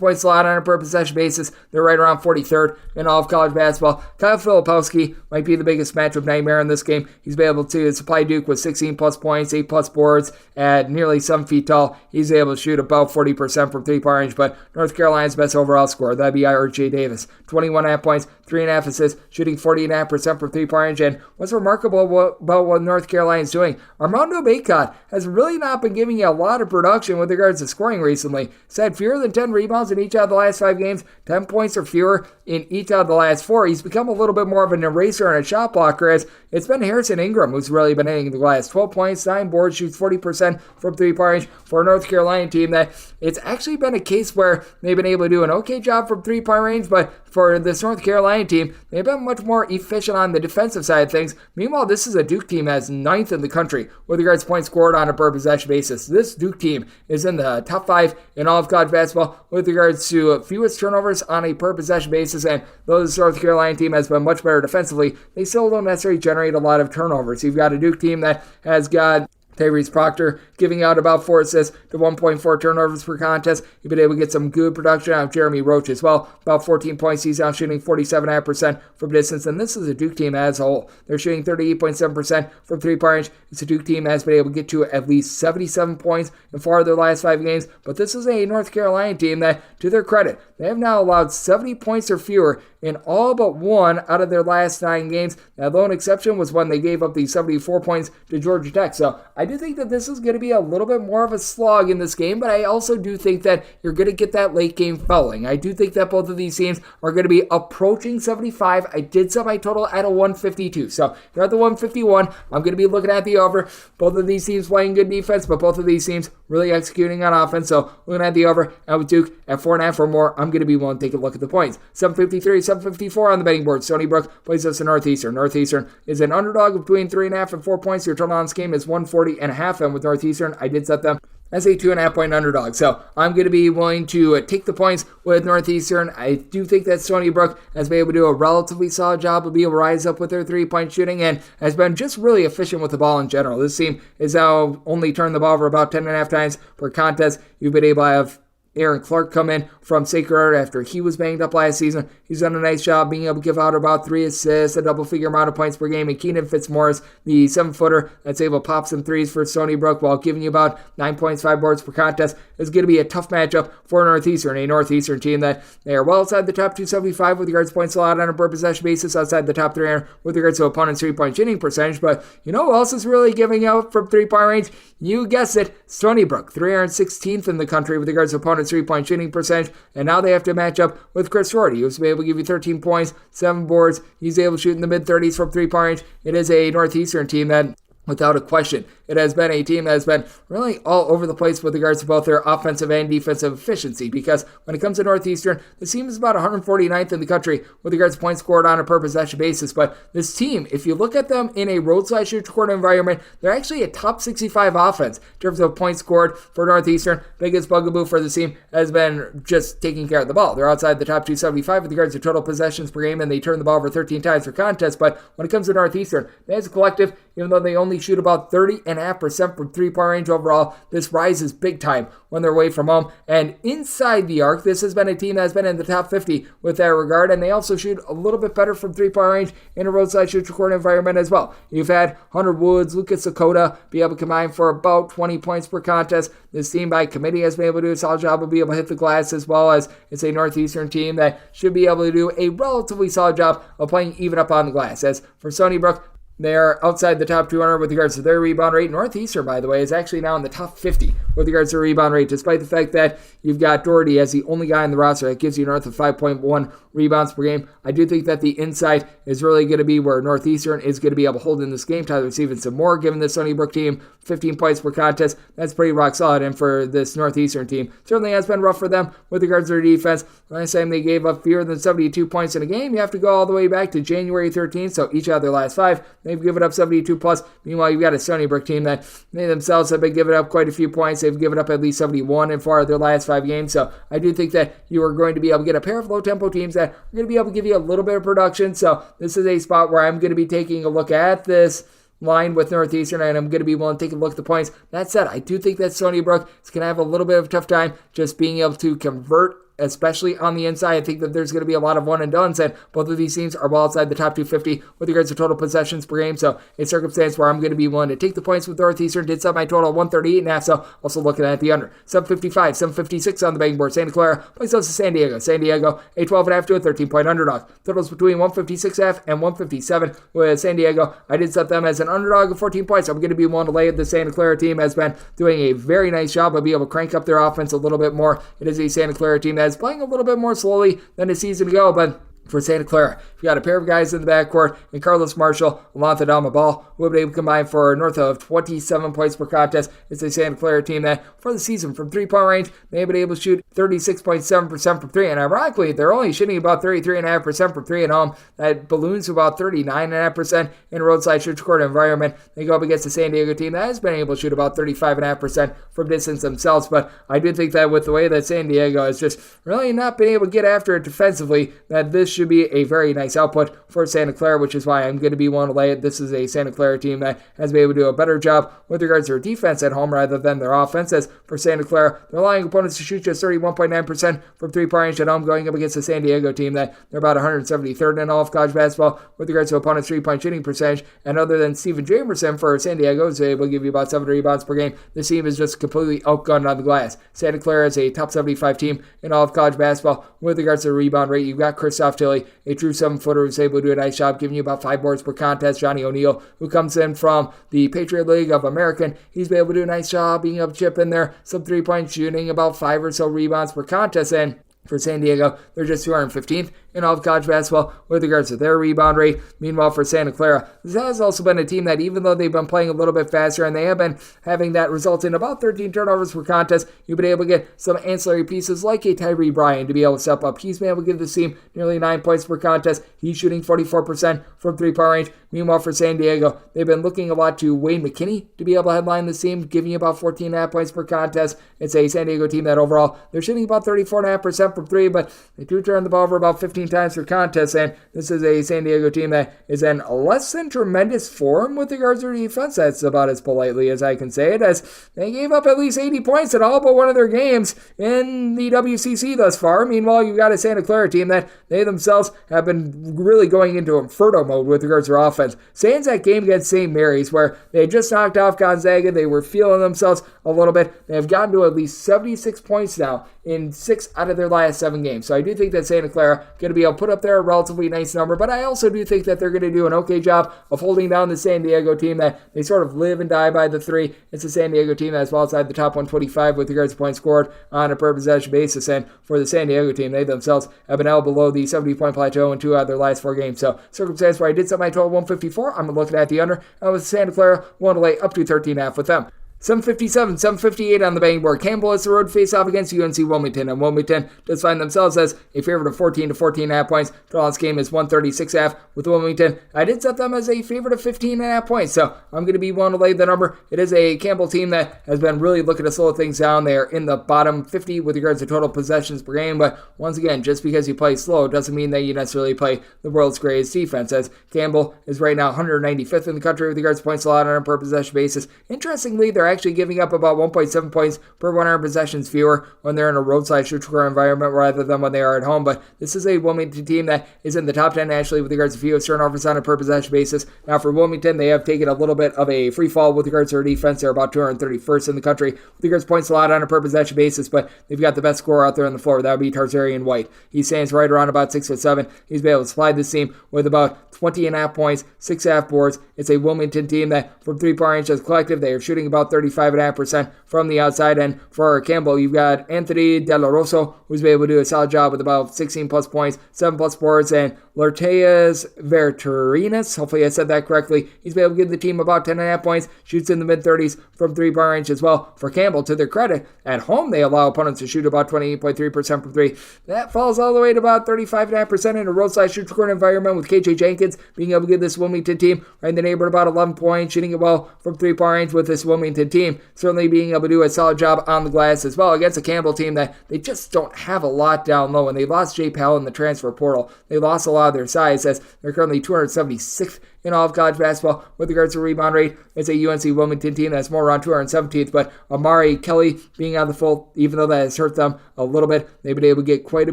points allowed on a per possession basis, they're right around 43rd in all of college basketball. Kyle Filipowski might be the biggest matchup nightmare in this game. He's been able to supply Duke with 16 plus points, 8 plus boards at nearly 7 feet tall. He's able to shoot about 40% from 3-point range, but North Carolina's best overall scorer, that'd be R.J. Davis. 21.5 points, 3.5 assists, shooting 40.5% from 3-point range, and what's remarkable about what North Carolina's doing, Armando Bacot has really not been giving you a lot of production with regards to scoring recently. He's had fewer than 10 rebounds in each out of the last 5 games, 10 points or fewer in each out of the last 4. He's become a little bit more of an eraser and a shot blocker, as it's been Harrison Ingram who's really been hitting the glass. 12 points, 9 boards, shoots 40% from 3-point range for a North Carolina team that it's actually been a case where they've been able to do an okay job from 3-point range, but for this North Carolina team, they've been much more efficient on the defensive side of things. Meanwhile, this is a Duke team that's 9th in the country with regards to points scored on a per possession basis. This Duke team is in the top 5 in all of college basketball with regards to fewest turnovers on a per possession basis, and though this North Carolina team has been much better defensively, they still don't necessarily generate a lot of turnovers. You've got a Duke team that has got Tyrese Proctor giving out about 4 assists to 1.4 turnovers per contest. You've been able to get some good production out of Jeremy Roach as well. About 14 points. He's now shooting 47.5% from distance. And this is a Duke team as a whole. They're shooting 38.7% from 3-point range. It's a Duke team that has been able to get to at least 77 points in 4 of their last 5 games. But this is a North Carolina team that, to their credit, they have now allowed 70 points or fewer in all but 1 out of their last 9 games. That lone exception was when they gave up the 74 points to Georgia Tech. So I do think that this is going to be a little bit more of a slog in this game, but I also do think that you're going to get that late game fouling. I do think that both of these teams are going to be approaching 75. I did set my total at a 152. So you're at the 151. I'm going to be looking at the over. Both of these teams playing good defense, but both of these teams really executing on offense. So looking at the over, and with Duke at 4.5 or more, I'm going to be willing to take a look at the points. 753, 754 on the betting board. Stony Brook plays us in Northeastern. Northeastern is an underdog between 3.5 and 4 points. Your total on this game is 140.5, and with Northeastern, I did set them as a 2.5 point underdog. So I'm going to be willing to take the points with Northeastern. I do think that Stony Brook has been able to do a relatively solid job of being able to rise up with their 3-point shooting and has been just really efficient with the ball in general. This team is now only turned the ball over about 10.5 times per contest. You've been able to have Aaron Clark come in from Sacred Heart after he was banged up last season. He's done a nice job being able to give out about 3 assists, a double-figure amount of points per game. And Keenan Fitzmaurice, the 7-footer that's able to pop some threes for Stony Brook while giving you about 9 points, 5 boards per contest, is going to be a tough matchup for Northeastern, a Northeastern team that they are well outside the top 275 with regards to points allowed on a per possession basis, outside the top 300 with regards to opponent's 3-point shooting percentage. But you know who else is really giving out from 3-point range? You guessed it, Stony Brook, 316th in the country with regards to opponent's 3-point shooting percentage, and now they have to match up with Chris Rhode, who's been able to give you 13 points, 7 boards. He's able to shoot in the mid-30s from 3-point range. It is a Northeastern team that, without a question, it has been a team that has been really all over the place with regards to both their offensive and defensive efficiency, because when it comes to Northeastern, the team is about 149th in the country with regards to points scored on a per possession basis. But this team, if you look at them in a roadside shoot corner environment, they're actually a top 65 offense in terms of points scored for Northeastern. Biggest bugaboo for the team has been just taking care of the ball. They're outside the top 275 with regards to total possessions per game, and they turn the ball over 13 times per contest. But when it comes to Northeastern, as a collective, even though they only shoot about 30.5% from 3-point range overall, this rises big time when they're away from home. And inside the arc, this has been a team that has been in the top 50 with that regard, and they also shoot a little bit better from 3-point range in a roadside shoot court environment as well. You've had Hunter Woods, Lucas Sakota be able to combine for about 20 points per contest. This team by committee has been able to do a solid job of being able to hit the glass, as well as it's a Northeastern team that should be able to do a relatively solid job of playing even up on the glass. As for Stony Brook, they are outside the top 200 with regards to their rebound rate. Northeastern, by the way, is actually now in the top 50 with regards to rebound rate, despite the fact that you've got Doherty as the only guy in the roster that gives you north of 5.1 rebounds per game. I do think that the inside is really going to be where Northeastern is going to be able to hold in this game. Tyler Stevenson more, given the Stony Brook team 15 points per contest. That's pretty rock solid. And for this Northeastern team, certainly has been rough for them with regards to their defense. Last time they gave up fewer than 72 points in a game, you have to go all the way back to January 13th. So each of their last 5, they've given up 72 plus. Meanwhile, you've got a Stony Brook team that they themselves have been giving up quite a few points. points. They've given up at least 71 in 4 of their last 5 games. So I do think that you are going to be able to get a pair of low-tempo teams that are going to be able to give you a little bit of production. So this is a spot where I'm going to be taking a look at this line with Northeastern, and I'm going to be willing to take a look at the points. That said, I do think that Stony Brook is going to have a little bit of a tough time just being able to convert, especially on the inside. I think that there's going to be a lot of one-and-dones, and both of these teams are well outside the top 250 with regards to total possessions per game. So a circumstance where I'm going to be willing to take the points with Northeastern. Did set my total 138.5, so also looking at the under. 755, 756 on the betting board. Santa Clara plays those to San Diego. San Diego, a 12.5 to a 13-point underdog. Totals between 156.5 and 157 with San Diego. I did set them as an underdog of 14 points. I'm going to be willing to lay it. The Santa Clara team has been doing a very nice job of being able to crank up their offense a little bit more. It is a Santa Clara team that is playing a little bit more slowly than a season ago, but for Santa Clara, you got a pair of guys in the backcourt, and Carlos Marshall, along with Adama Ball, who have been able to combine for north of 27 points per contest. It's a Santa Clara team that, for the season, from 3-point range, they've been able to shoot 36.7% from 3, and ironically, they're only shooting about 33.5% from 3 at home. That balloons to about 39.5% in a roadside shoot court environment. They go up against the San Diego team that has been able to shoot about 35.5% from distance themselves, but I do think that with the way that San Diego has just really not been able to get after it defensively, that this should be a very nice output for Santa Clara, which is why I'm going to be willing to lay it. This is a Santa Clara team that has been able to do a better job with regards to their defense at home rather than their offense. As for Santa Clara, they're allowing opponents to shoot just 31.9% from 3-point range at home, going up against the San Diego team that they're about 173rd in all of college basketball with regards to opponents' 3-point shooting percentage. And other than Steven Jamerson for San Diego, who's able to give you about 7 rebounds per game, this team is just completely outgunned on the glass. Santa Clara is a top 75 team in all of college basketball with regards to the rebound rate. You've got Christoph Tilley, a true 7-footer who's able to do a nice job giving you about 5 boards per contest. Johnny O'Neal, who comes in from the Patriot League of American, he's been able to do a nice job being able to chip in there some 3-point shooting, about 5 or so rebounds per contest. And for San Diego, they're just 215th in all of college basketball with regards to their rebound rate. Meanwhile, for Santa Clara, this has also been a team that, even though they've been playing a little bit faster and they have been having that result in about 13 turnovers per contest, you've been able to get some ancillary pieces like a Tyree Bryan to be able to step up. He's been able to give this team nearly 9 points per contest. He's shooting 44% from 3-point range. Meanwhile, for San Diego, they've been looking a lot to Wayne McKinney to be able to headline this team, giving you about 14.5 points per contest. It's a San Diego team that overall, they're shooting about 34.5% from 3, but they do turn the ball over about 15 times per contest, and this is a San Diego team that is in less than tremendous form with regards to their defense. That's about as politely as I can say it, as they gave up at least 80 points in all but one of their games in the WCC thus far. Meanwhile, you've got a Santa Clara team that they themselves have been really going into inferno mode with regards to their offense. Sans that game against St. Mary's, where they had just knocked off Gonzaga, they were feeling themselves a little bit. They have gotten to at least 76 points now in 6 out of their last 7 games. So I do think that Santa Clara going to be able to put up there a relatively nice number, but I also do think that they're going to do an okay job of holding down the San Diego team that they sort of live and die by the 3. It's a San Diego team that's well outside the top 125 with regards to points scored on a per possession basis, and for the San Diego team, they themselves have been out below the 70-point plateau in 2 out of their last 4 games. So circumstance where I did set my total 154, I'm looking at the under. I was Santa Clara, want to lay up to 13.5 with them. 757, 758 on the betting board. Campbell has the road face-off against UNC Wilmington, and Wilmington does find themselves as a favorite of 14 to 14.5 points. Total on this game is 136.5 with Wilmington. I did set them as a favorite of 15.5 points, so I'm going to be willing to lay the number. It is a Campbell team that has been really looking to slow things down. They are in the bottom 50 with regards to total possessions per game, but once again, just because you play slow doesn't mean that you necessarily play the world's greatest defense, as Campbell is right now 195th in the country with regards to points allowed on a per possession basis. Interestingly, they're actually giving up about 1.7 points per 100 possessions fewer when they're in a roadside shoot-score environment rather than when they are at home. But this is a Wilmington team that is in the top 10 nationally with regards to fewest turnovers on a per possession basis. Now for Wilmington, they have taken a little bit of a free fall with regards to their defense. They're about 231st in the country with regards to points allowed on a per possession basis, but they've got the best scorer out there on the floor. That would be Tarzarian White. He stands right around about 6'7". He's been able to supply this team with about 20.5 points, 6.5 boards. It's a Wilmington team that, from 3-point range as a collective, they are shooting about 35.5% from the outside. And for Campbell, you've got Anthony De La Rosa, who's been able to do a solid job with about 16 plus points, 7 plus boards, and Lorteas Verturinas, hopefully I said that correctly. He's been able to give the team about 10.5 points, shoots in the mid-30s from three-point range as well. For Campbell, to their credit, at home they allow opponents to shoot about 28.3% from three. That falls all the way to about 35.5% in a roadside shoot corner environment, with KJ Jenkins being able to give this Wilmington team right in the neighborhood about 11 points, shooting it well from three-point range with this Wilmington team. Certainly being able to do a solid job on the glass as well against a Campbell team that they just don't have a lot down low. And they lost Jay Powell in the transfer portal. They lost a lot of their size, as they're currently 276th in all of college basketball with regards to rebound rate. It's a UNC Wilmington team that's more around 217th, but Amari Kelly being on the full, even though that has hurt them a little bit, they've been able to get quite a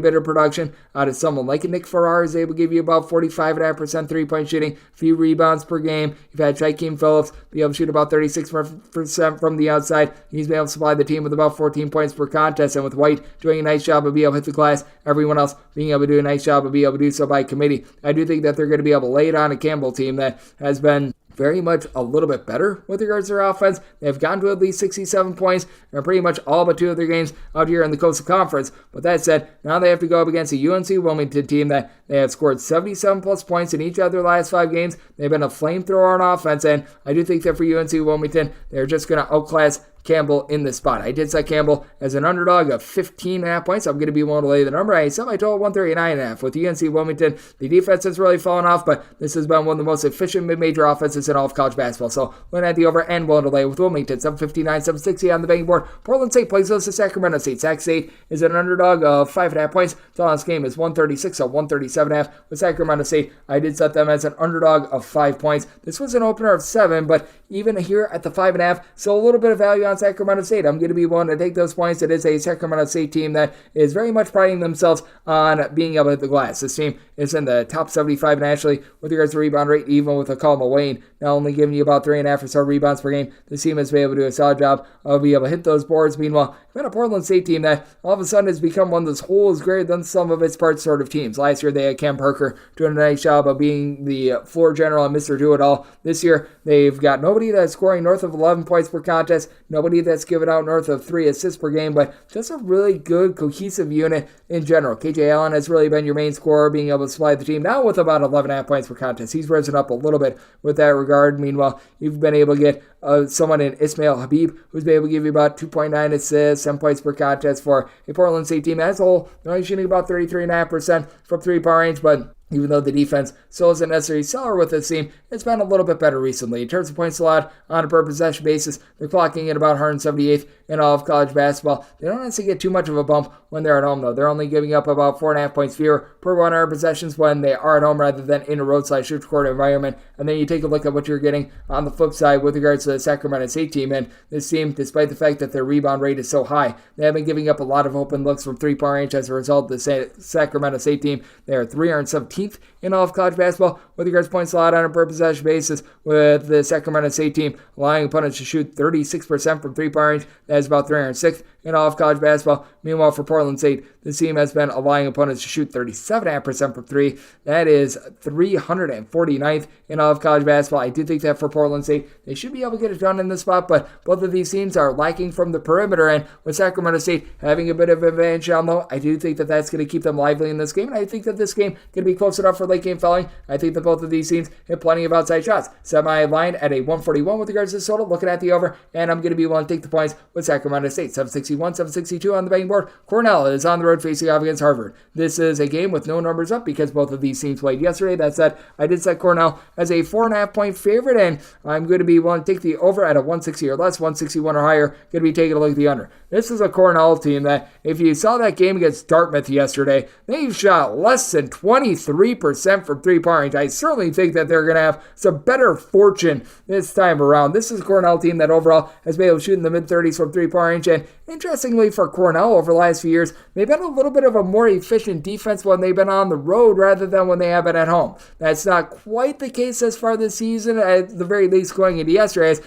bit of production out of someone like a Nick Farrar, is able to give you about 45.5% three-point shooting, few rebounds per game. You've had Shaquem Phillips be able to shoot about 36% from the outside. He's been able to supply the team with about 14 points per contest, and with White doing a nice job of being able to hit the glass, everyone else being able to do a nice job of being able to do so by committee. I do think that they're going to be able to lay it on a Campbell team that has been very much a little bit better with regards to their offense. They've gotten to at least 67 points in pretty much all but two of their games out here in the Coastal Conference. But that said, now they have to go up against a UNC Wilmington team that they have scored 77 plus points in each of their last 5 games. They've been a flamethrower on offense, and I do think that for UNC Wilmington, they're just going to outclass Campbell in this spot. I did set Campbell as an underdog of 15.5 points. I'm going to be willing to lay the number. I set my total 139.5. With UNC Wilmington, the defense has really fallen off, but this has been one of the most efficient mid-major offenses in all of college basketball. So looking at the over and willing to lay with Wilmington, 759, 760 on the betting board. Portland State plays us to Sacramento State. Sac State is an underdog of 5.5 points. Total on this game is 136, so 137.5. With Sacramento State, I did set them as an underdog of 5 points. This was an opener of 7, but even here at the 5.5, so a little bit of value on Sacramento State. I'm going to be willing to take those points. It is a Sacramento State team that is very much priding themselves on being able to hit the glass. This team is in the top 75 nationally with regards to rebound rate, even with a Colin Wayne not only giving you about 3.5 or so rebounds per game. This team has been able to do a solid job of being able to hit those boards. Meanwhile, we've got a Portland State team that all of a sudden has become one of those whole is greater than some of its parts sort of teams. Last year, they had Cam Parker doing a nice job of being the floor general and Mr. Do-It-All. This year, they've got nobody that's scoring north of 11 points per contest, nobody that's given out north of 3 assists per game, but just a really good, cohesive unit in general. KJ Allen has really been your main scorer, being able to supply the team now with about 11.5 points per contest. He's risen up a little bit with that regard. Meanwhile, you've been able to get someone in Ismail Habib, who's been able to give you about 2.9 assists, 7 points per contest for a Portland State team as a whole. They're only shooting about 33.5% from three-point range, but even though the defense still isn't necessarily stellar with this team, it's been a little bit better recently. In terms of points allowed on a per possession basis, they're clocking in about 178th in all of college basketball. They don't necessarily get too much of a bump when they're at home, though. They're only giving up about 4.5 points fewer per 100 possessions when they are at home rather than in a roadside shoot court environment. And then you take a look at what you're getting on the flip side with regards to the Sacramento State team. And this team, despite the fact that their rebound rate is so high, they have been giving up a lot of open looks from three-point range. As a result, the Sacramento State team, they are 317th in all of college basketball with regards to points allowed on a per possession basis, with the Sacramento State team allowing opponents to shoot 36% from three-point range. That is about 306th in all of college basketball. Meanwhile, for Portland State, this team has been allowing opponents to shoot 37.5% from three. That is 349th in all of college basketball. I do think that for Portland State, they should be able to get it done in this spot, but both of these teams are lacking from the perimeter, and with Sacramento State having a bit of advantage down low, I do think that that's going to keep them lively in this game, and I think that this game going to be close enough for late game fouling. I think that both of these teams hit plenty of outside shots. Semi-line at a 141 with regards to the total, looking at the over, and I'm going to be willing to take the points with Sacramento State. 761, 762 on the betting board. Cornell is on the road facing off against Harvard. This is a game with no numbers up because both of these teams played yesterday. That said, I did set Cornell as a 4.5 point favorite, and I'm going to be willing to take the over at a 160 or less, 161 or higher. Going to be taking a look at the under. This is a Cornell team that, if you saw that game against Dartmouth yesterday, they've shot less than 23% from three-point range. I certainly think that they're going to have some better fortune this time around. This is a Cornell team that overall has been able to shoot in the mid-30s from three-point range, and interestingly for Cornell over the last few years, they've been a little bit of a more efficient defense when they've been on the road rather than when they have been at home. That's not quite the case as far this season, at the very least going into yesterday.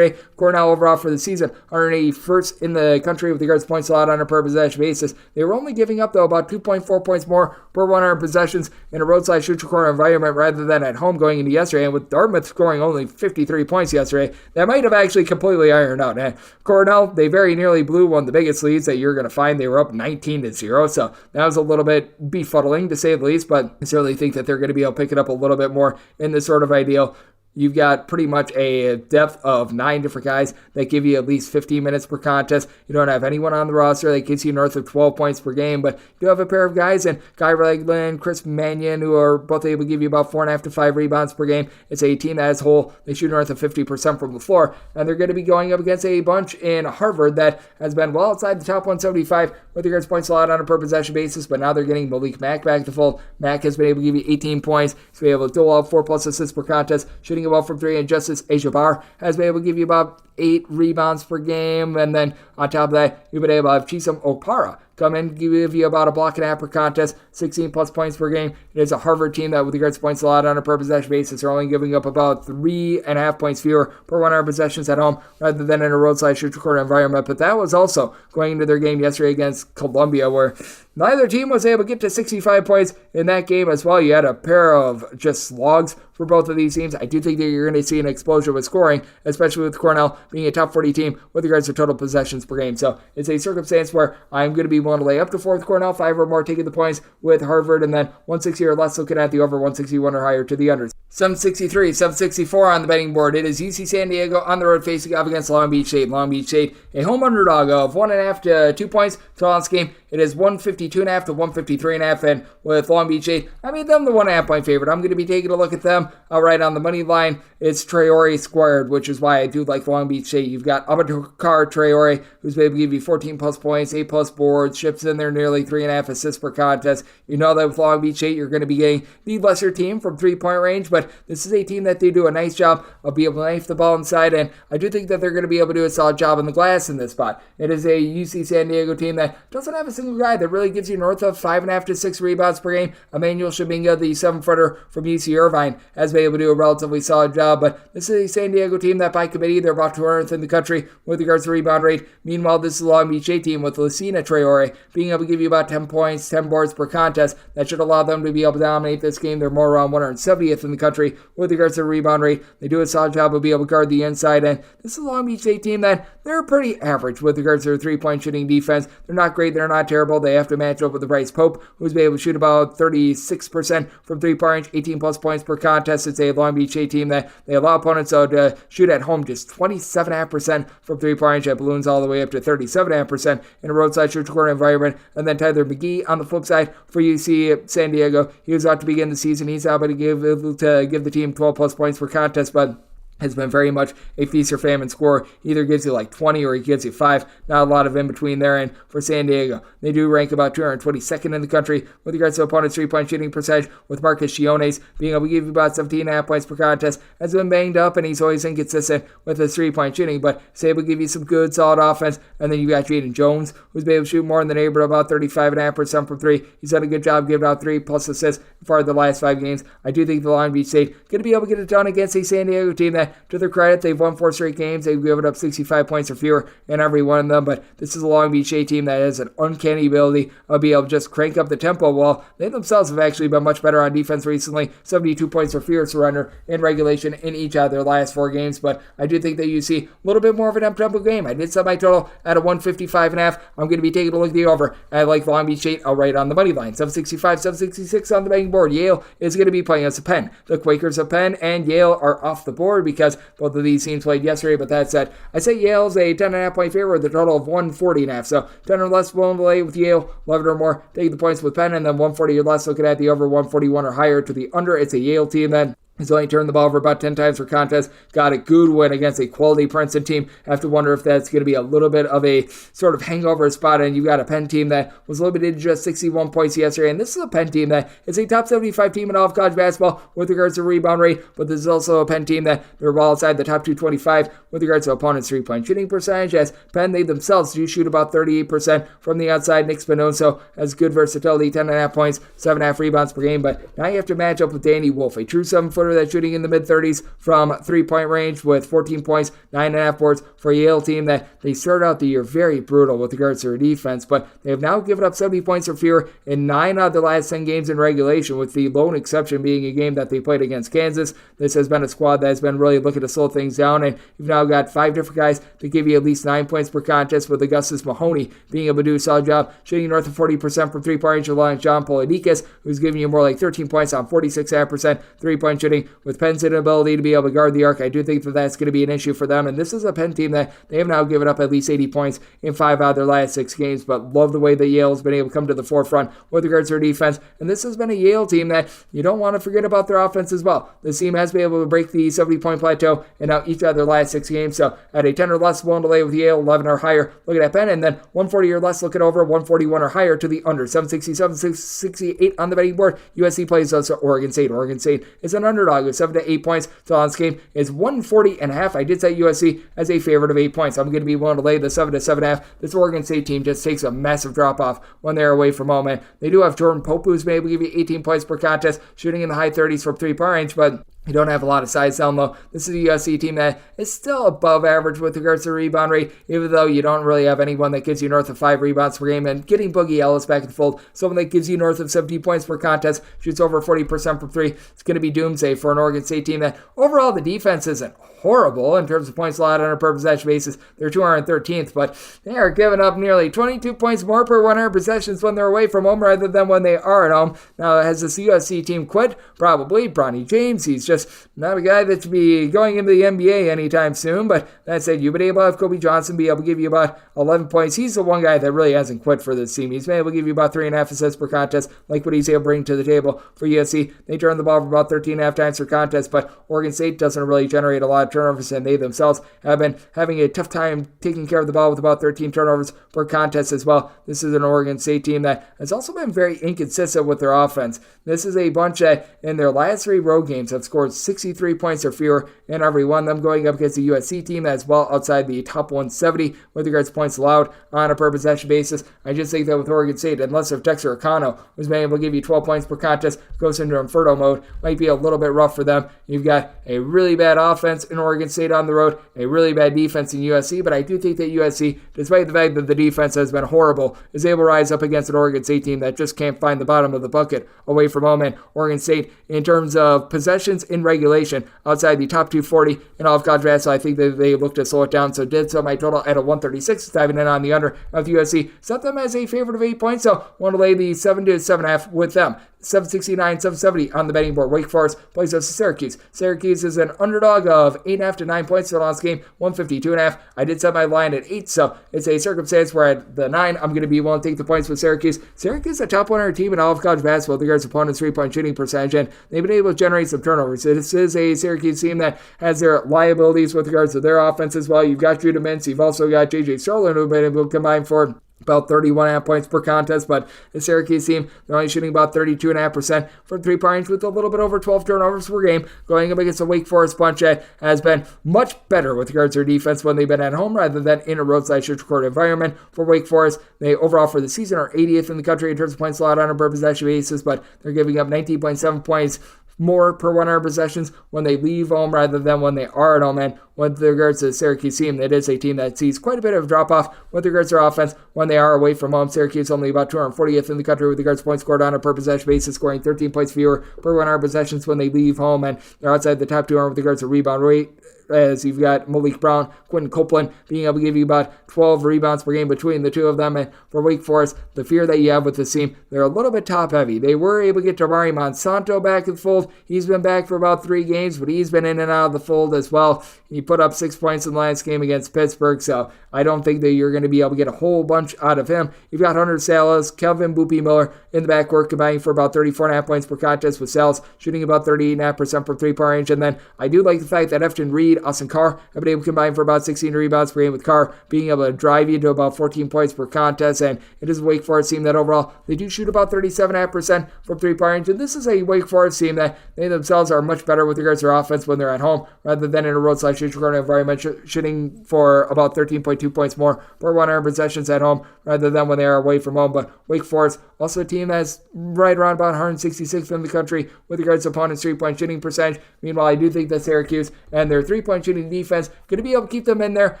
Cornell overall for the season, 181st in the country with regards to points allowed on a per possession basis. They were only giving up, though, about 2.4 points more per 100 possessions in a roadside shoot corner environment rather than at home going into yesterday. And with Dartmouth scoring only 53 points yesterday, that might have actually completely ironed out. Cornell, they very nearly blew one of the biggest leads that you're going to find. They were up 19-0, so that was a little bit befuddling to say the least, but I certainly think that they're going to be able to pick it up a little bit more in this sort of ideal. You've got pretty much a depth of 9 different guys that give you at least 15 minutes per contest. You don't have anyone on the roster that gets you north of 12 points per game, but you do have a pair of guys in Guy Regland, Chris Mannion, who are both able to give you about 4.5 to 5 rebounds per game. It's a team that as a whole, they shoot north of 50% from the floor, and they're going to be going up against a bunch in Harvard that has been well outside the top 175 with regards to points allowed on a per possession basis, but now they're getting Malik Mack back to fold. Mack has been able to give you 18 points. He's been able to dole out 4+ assists per contest, shooting well from 3, and Justice Ajabar has been able to give you about 8 rebounds per game, and then on top of that, you've been able to have Chisholm Okpara come in, give you about a block and a half per contest, 16+ points per game. It is a Harvard team that, with regards to points allowed on a per possession basis, are only giving up about 3.5 points fewer per 100 possessions at home rather than in a roadside shoot corner environment. But that was also going into their game yesterday against Columbia, where neither team was able to get to 65 points in that game as well. You had a pair of just slogs for both of these teams. I do think that you're going to see an explosion with scoring, especially with Cornell being a top 40 team with regards to total possessions per game. So it's a circumstance where I'm going to be willing to lay up to 4 with Cornell, 5 or more taking the points with Harvard, and then 160 or less looking at the over, 161 or higher to the unders. 763, 764 on the betting board. It is UC San Diego on the road facing off against Long Beach State. Long Beach State, a home underdog of 1.5 to 2 points. Total on this game, it is 152.5 to 153.5, and with Long Beach State, I made them the 1.5 point favorite. I'm going to be taking a look at them outright on the money line. It's Traore squared, which is why I do like Long Beach State. You've got Abubakar Traore, who's able to give you 14+ points, 8+ boards, ships in there nearly 3.5 assists per contest. You know that with Long Beach State, you're going to be getting the lesser team from 3-point range, but this is a team that they do a nice job of being able to knife the ball inside, and I do think that they're going to be able to do a solid job on the glass in this spot. It is a UC San Diego team that doesn't have a single guy that really gives you north of 5.5 to 6 rebounds per game. Emmanuel Shaminga, the 7-footer from UC Irvine, has been able to do a relatively solid job, but this is a San Diego team that by committee, they're about 200th in the country with regards to rebound rate. Meanwhile, this is a Long Beach State team with Lucina Traore being able to give you about 10 points, 10 boards per contest. That should allow them to be able to dominate this game. They're more around 170th in the country with regards to rebound rate. They do a solid job of being able to guard the inside, and this is a Long Beach State team that they're pretty average with regards to their 3-point shooting defense. They're not great, they're not terrible. They have to match up with the Bryce Pope, who's been able to shoot about 36% from 3-point range, 18+ points per contest. It's a Long Beach State team that they allow opponents to shoot at home just 27.5% from 3-point range. That balloons all the way up to 37.5% in a roadside shoot corner environment. And then Tyler McGee on the flip side for UC San Diego. He was out to begin the season. He's able to give the team 12+ points per contest, but has been very much a feast or famine scorer. He either gives you like 20 or he gives you 5. Not a lot of in between there. And for San Diego, they do rank about 222nd in the country with regards to opponent's 3-point shooting percentage, with Marcus Chiones being able to give you about 17.5 points per contest. Has been banged up and he's always inconsistent with his 3-point shooting, but he's able to give you some good solid offense. And then you got Jaden Jones, who's been able to shoot more in the neighborhood of about 35.5% from 3. He's done a good job giving out 3+ assists for the last 5 games. I do think the Long Beach State going to be able to get it done against a San Diego team that, to their credit, they've won 4 straight games. They've given up 65 points or fewer in every one of them, but this is a Long Beach State team that has an uncanny ability of being able to just crank up the tempo. Well, they themselves have actually been much better on defense recently. 72 points or fewer surrender in regulation in each of their last 4 games, but I do think that you see a little bit more of an up-tempo game. I did set my total at a 155.5. I'm going to be taking a look at the over. I like Long Beach State outright on the money line. 765, 766 on the betting board. Yale is going to be playing against Penn. The Quakers of Penn and Yale are off the board because both of these teams played yesterday, but that said, I say Yale's a 10.5 point favorite with a total of 140.5. So 10 or less willing to lay with Yale, 11 or more take the points with Penn, and then 140 or less looking at the over, 141 or higher to the under. It's a Yale team then. He's only turned the ball over about 10 times per contest. Got a good win against a quality Princeton team. I have to wonder if that's going to be a little bit of a sort of hangover spot. And you've got a Penn team that was limited to just 61 points yesterday. And this is a Penn team that is a top 75 team in all of college basketball with regards to rebound rate. But this is also a Penn team that they're well outside the top 225 with regards to opponents' 3-point shooting percentage. As Penn, they themselves do shoot about 38% from the outside. Nick Spinoza has good versatility, 10.5 points, 7.5 rebounds per game. But now you have to match up with Danny Wolf, a true 7-footer consider that shooting in the mid-30s from three-point range with 14 points, 9.5 boards for a Yale team that they started out the year very brutal with regards to their defense, but they have now given up 70 points or fewer in 9 out of the last 10 games in regulation, with the lone exception being a game that they played against Kansas. This has been a squad that has been really looking to slow things down, and you've now got 5 different guys to give you at least 9 points per contest, with Augustus Mahoney being able to do a solid job shooting north of 40% from three-point range, along with John Polidikis, who's giving you more like 13 points on 46.5% three-point shooting. With Penn's inability to be able to guard the arc, I do think that that's going to be an issue for them, and this is a Penn team that they have now given up at least 80 points in 5 out of their last 6 games, but love the way that Yale has been able to come to the forefront with regards to their defense, and this has been a Yale team that you don't want to forget about their offense as well. This team has been able to break the 70-point plateau in now each of their last 6 games, so at a 10 or less willing to lay with Yale, 11 or higher looking at Penn, and then 140 or less looking over, 141 or higher to the under, 767, 668 on the betting board. USC plays us Oregon State. Oregon State is an underdog with 7 to 8 points. So on this game is 140.5. I did say USC as a favorite of 8 points. I'm going to be willing to lay the 7 to 7.5. This Oregon State team just takes a massive drop off when they're away from home. And they do have Jordan Pope, who's maybe able to give you 18 points per contest, shooting in the high 30s from three-point range, but you don't have a lot of size down low. This is a USC team that is still above average with regards to rebound rate, even though you don't really have anyone that gives you north of 5 rebounds per game. And getting Boogie Ellis back in the fold, someone that gives you north of 17 points per contest, shoots over 40% from 3, it's going to be doomsday for an Oregon State team that overall the defense isn't horrible in terms of points allowed on a per possession basis. They're 213th, but they are giving up nearly 22 points more per 100 possessions when they're away from home rather than when they are at home. Now, has this USC team quit? Probably. Bronny James, he's just not a guy that should be going into the NBA anytime soon, but that said, you've been able to have Kobe Johnson be able to give you about 11 points. He's the one guy that really hasn't quit for this team. He's been able to give you about 3.5 assists per contest, like what he's able to bring to the table for USC. They turn the ball for about 13.5 times per contest, but Oregon State doesn't really generate a lot of turnovers, and they themselves have been having a tough time taking care of the ball with about 13 turnovers per contest as well. This is an Oregon State team that has also been very inconsistent with their offense. This is a bunch that in their last 3 road games have scored 63 points or fewer in every one of them, going up against a USC team that's well outside the top 170 with regards to points allowed on a per possession basis. I just think that with Oregon State, unless if Dexter Akano, who's been able to give you 12 points per contest, goes into Inferno mode, might be a little bit rough for them. You've got a really bad offense in Oregon State on the road, a really bad defense in USC, but I do think that USC, despite the fact that the defense has been horrible, is able to rise up against an Oregon State team that just can't find the bottom of the bucket away from home. And Oregon State, in terms of possessions in regulation, outside the top 240 in all of college basketball, I think that they look to slow it down, so did so my total at a 136, diving in on the under of USC. Set them as a favorite of 8 points, so want to lay the 7 to 7.5 with them. 769, 770 on the betting board. Wake Forest plays us to Syracuse. Syracuse is an underdog of 8.5 to 9 points for the last game, 152.5. I did set my line at 8, so it's a circumstance where at the 9, I'm going to be willing to take the points with Syracuse. Syracuse is a top 100 team in all of college basketball with regards to opponents' three-point shooting percentage, and they've been able to generate some turnovers. This is a Syracuse team that has their liabilities with regards to their offense as well. You've got Judah Mintz, you've also got J.J. Sterling, who've been able to combine for about 31.5 points per contest, but the Syracuse team, they're only shooting about 32.5% from three-point range with a little bit over 12 turnovers per game, going up against a Wake Forest bunch that has been much better with regards to their defense when they've been at home rather than in a roadside-court environment. For Wake Forest, they overall for the season are 80th in the country in terms of points allowed on a per possession basis, but they're giving up 19.7 points more per 100 possessions when they leave home rather than when they are at home. And with regards to the Syracuse team, it is a team that sees quite a bit of drop-off with regards to their offense when they are away from home. Syracuse only about 240th in the country with regards to points scored on a per possession basis, scoring 13 points fewer per 100 possessions when they leave home, and they're outside the top 200 with regards to rebound rate, as you've got Malik Brown, Quentin Copeland being able to give you about 12 rebounds per game between the two of them. And for Wake Forest, the fear that you have with this team, they're a little bit top-heavy. They were able to get Damari Monsanto back in the fold. He's been back for about 3 games, but he's been in and out of the fold as well. He put up 6 points in the last game against Pittsburgh, so I don't think that you're going to be able to get a whole bunch out of him. You've got Hunter Salas, Kelvin Boopy Miller in the backcourt combining for about 34.5 points per contest, with Salas shooting about 38.5% from three-point range. And then I do like the fact that Efton Reed, Austin Carr have been able to combine for about 16 rebounds per game, with Carr being able to drive you to about 14 points per contest. And it is a Wake Forest team that overall they do shoot about 37.5% from three-point range. And this is a Wake Forest team that they themselves are much better with regards to their offense when they're at home rather than in a roadside shooting environment, shooting for about 13.2 points more per 100 possessions at home rather than when they are away from home. But Wake Forest, also a team that's right around about 166th in the country with regards to opponents' 3-point shooting percentage. Meanwhile, I do think that Syracuse and their 3-point shooting defense going to be able to keep them in there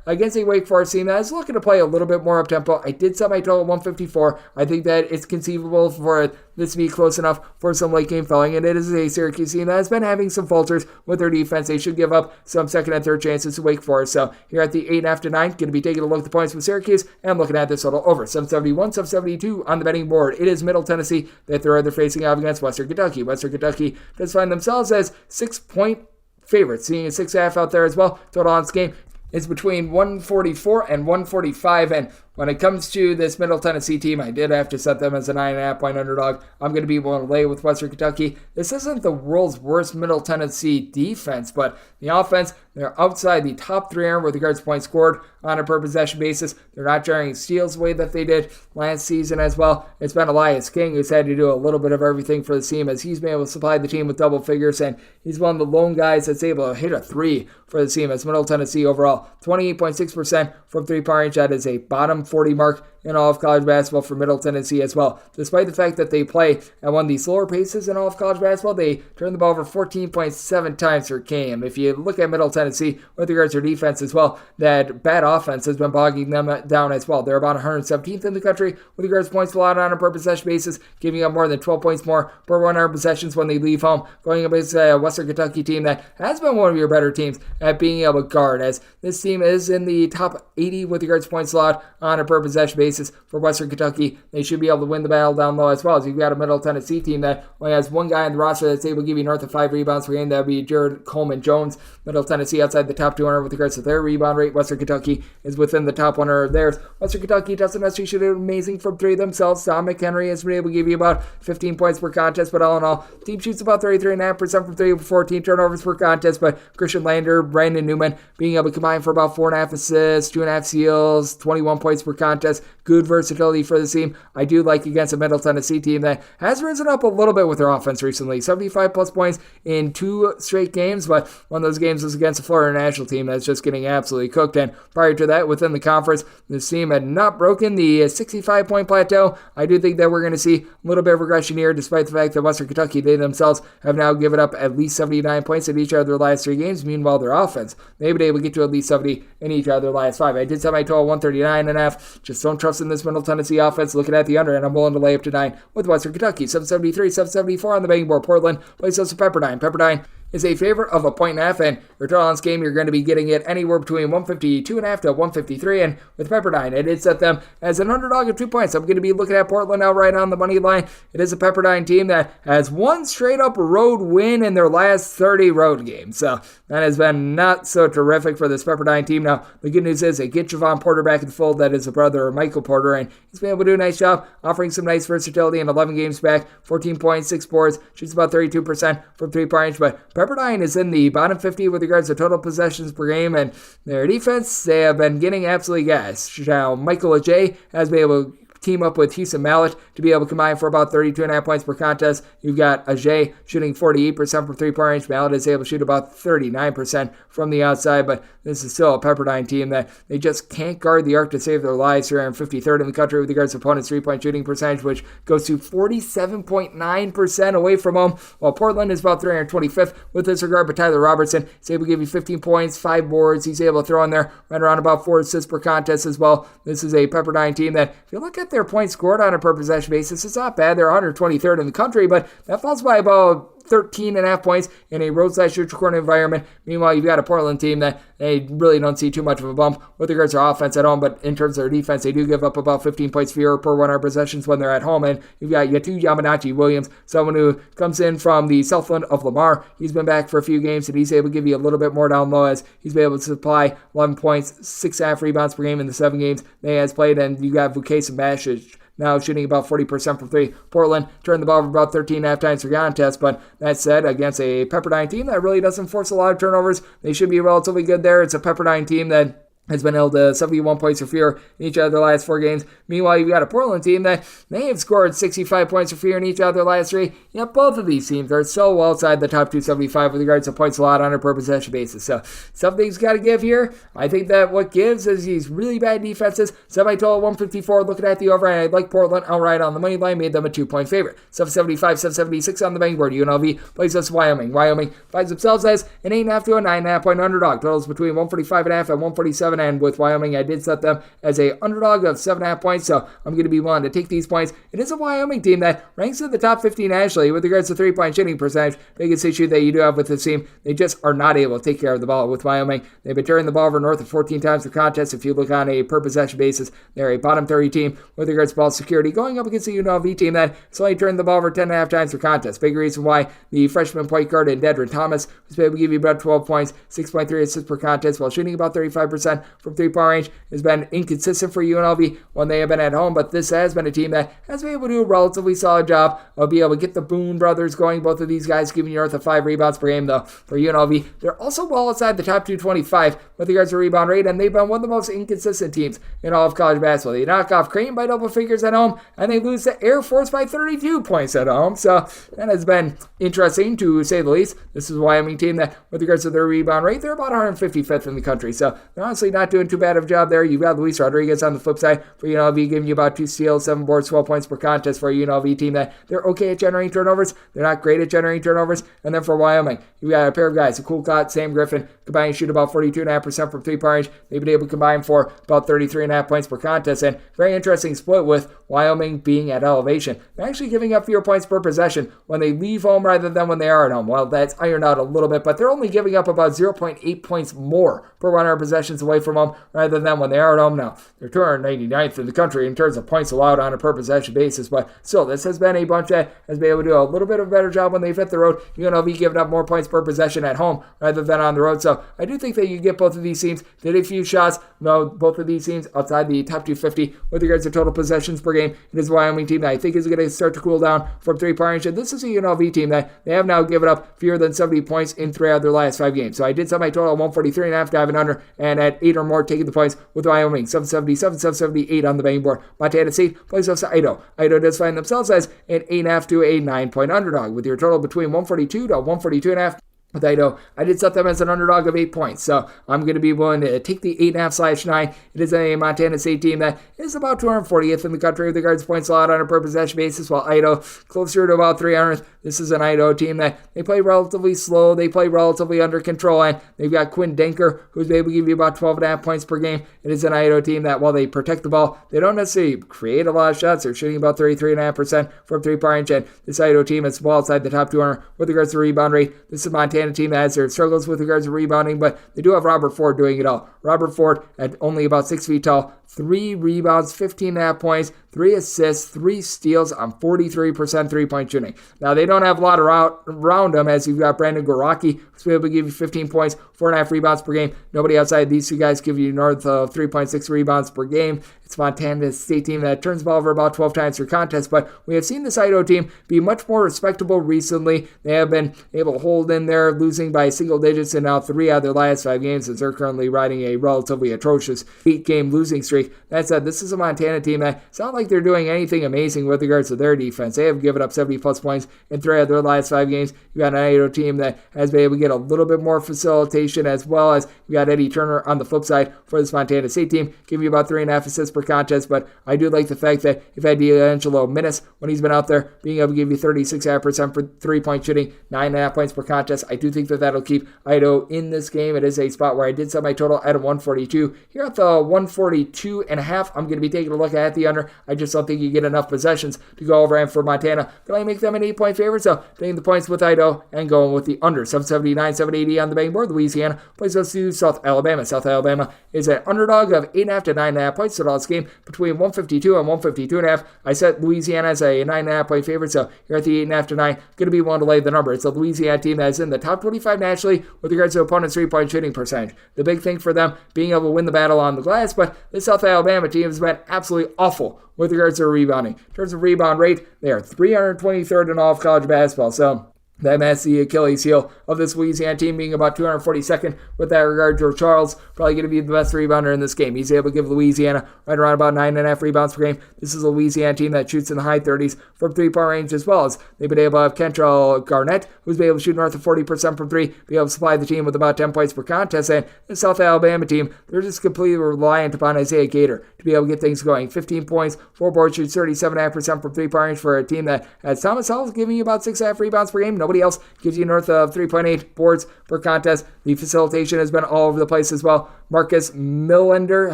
against a Wake Forest team that is looking to play a little bit more up-tempo. I did set my total at 154. I think that it's conceivable for this to be close enough for some late game fouling, and it is a Syracuse team that has been having some falters with their defense. They should give up some second and third chances to Wake Forest. So here at the 8.5 to 9, going to be taking a look at the points with Syracuse and looking at this total over 771, 772 on the betting board. It is Middle Tennessee that they're facing out against Western Kentucky. Western Kentucky does find themselves as 6-point favorites, seeing a 6.5 out there as well. Total on this game is between 144 and 145, and when it comes to this Middle Tennessee team, I did have to set them as a 9.5-point underdog. I'm going to be willing to lay with Western Kentucky. This isn't the world's worst Middle Tennessee defense, but the offense, they're outside the top 3 with regards to points scored on a per possession basis. They're not generating steals the way that they did last season as well. It's been Elias King who's had to do a little bit of everything for the team as he's been able to supply the team with double figures, and he's one of the lone guys that's able to hit a 3 for the team as Middle Tennessee overall. 28.6% from 3-point range. That is a bottom 40 mark in all of college basketball for Middle Tennessee as well. Despite the fact that they play at one of the slower paces in all of college basketball, they turn the ball over 14.7 times per game. If you look at Middle Tennessee with regards to their defense as well, that bad offense has been bogging them down as well. They're about 117th in the country with regards to points allowed on a per possession basis, giving up more than 12 points more per 100 possessions when they leave home, going up against a Western Kentucky team that has been one of your better teams at being able to guard, as this team is in the top 80 with regards to points allowed on a per possession basis. For Western Kentucky, they should be able to win the battle down low as well, as you've got a Middle Tennessee team that only has one guy on the roster that's able to give you north of 5 rebounds per game. That would be Jared Coleman-Jones. Middle Tennessee outside the top 200 with regards to their rebound rate. Western Kentucky is within the top 100 of theirs. Western Kentucky doesn't necessarily shoot it amazing from 3 themselves. Tom McHenry has been able to give you about 15 points per contest, but all in all, team shoots about 33.5% from 3 with 14 turnovers per contest, but Christian Lander, Brandon Newman being able to combine for about 4.5 assists, 2.5 steals, 21 points per contest. Good versatility for the team. I do like against a Middle Tennessee team that has risen up a little bit with their offense recently. 75 plus points in 2 straight games, but one of those games was against a Florida National team that's just getting absolutely cooked. And prior to that, within the conference, this team had not broken the 65-point plateau. I do think that we're going to see a little bit of regression here, despite the fact that Western Kentucky, they themselves have now given up at least 79 points in each of their last 3 games. Meanwhile, their offense, they've been able to get to at least 70 in each of their last 5. I did set my total 139.5. Just don't trust in this Middle Tennessee offense. Looking at the under, and I'm willing to lay up to 9 with Western Kentucky. 773, 774 on the betting board. Portland plays us to Pepperdine. Pepperdine is a favorite of 1.5, and your total on this game, you're going to be getting it anywhere between 152.5 to 153, and with Pepperdine, it is set them as an underdog of 2 points. I'm going to be looking at Portland outright on the money line. It is a Pepperdine team that has one straight-up road win in their last 30 road games, so that has been not so terrific for this Pepperdine team. Now, the good news is they get Javon Porter back in the fold. That is the brother of Michael Porter, and he's been able to do a nice job offering some nice versatility in 11 games back, 14 points, 6 boards, shoots about 32% from 3-point range, but Pepperdine is in the bottom 50 with regards to total possessions per game, and their defense, they have been getting absolutely gassed. Now, Michael Ajay has been able to team up with Houston Mallett to be able to combine for about 32.5 points per contest. You've got Ajay shooting 48% from 3-point range. Mallett is able to shoot about 39% from the outside, but this is still a Pepperdine team that they just can't guard the arc to save their lives here. And 53rd in the country with regards to opponents' 3-point shooting percentage, which goes to 47.9% away from home, while Portland is about 325th with this regard. But Tyler Robertson is able to give you 15 points, 5 boards. He's able to throw in there right around about 4 assists per contest as well. This is a Pepperdine team that, if you look at their points scored on a per possession basis, it's not bad. They're 123rd in the country, but that falls by about 13.5 points in a roadside neutral court environment. Meanwhile, you've got a Portland team that they really don't see too much of a bump with regards to their offense at home, but in terms of their defense, they do give up about 15 points fewer per 100 possessions when they're at home. And you've got Yatu Yamanachi Williams, someone who comes in from the Southland of Lamar. He's been back for a few games, and he's able to give you a little bit more down low, as he's been able to supply 11 points, 6.5 rebounds per game in the 7 games they has played. And you got Vukasin Bashage now shooting about 40% from 3. Portland turned the ball over about 13.5 times per contest, but that said, against a Pepperdine team that really doesn't force a lot of turnovers, they should be relatively good there. It's a Pepperdine team that has been held to 71 points or fewer in each of their last 4 games. Meanwhile, you've got a Portland team that may have scored 65 points or fewer in each of their last 3. Yet both of these teams are so well outside the top 275 with regards to points allowed on a per possession basis. So something's got to give here. I think that what gives is these really bad defenses. Semi-total 154. Looking at the over, and I'd like Portland outright on the money line. Made them a 2-point favorite. 775, 776 on the betting board. UNLV plays us Wyoming. Wyoming finds themselves as an 8.5 to a 9.5 point underdog. Totals between 145.5 and 147. And with Wyoming, I did set them as a underdog of 7.5 points, so I'm going to be willing to take these points. It is a Wyoming team that ranks in the top 15 nationally with regards to 3-point shooting percentage. Biggest issue that you do have with this team, they just are not able to take care of the ball. With Wyoming, they've been turning the ball over north of 14 times per contest. If you look on a per possession basis, they're a bottom 30 team with regards to ball security, going up against the UNLV team that has only turned the ball over 10.5 times per contest. Big reason why the freshman point guard in Dedrin Thomas was able to give you about 12 points, 6.3 assists per contest, while shooting about 35% from 3-point range. Has been inconsistent for UNLV when they have been at home, but this has been a team that has been able to do a relatively solid job of being able to get the Boone brothers going. Both of these guys giving you north of 5 rebounds per game, though, for UNLV. They're also well outside the top 225 with regards to rebound rate, and they've been one of the most inconsistent teams in all of college basketball. They knock off Creighton by double figures at home, and they lose to Air Force by 32 points at home, so that has been interesting, to say the least. This is a Wyoming team that, with regards to their rebound rate, they're about 155th in the country, so they're honestly not doing too bad of a job there. You've got Luis Rodriguez on the flip side for UNLV, giving you about 2 steals, 7 boards, 12 points per contest for a UNLV team that they're okay at generating turnovers. They're not great at generating turnovers. And then for Wyoming, you've got a pair of guys, a Coolcott, Sam Griffin, combined shoot about 42.5% from 3-point range. They've been able to combine for about 33.5 points per contest. And very interesting split with Wyoming being at elevation. They're actually giving up fewer points per possession when they leave home rather than when they are at home. Well, that's ironed out a little bit, but they're only giving up about 0.8 points more per 100 possessions away from home rather than when they are at home. Now, they're 299th in the country in terms of points allowed on a per possession basis, but still, this has been a bunch that has been able to do a little bit of a better job when they've hit the road. UNLV giving up more points per possession at home rather than on the road, so I do think that you get both of these teams. Did a few shots, no, both of these teams outside the top 250 with regards to total possessions per game. It is a Wyoming team that I think is going to start to cool down from 3-point range, and this is a UNLV team that they have now given up fewer than 70 points in 3 out of their last 5 games, so I did set my total 143.5 diving under, and at 8 or more taking the points with Wyoming. 777, 778 on the betting board. Montana State plays us to Idaho. Idaho does find themselves as an 8.5 to a 9-point underdog with your total between 142 to 142.5. With Idaho, I did set them as an underdog of 8 points, so I'm going to be willing to take the 8.5/9. It is a Montana State team that is about 240th in the country with regards to points allowed on a per possession basis, while Idaho closer to about 300th. This is an Idaho team that they play relatively slow, they play relatively under control, and they've got Quinn Denker, who's able to give you about 12.5 points per game. It is an Idaho team that, while they protect the ball, they don't necessarily create a lot of shots. They're shooting about 33.5% from 3-point range, and this Idaho team is well outside the top 200 with regards to rebound rate. This is Montana team that has their struggles with regards to rebounding, but they do have Robert Ford doing it all. Robert Ford, at only about 6 feet tall, 3 rebounds, 15.5 points, 3 assists, 3 steals on 43% 3-point shooting. Now, they don't have a lot around them, as you've got Brandon Goraki, who's able to give you 15 points, 4.5 rebounds per game. Nobody outside these two guys give you north of 3.6 rebounds per game. It's Montana State team that turns the ball over about 12 times per contest, but we have seen this Idaho team be much more respectable recently. They have been able to hold in there, losing by single digits in now 3 out of their last 5 games, as they're currently riding a relatively atrocious 8-game losing streak. That said, this is a Montana team that it's not like they're doing anything amazing with regards to their defense. They have given up 70-plus points in 3 out of their last 5 games. You got an Idaho team that has been able to get a little bit more facilitation, as well as you got Eddie Turner on the flip side for this Montana State team, giving you about 3.5 assists per contest, but I do like the fact that you've had D'Angelo Minnis, when he's been out there, being able to give you 36.5% for 3-point shooting, 9.5 points per contest. I do think that that'll keep Idaho in this game. It is a spot where I did set my total at a 142. Here at the 142.5, I'm going to be taking a look at the under. I just don't think you get enough possessions to go over, and for Montana, can I make them an 8-point favorite? So taking the points with Idaho and going with the under. 779, 780 on the betting board. Louisiana plays us to South Alabama. South Alabama is an underdog of 8.5 to 9.5 points. So this game between 152 and 152.5. I set Louisiana as a 9.5 point favorite, so here at the 8.5 to 9, going to be one to lay the number. It's a Louisiana team that is in the top 25 nationally with regards to opponents' 3-point shooting percentage. The big thing for them being able to win the battle on the glass, but this South Alabama team has been absolutely awful with regards to rebounding. In terms of rebound rate, they are 323rd in all of college basketball, so That's the Achilles heel of this Louisiana team, being about 242nd with that regard. Joe Charles probably going to be the best rebounder in this game. He's able to give Louisiana right around about 9.5 rebounds per game. This is a Louisiana team that shoots in the high 30s from three-point range, as well as they've been able to have Kentrell Garnett, who's been able to shoot north of 40% from three, be able to supply the team with about 10 points per contest. And the South Alabama team, they're just completely reliant upon Isaiah Gator to be able to get things going. 15 points, 4 boards, shoots 37.5% from three-point range for a team that has Thomas Hall giving you about 6.5 rebounds per game. Nobody else gives you north of 3.8 boards per contest. The facilitation has been all over the place as well. Marcus Millender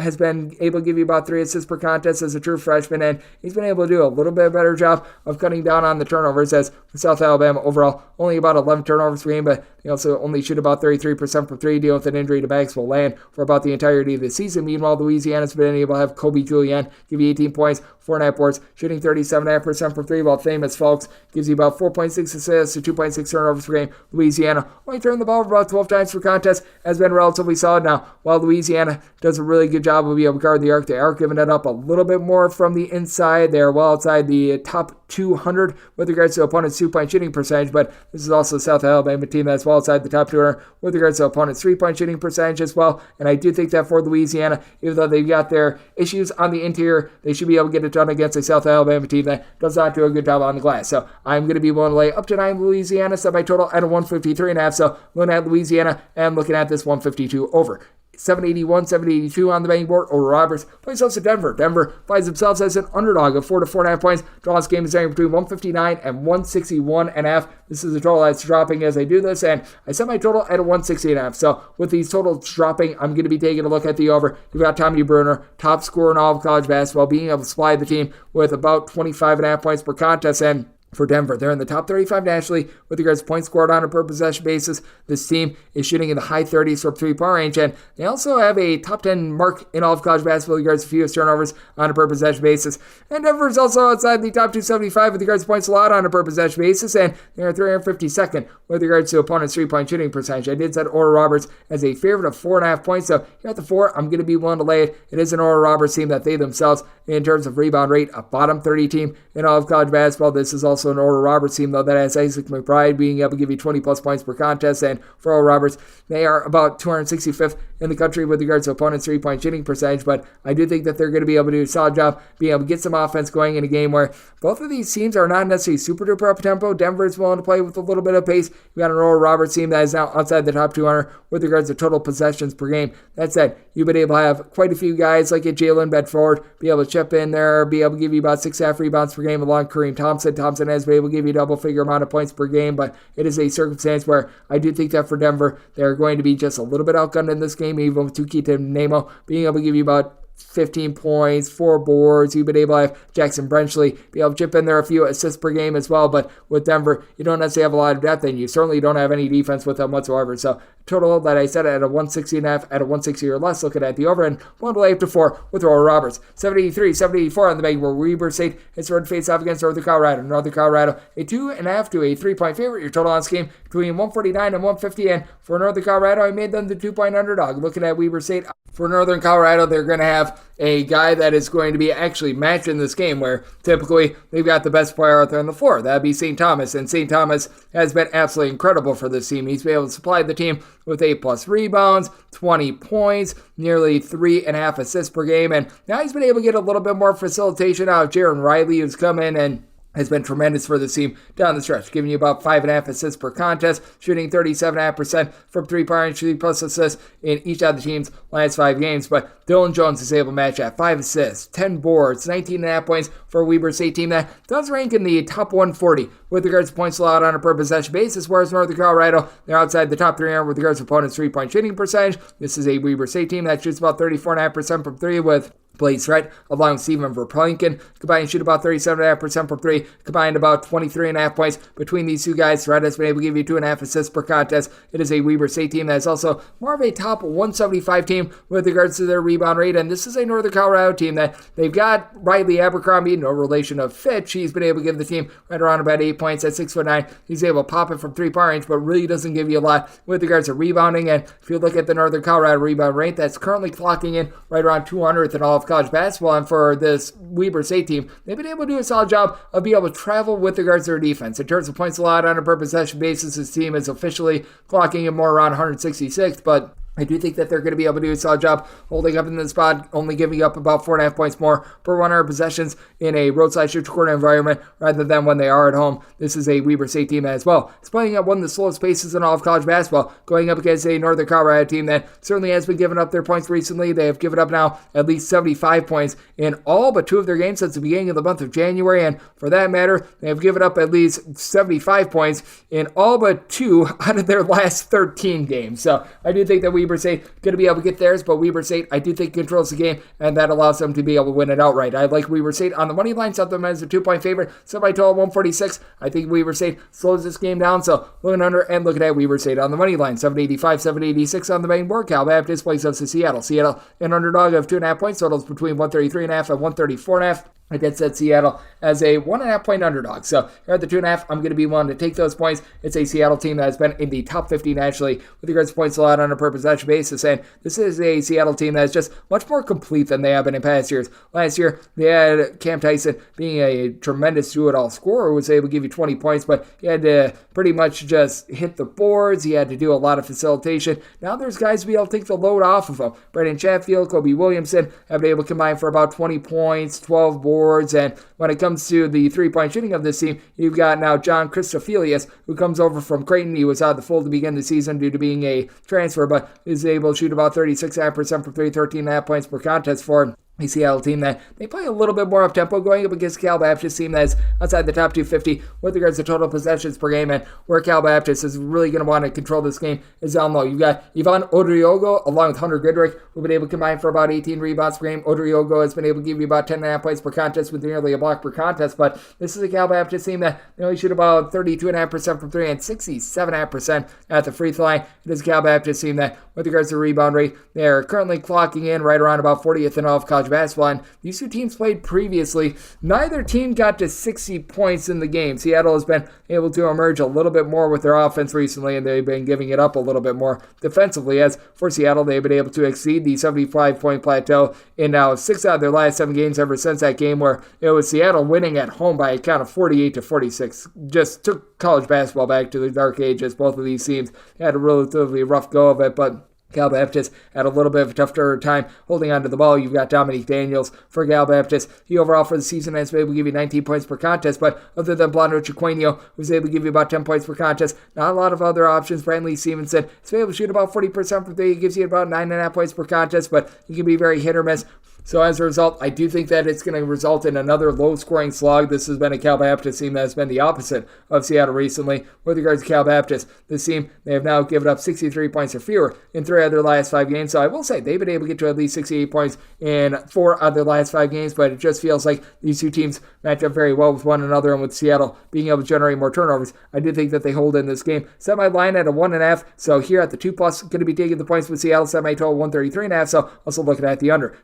has been able to give you about 3 assists per contest as a true freshman, and he's been able to do a little bit better job of cutting down on the turnovers, as for South Alabama overall, only about 11 turnovers per game, but they also only shoot about 33% from three, dealing with an injury to Maxwell Land for about the entirety of the season. Meanwhile, Louisiana's been able to have Kobe Julian give you 18 points, 4.5 boards, shooting 37.5% from three, while Famous Folks gives you about 4.6 assists to 2.6 turnovers per game. Louisiana only turned the ball about 12 times per contest, has been relatively solid. Now, while Louisiana does a really good job of being able to guard the arc, they are giving it up a little bit more from the inside. They're well outside the top 200 with regards to opponents' two-point shooting percentage, but this is also a South Alabama team that's well outside the top 200 with regards to opponents' three-point shooting percentage as well. And I do think that for Louisiana, even though they've got their issues on the interior, they should be able to get it done against a South Alabama team that does not do a good job on the glass. So I'm going to be willing to lay up to 9 Louisiana, set my total at a 153.5. So looking at Louisiana and looking at this 152 over. 781, 782 on the betting board. Oral Roberts plays host to Denver. Denver finds themselves as an underdog of 4 to 4.5 points. Draw this game is anywhere between 159 and 161.5. This is a total that's dropping as I do this, and I set my total at a 160.5. So with these totals dropping, I'm going to be taking a look at the over. You've got Tommy Bruner, top scorer in all of college basketball, being able to supply the team with about 25.5 points per contest. And for Denver, they're in the top 35 nationally with regards to points scored on a per possession basis. This team is shooting in the high 30s from three-point range, and they also have a top 10 mark in all of college basketball with regards to fewest turnovers on a per possession basis. And Denver is also outside the top 275 with regards to points allowed on a per possession basis, and they're 352nd with regards to opponents' three-point shooting percentage. I did set Oral Roberts as a favorite of 4.5 points, so here at the 4, I'm going to be willing to lay it. It is an Oral Roberts team that they themselves, in terms of rebound rate, a bottom 30 team in all of college basketball. This is also an Oral Roberts team, though, that has Isaac McBride being able to give you 20-plus points per contest. And for Oral Roberts, they are about 265th in the country with regards to opponents' three-point shooting percentage, but I do think that they're going to be able to do a solid job being able to get some offense going in a game where both of these teams are not necessarily super-duper up-tempo. Denver is willing to play with a little bit of pace. You got an Oral Roberts team that is now outside the top 200 with regards to total possessions per game. That said, you've been able to have quite a few guys like a Jalen Bedford be able to chip in there, be able to give you about 6.5 rebounds per game along Kareem Thompson. Thompson has been able to give you a double-figure amount of points per game, but it is a circumstance where I do think that for Denver, they're going to be just a little bit outgunned in this game, even with Tukita Nemo being able to give you about 15 points, 4 boards. You've been able to have Jackson Brenchley be able to chip in there a few assists per game as well, but with Denver, you don't necessarily have a lot of depth, and you certainly don't have any defense with them whatsoever. So total that I set at a 160.5, at a 160 or less, looking at the over, and 1 to lay up to 4 with Oral Roberts. 783, 784 on the betting, where Weber State hits road face off against Northern Colorado. Northern Colorado, a 2.5 to a 3-point favorite. Your total on this game between 149 and 150, and for Northern Colorado, I made them the 2-point underdog. Looking at Weber State, for Northern Colorado, they're going to have a guy that is going to be actually matched in this game, where typically they've got the best player out there on the floor. That'd be St. Thomas, and St. Thomas has been absolutely incredible for this team. He's been able to supply the team with 8+ rebounds, 20 points, nearly 3.5 assists per game, and now he's been able to get a little bit more facilitation out of Jaron Riley, who's come in and has been tremendous for this team down the stretch, giving you about 5.5 assists per contest, shooting 37.5% from three-point range, 3+ assists in each of the team's last 5 games. But Dylan Jones is able to match at 5 assists, 10 boards, 19.5 points for a Weber State team that does rank in the top 140 with regards to points allowed on a per possession basis, whereas Northern Colorado, they're outside the top 300 with regards to opponents' three-point shooting percentage. This is a Weber State team that shoots about 34.5% from 3 with Blake Threat, along with Steven Verplanken, combined shoot about 37.5% from 3, combined about 23.5 points between these two guys. Threat has been able to give you 2.5 assists per contest. It is a Weber State team that is also more of a top 175 team with regards to their rebound rate, and this is a Northern Colorado team that they've got Riley Abercrombie, no relation of Fitch. He's been able to give the team right around about 8 points at 6'9". He's able to pop it from 3-point range, but really doesn't give you a lot with regards to rebounding. And if you look at the Northern Colorado rebound rate, that's currently clocking in right around 200th in all of college basketball. And for this Weber State team, they've been able to do a solid job of being able to travel with regards to their defense. In terms of points allowed on a per possession basis, this team is officially clocking in more around 166, but I do think that they're going to be able to do a solid job holding up in this spot, only giving up about 4.5 points more per 100 possessions in a roadside-neutral court environment rather than when they are at home. This is a Weber State team as well. It's playing at one of the slowest paces in all of college basketball, going up against a Northern Colorado team that certainly has been giving up their points recently. They have given up now at least 75 points in all but 2 of their games since the beginning of the month of January, and for that matter, they have given up at least 75 points in all but 2 out of their last 13 games. So I do think that Weber State going to be able to get theirs, but Weber State, I do think, controls the game, and that allows them to be able to win it outright. I like Weber State on the money line, set them as a 2-point favorite, set my total 146. I think Weber State slows this game down, so looking under and looking at Weber State on the money line, 785, 786 on the main board. Cal Baptist plays us to Seattle. Seattle, an underdog of 2.5 points, totals between 133.5 and 134.5. I did set Seattle as a 1.5 point underdog. So here at the 2.5, I'm going to be willing to take those points. It's a Seattle team that has been in the top 50 nationally with regards to points allowed on a per possession basis. And this is a Seattle team that is just much more complete than they have been in past years. Last year, they had Cam Tyson being a tremendous do-it-all scorer, was able to give you 20 points, but he had to pretty much just hit the boards. He had to do a lot of facilitation. Now there's guys to be able to take the load off of him. Brendan Chatfield, Kobe Williamson have been able to combine for about 20 points, 12 boards. And when it comes to the three-point shooting of this team, you've got now John Christofelius, who comes over from Creighton. He was out of the fold to begin the season due to being a transfer, but is able to shoot about 36.5% from 3, 13.5 points per contest for him. A Seattle team that they play a little bit more up-tempo going up against Cal Baptist team that is outside the top 250 with regards to total possessions per game, and where Cal Baptist is really going to want to control this game is down low. You've got Ivan Odriogo along with Hunter Goodrick, who've been able to combine for about 18 rebounds per game. Odriogo has been able to give you about 10.5 points per contest with nearly a block per contest, but this is a Cal Baptist team that they only shoot about 32.5% from 3 and 67.5% at the free throw line. It is a Cal Baptist team that, with regards to rebound rate, they are currently clocking in right around about 40th in all of college basketball. And these two teams played previously. Neither team got to 60 points in the game. Seattle has been able to emerge a little bit more with their offense recently, and they've been giving it up a little bit more defensively. As for Seattle, they've been able to exceed the 75-point plateau in now 6 out of their last 7 games ever since that game where it was Seattle winning at home by a count of 48-46. Just took college basketball back to the dark ages. Both of these teams had a relatively rough go of it, but Cal Baptist had a little bit of a tougher time holding onto the ball. You've got Dominique Daniels for Cal Baptist. He overall for the season has been able to give you 19 points per contest, but other than Blondo Chiquenio, who's able to give you about 10 points per contest, not a lot of other options. Brantley Stevenson is able to shoot about 40% from 3. He gives you about 9.5 points per contest, but he can be very hit or miss. So as a result, I do think that it's going to result in another low-scoring slog. This has been a Cal Baptist team that has been the opposite of Seattle recently. With regards to Cal Baptist, this team, they have now given up 63 points or fewer in 3 of their last 5 games. So I will say they've been able to get to at least 68 points in 4 of their last 5 games, but it just feels like these two teams match up very well with one another, and with Seattle being able to generate more turnovers, I do think that they hold in this game. Set my line at a 1.5, so here at the 2+, going to be taking the points with Seattle. Set my total 133.5, so also looking at the under.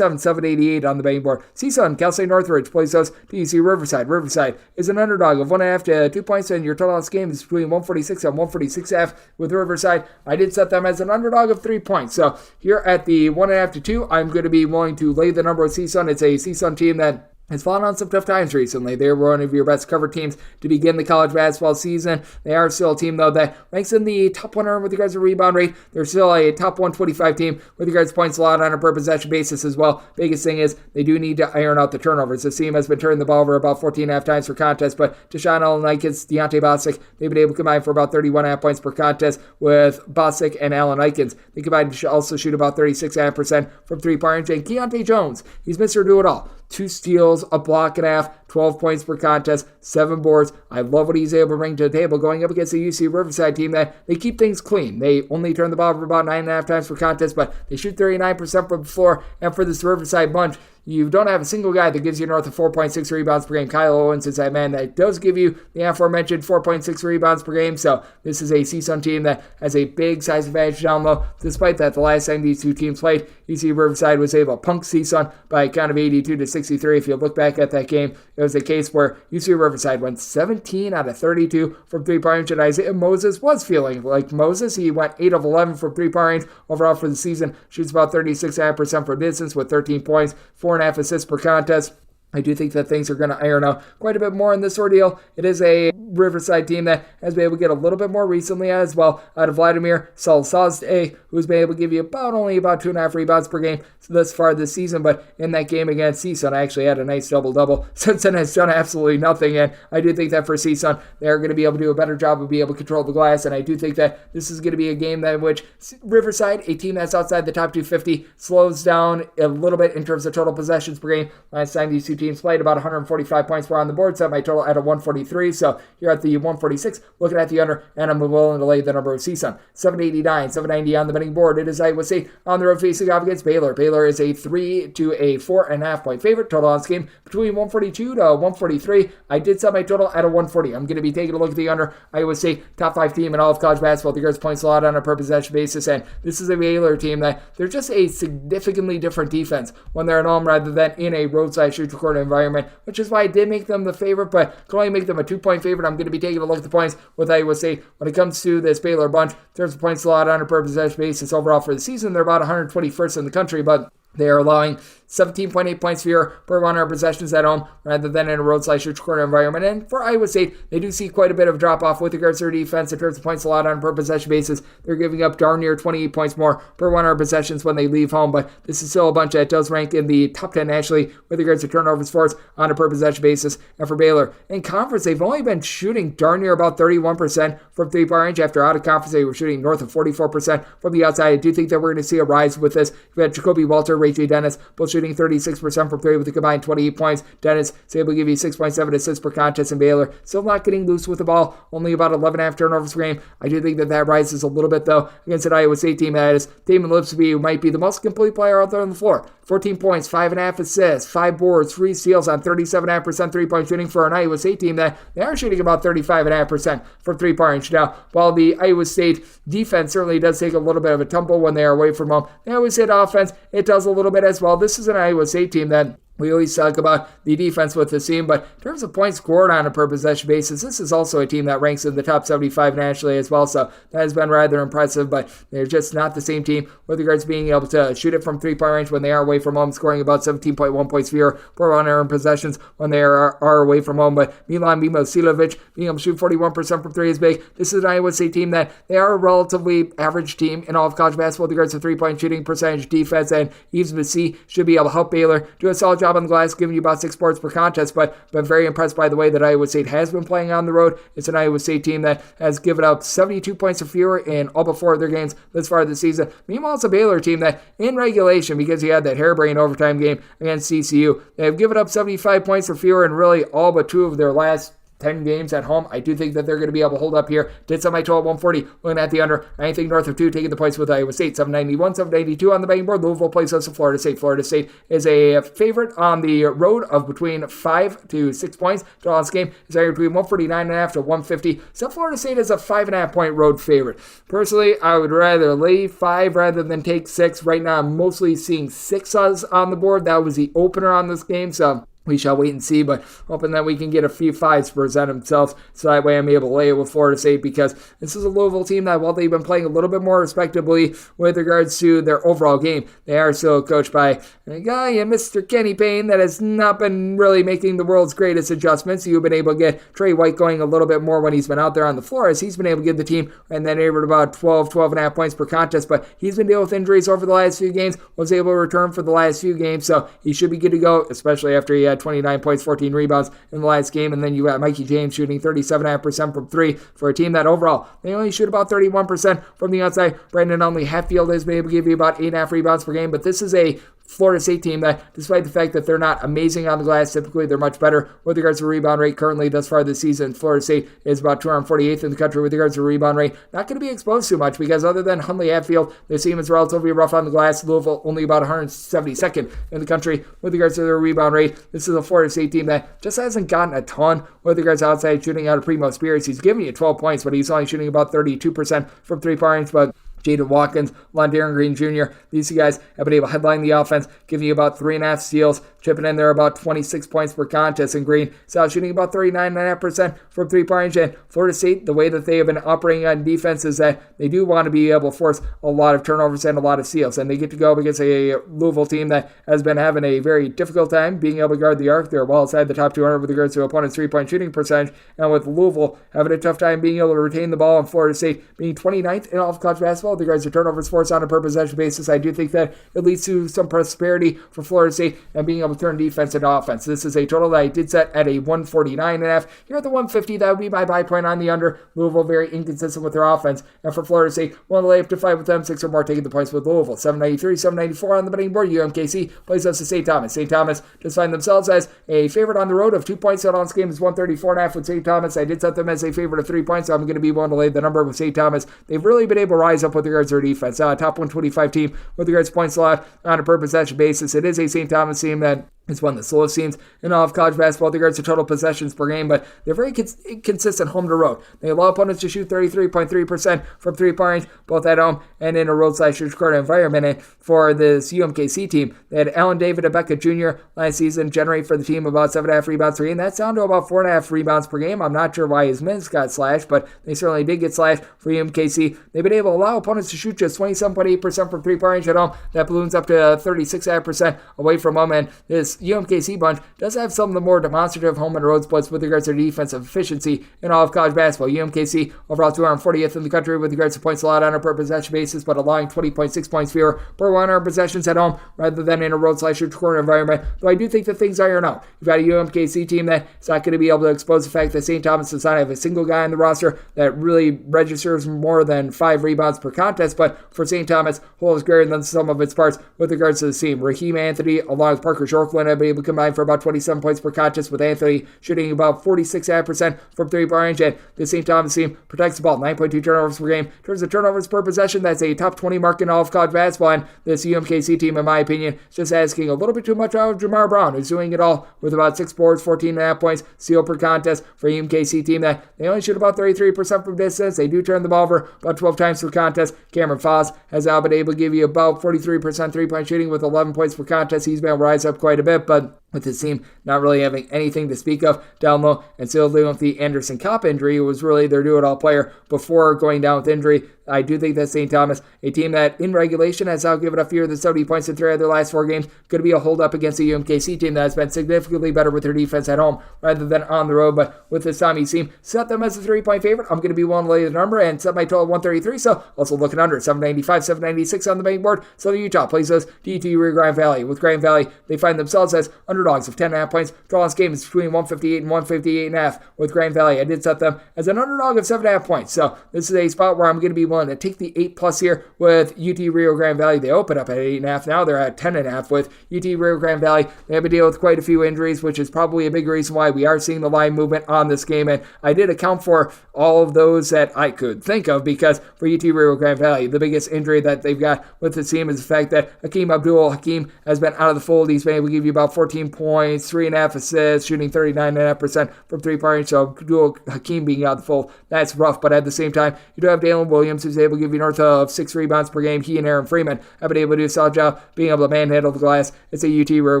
788 on the betting board. CSUN, Cal State Northridge plays those to UC Riverside. Riverside is an underdog of 1.5 to 2 points, and your total on this game is between 146 and 146.5 with Riverside. I did set them as an underdog of 3 points. So here at the 1.5 to 2, I'm going to be willing to lay the number with CSUN. It's a CSUN team that has fallen on some tough times recently. They were one of your best covered teams to begin the college basketball season. They are still a team, though, that ranks in the top 100 with regards to rebound rate. They're still a top 125 team with regards to points allowed on a per possession basis as well. Biggest thing is they do need to iron out the turnovers. This team has been turning the ball over about 14.5 times per contest, but Deshaun Allen-Ikens, Deontay Bostic, they've been able to combine for about 31.5 points per contest with Bostic and Allen-Ikens. They combined to also shoot about 36.5% from three-point range. And Keontae Jones, he's Mr. Do-It-All. 2 steals, a block and a half, 12 points per contest, 7 boards. I love what he's able to bring to the table going up against the UC Riverside team that they keep things clean. They only turn the ball over about 9.5 times per contest, but they shoot 39% from the floor. And for this Riverside bunch, you don't have a single guy that gives you north of 4.6 rebounds per game. Kyle Owens is that man that does give you the aforementioned 4.6 rebounds per game. So this is a CSUN team that has a big size advantage down low. Despite that, the last time these two teams played, UC Riverside was able to punk CSUN by a count of 82-63. If you look back at that game, it was a case where UC Riverside went 17 out of 32 from three-point range, and Isaiah Moses was feeling like Moses. He went 8 of 11 from three-point range overall for the season, shoots about 36.5% from distance with 13 points, 4.5 assists per contest. I do think that things are going to iron out quite a bit more in this ordeal. It is a Riverside team that has been able to get a little bit more recently as well out of Vladimir Salle, who's been able to give you only about 2.5 rebounds per game thus far this season. But in that game against CSUN, I actually had a nice double-double. Simpson has done absolutely nothing, and I do think that for CSUN, they're going to be able to do a better job of being able to control the glass, and I do think that this is going to be a game that in which Riverside, a team that's outside the top 250, slows down a little bit in terms of total possessions per game. Last time these two teams played, about 145 points were on the board, set my total at a 143. So here at the 146, looking at the under, and I'm willing to lay the number of CSUN. 789, 790 on the betting board. It is Iowa State on the road facing off against Baylor. Baylor is a 3 to a 4.5 point favorite. Total on this game between 142 to 143. I did set my total at a 140. I'm going to be taking a look at the under. Iowa State, top 5 team in all of college basketball. The guards points a lot on a per possession basis, and this is a Baylor team that they're just a significantly different defense when they're at home rather than in a roadside shoot record environment, which is why I did make them the favorite, but can only make them a 2-point favorite. I'm going to be taking a look at the points with Iowa State. When it comes to this Baylor bunch, in terms of points allowed on a per possession basis overall for the season, they're about 121st in the country, but they are allowing 17.8 points fewer per 100 possessions at home rather than in a roadside shoot corner environment. And for Iowa State, they do see quite a bit of drop-off with regards to their defense in terms of points allowed on a per possession basis. They're giving up darn near 28 points more per 100 possessions when they leave home, but this is still a bunch that does rank in the top 10 nationally with regards to turnovers forced on a per possession basis. And for Baylor, in conference, they've only been shooting darn near about 31% from three-point range. After out of conference, they were shooting north of 44% from the outside. I do think that we're going to see a rise with this. We've had Jacoby Walter, Ray J. Dennis, both shooting 36% from three with a combined 28 points. Dennis is able to give you 6.7 assists per contest, in Baylor still not getting loose with the ball, only about 11.5 turnovers per game. I do think that rises a little bit, though, against an Iowa State team that is Damon Lipsby, who might be the most complete player out there on the floor. 14 points, 5.5 assists, 5 boards, 3 steals on 37.5% three-point shooting for an Iowa State team that they are shooting about 35.5% from three-point range. Now, while the Iowa State defense certainly does take a little bit of a tumble when they are away from home, the Iowa State offense, it does a little bit as well. This is an Iowa State team that we always talk about the defense with this team, but in terms of points scored on a per possession basis, this is also a team that ranks in the top 75 nationally as well, so that has been rather impressive, but they're just not the same team with regards to being able to shoot it from three-point range when they are away from home, scoring about 17.1 points fewer per 100 possessions when they are away from home. But Milan Mimosilovic being able to shoot 41% from three is big. This is an Iowa State team that they are a relatively average team in all of college basketball with regards to three-point shooting percentage, defense, and Yves Messi should be able to help Baylor do a solid job on the glass, giving you about 6 boards per contest, but been very impressed by the way that Iowa State has been playing on the road. It's an Iowa State team that has given up 72 points or fewer in all but 4 of their games this far this season. Meanwhile, it's a Baylor team that in regulation, because he had that harebrained overtime game against CCU, they have given up 75 points or fewer in really all but 2 of their last 10 games at home. I do think that they're going to be able to hold up here. Did set my total at 140. Looking at the under, anything north of 2, taking the points with Iowa State. 791, 792 on the betting board. Louisville plays us to Florida State. Florida State is a favorite on the road of between 5 to 6 points. Total on this game is between 149.5 to 150. So Florida State is a 5.5 point road favorite. Personally, I would rather lay 5 rather than take 6. Right now, I'm mostly seeing 6 on the board. That was the opener on this game, so we shall wait and see, but hoping that we can get a few 5s to present themselves so that way I'm able to lay it with Florida State, because this is a Louisville team that, while they've been playing a little bit more respectably with regards to their overall game, they are still coached by a guy, Mr. Kenny Payne, that has not been really making the world's greatest adjustments. You've been able to get Trey White going a little bit more when he's been out there on the floor, as he's been able to give the team and then averaged about 12.5 points per contest, but he's been dealing with injuries over the last few games, was able to return for the last few games, so he should be good to go, especially after he had 29 points, 14 rebounds in the last game. And then you got Mikey James shooting 37.5% from 3 for a team that overall, they only shoot about 31% from the outside. Brandon only Hatfield has been able to give you about 8.5 rebounds per game, but this is a Florida State team that, despite the fact that they're not amazing on the glass, typically they're much better with regards to rebound rate. Currently, thus far this season, Florida State is about 248th in the country with regards to rebound rate. Not going to be exposed too much because other than Huntley Hatfield, this team is relatively rough on the glass. Louisville only about 172nd in the country with regards to their rebound rate. This is a Florida State team that just hasn't gotten a ton with regards to outside shooting out of Primo Spears. He's giving you 12 points, but he's only shooting about 32% from three-point range, but Jaden Watkins, Londarian Green Jr., these two guys have been able to headline the offense, giving you about 3.5 steals, chipping in there about 26 points per contest. And Green, Salle shooting about 39.5% from three-point range. And Florida State, the way that they have been operating on defense is that they do want to be able to force a lot of turnovers and a lot of steals. And they get to go up against a Louisville team that has been having a very difficult time being able to guard the arc. They're well outside the top 200 with regards to opponent's three-point shooting percentage. And with Louisville having a tough time being able to retain the ball, and Florida State being 29th in all of college basketball with regards to turnovers forced on a per possession basis, I do think that it leads to some prosperity for Florida State and being able to turn defense into offense. This is a total that I did set at a 149.5. Here at the 150, that would be my buy point on the under. Louisville very inconsistent with their offense. And for Florida State, one to lay up to 5 with them, 6 or more taking the points with Louisville. 793, 794 on the betting board. UMKC plays us to St. Thomas. St. Thomas just find themselves as a favorite on the road of 2 points. Out on this game is 134.5 with St. Thomas. I did set them as a favorite of 3 points, so I'm going to be willing to lay the number with St. Thomas. They've really been able to rise up with regards to their defense. Top 125 team with regards to points allowed on a per possession basis. It is a St. Thomas team that is one of the slowest teams in all of college basketball with regards to total possessions per game, but they're very consistent home to road. They allow opponents to shoot 33.3% from three-point range, both at home and in a road/court environment. And for this UMKC team, they had Allen David Abeka Jr. last season generate for the team about 7.5 rebounds per game. That's down to about 4.5 rebounds per game. I'm not sure why his minutes got slashed, but they certainly did get slashed for UMKC. They've been able to allow opponents to shoot just 27.8% from three-point range at home. That balloons up to 36.5% away from home, and this UMKC bunch does have some of the more demonstrative home and road splits with regards to defensive efficiency in all of college basketball. UMKC overall 240th in the country with regards to points allowed on a per possession basis, but allowing 20.6 points fewer per 100 possessions at home rather than in a road/court environment. Though I do think that things iron out. You've got a UMKC team that is not going to be able to expose the fact that St. Thomas does not have a single guy on the roster that really registers more than 5 rebounds per contest, but for St. Thomas, whole is greater than some of its parts with regards to the team. Raheem Anthony, along with Parker Shortland, have been able to combine for about 27 points per contest, with Anthony shooting about 46.5% from three-point range. And the St. Thomas team protects the ball, 9.2 turnovers per game. In terms of turnovers per possession, that's a top 20 mark in all of college basketball. And this UMKC team, in my opinion, is just asking a little bit too much out of Jamar Brown, who's doing it all with about 6 boards, 14.5 points, steal per contest for a UMKC team that they only shoot about 33% from distance. They do turn the ball over about 12 times per contest. Cameron Foss has now been able to give you about 43% three-point shooting with 11 points per contest. He's been able to rise up quite a bit, but with his team not really having anything to speak of down low, and still dealing with the Anderson Kopp injury, who was really their do-it-all player before going down with injury. I do think that St. Thomas, a team that in regulation has now given up fewer than 70 points in 3 of their last 4 games, going to be a hold-up against a UMKC team that has been significantly better with their defense at home rather than on the road. But with this Tommy team, set them as a 3-point favorite. I'm going to be willing to lay the number and set my total at 133, so also looking under 795, 796 on the betting board. Southern Utah plays us DT Rio Grande Valley. With Grand Valley, they find themselves as underdogs of 10.5 points. Draw this game is between 158 and 158.5 with Grand Valley. I did set them as an underdog of 7.5 points. So this is a spot where I'm going to be willing to take the 8+ here with UT Rio Grande Valley. They open up at 8.5. Now they're at 10.5 with UT Rio Grande Valley. They have to deal with quite a few injuries, which is probably a big reason why we are seeing the line movement on this game. And I did account for all of those that I could think of, because for UT Rio Grande Valley, the biggest injury that they've got with the team is the fact that Hakeem Abdul-Hakim has been out of the fold. He's been able to give you about 14 points, 3.5 assists, shooting 39.5% from three-point range. So Abdul-Hakim being out of the fold, that's rough. But at the same time, you do have Dalen Williams, who's able to give you north of 6 rebounds per game. He and Aaron Freeman have been able to do a solid job being able to manhandle the glass. It's a UT Rio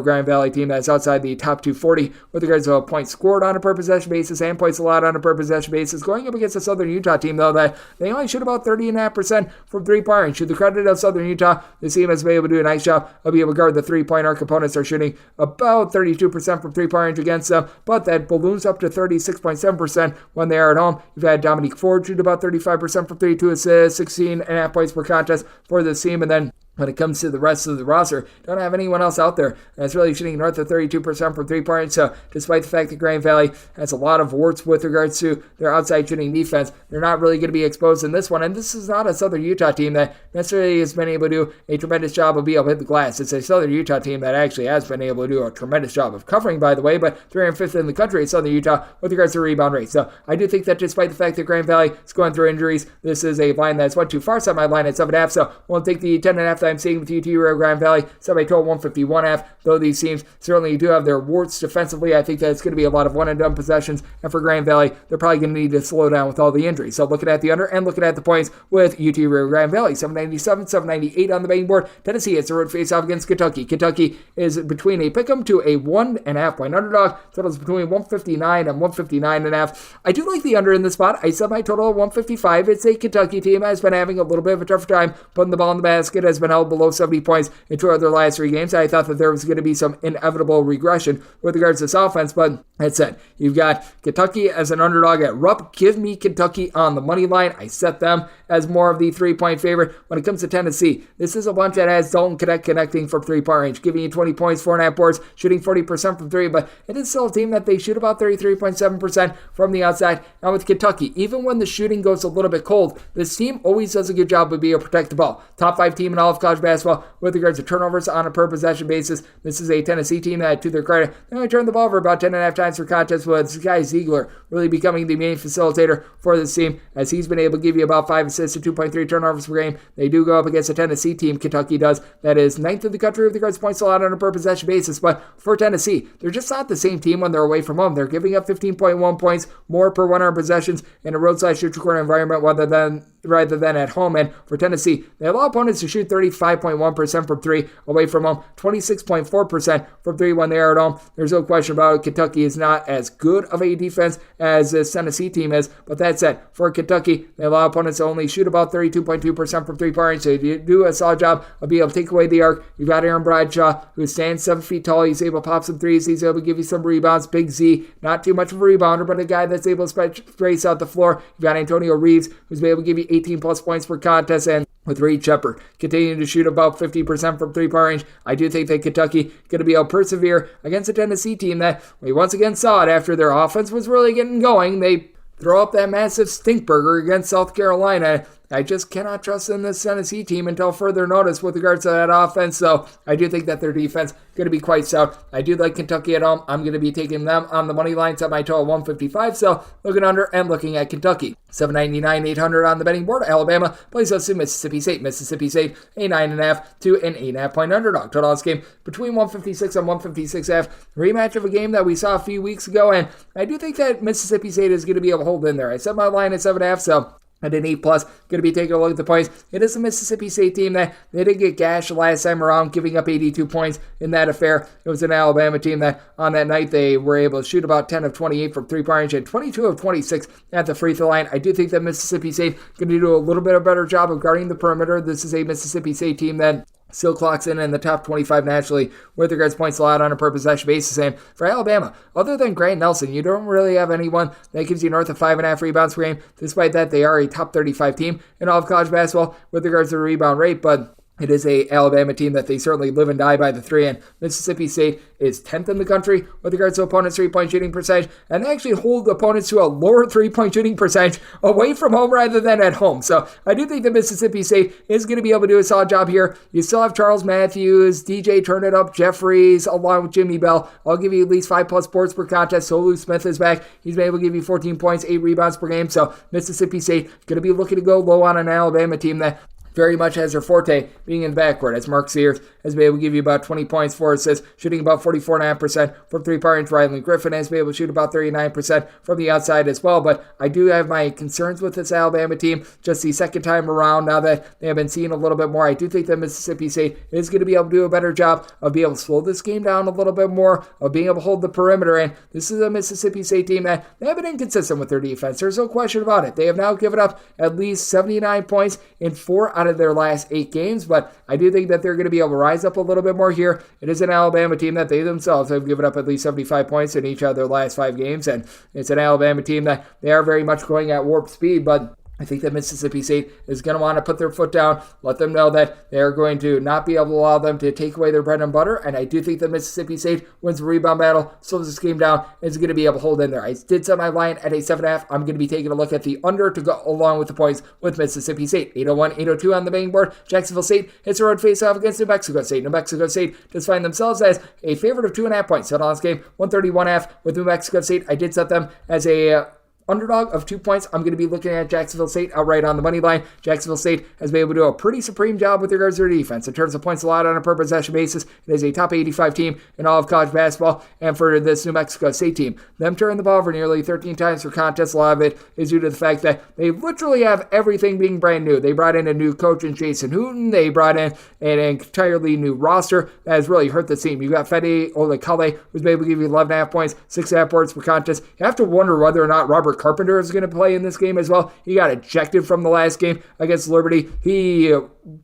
Grande Valley team that's outside the top 240 with regards to points scored on a per possession basis and points allowed on a per possession basis. Going up against the Southern Utah team, though, that they only shoot about 30.5% from three-point range. To the credit of Southern Utah, this team has been able to do a nice job of being able to guard the three-point arc. Opponents are shooting about 32% from three-point range against them, but that balloons up to 36.7% when they are at home. You've had Dominique Ford shoot about 35% from 3, 2 assists, 16.5 points per contest for this team, and then when it comes to the rest of the roster, don't have anyone else out there that's really shooting north of 32% from three-point range. So despite the fact that Grand Valley has a lot of warts with regards to their outside shooting defense, they're not really going to be exposed in this one. And this is not a Southern Utah team that necessarily has been able to do a tremendous job of being able to hit the glass. It's a Southern Utah team that actually has been able to do a tremendous job of covering, by the way, but 305th in the country at Southern Utah with regards to rebound rate. So I do think that despite the fact that Grand Valley is going through injuries, this is a line that's went too far. Set my line at 7.5, so won't take the 10.5 that I'm seeing with UT Rio Grand Valley. Set my total 151.5. Though these teams certainly do have their warts defensively, I think that it's going to be a lot of one-and-done possessions. And for Grand Valley, they're probably going to need to slow down with all the injuries. So looking at the under and looking at the points with UT Rio Grand Valley, 797, 798 on the betting board. Tennessee hits a road face-off against Kentucky. Kentucky is between a pick'em to a 1.5 point underdog. Totals between 159 and 159.5. I do like the under in this spot. I set my total at 155. It's a Kentucky team that has been having a little bit of a tougher time putting the ball in the basket, has been held below 70 points in 2 of their last 3 games. I thought that there was going to be some inevitable regression with regards to this offense, but that said, you've got Kentucky as an underdog at Rupp. Give me Kentucky on the money line. I set them as more of the 3-point favorite. When it comes to Tennessee, this is a bunch that has Dalton Connect connecting from 3-point range, giving you 20 points, 4.5 boards, shooting 40% from 3, but it is still a team that they shoot about 33.7% from the outside. Now with Kentucky, even when the shooting goes a little bit cold, this team always does a good job of being able to protect the ball. Top 5 team in all of college basketball with regards to turnovers on a per possession basis. This is a Tennessee team that, to their credit, they only turned the ball over about 10.5 times per contest, with Guy Ziegler really becoming the main facilitator for this team, as he's been able to give you about 5 assists and 2.3 turnovers per game. They do go up against a Tennessee team, Kentucky does, that is 9th in the country with regards to points allowed on a per possession basis. But for Tennessee, they're just not the same team when they're away from home. They're giving up 15.1 points more per 100 possessions in a roadside-neutral court environment rather than at home. And for Tennessee, they allow opponents to shoot 35.1% from 3 away from home, 26.4% from 3 when they are at home. There's no question about it. Kentucky is not as good of a defense as this Tennessee team is, but that said, for Kentucky, they allow opponents to only shoot about 32.2% from 3-point range, so if you do a solid job of being able to take away the arc, you've got Aaron Bradshaw, who stands 7 feet tall. He's able to pop some threes. He's able to give you some rebounds. Big Z, not too much of a rebounder, but a guy that's able to space out the floor. You've got Antonio Reeves, who's able to give you 18 plus points per contest, and with Reed Shepard continuing to shoot about 50% from 3-point range, I do think that Kentucky going to be able to persevere against a Tennessee team that we once again saw it after their offense was really getting going. They throw up that massive stink burger against South Carolina. I just cannot trust in this Tennessee team until further notice with regards to that offense. So I do think that their defense is going to be quite stout. I do like Kentucky at home. I'm going to be taking them on the money line, set my total 155. So looking under and looking at Kentucky. 799, 800 on the betting board. Alabama plays us to Mississippi State. Mississippi State, a 9.5 to an 8.5 point underdog. Total on this game between 156 and 156.5. Rematch of a game that we saw a few weeks ago, and I do think that Mississippi State is going to be able to hold in there. I set my line at 7.5, so at an 8+, going to be taking a look at the points. It is a Mississippi State team that they did get gashed last time around, giving up 82 points in that affair. It was an Alabama team that on that night they were able to shoot about 10 of 28 from 3-point range and 22 of 26 at the free throw line. I do think that Mississippi State going to do a little bit of a better job of guarding the perimeter. This is a Mississippi State team that still clocks in the top 25 nationally with regards to points allowed on a per possession basis. And for Alabama, other than Grant Nelson, you don't really have anyone that gives you north of 5.5 rebounds per game. Despite that, they are a top 35 team in all of college basketball with regards to the rebound rate, but it is a Alabama team that they certainly live and die by the 3, and Mississippi State is 10th in the country with regards to opponents' 3-point shooting percentage, and they actually hold opponents to a lower 3-point shooting percentage away from home rather than at home. So I do think that Mississippi State is going to be able to do a solid job here. You still have Charles Matthews, DJ Turn It Up, Jeffries, along with Jimmy Bell. I'll give you at least 5+ boards per contest. Solu Smith is back. He's been able to give you 14 points, 8 rebounds per game. So Mississippi State going to be looking to go low on an Alabama team that very much has their forte being in backcourt, as Mark Sears has been able to give you about 20 points, 4 assists, shooting about 44.5% from 3-point range. Riley Griffin has been able to shoot about 39% from the outside as well, but I do have my concerns with this Alabama team just the second time around. Now that they have been seeing a little bit more, I do think that Mississippi State is going to be able to do a better job of being able to slow this game down a little bit more, of being able to hold the perimeter, and this is a Mississippi State team that they have been inconsistent with their defense. There's no question about it. They have now given up at least 79 points in 4 out of their last 8 games, but I do think that they're going to be able to rise up a little bit more here. It is an Alabama team that they themselves have given up at least 75 points in each of their last 5 games, and it's an Alabama team that they are very much going at warp speed, but I think that Mississippi State is going to want to put their foot down, let them know that they're going to not be able to allow them to take away their bread and butter, and I do think that Mississippi State wins the rebound battle, slows this game down, and is going to be able to hold in there. I did set my line at a 7.5. I'm going to be taking a look at the under to go along with the points with Mississippi State. 801, 802 on the betting board. Jacksonville State hits a road face-off against New Mexico State. New Mexico State does find themselves as a favorite of 2.5 points. Set on this game, 131.5 with New Mexico State. I did set them as a underdog of 2 points. I'm going to be looking at Jacksonville State outright on the money line. Jacksonville State has been able to do a pretty supreme job with regards to their defense. In terms of points allowed on a per possession basis, it is a top 85 team in all of college basketball. And for this New Mexico State team, them turning the ball over nearly 13 times per contest, a lot of it is due to the fact that they literally have everything being brand new. They brought in a new coach in Jason Hooten. They brought in an entirely new roster that has really hurt the team. You got Fede Olakale, who's been able to give you 11.5 points, 6.5 boards per contest. You have to wonder whether or not Robert Carpenter is going to play in this game as well. He got ejected from the last game against Liberty. He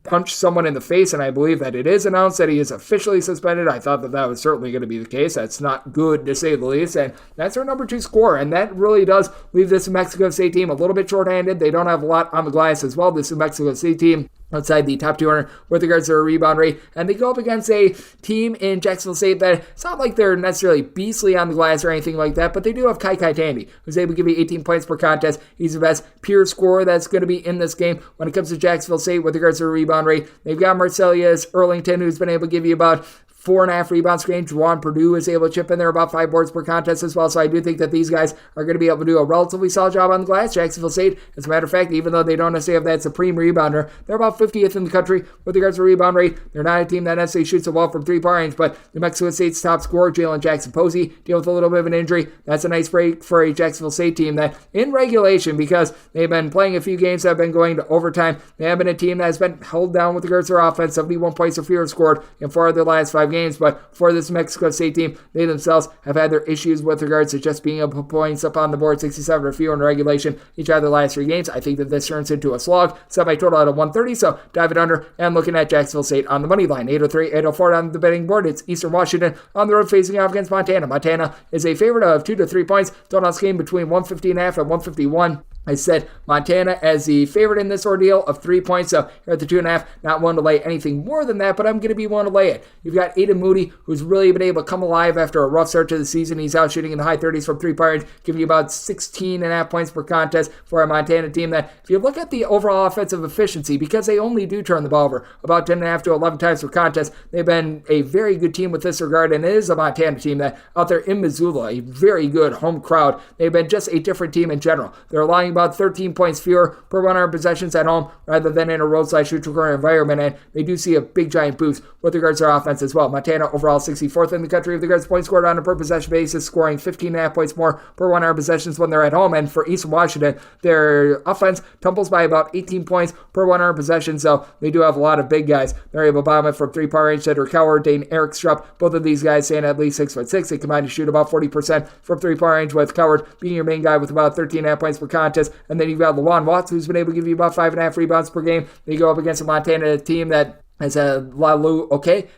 punched someone in the face, and I believe that it is announced that he is officially suspended. I thought that was certainly going to be the case. That's not good, to say the least, and that's our number 2 scorer, and that really does leave this New Mexico State team a little bit shorthanded. They don't have a lot on the glass as well, this New Mexico State team, outside the top 200 with regards to their rebound rate, and they go up against a team in Jacksonville State that it's not like they're necessarily beastly on the glass or anything like that, but they do have Kai Tandy, who's able to give you 18 points per contest. He's the best pure scorer that's going to be in this game. When it comes to Jacksonville State with regards to their rebound rate, they've got Marcellus Erlington, who's been able to give you about 4.5 rebounds per game. Juwan Purdue is able to chip in there about 5 boards per contest as well. So I do think that these guys are going to be able to do a relatively solid job on the glass. Jacksonville State, as a matter of fact, even though they don't necessarily have that supreme rebounder, they're about 50th in the country with regards to rebound rate. They're not a team that necessarily shoots the ball from 3-point range, but New Mexico State's top scorer, Jalen Jackson-Posey, dealing with a little bit of an injury. That's a nice break for a Jacksonville State team that, in regulation, because they've been playing a few games that have been going to overtime, they have been a team that has been held down with regards to their offense. 71 points or fewer scored in 4 of their last 5 games, but for this Mexico State team, they themselves have had their issues with regards to just being able to put points up on the board, 67 or fewer in regulation each of their last 3 games. I think that this turns into a slog. Set my total out of 130, so dive it under and looking at Jacksonville State on the money line. 803, 804 on the betting board. It's Eastern Washington on the road facing off against Montana. Montana is a favorite of 2 to 3 points. Total on this game between 150.5 and 151. I said Montana as the favorite in this ordeal of 3 points, so here at the 2.5, not one to lay anything more than that, but I'm going to be one to lay it. You've got Aiden Moody, who's really been able to come alive after a rough start to the season. He's out shooting in the high 30s from 3-point range, giving you about 16.5 points per contest for a Montana team that, if you look at the overall offensive efficiency, because they only do turn the ball over about 10.5 to 11 times per contest, they've been a very good team with this regard, and it is a Montana team that out there in Missoula, a very good home crowd. They've been just a different team in general. They're allowing about 13 points fewer per 100 possessions at home rather than in a roadside-neutral corner environment, and they do see a big giant boost with regards to their offense as well. Montana overall 64th in the country with regards to points scored on a per possession basis, scoring 15.5 points more per 100 possessions when they're at home. And for Eastern Washington, their offense tumbles by about 18 points per 100 possessions, so they do have a lot of big guys. They're able to bomb it from 3-point range. Cedric Coward, Dane Erikstrup, both of these guys stand at least 6'6". They combine to shoot about 40% from 3-point range, with Coward being your main guy with about 13.5 points per contest. And then you've got Lawan Watts, who's been able to give you about 5.5 rebounds per game. They go up against a Montana team that as a Lalu,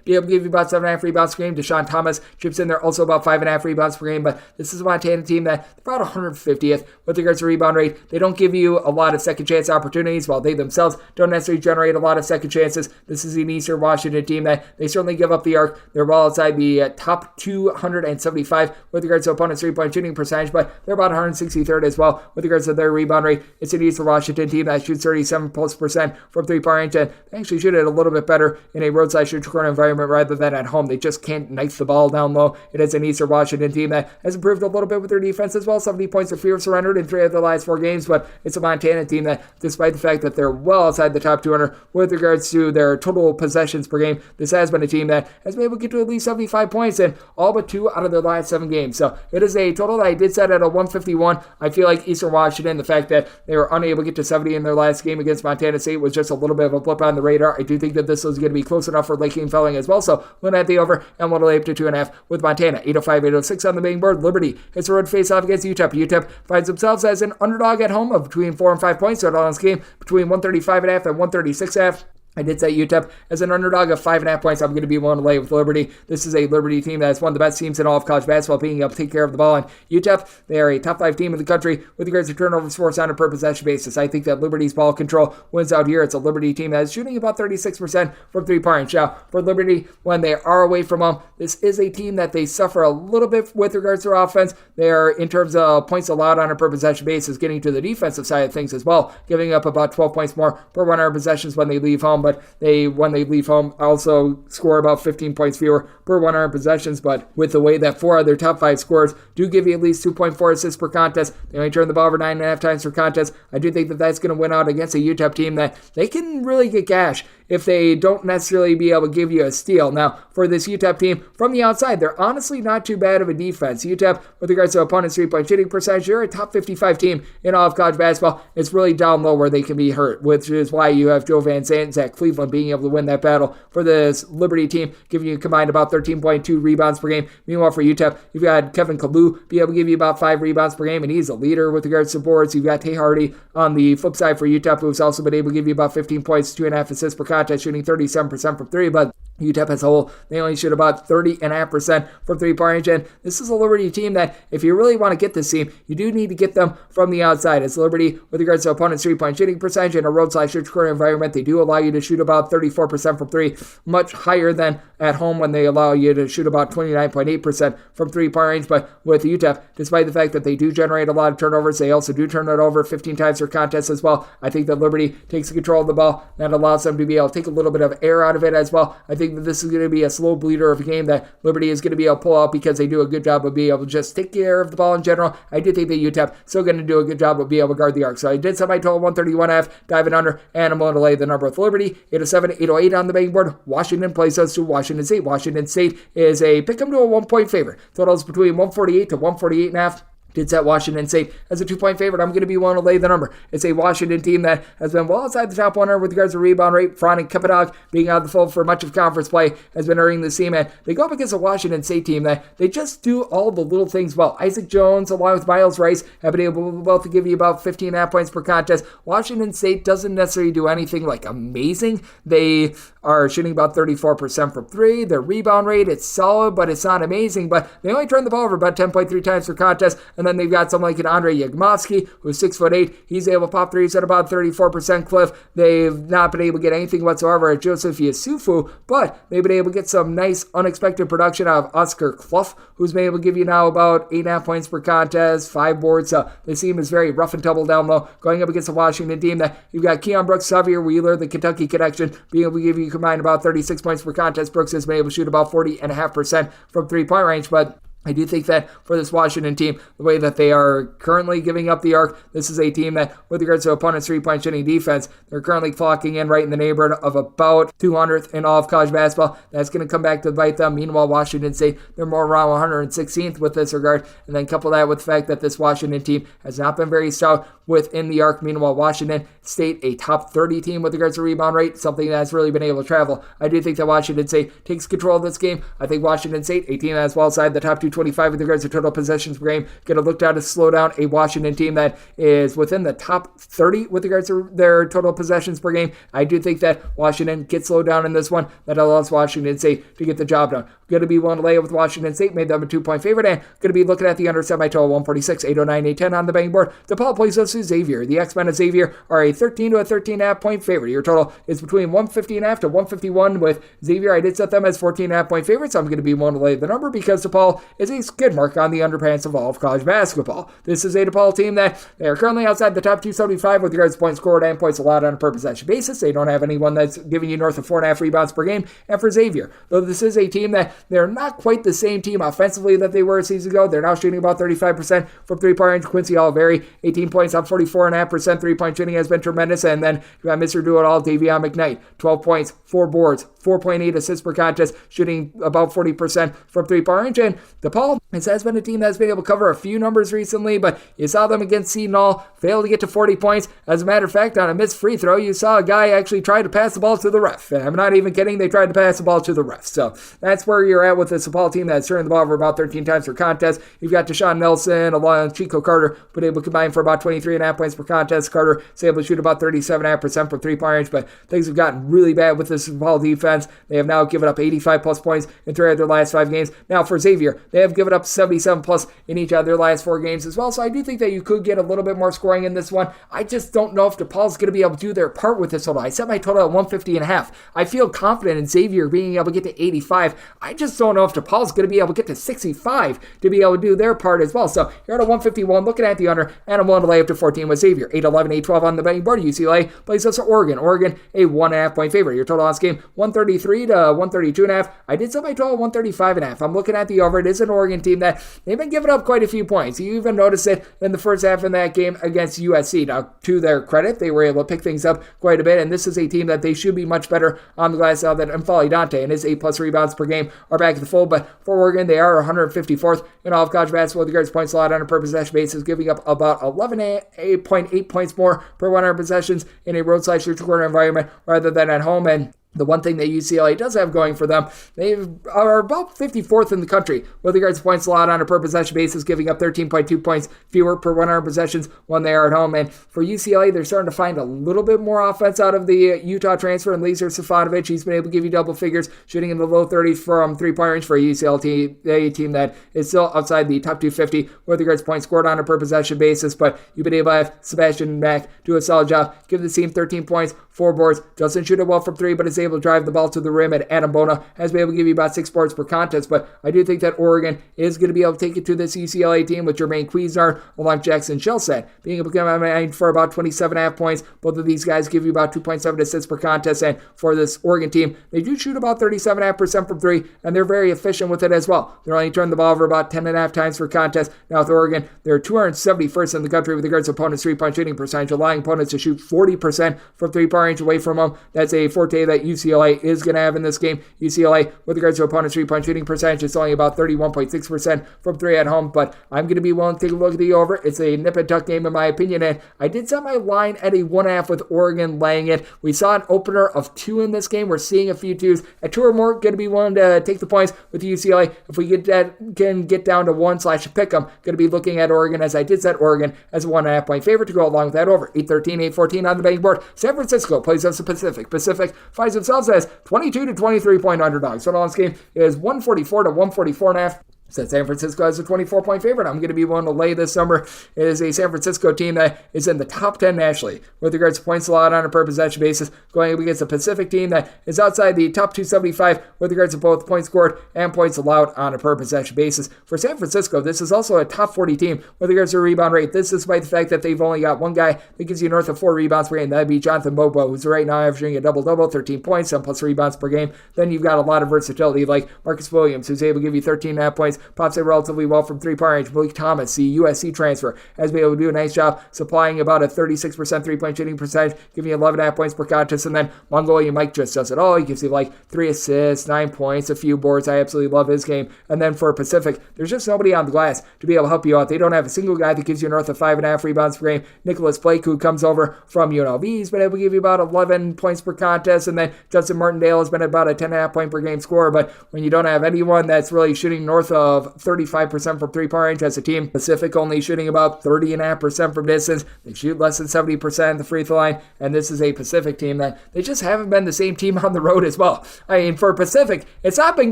be able to give you about 7.5 rebounds per game. Deshaun Thomas chips in there also about 5.5 rebounds per game, but this is a Montana team that about 150th with regards to rebound rate. They don't give you a lot of second chance opportunities, while they themselves don't necessarily generate a lot of second chances. This is an Eastern Washington team that they certainly give up the arc. They're well outside the top 275 with regards to opponent's 3-point shooting percentage, but they're about 163rd as well with regards to their rebound rate. It's an Eastern Washington team that shoots 37+% from 3-point range, and they actually shoot it a little bit better in a roadside neutral corner environment rather than at home. They just can't knife the ball down low. It is an Eastern Washington team that has improved a little bit with their defense as well. 70 points or fewer surrendered in 3 of their last 4 games, but it's a Montana team that, despite the fact that they're well outside the top 200 with regards to their total possessions per game, this has been a team that has been able to get to at least 75 points in all but 2 out of their last 7 games. So it is a total that I did set at a 151. I feel like Eastern Washington, the fact that they were unable to get to 70 in their last game against Montana State was just a little bit of a blip on the radar. I do think that this was going to be close enough for Lake King Felling as well, so we'll at the over and we'll lay up to 2.5 with Montana. 805, 806 on the betting board. Liberty hits a road face-off against UTEP. UTEP finds themselves as an underdog at home of between 4 and 5 points, so on this game between 135.5 and 136.5. I did say UTEP as an underdog of 5.5 points. I'm going to be willing to lay with Liberty. This is a Liberty team that is one of the best teams in all of college basketball, being able to take care of the ball. And UTEP, they are a top 5 team in the country with regards to turnovers forced on a per possession basis. I think that Liberty's ball control wins out here. It's a Liberty team that is shooting about 36% from 3-point range. Now, for Liberty, when they are away from home, this is a team that they suffer a little bit with regards to their offense. They are, in terms of points allowed on a per possession basis, getting to the defensive side of things as well, giving up about 12 points more per 100 possessions when they leave home. But when they leave home, also score about 15 points fewer per 100 possessions. But with the way that 4 of their top 5 scorers do give you at least 2.4 assists per contest, they only turn the ball over 9.5 times per contest. I do think that that's going to win out against a UTEP team that they can really get gash if they don't necessarily be able to give you a steal. Now, for this UTEP team, from the outside, they're honestly not too bad of a defense. UTEP, with regards to opponents' 3-point shooting percentage, they're a top 55 team in all of college basketball. It's really down low where they can be hurt, which is why you have Joe Van Zandt and Zach Cleveland being able to win that battle for this Liberty team, giving you combined about 13.2 rebounds per game. Meanwhile, for UTEP, you've got Kevin Kalu be able to give you about 5 rebounds per game, and he's a leader with regards to boards. You've got Tay Hardy on the flip side for UTEP, who's also been able to give you about 15 points, 2.5 assists per contest, shooting 37% from 3, but UTEP as a whole, they only shoot about 30.5% from 3-point range, and this is a Liberty team that, if you really want to get this team, you do need to get them from the outside. It's Liberty, with regards to opponents' 3-point shooting percentage in a road/court environment, they do allow you to shoot about 34% from 3, much higher than at home when they allow you to shoot about 29.8% from 3-point range. But with UTEP, despite the fact that they do generate a lot of turnovers, they also do turn it over 15 times per contest as well. I think that Liberty takes control of the ball. That allows them to be able to take a little bit of air out of it as well. I think that this is going to be a slow bleeder of a game that Liberty is going to be able to pull out because they do a good job of being able to just take care of the ball in general. I do think that UTEP still going to do a good job of being able to guard the arc. So I did set my total 131.5, diving under, and I'm going to lay the number with Liberty. 807, 808 on the betting board. Washington plays us to Washington State. Washington State is a pick 'em to a 1-point favorite. Totals between 148 to 148.5. Did set Washington State as a 2-point favorite. I'm going to be willing to lay the number. It's a Washington team that has been well outside the top 100 with regards to rebound rate. Frank Kepidog being out of the fold for much of conference play has been hurting the team, and they go up against a Washington State team that they just do all the little things well. Isaac Jones, along with Miles Rice, have been able to give you about 15.5 points per contest. Washington State doesn't necessarily do anything like amazing. They are shooting about 34% from 3. Their rebound rate, it's solid, but it's not amazing. But they only turn the ball over about 10.3 times per contest. And then they've got someone like an Andre Yagmovsky, who's 6'8". He's able to pop threes at about 34% clip. They've not been able to get anything whatsoever at Joseph Yasufu, but they've been able to get some nice unexpected production out of Oscar Clough, who's been able to give you now about 8.5 points per contest, 5 boards. This team is very rough and tumble down low, going up against a Washington team that you've got Keon Brooks, Xavier Wheeler, the Kentucky connection, being able to give you combined about 36 points per contest. Brooks has been able to shoot about 40.5% from 3-point range, but I do think that for this Washington team, the way that they are currently giving up the arc, this is a team that, with regards to opponents' 3-point shooting defense, they're currently clocking in right in the neighborhood of about 200th in all of college basketball. That's going to come back to bite them. Meanwhile, Washington State, they're more around 116th with this regard. And then couple that with the fact that this Washington team has not been very stout within the arc. Meanwhile, Washington State, a top 30 team with regards to rebound rate, something that's really been able to travel. I do think that Washington State takes control of this game. I think Washington State, a team that's well outside the top 225 with regards to total possessions per game, going to look down to slow down a Washington team that is within the top 30 with regards to their total possessions per game. I do think that Washington gets slowed down in this one. That allows Washington State to get the job done. Going to be willing to lay it with Washington State, made them a 2-point favorite, and going to be looking at the under semi-total 146, 809, 810 on the betting board. DePaul plays us to Xavier. The X-Men of Xavier are a 13 to a 13.5 point favorite. Your total is between 150.5 to 151 with Xavier. I did set them as 14.5 point favorites. I'm going to be willing to lay the number because DePaul is a skid mark on the underpants of all of college basketball. This is a DePaul team that they are currently outside the top 275 with regards to points scored and points allowed on a per possession basis. They don't have anyone that's giving you north of 4.5 rebounds per game. And for Xavier, though this is a team that they're not quite the same team offensively that they were a season ago, they're now shooting about 35% from 3-point range. Quincy Oliveri, 18 points on 44.5%. 3-point shooting has been tremendous. And then you got Mr. Do-It-All, Davion McKnight, 12 points, 4 boards, 4.8 assists per contest, shooting about 40% from 3-point range. And DePaul has been a team that's been able to cover a few numbers recently, but you saw them against Seton Hall, failed to get to 40 points. As a matter of fact, on a missed free throw, you saw a guy actually try to pass the ball to the ref. And I'm not even kidding, they tried to pass the ball to the ref. So that's where you're at with the Salle team that's turning the ball over about 13 times per contest. You've got Deshaun Nelson along with Chico Carter, but able to combine for about 23.5 points per contest. Carter is able to shoot about 37.5% from three-point range, but things have gotten really bad with this Salle defense. They have now given up 85 plus points in 3 of their last 5 games. Now for Xavier, they have given up 77 plus in each of their last 4 games as well, so I do think that you could get a little bit more scoring in this one. I just don't know if DePaul's going to be able to do their part with this total. I set my total at 150.5. I feel confident in Xavier being able to get to 85. I just don't know if DePaul's going to be able to get to 65 to be able to do their part as well. So you're at a 151, looking at the under, and I'm willing to lay up to 14 with Xavier. 8-11, 8-12 on the betting board. UCLA plays us Oregon. Oregon, a 1.5 point favorite. Your total on this game, 133 to 132.5. I did set my total at 135.5. I'm looking at the over. It is an Oregon team that they've been giving up quite a few points. You even noticed it in the first half in that game against USC. Now, to their credit, they were able to pick things up quite a bit, and this is a team that they should be much better on the glass now that N'Faly Dante and his 8+ rebounds per game are back in the fold. But for Oregon, they are 154th in all of college basketball with regards to points allowed on a per possession basis, giving up about 11.8 points more per 100 possessions in a road/neutral corner environment rather than at home. And the one thing that UCLA does have going for them, they are about 54th in the country with regards to points allowed on a per possession basis, giving up 13.2 points fewer per 100 possessions when they are at home. And for UCLA, they're starting to find a little bit more offense out of the Utah transfer and Lisa Stefanovic. He's been able to give you double figures, shooting in the low 30s from three-point range for a UCLA team that is still outside the top 250 with regards to points scored on a per possession basis. But you've been able to have Sebastian Mack do a solid job, give the team 13 points, 4 boards, doesn't shoot it well from 3, but is able to drive the ball to the rim. And Adam Bona has been able to give you about 6 boards per contest. But I do think that Oregon is going to be able to take it to this UCLA team with Jermaine Cuisinart along with Jackson Shellsat being able to come in for about 27.5 points. Both of these guys give you about 2.7 assists per contest. And for this Oregon team, they do shoot about 37.5% from 3, and they're very efficient with it as well. They're only turning the ball over about 10.5 times per contest. Now with Oregon, they're 271st in the country with regards to opponents' 3-point shooting percentage, allowing opponents to shoot 40% from 3-point range away from them. That's a forte that UCLA is going to have in this game. UCLA, with regards to opponents' 3-point shooting percentage, it's only about 31.6% from 3 at home, but I'm going to be willing to take a look at the over. It's a nip and tuck game in my opinion, and I did set my line at a 1.5 with Oregon laying it. We saw an opener of 2 in this game. We're seeing a few 2s. At 2 or more, going to be willing to take the points with UCLA. If we can get down to 1/pick 'em, going to be looking at Oregon, as I did set Oregon as a 1.5 point favorite to go along with that over. 8-13, 8-14 on the betting board. San Francisco plays us the Pacific. Pacific finds themselves as 22 to 23 point underdogs. So on this game is 144 to 144.5. Set San Francisco as a 24-point favorite. I'm going to be willing to lay this number. It is a San Francisco team that is in the top 10 nationally with regards to points allowed on a per possession basis, going up against a Pacific team that is outside the top 275 with regards to both points scored and points allowed on a per possession basis. For San Francisco, this is also a top 40 team with regards to rebound rate. This is despite the fact that they've only got one guy that gives you north of 4 rebounds per game. That'd be Jonathan Bobo, who's right now averaging a double-double, 13 points, 7+ rebounds per game. Then you've got a lot of versatility like Marcus Williams, who's able to give you 13.5 points, pops it relatively well from 3-point range. Malik Thomas, the USC transfer, has been able to do a nice job supplying about a 36% 3-point shooting percentage, giving you 11.5 points per contest. And then Mongolian Mike just does it all. He gives you like 3 assists, 9 points, a few boards. I absolutely love his game. And then for Pacific, there's just nobody on the glass to be able to help you out. They don't have a single guy that gives you north of 5.5 rebounds per game. Nicholas Blake, who comes over from UNLV, he's been able to give you about 11 points per contest. And then Justin Martindale has been about a 10.5 point per game scorer. But when you don't have anyone that's really shooting north of 35% from 3-point range as a team, Pacific only shooting about 30.5% from distance. They shoot less than 70% at the free throw line, and this is a Pacific team that they just haven't been the same team on the road as well. I mean, for Pacific, it's not been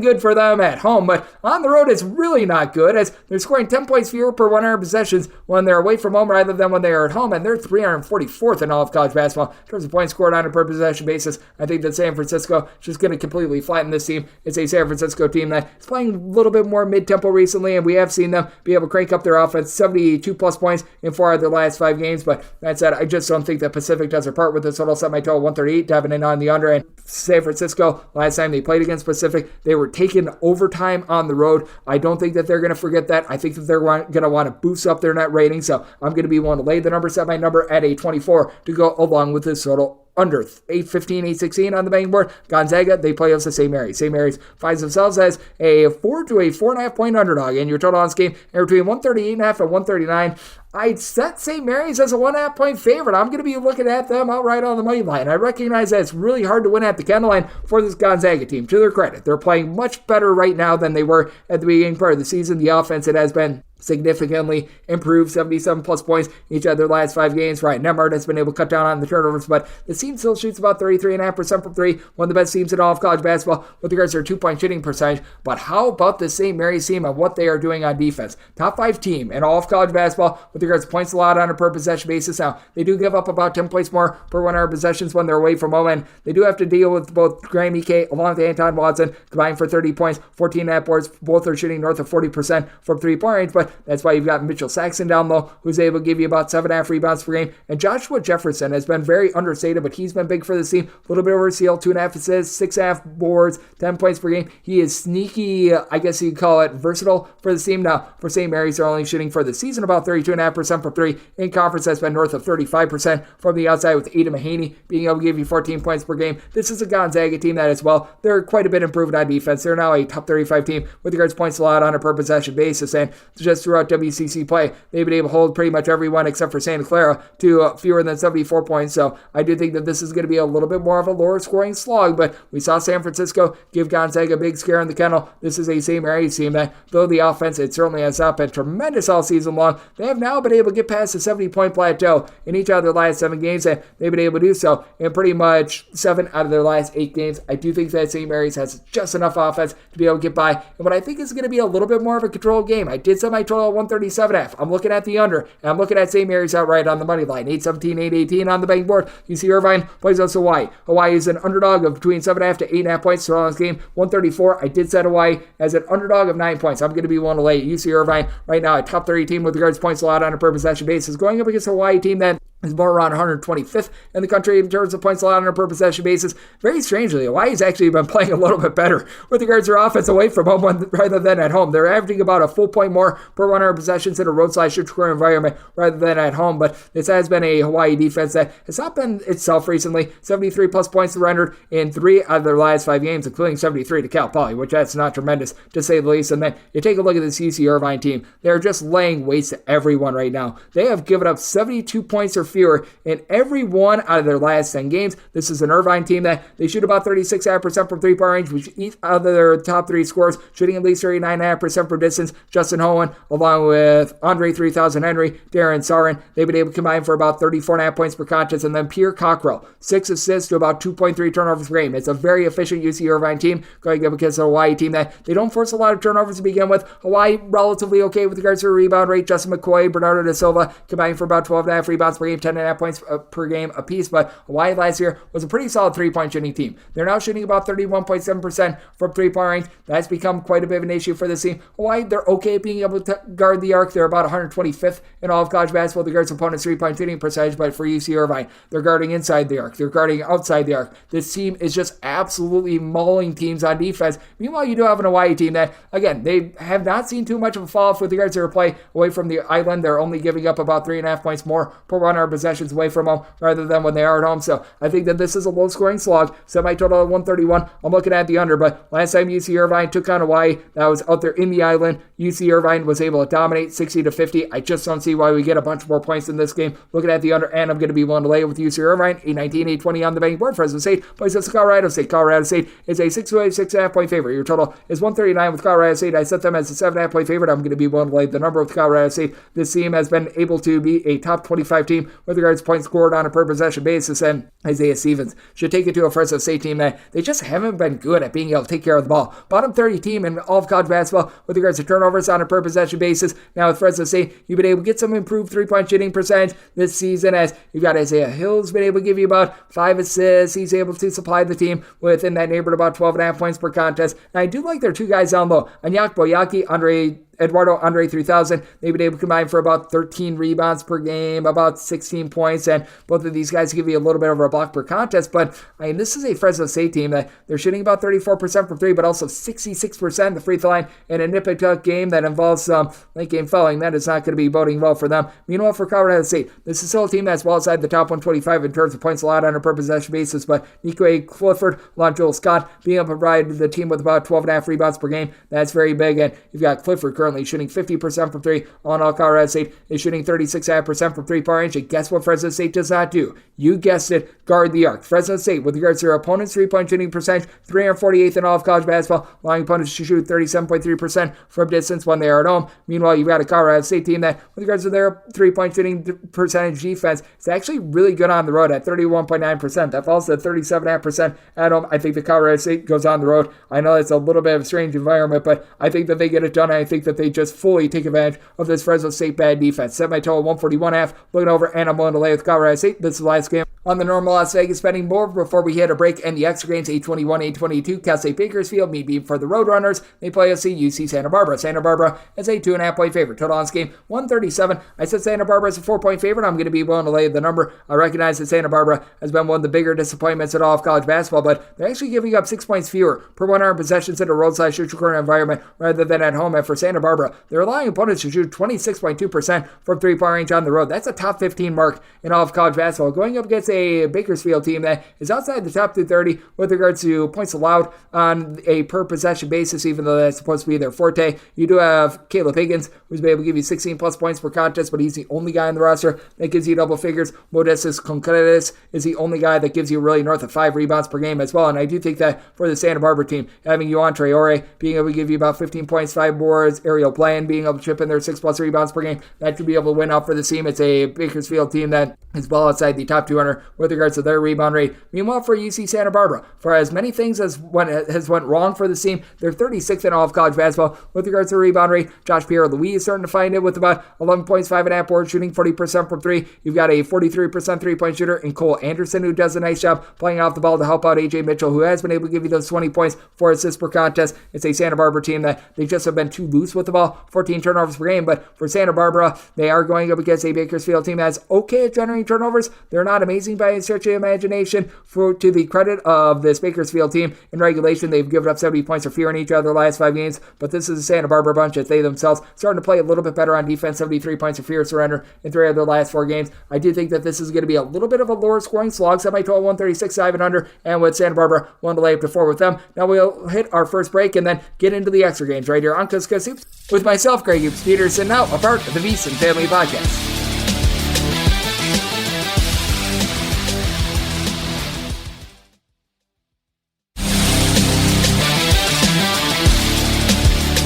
good for them at home, but on the road it's really not good, as they're scoring 10 points fewer per 100 possessions when they're away from home rather than when they are at home, and they're 344th in all of college basketball in terms of points scored on a per possession basis. I think that San Francisco is just going to completely flatten this team. It's a San Francisco team that is playing a little bit more mid-tempo recently, and we have seen them be able to crank up their offense, 72+ points in 4 of their last 5 games. But that said, I just don't think that Pacific does their part with this. So I'll set my total 138, diving in on the under. And San Francisco, last time they played against Pacific, they were taking overtime on the road. I don't think that they're going to forget that. I think that they're going to want to boost up their net rating. So I'm going to be willing to lay the number, set my number at a 24 to go along with this total under 8-15, 8-16 on the betting board. Gonzaga, they play us the St. Mary's. St. Mary's finds themselves as a 4 to a 4.5 point underdog, and your total on this game are between 138.5 and 139. I'd set St. Mary's as a 1.5 point favorite. I'm going to be looking at them outright on the money line. I recognize that it's really hard to win at the Kendall line for this Gonzaga team. To their credit, they're playing much better right now than they were at the beginning part of the season. The offense, it has been significantly improved, 77 plus points each of their last 5 games. Ryan Nembhard has been able to cut down on the turnovers, but the team still shoots about 33.5% from 3, one of the best teams in all of college basketball with regards to their 2-point shooting percentage. But how about the St. Mary's team and what they are doing on defense? Top 5 team in all of college basketball with regards to points allowed on a per possession basis. Now, they do give up about 10 points more per 100 possessions when they're away from home, and they do have to deal with both Graham Ike along with Anton Watson, combined for 30 points, 14.5 boards. Both are shooting north of 40% from 3-point range, but that's why you've got Mitchell Saxon down low, who's able to give you about 7.5 rebounds per game. And Joshua Jefferson has been very understated, but he's been big for the team. A little bit over a seal, 2.5 assists, 6.5 boards, 10 points per game. He is sneaky, I guess you could call it, versatile for the team. Now, for St. Mary's, they're only shooting for the season about 32.5% from 3. In conference, that's been north of 35% from the outside, with Ada Mahaney being able to give you 14 points per game. This is a Gonzaga team that as well, they're quite a bit improved on defense. They're now a top 35 team with regards to points allowed on a per possession basis, and just throughout WCC play, they've been able to hold pretty much everyone except for Santa Clara to fewer than 74 points. So I do think that this is going to be a little bit more of a lower scoring slog, but we saw San Francisco give Gonzaga a big scare in the kennel. This is a St. Mary's team that, though the offense, it certainly has not been tremendous all season long, they have now been able to get past the 70-point plateau in each of their last 7 games, and they've been able to do so in pretty much 7 out of their last 8 games. I do think that St. Mary's has just enough offense to be able to get by, and what I think is going to be a little bit more of a controlled game. I did set my total at 137.5. I'm looking at the under, and I'm looking at St. Mary's outright on the money line. 8-17, 8-18 on the betting board. UC Irvine plays us Hawaii. Hawaii is an underdog of between 7.5 to 8.5 points. So on this game, 134. I did set Hawaii as an underdog of 9 points. I'm going to be willing to lay UC Irvine right now, a top 30 team with regards to points allowed on a per possession basis, going up against a Hawaii team that is more around 125th in the country in terms of points allowed on a per possession basis. Very strangely, Hawaii's actually been playing a little bit better with regards to their offense away from home rather than at home. They're averaging about a full point more per 100 possessions in a road/score environment rather than at home, but this has been a Hawaii defense that has not been itself recently. 73 plus points rendered in 3 out of their last 5 games, including 73 to Cal Poly, which that's not tremendous to say the least. And then you take a look at this UC Irvine team. They're just laying waste to everyone right now. They have given up 72 points or fewer in every one out of their last 10 games. This is an Irvine team that they shoot about 36.5% from 3-point range, which each of their top 3 scorers shooting at least 39.5% from distance. Justin Hohen, along with Andre 3000 Henry, Darren Sarin, they've been able to combine for about 34.5 points per contest. And then Pierre Cockrell, 6 assists to about 2.3 turnovers per game. It's a very efficient UC Irvine team going up against a Hawaii team that they don't force a lot of turnovers to begin with. Hawaii relatively okay with regards to their rebound rate. Justin McCoy, Bernardo da Silva combining for about 12.5 rebounds per game, 10.5 points per game apiece. But Hawaii last year was a pretty solid 3-point shooting team. They're now shooting about 31.7% from 3-point range. That's become quite a bit of an issue for this team. Hawaii, they're okay at being able to guard the arc. They're about 125th in all of college basketball to guard opponents' 3-point shooting percentage, but for UC Irvine, they're guarding inside the arc. They're guarding outside the arc. This team is just absolutely mauling teams on defense. Meanwhile, you do have an Hawaii team that, again, they have not seen too much of a fall off with regards to their play away from the island. They're only giving up about 3.5 points more per 100 possessions away from home rather than when they are at home. So I think that this is a low-scoring slog. Semi-total at 131. I'm looking at the under, but last time UC Irvine took on Hawaii, that was out there in the island. UC Irvine was able to dominate 60-50. I just don't see why we get a bunch more points in this game. Looking at the under, and I'm going to be willing to lay it with UC Irvine. 8-19, 8-20 on the betting board. Fresno State plays us Colorado State. Colorado State is a 6.5 point favorite. Your total is 139 with Colorado State. I set them as a 7.5 point favorite. I'm going to be willing to lay the number with Colorado State. This team has been able to be a top 25 team with regards to points scored on a per possession basis, and Isaiah Stevens should take it to a Fresno State team that they just haven't been good at being able to take care of the ball. Bottom 30 team in all of college basketball with regards to turnovers on a per possession basis. Now with Fresno State, you've been able to get some improved 3-point shooting percentage this season, as you've got Isaiah Hill's been able to give you about 5 assists. He's able to supply the team within that neighborhood about 12.5 points per contest. And I do like their 2 guys down low. Anyak Boyaki, Andre Eduardo Andre 3000. They've been able to combine for about 13 rebounds per game, about 16 points, and both of these guys give you a little bit over a block per contest. But this is a Fresno State team that they're shooting about 34% from three, but also 66% the free throw line in a nip-and-tuck game that involves some late game fouling. That is not going to be boding well for them. Meanwhile, for Colorado State, this is still a team that's well outside the top 125 in terms of points allowed on a per possession basis, but Nico A. Clifford, along Joel Scott, being able to provide the team with about 12.5 rebounds per game. That's very big, and you've got Clifford currently shooting 50% from three. All Colorado State is shooting 36.5% from three-point range, and guess what Fresno State does not do? You guessed it, guard the arc. Fresno State, with regards to their opponent's three-point shooting percentage, 348th in all of college basketball, allowing opponents to shoot 37.3% from distance when they are at home. Meanwhile, you've got a Colorado State team that, with regards to their three-point shooting percentage defense, is actually really good on the road at 31.9%. That falls to 37.5% at home. I think the Colorado State goes on the road. I know it's a little bit of a strange environment, but I think that they get it done, and I think that they just fully take advantage of this Fresno State bad defense. Set my total 141.5, looking over, and I'm willing to lay with Colorado State. This is the last game on the normal Las Vegas betting board before we hit a break and the extra games. 821, 822, Cal State Bakersfield, me being for the Roadrunners. They play us UC Santa Barbara. Santa Barbara is a 2.5 point favorite. Total on this game, 137. I said Santa Barbara is a 4 point favorite. I'm going to be willing to lay the number. I recognize that Santa Barbara has been one of the bigger disappointments in all of college basketball, but they're actually giving up 6 points fewer per 100 possessions in a roadside shoot corner environment rather than at home. And for Santa Barbara, they're allowing opponents to shoot 26.2% from 3-point range on the road. That's a top 15 mark in all of college basketball. Going up against a Bakersfield team that is outside the top 230 with regards to points allowed on a per possession basis, even though that's supposed to be their forte. You do have Caleb Higgins, who's been able to give you 16 plus points per contest, but he's the only guy on the roster that gives you double figures. Modestus Concretes is the only guy that gives you really north of 5 rebounds per game as well. And I do think that for the Santa Barbara team, having Juan Traore being able to give you about 15 points, 5 boards, Ariel Bland being able to chip in their 6 plus rebounds per game, that should be able to win out for the team. It's a Bakersfield team that is well outside the top 200 with regards to their rebound rate. Meanwhile, for UC Santa Barbara, for as many things as went wrong for the team, they're 36th in all of college basketball with regards to rebound rate. Josh Pierre-Louis is starting to find it with about 11 points, 5.5 boards, shooting 40% from three. You've got a 43% three-point shooter in Cole Anderson, who does a nice job playing off the ball to help out AJ Mitchell, who has been able to give you those 20 points, 4 assists per contest. It's a Santa Barbara team that they just have been too loose with the ball, 14 turnovers per game. But for Santa Barbara, they are going up against a Bakersfield team that's okay at generating turnovers. They're not amazing by a stretch of imagination. To the credit of this Bakersfield team, in regulation, they've given up 70 points or fewer in each of their last 5 games, but this is a Santa Barbara bunch that they themselves starting to play a little bit better on defense, 73 points or fewer surrender in 3 of their last 4 games. I do think that this is going to be a little bit of a lower scoring slog, semi-total 136, 5 and under, and with Santa Barbara, one to lay up to 4 with them. Now we'll hit our first break and then get into the extra games right here on Cusco Soups with myself, Greg Hoops Peterson, now a part of the VSiN Family Podcast.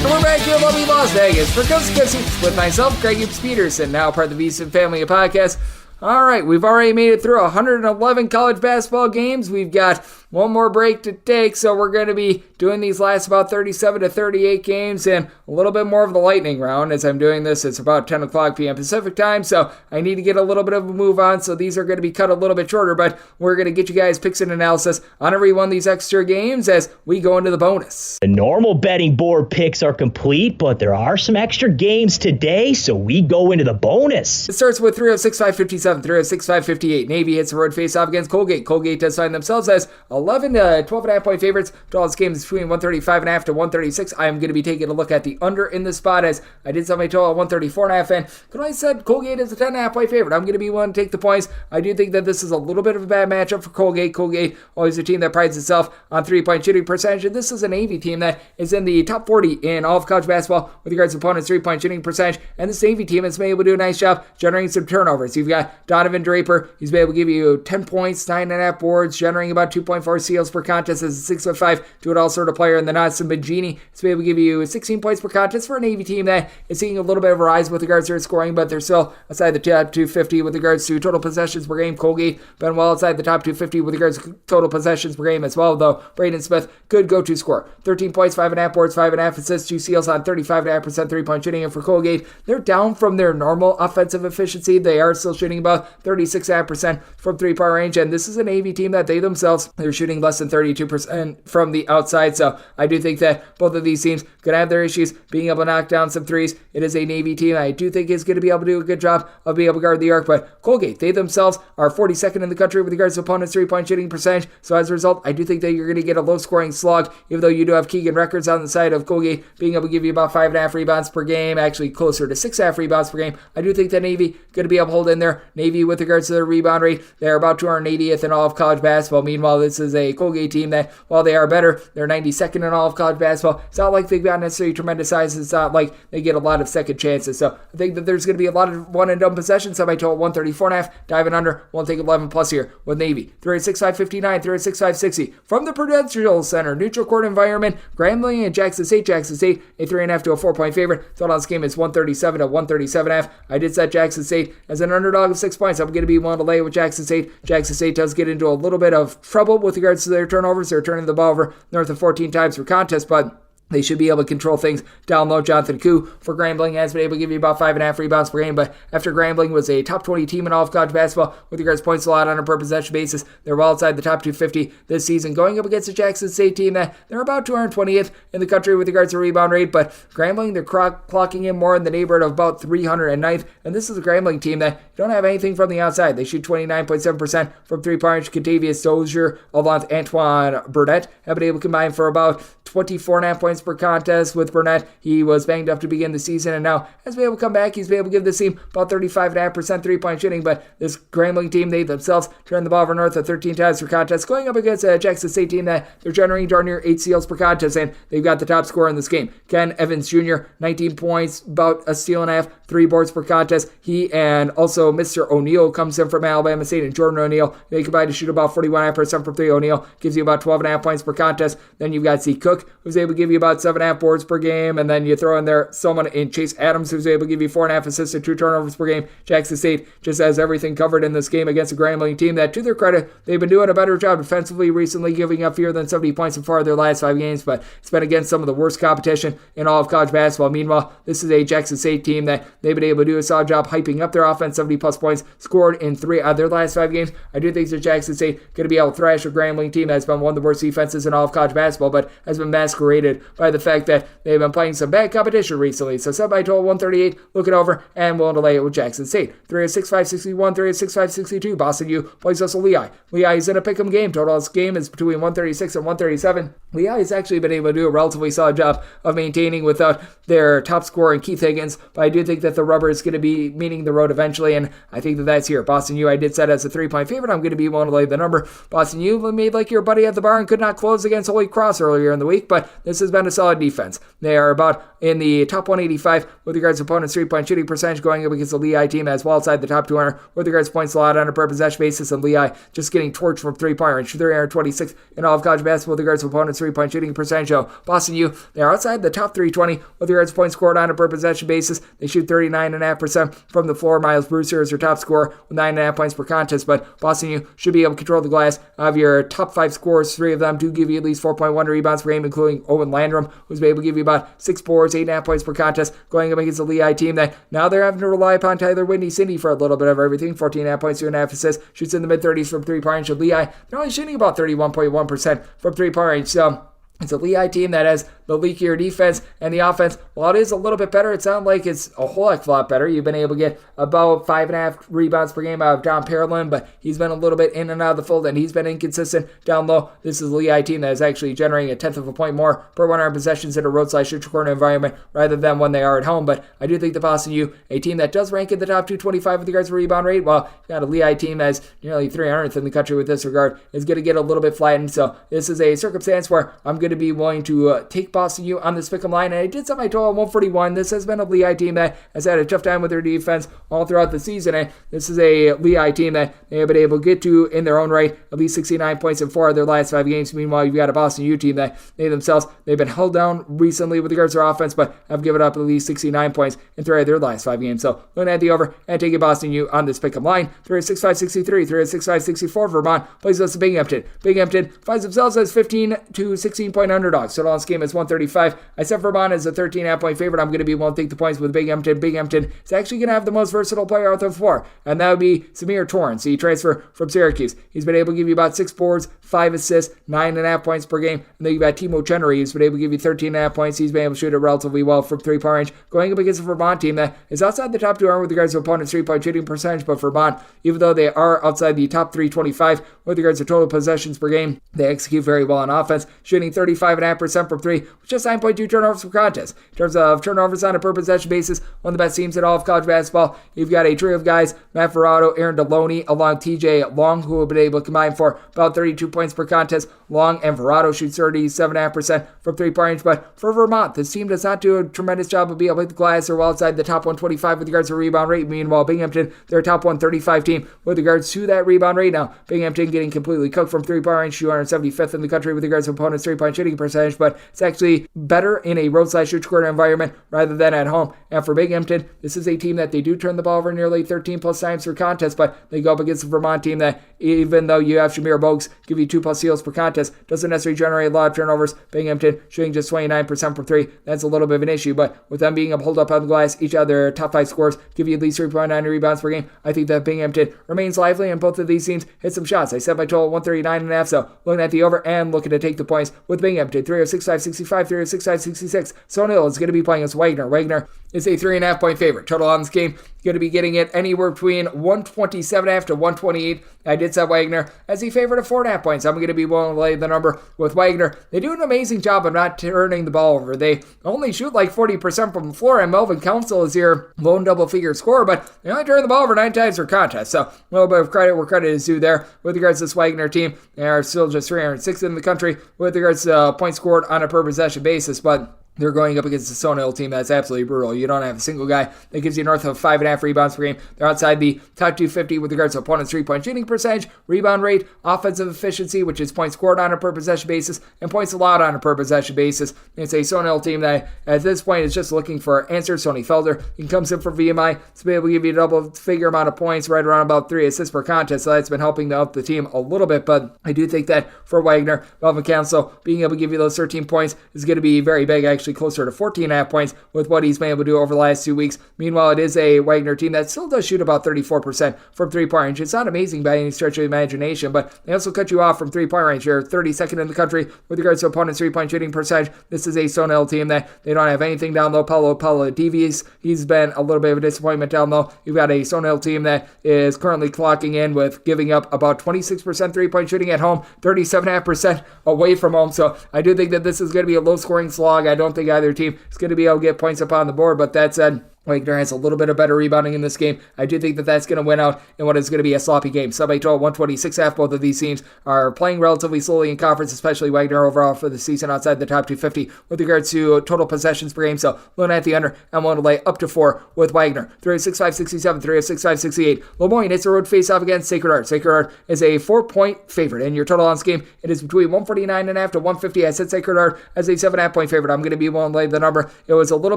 We're back here in lovely Las Vegas for Coast to Coast Hoops with myself, Greg Hoops Peterson, now part of the VSiN Family Podcast. All right, we've already made it through 111 college basketball games. We've got one more break to take, so we're going to be doing these last about 37 to 38 games and a little bit more of the lightning round. As I'm doing this, it's about 10 o'clock p.m. Pacific time, so I need to get a little bit of a move on, so these are going to be cut a little bit shorter, but we're going to get you guys picks and analysis on every one of these extra games as we go into the bonus. The normal betting board picks are complete, but there are some extra games today, so we go into the bonus. It starts with 306-557, 306-558. Navy hits the road face-off against Colgate. Colgate does find themselves as 11 to 12.5 point favorites. Total this game is between 135.5 to 136. I am going to be taking a look at the under in this spot as I did set my total at 134.5, and could I said Colgate is a 10.5 point favorite. I'm going to be willing to take the points. I do think that this is a little bit of a bad matchup for Colgate. Colgate, always a team that prides itself on 3-point shooting percentage, and this is a Navy team that is in the top 40 in all of college basketball with regards to opponents' 3-point shooting percentage, and this Navy team has been able to do a nice job generating some turnovers. You've got Donovan Draper. He's been able to give you 10 points, 9.5 boards, generating about 2.4 steals per contest as a 6'5", do-it-all sort of player. And then Austin Benjini has been able to give you 16 points per contest for a Navy team that is seeing a little bit of a rise with regards to their scoring, but they're still outside the top 250 with regards to total possessions per game. Colgate been well outside the top 250 with regards to total possessions per game as well, though Braden Smith, good go-to scorer. 13 points, 5.5 boards, 5.5 assists, 2 steals on 35.5% three-point shooting. And for Colgate, they're down from their normal offensive efficiency. They are still shooting about 36.5% from three-point range, and this is a Navy team that they themselves, they're shooting less than 32% from the outside. So I do think that both of these teams going to have their issues being able to knock down some threes. It is a Navy team I do think is going to be able to do a good job of being able to guard the arc, but Colgate, they themselves are 42nd in the country with regards to opponents' three-point shooting percentage. So as a result, I do think that you're going to get a low-scoring slog, even though you do have Keegan records on the side of Colgate being able to give you about 5.5 rebounds per game, actually closer to 6.5 rebounds per game. I do think that Navy going to be able to hold in there. Navy, with regards to their rebound rate, they're about 280th in all of college basketball. Meanwhile, this is a Colgate team that, while they are better, they're 92nd in all of college basketball. It's not like they've got necessarily tremendous size. It's not like they get a lot of second chances. So I think that there's going to be a lot of one-and-done possessions. So I total 134.5, diving under. We'll take 11 plus here with Navy. 306.559, 306.560. From the Prudential Center, neutral court environment, Grambling and Jackson State. Jackson State, a 3.5 to a 4-point favorite. Total on this game is 137 to 137.5. I did set Jackson State as an underdog of 6 points. I'm going to be willing to lay with Jackson State. Jackson State does get into a little bit of trouble with regards to their turnovers. They're turning the ball over north of 14 times per contest, but they should be able to control things down low. Jonathan Koo for Grambling has been able to give you about 5.5 rebounds per game, but after Grambling was a top 20 team in all of college basketball with regards to points allowed on a per possession basis, they're well outside the top 250 this season, going up against the Jackson State team that they're about 220th in the country with regards to rebound rate, but Grambling, they're clocking in more in the neighborhood of about 309th, and this is a Grambling team that don't have anything from the outside. They shoot 29.7% from three-point. Contavious Dozier, along with Antoine Burnett, have been able to combine for about 24.5 points per contest. With Burnett, he was banged up to begin the season, and now has been able to come back. He's been able to give this team about 35.5% three-point shooting, but this Grambling team, they themselves turn the ball over north of 13 times per contest, going up against a Jackson State team that they're generating darn near 8 steals per contest, and they've got the top scorer in this game. Ken Evans Jr., 19 points, about a steal and a half, 3 boards per contest. He and also Mr. O'Neal comes in from Alabama State, and Jordan O'Neal, they combine to shoot about 41.5% from 3. O'Neal gives you about 12.5 points per contest. Then you've got Z Cook, who's able to give you about 7.5 boards per game, and then you throw in there someone in Chase Adams, who's able to give you 4.5 assists and 2 turnovers per game. Jackson State just has everything covered in this game against a Grambling team that, to their credit, they've been doing a better job defensively recently, giving up fewer than 70 points in 4 of their last 5 games, but it's been against some of the worst competition in all of college basketball. Meanwhile, this is a Jackson State team that they've been able to do a solid job hyping up their offense, 70-plus points scored in 3 out of their last 5 games. I do think that Jackson State going to be able to thrash a Grambling team that's been one of the worst defenses in all of college basketball, but has been masqueraded by the fact that they've been playing some bad competition recently. So set by total 138, look it over, and willing to lay it with Jackson State. 306.561, 306.562. Boston U plays us a Lehigh. Lehigh is in a pick'em game. Total this game is between 136 and 137. Lehigh has actually been able to do a relatively solid job of maintaining without their top scorer in Keith Higgins, but I do think that the rubber is going to be meeting the road eventually, and I think that that's here. Boston U, I did set as a 3-point favorite. I'm going to be willing to lay the number. Boston U made like your buddy at the bar and could not close against Holy Cross earlier in the week, but this has been a solid defense. They are about in the top 185 with regards to opponents' three-point shooting percentage, going up against the Lehigh team as well outside the top 200 with regards to points allowed on a per possession basis, and Lehigh just getting torched from three-point range. 326 in all of college basketball with regards to opponents' three-point shooting percentage. So Boston U, they're outside the top 320 with regards to points scored on a per possession basis. They shoot 39.5% from the floor. Miles Brewster is their top scorer with 9.5 points per contest, but Boston U should be able to control the glass. Of your top 5 scorers, 3 of them do give you at least 4.1 rebounds per game, including Owen Landrum, who's been able to give you about 6 boards, 8.5 points per contest, going up against the Lehigh team that now they're having to rely upon Tyler Whitney Cindy for a little bit of everything. 14.5 points, 2.5 assists, shoots in the mid-30s from three-point range. With Lehigh, they're only shooting about 31.1% from three-point range. So it's a Lehigh team that has the leakier defense, and the offense, while it is a little bit better, it's not like it's a whole heck of a lot better. You've been able to get about 5.5 rebounds per game out of John Parolin, but he's been a little bit in and out of the fold, and he's been inconsistent down low. This is a Lehigh team that is actually generating a 1/10 of a point more per 100 possessions in a road/neutral corner environment rather than when they are at home. But I do think the Boston U, a team that does rank in the top 225 with regards to rebound rate, while you got a Lehigh team that's nearly 300th in the country with this regard, is going to get a little bit flattened. So this is a circumstance where I'm going to be willing to take Boston U on this pick'em line, and I did set my total at 141. This has been a Lehigh team that has had a tough time with their defense all throughout the season, and this is a Lehigh team that they have been able to get to in their own right, at least 69 points in 4 of their last 5 games. Meanwhile, you've got a Boston U team that they've been held down recently with regards to their offense, but have given up at least 69 points in 3 of their last 5 games. So looking at the over and taking Boston U on this pick'em line. 306.563, 306.564. Vermont plays us to Binghamton. Binghamton finds themselves as 15 to 16 13-point underdogs. Total on this game is 135. I set Vermont as a 13.5-point favorite. I'm going to be willing to take the points with Binghamton. Binghamton is actually going to have the most versatile player out of the floor, and that would be Samir Torrance. He transferred from Syracuse. He's been able to give you about 6 boards, 5 assists, 9.5 points per game. And then you've got Timo Chenery, who's been able to give you 13.5 points. He's been able to shoot it relatively well from 3-point range. Going up against a Vermont team that is outside the top 200 with regards to opponents' 3-point shooting percentage, but Vermont, even though they are outside the top 325 with regards to total possessions per game, they execute very well on offense, shooting 35.5% from 3, with just 9.2 turnovers per contest. In terms of turnovers on a per possession basis, one of the best teams in all of college basketball. You've got a trio of guys, Matt Verrado, Aaron Deloney, along TJ Long, who have been able to combine for about 32 points per contest. Long and Verrado shoots 37.5% from 3-point range, but for Vermont, this team does not do a tremendous job of being able to hit the glass. They're well outside the top 125 with regards to rebound rate. Meanwhile, Binghamton, they're a top 135 team with regards to that rebound rate. Now, Binghamton getting completely cooked from 3-point range, 275th in the country with regards to opponents' 3-point shooting percentage, but it's actually better in a roadside shoot corner environment rather than at home. And for Binghamton, this is a team that they do turn the ball over nearly 13 plus times per contest, but they go up against a Vermont team that, even though you have Shamir Bogues give you 2 plus steals per contest, doesn't necessarily generate a lot of turnovers. Binghamton shooting just 29% from 3. That's a little bit of an issue, but with them being able to hold up on the glass, each of their top 5 scores give you at least 3.9 rebounds per game. I think that Binghamton remains lively, and both of these teams hit some shots. I set my total at 139.5, so looking at the over and looking to take the points with Binghamton. 306.565, 306.566. Sonil is going to be playing as Wagner. Wagner is a 3.5-point favorite. Total on this game, going to be getting it anywhere between 127.5 to 128. I did set Wagner as a favorite of 4.5 points. I'm going to be willing to lay the number with Wagner. They do an amazing job of not turning the ball over. They only shoot like 40% from the floor, and Melvin Council is your lone double-figure scorer, but they only turn the ball over 9 times per contest. So a little bit of credit where credit is due there. With regards to this Wagner team, they are still just 306th in the country with regards to points scored on a per possession basis, but they're going up against the Sonil team that's absolutely brutal. You don't have a single guy that gives you north of 5.5 rebounds per game. They're outside the top 250 with regards to opponents' 3-point shooting percentage, rebound rate, offensive efficiency, which is points scored on a per possession basis, and points allowed on a per possession basis. It's a Sonil team that at this point is just looking for answers. Tony Felder, he comes in for VMI to be able to give you a double-figure amount of points, right around about 3 assists per contest. So that's been helping to help the team a little bit, but I do think that for Wagner, Melvin Council being able to give you those 13 points is going to be very big, actually closer to 14.5 points with what he's been able to do over the last 2 weeks. Meanwhile, it is a Wagner team that still does shoot about 34% from 3-point range. It's not amazing by any stretch of the imagination, but they also cut you off from 3-point range. You're 32nd in the country with regards to opponents' 3-point shooting percentage. This is a Sonil team that they don't have anything down low. Paulo Divi's, he's been a little bit of a disappointment down low. You've got a Sonil team that is currently clocking in with giving up about 26% 3-point shooting at home, 37.5% away from home. So I do think that this is going to be a low-scoring slog. I don't think either team is going to be able to get points up on the board, but that said, Wagner has a little bit of better rebounding in this game. I do think that that's going to win out in what is going to be a sloppy game. Subway total 126.5. Both of these teams are playing relatively slowly in conference, especially Wagner overall for the season outside the top 250 with regards to total possessions per game. So looking at the under, I'm willing to lay up to 4 with Wagner. 306.567, 306.568. Lemoyne hits a road face-off against Sacred Heart. Sacred Heart is a 4-point favorite, and your total on this game, it is between 149.5 to 150. I set Sacred Heart as a 7.5-point favorite. I'm going to be willing to lay the number. It was a little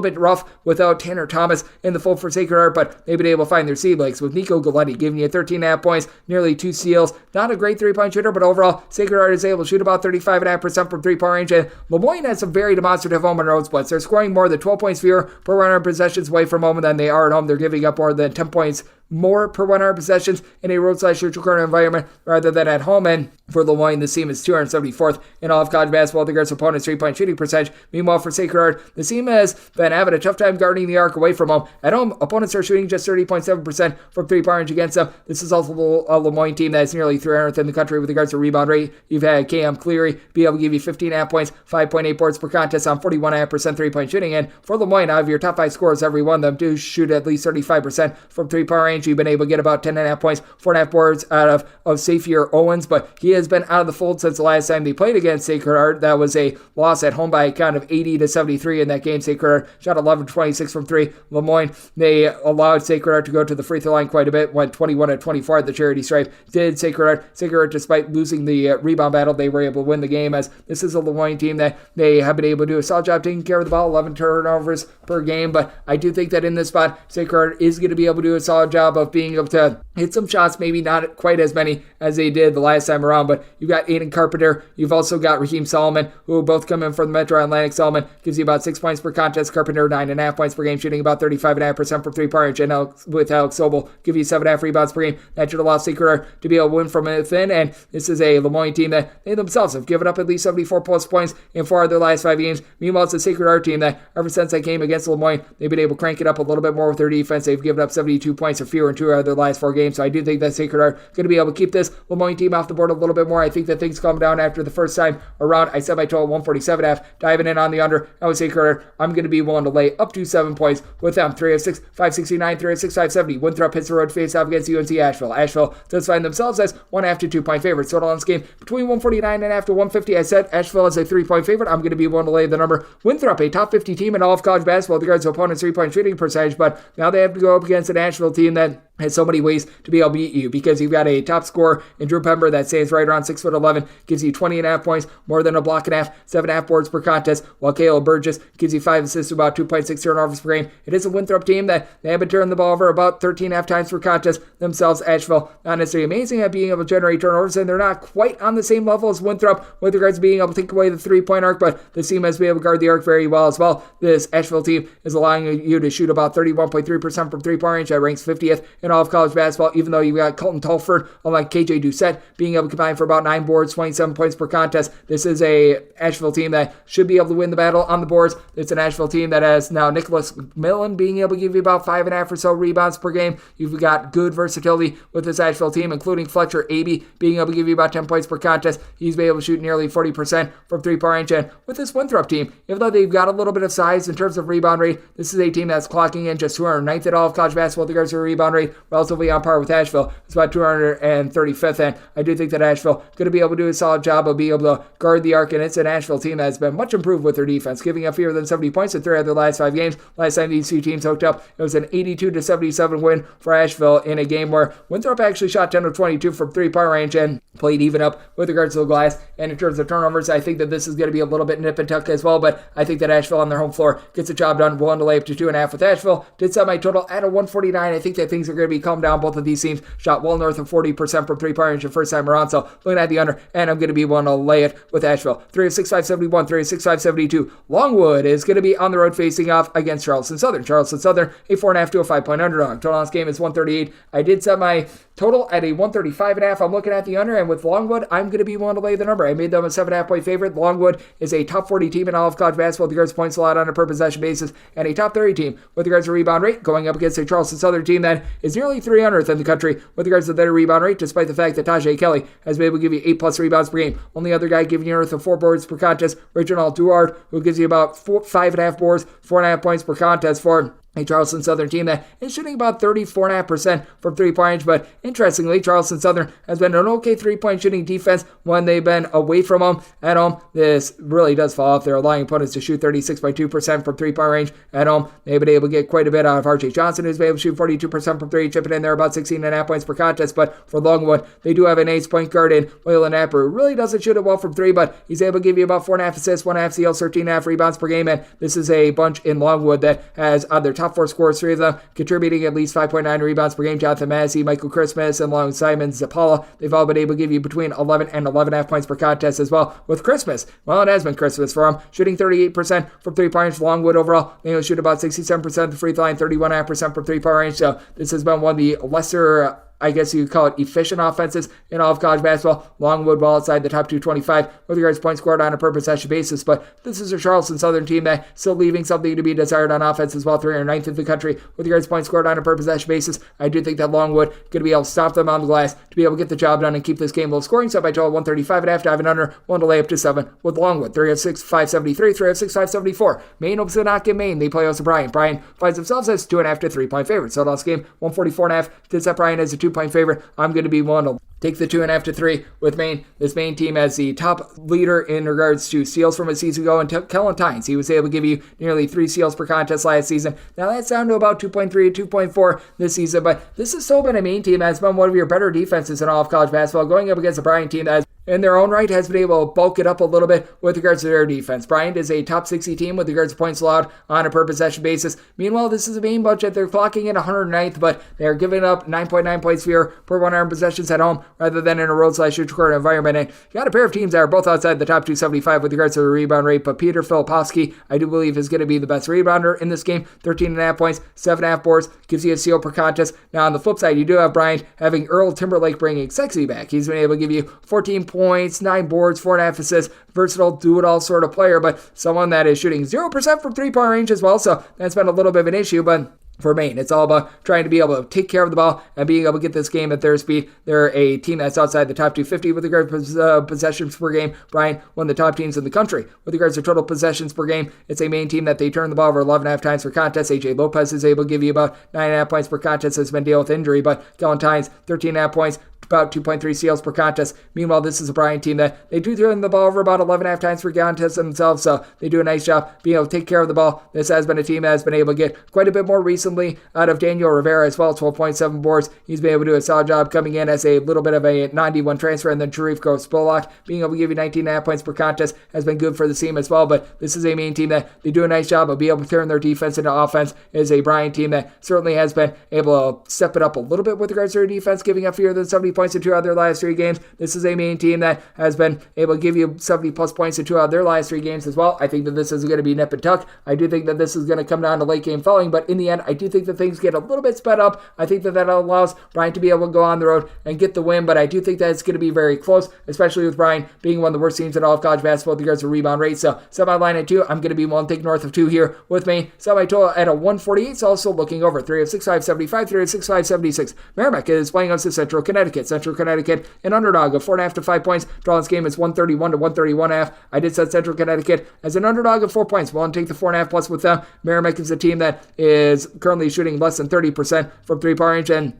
bit rough without Tanner Thomas in the fold for Sacred Heart, but they've been able to find their seed legs with Nico Galletti giving you 13.5 points, nearly 2 steals. Not a great 3-point shooter, but overall, Sacred Heart is able to shoot about 35.5% from 3-point range, and Lemoyne has some very demonstrative home and road splits. They're scoring more than 12 points fewer per 100 possessions away from home than they are at home. They're giving up more than 10 points more per 100 possessions in a roadside neutral corner environment rather than at home. And for Lemoyne, this team is 274th in all of college basketball with regards to opponents' 3-point shooting percentage. Meanwhile, for Sacred Heart, the team has been having a tough time guarding the arc away from home. At home, opponents are shooting just 30.7% from 3-point range against them. This is also a Lemoyne team that is nearly 300th in the country with regards to rebound rate. You've had Cam Cleary be able to give you 15.5 points, 5.8 boards per contest on 41.5% 3-point shooting. And for Lemoyne, out of your top 5 scorers, every one of them do shoot at least 35% from 3-point range. You've been able to get about 10.5 points, 4.5 boards out of Safier Owens, but he has been out of the fold since the last time they played against Sacred Heart. That was a loss at home by a count of 80-73 in that game. Sacred Heart shot 11-26 from 3. Lemoyne, they allowed Sacred Heart to go to the free throw line quite a bit, went 21-24 at the charity stripe. Did Sacred Heart, despite losing the rebound battle, they were able to win the game, as this is a Lemoyne team that they have been able to do a solid job taking care of the ball, 11 turnovers per game, but I do think that in this spot, Sacred Heart is going to be able to do a solid job job of being able to hit some shots, maybe not quite as many as they did the last time around, but you've got Aiden Carpenter. You've also got Raheem Solomon, who both come in from the Metro Atlantic. Solomon gives you about 6 points per contest. Carpenter, 9.5 points per game, shooting about 35.5% from three-point range. And with Alex Sobel, give you 7.5 rebounds per game. That should allow Secret to be able to win from within. And this is a Lemoyne team that they themselves have given up at least 74 plus points in 4 of their last 5 games. Meanwhile, it's a Sacred Heart team that ever since that game against Lemoyne, they've been able to crank it up a little bit more with their defense. They've given up 72 points or fewer in 2 out of their last 4 games. So I do think that Sacred Heart going to be able to keep this Lemoyne team off the board a little bit more. I think that things calm down after the first time around. I set my total 147.5, diving in on the under. Now with Sacred Heart, I'm going to be willing to lay up to 7 points with them. 3 of 6, 569, 3 of 6, 570. Winthrop hits the road face-off against UNC Asheville. Asheville does find themselves as 1.5 to 2 point favorites. Total on this game between 149.5 to 150. I said Asheville as a 3-point favorite. I'm going to be willing to lay the number. Winthrop, a top 50 team in all of college basketball with regards to opponents' 3-point shooting percentage, but now they have to go up against an Asheville team that has so many ways to be able to beat you, because you've got a top scorer in Drew Pember that stands right around 6'11", gives you 20.5 points, more than a block and a half, 7.5 boards per contest, while Caleb Burgess gives you 5 assists to about 2.6 turnovers per game. It is a Winthrop team that they have been turning the ball over about 13.5 times per contest themselves. Asheville, not necessarily amazing at being able to generate turnovers, and they're not quite on the same level as Winthrop with regards to being able to take away the 3-point arc, but this team has been able to guard the arc very well as well. This Asheville team is allowing you to shoot about 31.3% from 3-point range. That ranks 50th in all of college basketball, even though you've got Colton Tulford, unlike KJ Doucette, being able to combine for about 9 boards, 27 points per contest. This is a Asheville team that should be able to win the battle on the boards. It's an Asheville team that has now Nicholas Millen being able to give you about 5.5 or so rebounds per game. You've got good versatility with this Asheville team, including Fletcher Abey being able to give you about 10 points per contest. He's been able to shoot nearly 40% from 3-point range. And with this Winthrop team, even though they've got a little bit of size in terms of rebound rate, this is a team that's clocking in just 209th at all of college basketball with regards to rebound rate, relatively on par with Asheville. It's about 235th, and I do think that Asheville going to be able to do a solid job of being able to guard the arc, and it's an Asheville team that has been much improved with their defense, giving up fewer than 70 points in 3 of their last 5 games. Last time these two teams hooked up, it was an 82-77 win for Asheville in a game where Winthrop actually shot 10 of 22 from 3-point range and played even up with regards to the glass. And in terms of turnovers, I think that this is going to be a little bit nip and tuck as well, but I think that Asheville on their home floor gets the job done. Willing to lay up to 2.5 with Asheville. Did set my total at a 149. I think that things are going to be calmed down. Both of these teams shot well north of 40% from 3-point range the first time around, so looking at the under, and I'm going to be willing to lay it with Asheville. 3 of 6, 571, 3 of 6, 572. Longwood is going to be on the road facing off against Charleston Southern. Charleston Southern, a 4.5 to a 5-point underdog. Total on this game is 138. I did set my total at a 135.5. I'm looking at the under, and with Longwood, I'm going to be willing to lay the number. I made them a 7.5 point favorite. Longwood is a top 40 team in all of college basketball with regards to points allowed on a per possession basis, and a top 30 team with regards to rebound rate, going up against a Charleston Southern team that is nearly 300th in the country with regards to their rebound rate, despite the fact that Tajay Kelly has been able to give you 8 plus rebounds per game. Only other guy giving you north of 4 boards per contest, Reginald Duard, who gives you about 5.5 boards, 4.5 points per contest for a Charleston Southern team that is shooting about 34.5% from 3-point range, but interestingly, Charleston Southern has been an okay 3-point shooting defense when they've been away from home. At home, this really does fall off. They're allowing opponents to shoot 36.2% from 3-point range. At home, they've been able to get quite a bit out of R.J. Johnson, who's been able to shoot 42% from 3, chipping in there about 16.5 points per contest, but for Longwood, they do have an ace point guard in Waylon Apper, who really doesn't shoot it well from 3, but he's able to give you about 4.5 assists, 1.5 steals, 13.5 rebounds per game, and this is a bunch in Longwood that has their top 4 scorers, 3 of them contributing at least 5.9 rebounds per game. Jonathan Massey, Michael Christmas, and Long Simon Zapala, they've all been able to give you between 11 and 11.5 points per contest as well. With Christmas, well, it has been Christmas for him, shooting 38% from 3-point range. Longwood overall, they only shoot about 67% of the free throw line, 31.5% from 3-point range, so this has been one of the lesser, I guess you could call it, efficient offenses in all of college basketball. Longwood well outside the top 225 with regards to points scored on a per possession basis, but this is a Charleston Southern team that still leaving something to be desired on offense as well, 309th in the country with regards to points scored on a per possession basis. I do think that Longwood going to be able to stop them on the glass to be able to get the job done and keep this game low scoring. So by total 135.5, diving under, one to lay up to 7 with Longwood. 3 of 6, 573, 3 of 6, 574. Maine opens the knock in Maine. They play also Bryan. Bryan finds themselves as 2.5 to 3-point favorites. So last game 144.5. Did set Bryan as a 2-point favorite. I'm going to be willing to take the 2.5 to 3 with Maine. This Maine team as the top leader in regards to steals from a season ago. And Kellen Tynes, he was able to give you nearly 3 steals per contest last season. Now that's down to about 2.3 to 2.4 this season. But this has still been a Maine team that has been one of your better defenses in all of college basketball, going up against a Bryan team that in their own right has been able to bulk it up a little bit with regards to their defense. Bryant is a top 60 team with regards to points allowed on a per possession basis. Meanwhile, this is a main budget. They're clocking in 109th, but they're giving up 9.9 points fewer per 100 possessions at home rather than in a road/neutral environment. And you got a pair of teams that are both outside the top 275 with regards to the rebound rate, but Peter Filipowski, I do believe, is going to be the best rebounder in this game. 13.5 points, 7.5 boards, gives you a steal per contest. Now, on the flip side, you do have Bryant having Earl Timberlake bringing sexy back. He's been able to give you 14 points, 9 boards, 4.5 assists, versatile, do-it-all sort of player, but someone that is shooting 0% from three-point range as well, so that's been a little bit of an issue, but for Maine, it's all about trying to be able to take care of the ball and being able to get this game at their speed. They're a team that's outside the top 250 with regards to possessions per game. Bryant, one of the top teams in the country with regards to total possessions per game. It's a Maine team that they turn the ball over 11.5 times per contest. AJ Lopez is able to give you about 9.5 points per contest. Has been dealing with injury, but Kellen Tynes, 13.5 points, about 2.3 steals per contest. Meanwhile, this is a Bryant team that they do turn the ball over about 11.5 times per contest themselves, so they do a nice job being able to take care of the ball. This has been a team that has been able to get quite a bit more recently out of Daniel Rivera as well, 12.7 boards. He's been able to do a solid job coming in as a little bit of a 91 transfer, and then Sharif Spolak being able to give you 19.5 points per contest has been good for the team as well, but this is a Maine team that they do a nice job of being able to turn their defense into offense. It is a Bryant team that certainly has been able to step it up a little bit with regards to their defense, giving up fewer than 70 points in 2 out of their last 3 games. This is a Maine team that has been able to give you 70 plus points in 2 out of their last 3 games as well. I think that this is going to be nip and tuck. I do think that this is going to come down to late game fouling, but in the end, I do think that things get a little bit sped up. I think that that allows Bryant to be able to go on the road and get the win, but I do think that it's going to be very close, especially with Bryant being one of the worst teams in all of college basketball with regards to rebound rate. So semi-line at 2, I'm going to be one take north of 2 here with Maine. Semi-total at a 148, so also looking over 3 of 6, 575, 3 of 6, 576. Merrimack is playing against Central Connecticut. Central Connecticut, an underdog of 4.5 to 5 points. Draw this game is 131 to 131.5. I did set Central Connecticut as an underdog of 4 points. We'll take the 4.5 plus with them. Merrimack is a team that is currently shooting less than 30% from three-point range, and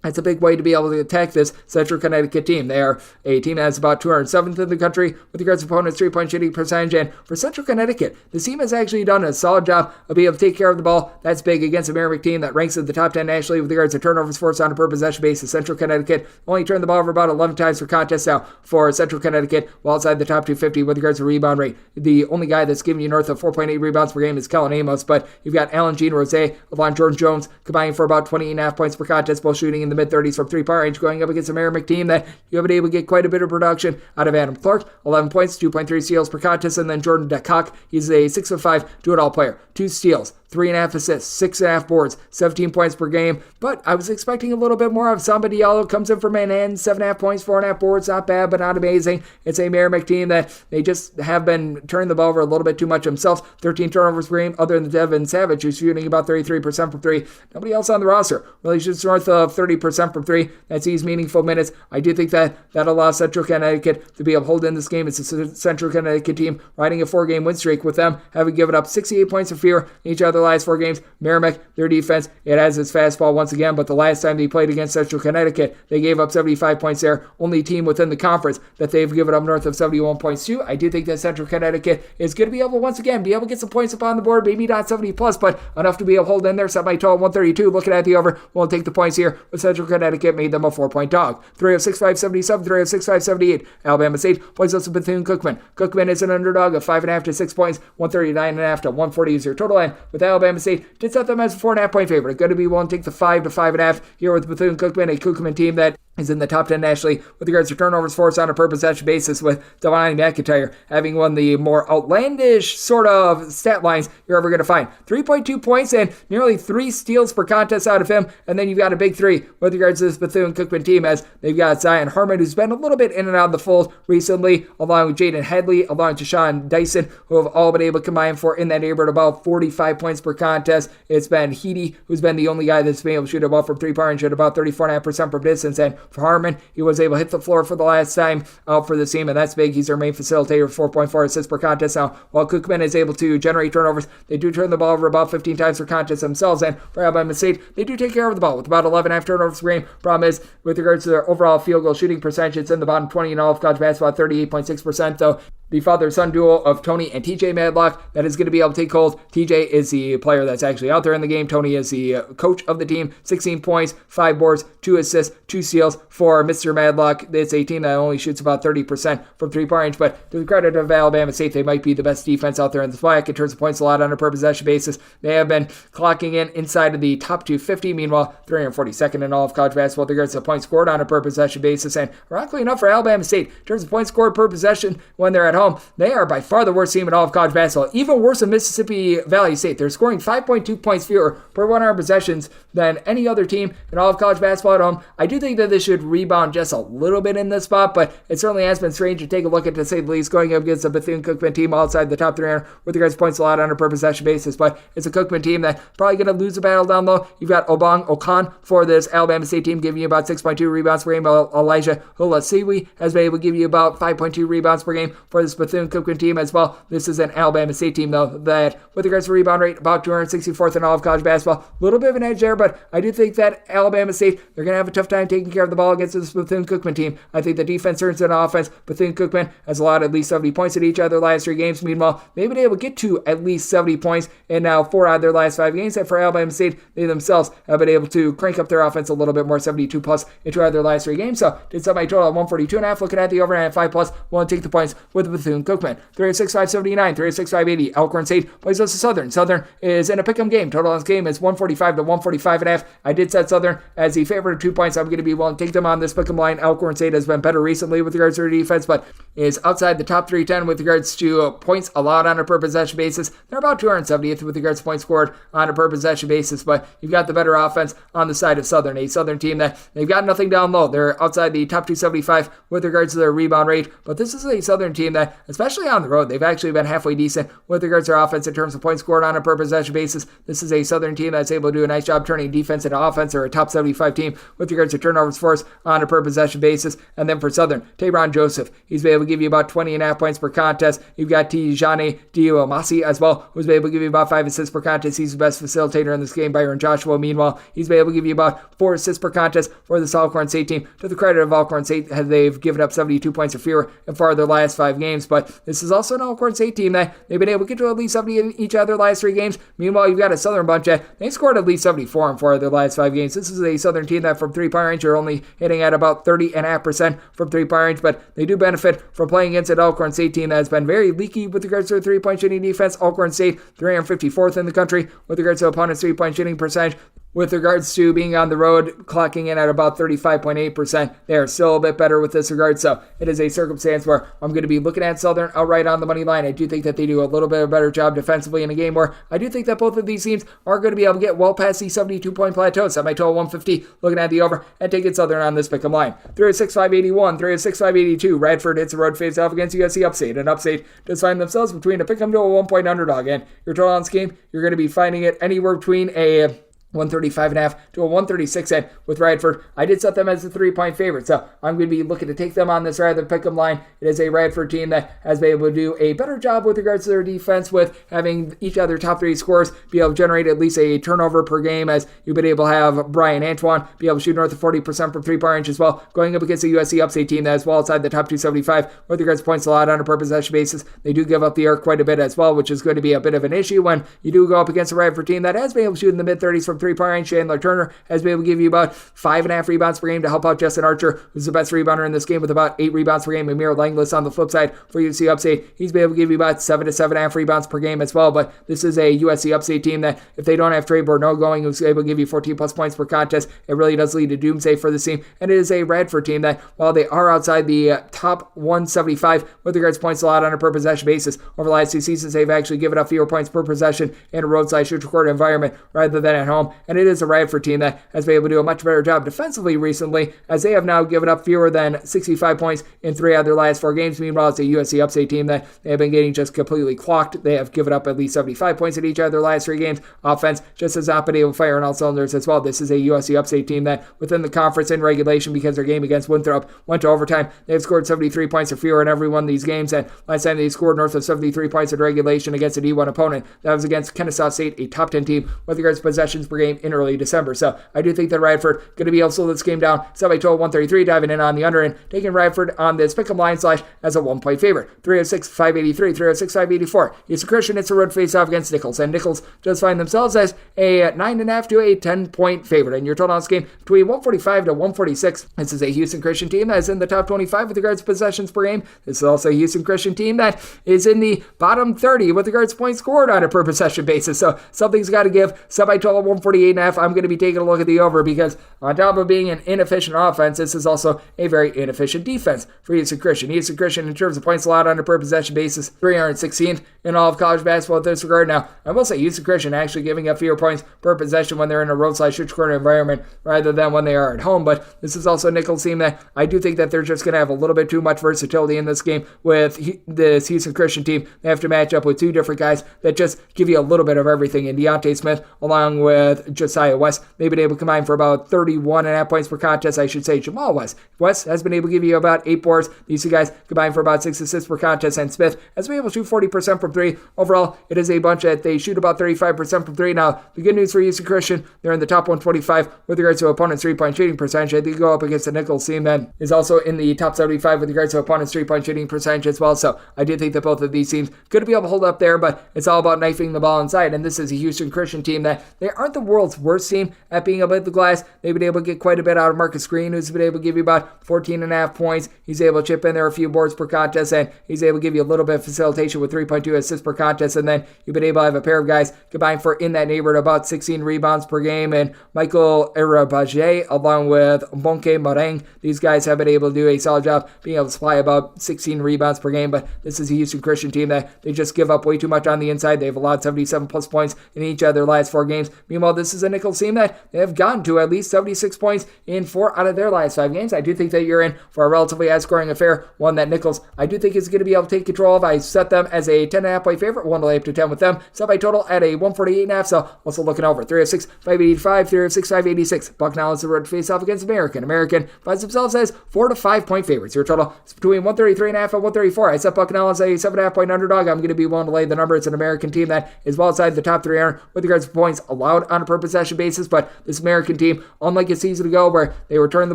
it's a big way to be able to attack this Central Connecticut team. They are a team that is about 207th in the country with regards to opponents' three-point shooting percentage. And for Central Connecticut, the team has actually done a solid job of being able to take care of the ball. That's big against a Merrimack team that ranks in the top 10 nationally with regards to turnovers forced on a per possession basis. Central Connecticut only turned the ball over about 11 times per contest now for Central Connecticut, while outside the top 250 with regards to rebound rate. The only guy that's giving you north of 4.8 rebounds per game is Kellen Amos, but you've got Alan Jean Rose, along Jordan Jones, combining for about 28.5 points per contest, both shooting in the mid-30s from three-point range, going up against a Merrimack team that you have been able to get quite a bit of production out of. Adam Clark, 11 points, 2.3 steals per contest, and then Jordan DeCock, he's a 6'5" do-it-all player, 2 steals, 3.5 assists, 6.5 boards, 17 points per game. But I was expecting a little bit more of somebody. Yellow comes in from Manhattan, 7.5 points, 4.5 boards, not bad, but not amazing. It's a Merrimack team that they just have been turning the ball over a little bit too much themselves. 13 turnovers per game, other than Devin Savage, who's shooting about 33% from 3. Nobody else on the roster really shoots north of 30% from 3. That sees meaningful minutes. I do think that allows Central Connecticut to be able to hold in this game. It's a Central Connecticut team riding a 4-game win streak with them, having given up 68 points of fear in each of their last 4 games. Merrimack, their defense, it has its fastball once again, but the last time they played against Central Connecticut, they gave up 75 points there. Only team within the conference that they've given up north of 71 points to. I do think that Central Connecticut is going to be able to once again be able to get some points up on the board, maybe not 70 plus, but enough to be able to hold in there. Semi-total 132. Looking at the over, we'll take the points here, but Central Connecticut made them a 4-point dog. 3 of 6, 577, 3 of 6, 578. Alabama State plays us with Bethune-Cookman. Cookman is an underdog of 5.5 to 6 points, 139.5 to 140 is your total, and with Alabama State, did set them as a 4.5 point favorite. Going to be willing to take the 5 to 5.5 here with Bethune-Cookman, a Cookman team that is in the top 10 nationally with regards to turnovers forced on a per possession basis, with Devine McIntyre having one of the more outlandish sort of stat lines you're ever going to find. 3.2 points and nearly 3 steals per contest out of him, and then you've got a big 3 with regards to this Bethune-Cookman team, as they've got Zion Harmon, who's been a little bit in and out of the fold recently, along with Jaden Headley, along with Deshaun Dyson, who have all been able to combine for in that neighborhood about 45 points per contest. It's been Heedy, who's been the only guy that's been able to shoot a ball from 3-point range at about 34.5% from distance, and for Harmon, he was able to hit the floor for the last time out for the team, and that's big. He's their main facilitator, 4.4 assists per contest. Now, while Cookman is able to generate turnovers, they do turn the ball over about 15 times per contest themselves, and for Alabama State, they do take care of the ball with about 11.5 turnovers per game. Problem is, with regards to their overall field goal shooting percentage, it's in the bottom 20 in all of college basketball, 38.6%, though. the father-son duo of Tony and TJ Madlock that is going to be able to take hold. TJ is the player that's actually out there in the game. Tony is the coach of the team. 16 points, 5 boards, 2 assists, 2 steals for Mr. Madlock. It's a team that only shoots about 30% from three-point range, but to the credit of Alabama State, they might be the best defense out there in the SWAC in terms of points allowed on a per possession basis. They have been clocking in inside of the top 250. Meanwhile, 342nd in all of college basketball with regards to points scored on a per possession basis. And ironically enough for Alabama State, in terms of points scored per possession when they're at home, they are by far the worst team in all of college basketball. Even worse than Mississippi Valley State. They're scoring 5.2 points fewer per 100 possessions than any other team in all of college basketball at home. I do think that this should rebound just a little bit in this spot, but it certainly has been strange to take a look at, to say the least, going up against a Bethune-Cookman team outside the top 300 with regards to points allowed on a per possession basis. But it's a Cookman team that's probably going to lose a battle down low. You've got Obong Okan for this Alabama State team giving you about 6.2 rebounds per game. Elijah Hulasiwi has been able to give you about 5.2 rebounds per game for this Bethune-Cookman team as well. This is an Alabama State team, though, that with regards to rebound rate, about 264th in all of college basketball. A little bit of an edge there, but I do think that Alabama State, they're going to have a tough time taking care of the ball against this Bethune-Cookman team. I think the defense turns into offense. Bethune-Cookman has allowed at least 70 points at each of their last 3 games. Meanwhile, they've been able to get to at least 70 points in now 4 out of their last 5 games. And for Alabama State, they themselves have been able to crank up their offense a little bit more, 72 plus in 2 out of their last 3 games. So did set my total at 142.5. Looking at the over at 5 plus, want to take the points with Bethune-Cookman. 306-579, 306-580. Alcorn State plays us to Southern. Southern is in a pick'em game. Total on this game is 145 to 145.5. I did set Southern as the favorite of 2 points. I'm going to be willing to take them on this pick'em line. Alcorn State has been better recently with regards to their defense, but is outside the top 310 with regards to points allowed on a per possession basis. They're about 270th with regards to points scored on a per possession basis, but you've got the better offense on the side of Southern, a Southern team that they've got nothing down low. They're outside the top 275 with regards to their rebound rate, but this is a Southern team that, especially on the road, they've actually been halfway decent with regards to their offense in terms of points scored on a per possession basis. This is a Southern team that's able to do a nice job turning defense into offense, or a top 75 team with regards to turnovers forced on a per possession basis. And then for Southern, Tayron Joseph, he's been able to give you about 20.5 points per contest. You've got Tijani Diomasi as well, who's been able to give you about 5 assists per contest. He's the best facilitator in this game. Byron Joshua, meanwhile, he's been able to give you about 4 assists per contest for this Alcorn State team. To the credit of Alcorn State, they've given up 72 points or fewer in 4 of their last 5 games, but this is also an Alcorn State team that they've been able to get to at least 70 in each of their last 3 games. Meanwhile, you've got a Southern bunch that they scored at least 74 in 4 of their last 5 games. This is a Southern team that from 3-point range are only hitting at about 30.5% from 3-point range, but they do benefit from playing against an Alcorn State team that has been very leaky with regards to their 3-point shooting defense. Alcorn State, 354th in the country with regards to opponents' 3-point shooting percentage. With regards to being on the road, clocking in at about 35.8%, they are still a bit better with this regard. So it is a circumstance where I'm going to be looking at Southern outright on the money line. I do think that they do a little bit of a better job defensively in a game where I do think that both of these teams are going to be able to get well past the 72-point plateau. Set my total 150, looking at the over, and taking Southern on this pick'em line. 306-581, 306-582. Radford hits a road face-off against USC Upstate, and Upstate does find themselves between a pick'em to a 1-point underdog. And your total on this game, you're going to be finding it anywhere between a 135.5 to a 136 end with Radford. I did set them as a 3-point favorite, so I'm going to be looking to take them on this rather than pick them line. It is a Radford team that has been able to do a better job with regards to their defense, with having each of their top 3 scorers be able to generate at least a turnover per game, as you've been able to have Brian Antoine be able to shoot north of 40% from 3-point range as well, going up against a USC Upstate team that is well outside the top 275 with regards to points allowed on a per possession basis. They do give up the arc quite a bit as well, which is going to be a bit of an issue when you do go up against a Radford team that has been able to shoot in the mid-30s from 3-point range. Chandler Turner has been able to give you about 5.5 rebounds per game to help out Justin Archer, who's the best rebounder in this game with about 8 rebounds per game. Amir Langlis on the flip side for USC Upstate, he's been able to give you about 7 to 7.5 rebounds per game as well. But this is a USC Upstate team that, if they don't have Trey Bordeaux going, who's able to give you 14 plus points per contest, it really does lead to doomsday for this team. And it is a Radford team that, while they are outside the top 175 with regards to points allowed on a per possession basis, over the last 2 seasons they've actually given up fewer points per possession in a roadside shoot record environment rather than at home. And it is a Radford team that has been able to do a much better job defensively recently, as they have now given up fewer than 65 points in 3 out of their last 4 games. Meanwhile, it's a USC Upstate team that they have been getting just completely clocked. They have given up at least 75 points in each of their last 3 games. Offense just has not been able to fire on all cylinders as well. This is a USC Upstate team that, within the conference in regulation, because their game against Winthrop went to overtime, they've scored 73 points or fewer in every one of these games. And last time they scored north of 73 points in regulation against a D1 opponent, that was against Kennesaw State, a top 10 team with regards to possessions per game in early December. So I do think that Radford going to be able to slow this game down. Set by total 133, diving in on the under and taking Radford on this pick'em line slash as a 1-point favorite. 306, 583, 306, 584. Houston Christian, it's a road face-off against Nichols, and Nichols just find themselves as a 9.5 to a 10-point favorite. And your total on this game between 145 to 146. This is a Houston Christian team that is in the top 25 with regards to possessions per game. This is also a Houston Christian team that is in the bottom 30 with regards to points scored on a per possession basis. So something's got to give. Set by total 148.5. I'm going to be taking a look at the over because on top of being an inefficient offense, this is also a very inefficient defense for Houston Christian. Houston Christian, in terms of points allowed on a per possession basis, 316th in all of college basketball in this regard. Now, I will say Houston Christian actually giving up fewer points per possession when they're in a roadside corner environment rather than when they are at home. But this is also a Nichols team that I do think that they're just going to have a little bit too much versatility in this game with this Houston Christian team. They have to match up with two different guys that just give you a little bit of everything. And Deontay Smith, along with Josiah West, they've been able to combine for about 31.5 points per contest. I should say Jamal West has been able to give you about 8 boards. These two guys combine for about 6 assists per contest, and Smith has been able to shoot 40% from 3. Overall, it is a bunch that they shoot about 35% from 3. Now, the good news for Houston Christian, they're in the top 125 with regards to opponents' 3-point shooting percentage. They go up against the Nichols team that is also in the top 75 with regards to opponents' 3-point shooting percentage as well. So I do think that both of these teams could be able to hold up there, but it's all about knifing the ball inside. And this is a Houston Christian team that they aren't the world's worst team at being able to hit the glass. They've been able to get quite a bit out of Marcus Green, who's been able to give you about 14.5 points. He's able to chip in there a few boards per contest, and he's able to give you a little bit of facilitation with 3.2 assists per contest. And then you've been able to have a pair of guys combined for in that neighborhood about 16 rebounds per game. And Michael Arabaje, along with Bonke Mareng, these guys have been able to do a solid job being able to supply about 16 rebounds per game. But this is a Houston Christian team that they just give up way too much on the inside. They've allowed 77 plus points in each of their last 4 games. Meanwhile, this is a Nichols team that they have gotten to at least 76 points in 4 out of their last 5 games. I do think that you're in for a relatively high-scoring affair, one that Nichols, I do think, is going to be able to take control of. I set them as a 10.5 point favorite, 1 to lay up to 10 with them. Set by total at a 148.5, so also looking over. 306, 585, 306, 586. Bucknell is the road to face off against American. American finds themselves as 4 to 5 point favorites. Your total is between 133.5 and 134. I set Bucknell as a 7.5 point underdog. I'm going to be willing to lay the number. It's an American team that is well outside the top 300 with regards to points allowed on a per possession basis, but this American team, unlike a season ago where they were turning the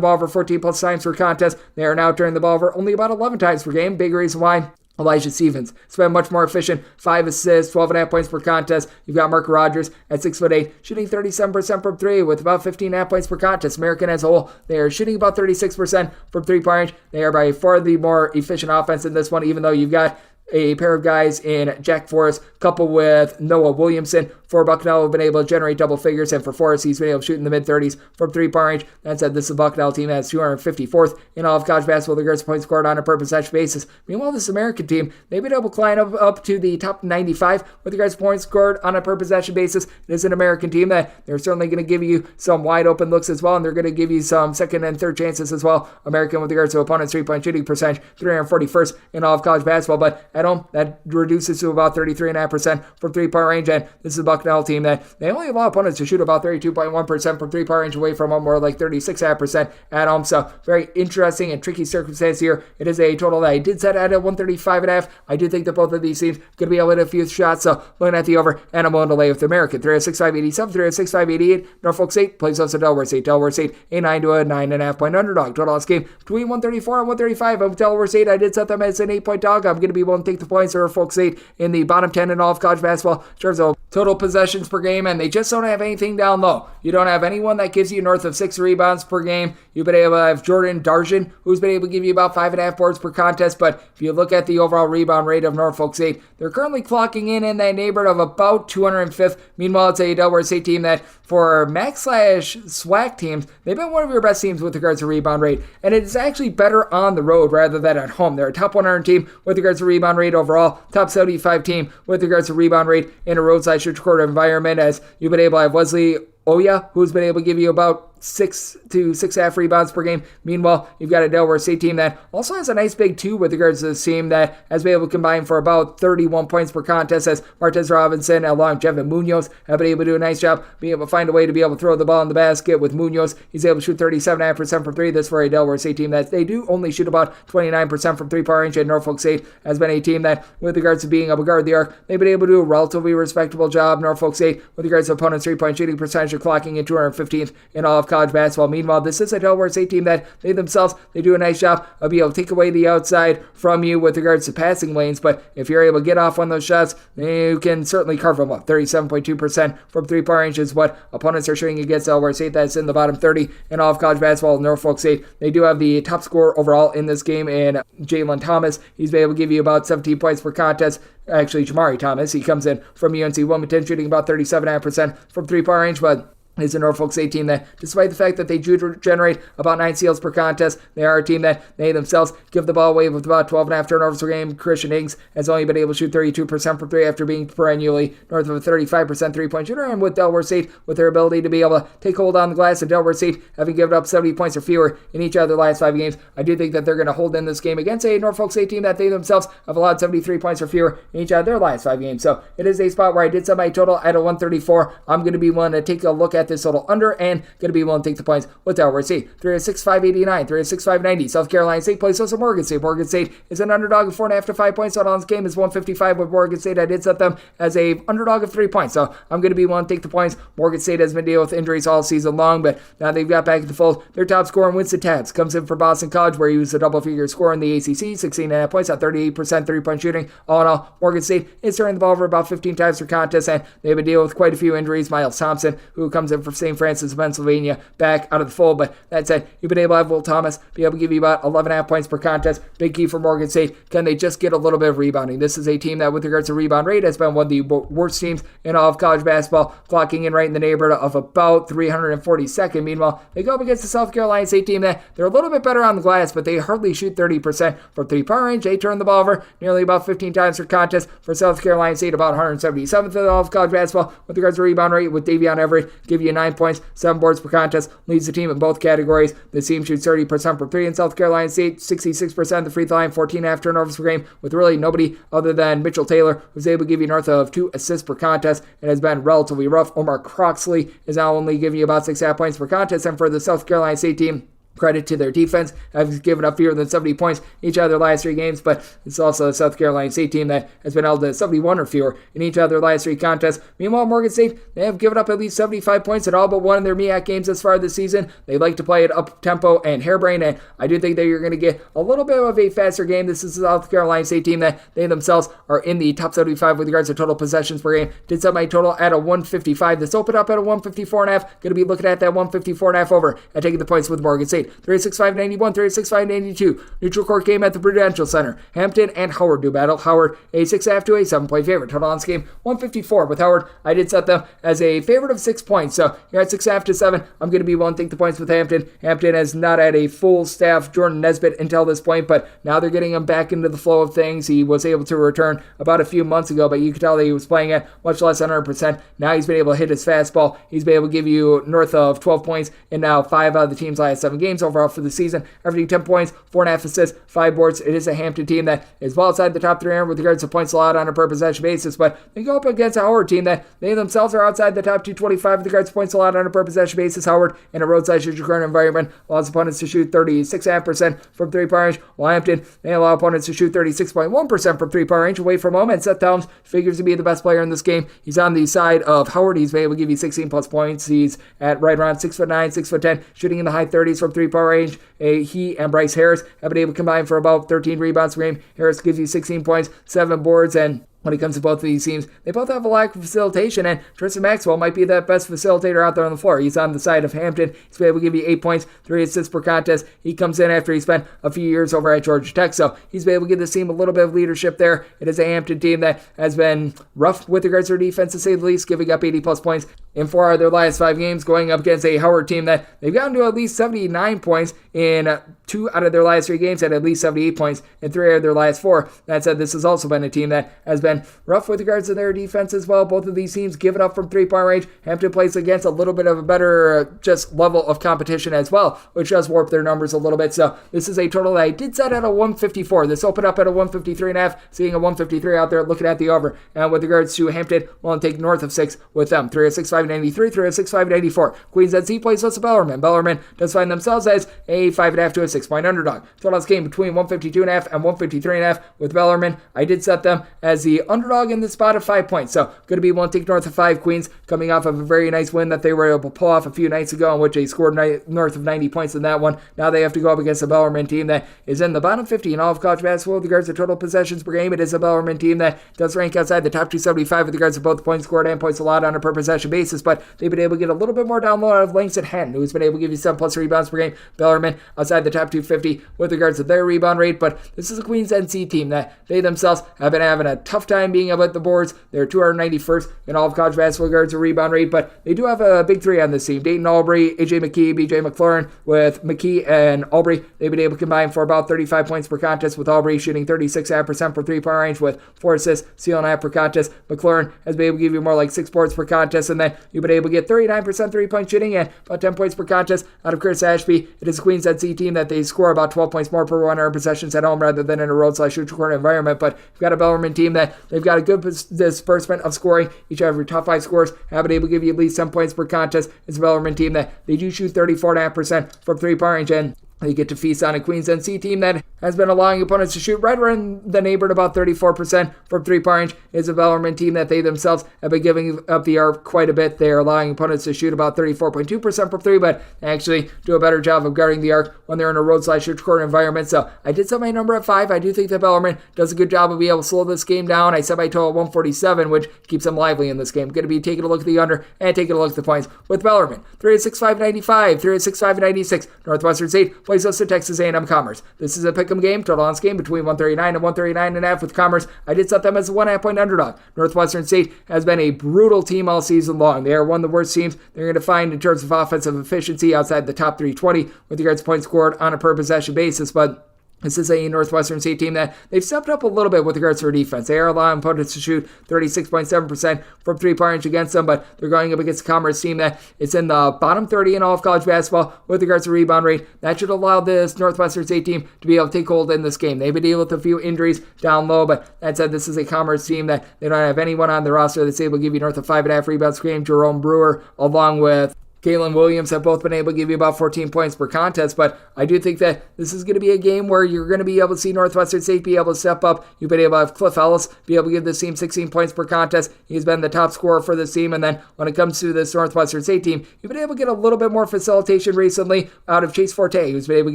ball over 14 plus times per contest, they are now turning the ball over only about 11 times per game. Big reason why Elijah Stevens has been much more efficient. 5 assists, 12.5 points per contest. You've got Mark Rogers at 6'8", shooting 37% from 3 with about 15.5 points per contest. American as a whole, they are shooting about 36% from 3-point range. They are by far the more efficient offense in this one, even though you've got a pair of guys in Jack Forrest coupled with Noah Williamson. For Bucknell, have been able to generate double figures, and for Forrest, he's been able to shoot in the mid-30s from 3-point range. That said, this is a Bucknell team that's 254th in all of college basketball with regards to points scored on a per possession basis. Meanwhile, this American team, they've been able to climb up to the top 95 with regards to points scored on a per possession basis. It is an American team that they're certainly going to give you some wide open looks as well, and they're going to give you some second and third chances as well. American with regards to opponents' 3-point shooting percentage, 341st in all of college basketball, but at home, that reduces to about 33.5% from 3-point range, and this is a Bucknell team that they only allow opponents to shoot about 32.1% from 3-point range away from them, more like 36.5% at home. So very interesting and tricky circumstance here. It is a total that I did set at 135.5. I do think that both of these teams could be able to hit a few shots. So looking at the over, and I'm willing to lay with the American. 306, 587, 306, 588. Norfolk State plays us at Delaware State. Delaware State a 9 to a 9.5 point underdog. Total on this game between 134 and 135. I'm Delaware State. I did set them as an 8-point dog. I'm going to be willing to take the points. Norfolk State in the bottom 10 in all of college basketball in terms of total possessions per game, and they just don't have anything down low. You don't have anyone that gives you north of 6 rebounds per game. You've been able to have Jordan Darjan, who's been able to give you about 5.5 boards per contest, but if you look at the overall rebound rate of Norfolk State, they're currently clocking in that neighborhood of about 205th. Meanwhile, it's a Delaware State team that, for MAC/SWAC teams, they've been one of your best teams with regards to rebound rate, and it's actually better on the road rather than at home. They're a top 100 team with regards to rebound rate overall, top 75 team with regards to rebound rate in a roadside court environment, as you've been able to have Wesley Oya, who's been able to give you about 6 to 6.5 rebounds per game. Meanwhile, you've got a Delaware State team that also has a nice big 2 with regards to this team that has been able to combine for about 31 points per contest, as Martez Robinson along with Jevin Munoz have been able to do a nice job being able to find a way to be able to throw the ball in the basket. With Munoz, he's able to shoot 37.5% from 3. This for a Delaware State team that they do only shoot about 29% from 3-point range, and Norfolk State has been a team that, with regards to being able to guard the arc, they've been able to do a relatively respectable job. Norfolk State, with regards to opponents' 3-point shooting percentage, are clocking in 215th in all of college basketball. Meanwhile, this is a Delaware State team that they themselves, they do a nice job of being able to take away the outside from you with regards to passing lanes, but if you're able to get off one of those shots, you can certainly carve them up. 37.2% from 3-point range is what opponents are shooting against Delaware State. That's in the bottom 30 in all of college basketball. Norfolk State, they do have the top scorer overall in this game, and Jalen Thomas, he's been able to give you about 17 points per contest. Actually, Jamari Thomas, he comes in from UNC Wilmington, shooting about 37.5% from 3-point range, but is a Norfolk State team that, despite the fact that they do generate about 9 steals per contest, they are a team that they themselves give the ball away with about 12.5 turnovers per game. Christian Higgs has only been able to shoot 32% from 3 after being perennially north of a 35% 3-point shooter. And with Delaware State, with their ability to be able to take hold on the glass, and Delaware State having given up 70 points or fewer in each of their last 5 games, I do think that they're going to hold in this game against a Norfolk State team that they themselves have allowed 73 points or fewer in each of their last 5 games. So it is a spot where I did set my total at a 134. I'm going to be willing to take a look at this total under, and going to be willing to take the points with Delaware State. 306-589, 306-590. South Carolina State plays also Morgan State. Morgan State is an underdog of 4.5 to 5 points. On this game is 155 with Morgan State. I did set them as a underdog of 3 points, so I'm going to be willing to take the points. Morgan State has been dealing with injuries all season long, but now they've got back in the fold. Their top scorer, Winston Tabs, comes in for Boston College, where he was a double-figure scorer in the ACC, 16.5 points at 38% 3-point shooting. All in all, Morgan State is turning the ball over about 15 times per contest, and they've been dealing with quite a few injuries. Miles Thompson, who comes in from St. Francis, Pennsylvania, back out of the fold. But that said, you've been able to have Will Thomas be able to give you about 11.5 points per contest. Big key for Morgan State. Can they just get a little bit of rebounding? This is a team that, with regards to rebound rate, has been one of the worst teams in all of college basketball, clocking in right in the neighborhood of about 342nd. Meanwhile, they go up against the South Carolina State team that they're a little bit better on the glass, but they hardly shoot 30% from 3-point range. They turn the ball over nearly about 15 times per contest. For South Carolina State, about 177th in all of college basketball with regards to rebound rate, with Davion Everett give you 9 points, 7 boards per contest. Leads the team in both categories. The team shoots 30% from 3 in South Carolina State, 66% at the free throw line, 14.5 turnovers per game, with really nobody other than Mitchell Taylor, who's able to give you north of 2 assists per contest. It has been relatively rough. Omar Croxley is now only giving you about 6.5 points per contest, and for the South Carolina State team, credit to their defense, have given up fewer than 70 points each of their last 3 games, but it's also a South Carolina State team that has been held to 71 or fewer in each of their last 3 contests. Meanwhile, Morgan State, they have given up at least 75 points in all but one of their MEAC games thus far this season. They like to play it up-tempo and harebrained, and I do think that you're going to get a little bit of a faster game. This is a South Carolina State team that they themselves are in the top 75 with regards to total possessions per game. Did set my total at a 155. This opened up at a 154.5. Going to be looking at that 154.5 over and taking the points with Morgan State. 365-91, 365-92. Neutral court game at the Prudential Center. Hampton and Howard do battle. Howard a 6.5 to a 7-point favorite. Total on this game 154. With Howard, I did set them as a favorite of 6 points. So you're at 6.5 to 7. I'm going to be willing to take the points with Hampton. Hampton has not had a full staff Jordan Nesbitt until this point, but now they're getting him back into the flow of things. He was able to return about a few months ago, but you could tell that he was playing at much less than 100%. Now he's been able to hit his fastball. He's been able to give you north of 12 points in now 5 out of the team's last 7 games overall for the season, averaging 10 points, 4.5 assists, 5 boards. It is a Hampton team that is well outside the top 300 with regards to points allowed on a per possession basis, but they go up against a Howard team that they themselves are outside the top 225 with regards to points allowed on a per possession basis. Howard, in a roadside shooting current environment, allows opponents to shoot 36.5% from 3-point range, while Hampton, they allow opponents to shoot 36.1% from 3-point range. Away from home, and Seth Helms figures to be the best player in this game. He's on the side of Howard. He's been able to give you 16 plus points. He's at right around 6'9", 6'10", shooting in the high 30s from 3-point range. He and Bryce Harris have been able to combine for about 13 rebounds per game. Harris gives you 16 points, 7 boards, and when it comes to both of these teams, they both have a lack of facilitation, and Tristan Maxwell might be the best facilitator out there on the floor. He's on the side of Hampton. He's been able to give you 8 points, 3 assists per contest. He comes in after he spent a few years over at Georgia Tech, so he's been able to give this team a little bit of leadership there. It is a Hampton team that has been rough with regards to their defense, to say the least, giving up 80-plus points in 4 of their last 5 games, going up against a Howard team that they've gotten to at least 79 points in 2 out of their last 3 games, at least 78 points in 3 of their last 4. That said, this has also been a team that has been rough with regards to their defense as well. Both of these teams give it up from 3-point range. Hampton plays against a little bit of a better just level of competition as well, which does warp their numbers a little bit. So this is a total that I did set at a 154. This opened up at a 153.5, seeing a 153 out there, looking at the over. And with regards to Hampton, we'll take north of 6 with them. 306.593, 306.594. Queens NC plays us Bellarmine. Bellarmine does find themselves as a 5.5 to a 6-point underdog. Total's game between 152.5 and 153.5 with Bellarmine. I did set them as the underdog in the spot of 5 points. So going to be one take north of 5. Queens coming off of a very nice win that they were able to pull off a few nights ago, in which they scored north of 90 points in that one. Now they have to go up against a Bellarmine team that is in the bottom 50 in all of college basketball with regards to total possessions per game. It is a Bellarmine team that does rank outside the top 275 with regards to both points scored and points allowed on a per possession basis, but they've been able to get a little bit more down low out of Langston Henn, who's been able to give you 7+ rebounds per game. Bellarmine outside the top 250 with regards to their rebound rate, but this is a Queens NC team that they themselves have been having a tough time being able at the boards. They're 291st in all of college basketball with regards to rebound rate, but they do have a big 3 on this team. Dayton Aubrey, AJ McKee, BJ McLaurin. With McKee and Aubrey, they've been able to combine for about 35 points per contest, with Aubrey shooting 36.5% from 3-point range with 4 assists, stealing half per contest. McLaurin has been able to give you more like 6 boards per contest, and then you've been able to get 39% 3-point shooting and about 10 points per contest out of Chris Ashby. It is a Queens NC team that they score about 12 points more per 100 possessions at home rather than in a road/shoot-to-corner environment, but you've got a Bellarmine team that they've got a good disbursement of scoring. Each of every top 5 scores have been able to give you at least 10 points per contest. It's a Bellarmine team that they do shoot 34.5% from 3-point range, and they get to feast on a Queens NC team that has been allowing opponents to shoot right around the neighborhood about 34% from 3-point range. It's a Bellarmine team that they themselves have been giving up the arc quite a bit. They are allowing opponents to shoot about 34.2% from 3, but actually do a better job of guarding the arc when they're in a road/shoot-to-corner environment. So I did set my number at 5. I do think that Bellarmine does a good job of being able to slow this game down. I set my total at 147, which keeps them lively in this game. Going to be taking a look at the under and taking a look at the points with Bellarmine. 306.595, 306.596. Northwestern State plays us to Texas A&M Commerce. This is a pick'em game, total on this game between 139 and 139.5 with Commerce. I did set them as a 1.5 point underdog. Northwestern State has been a brutal team all season long. They are one of the worst teams they're going to find in terms of offensive efficiency outside the top 320 with regards to points scored on a per possession basis, but this is a Northwestern State team that they've stepped up a little bit with regards to their defense. They are allowing opponents to shoot 36.7% from 3-point range against them, but they're going up against a Commerce team that is in the bottom 30 in all of college basketball with regards to rebound rate. That should allow this Northwestern State team to be able to take hold in this game. They've been dealing with a few injuries down low, but that said, this is a Commerce team that they don't have anyone on the roster that's able to give you north of 5.5 rebounds per game. Jerome Brewer, along with Kalen Williams, have both been able to give you about 14 points per contest, but I do think that this is going to be a game where you're going to be able to see Northwestern State be able to step up. You've been able to have Cliff Ellis be able to give this team 16 points per contest. He's been the top scorer for this team, and then when it comes to this Northwestern State team, you've been able to get a little bit more facilitation recently out of Chase Forte, who's been able to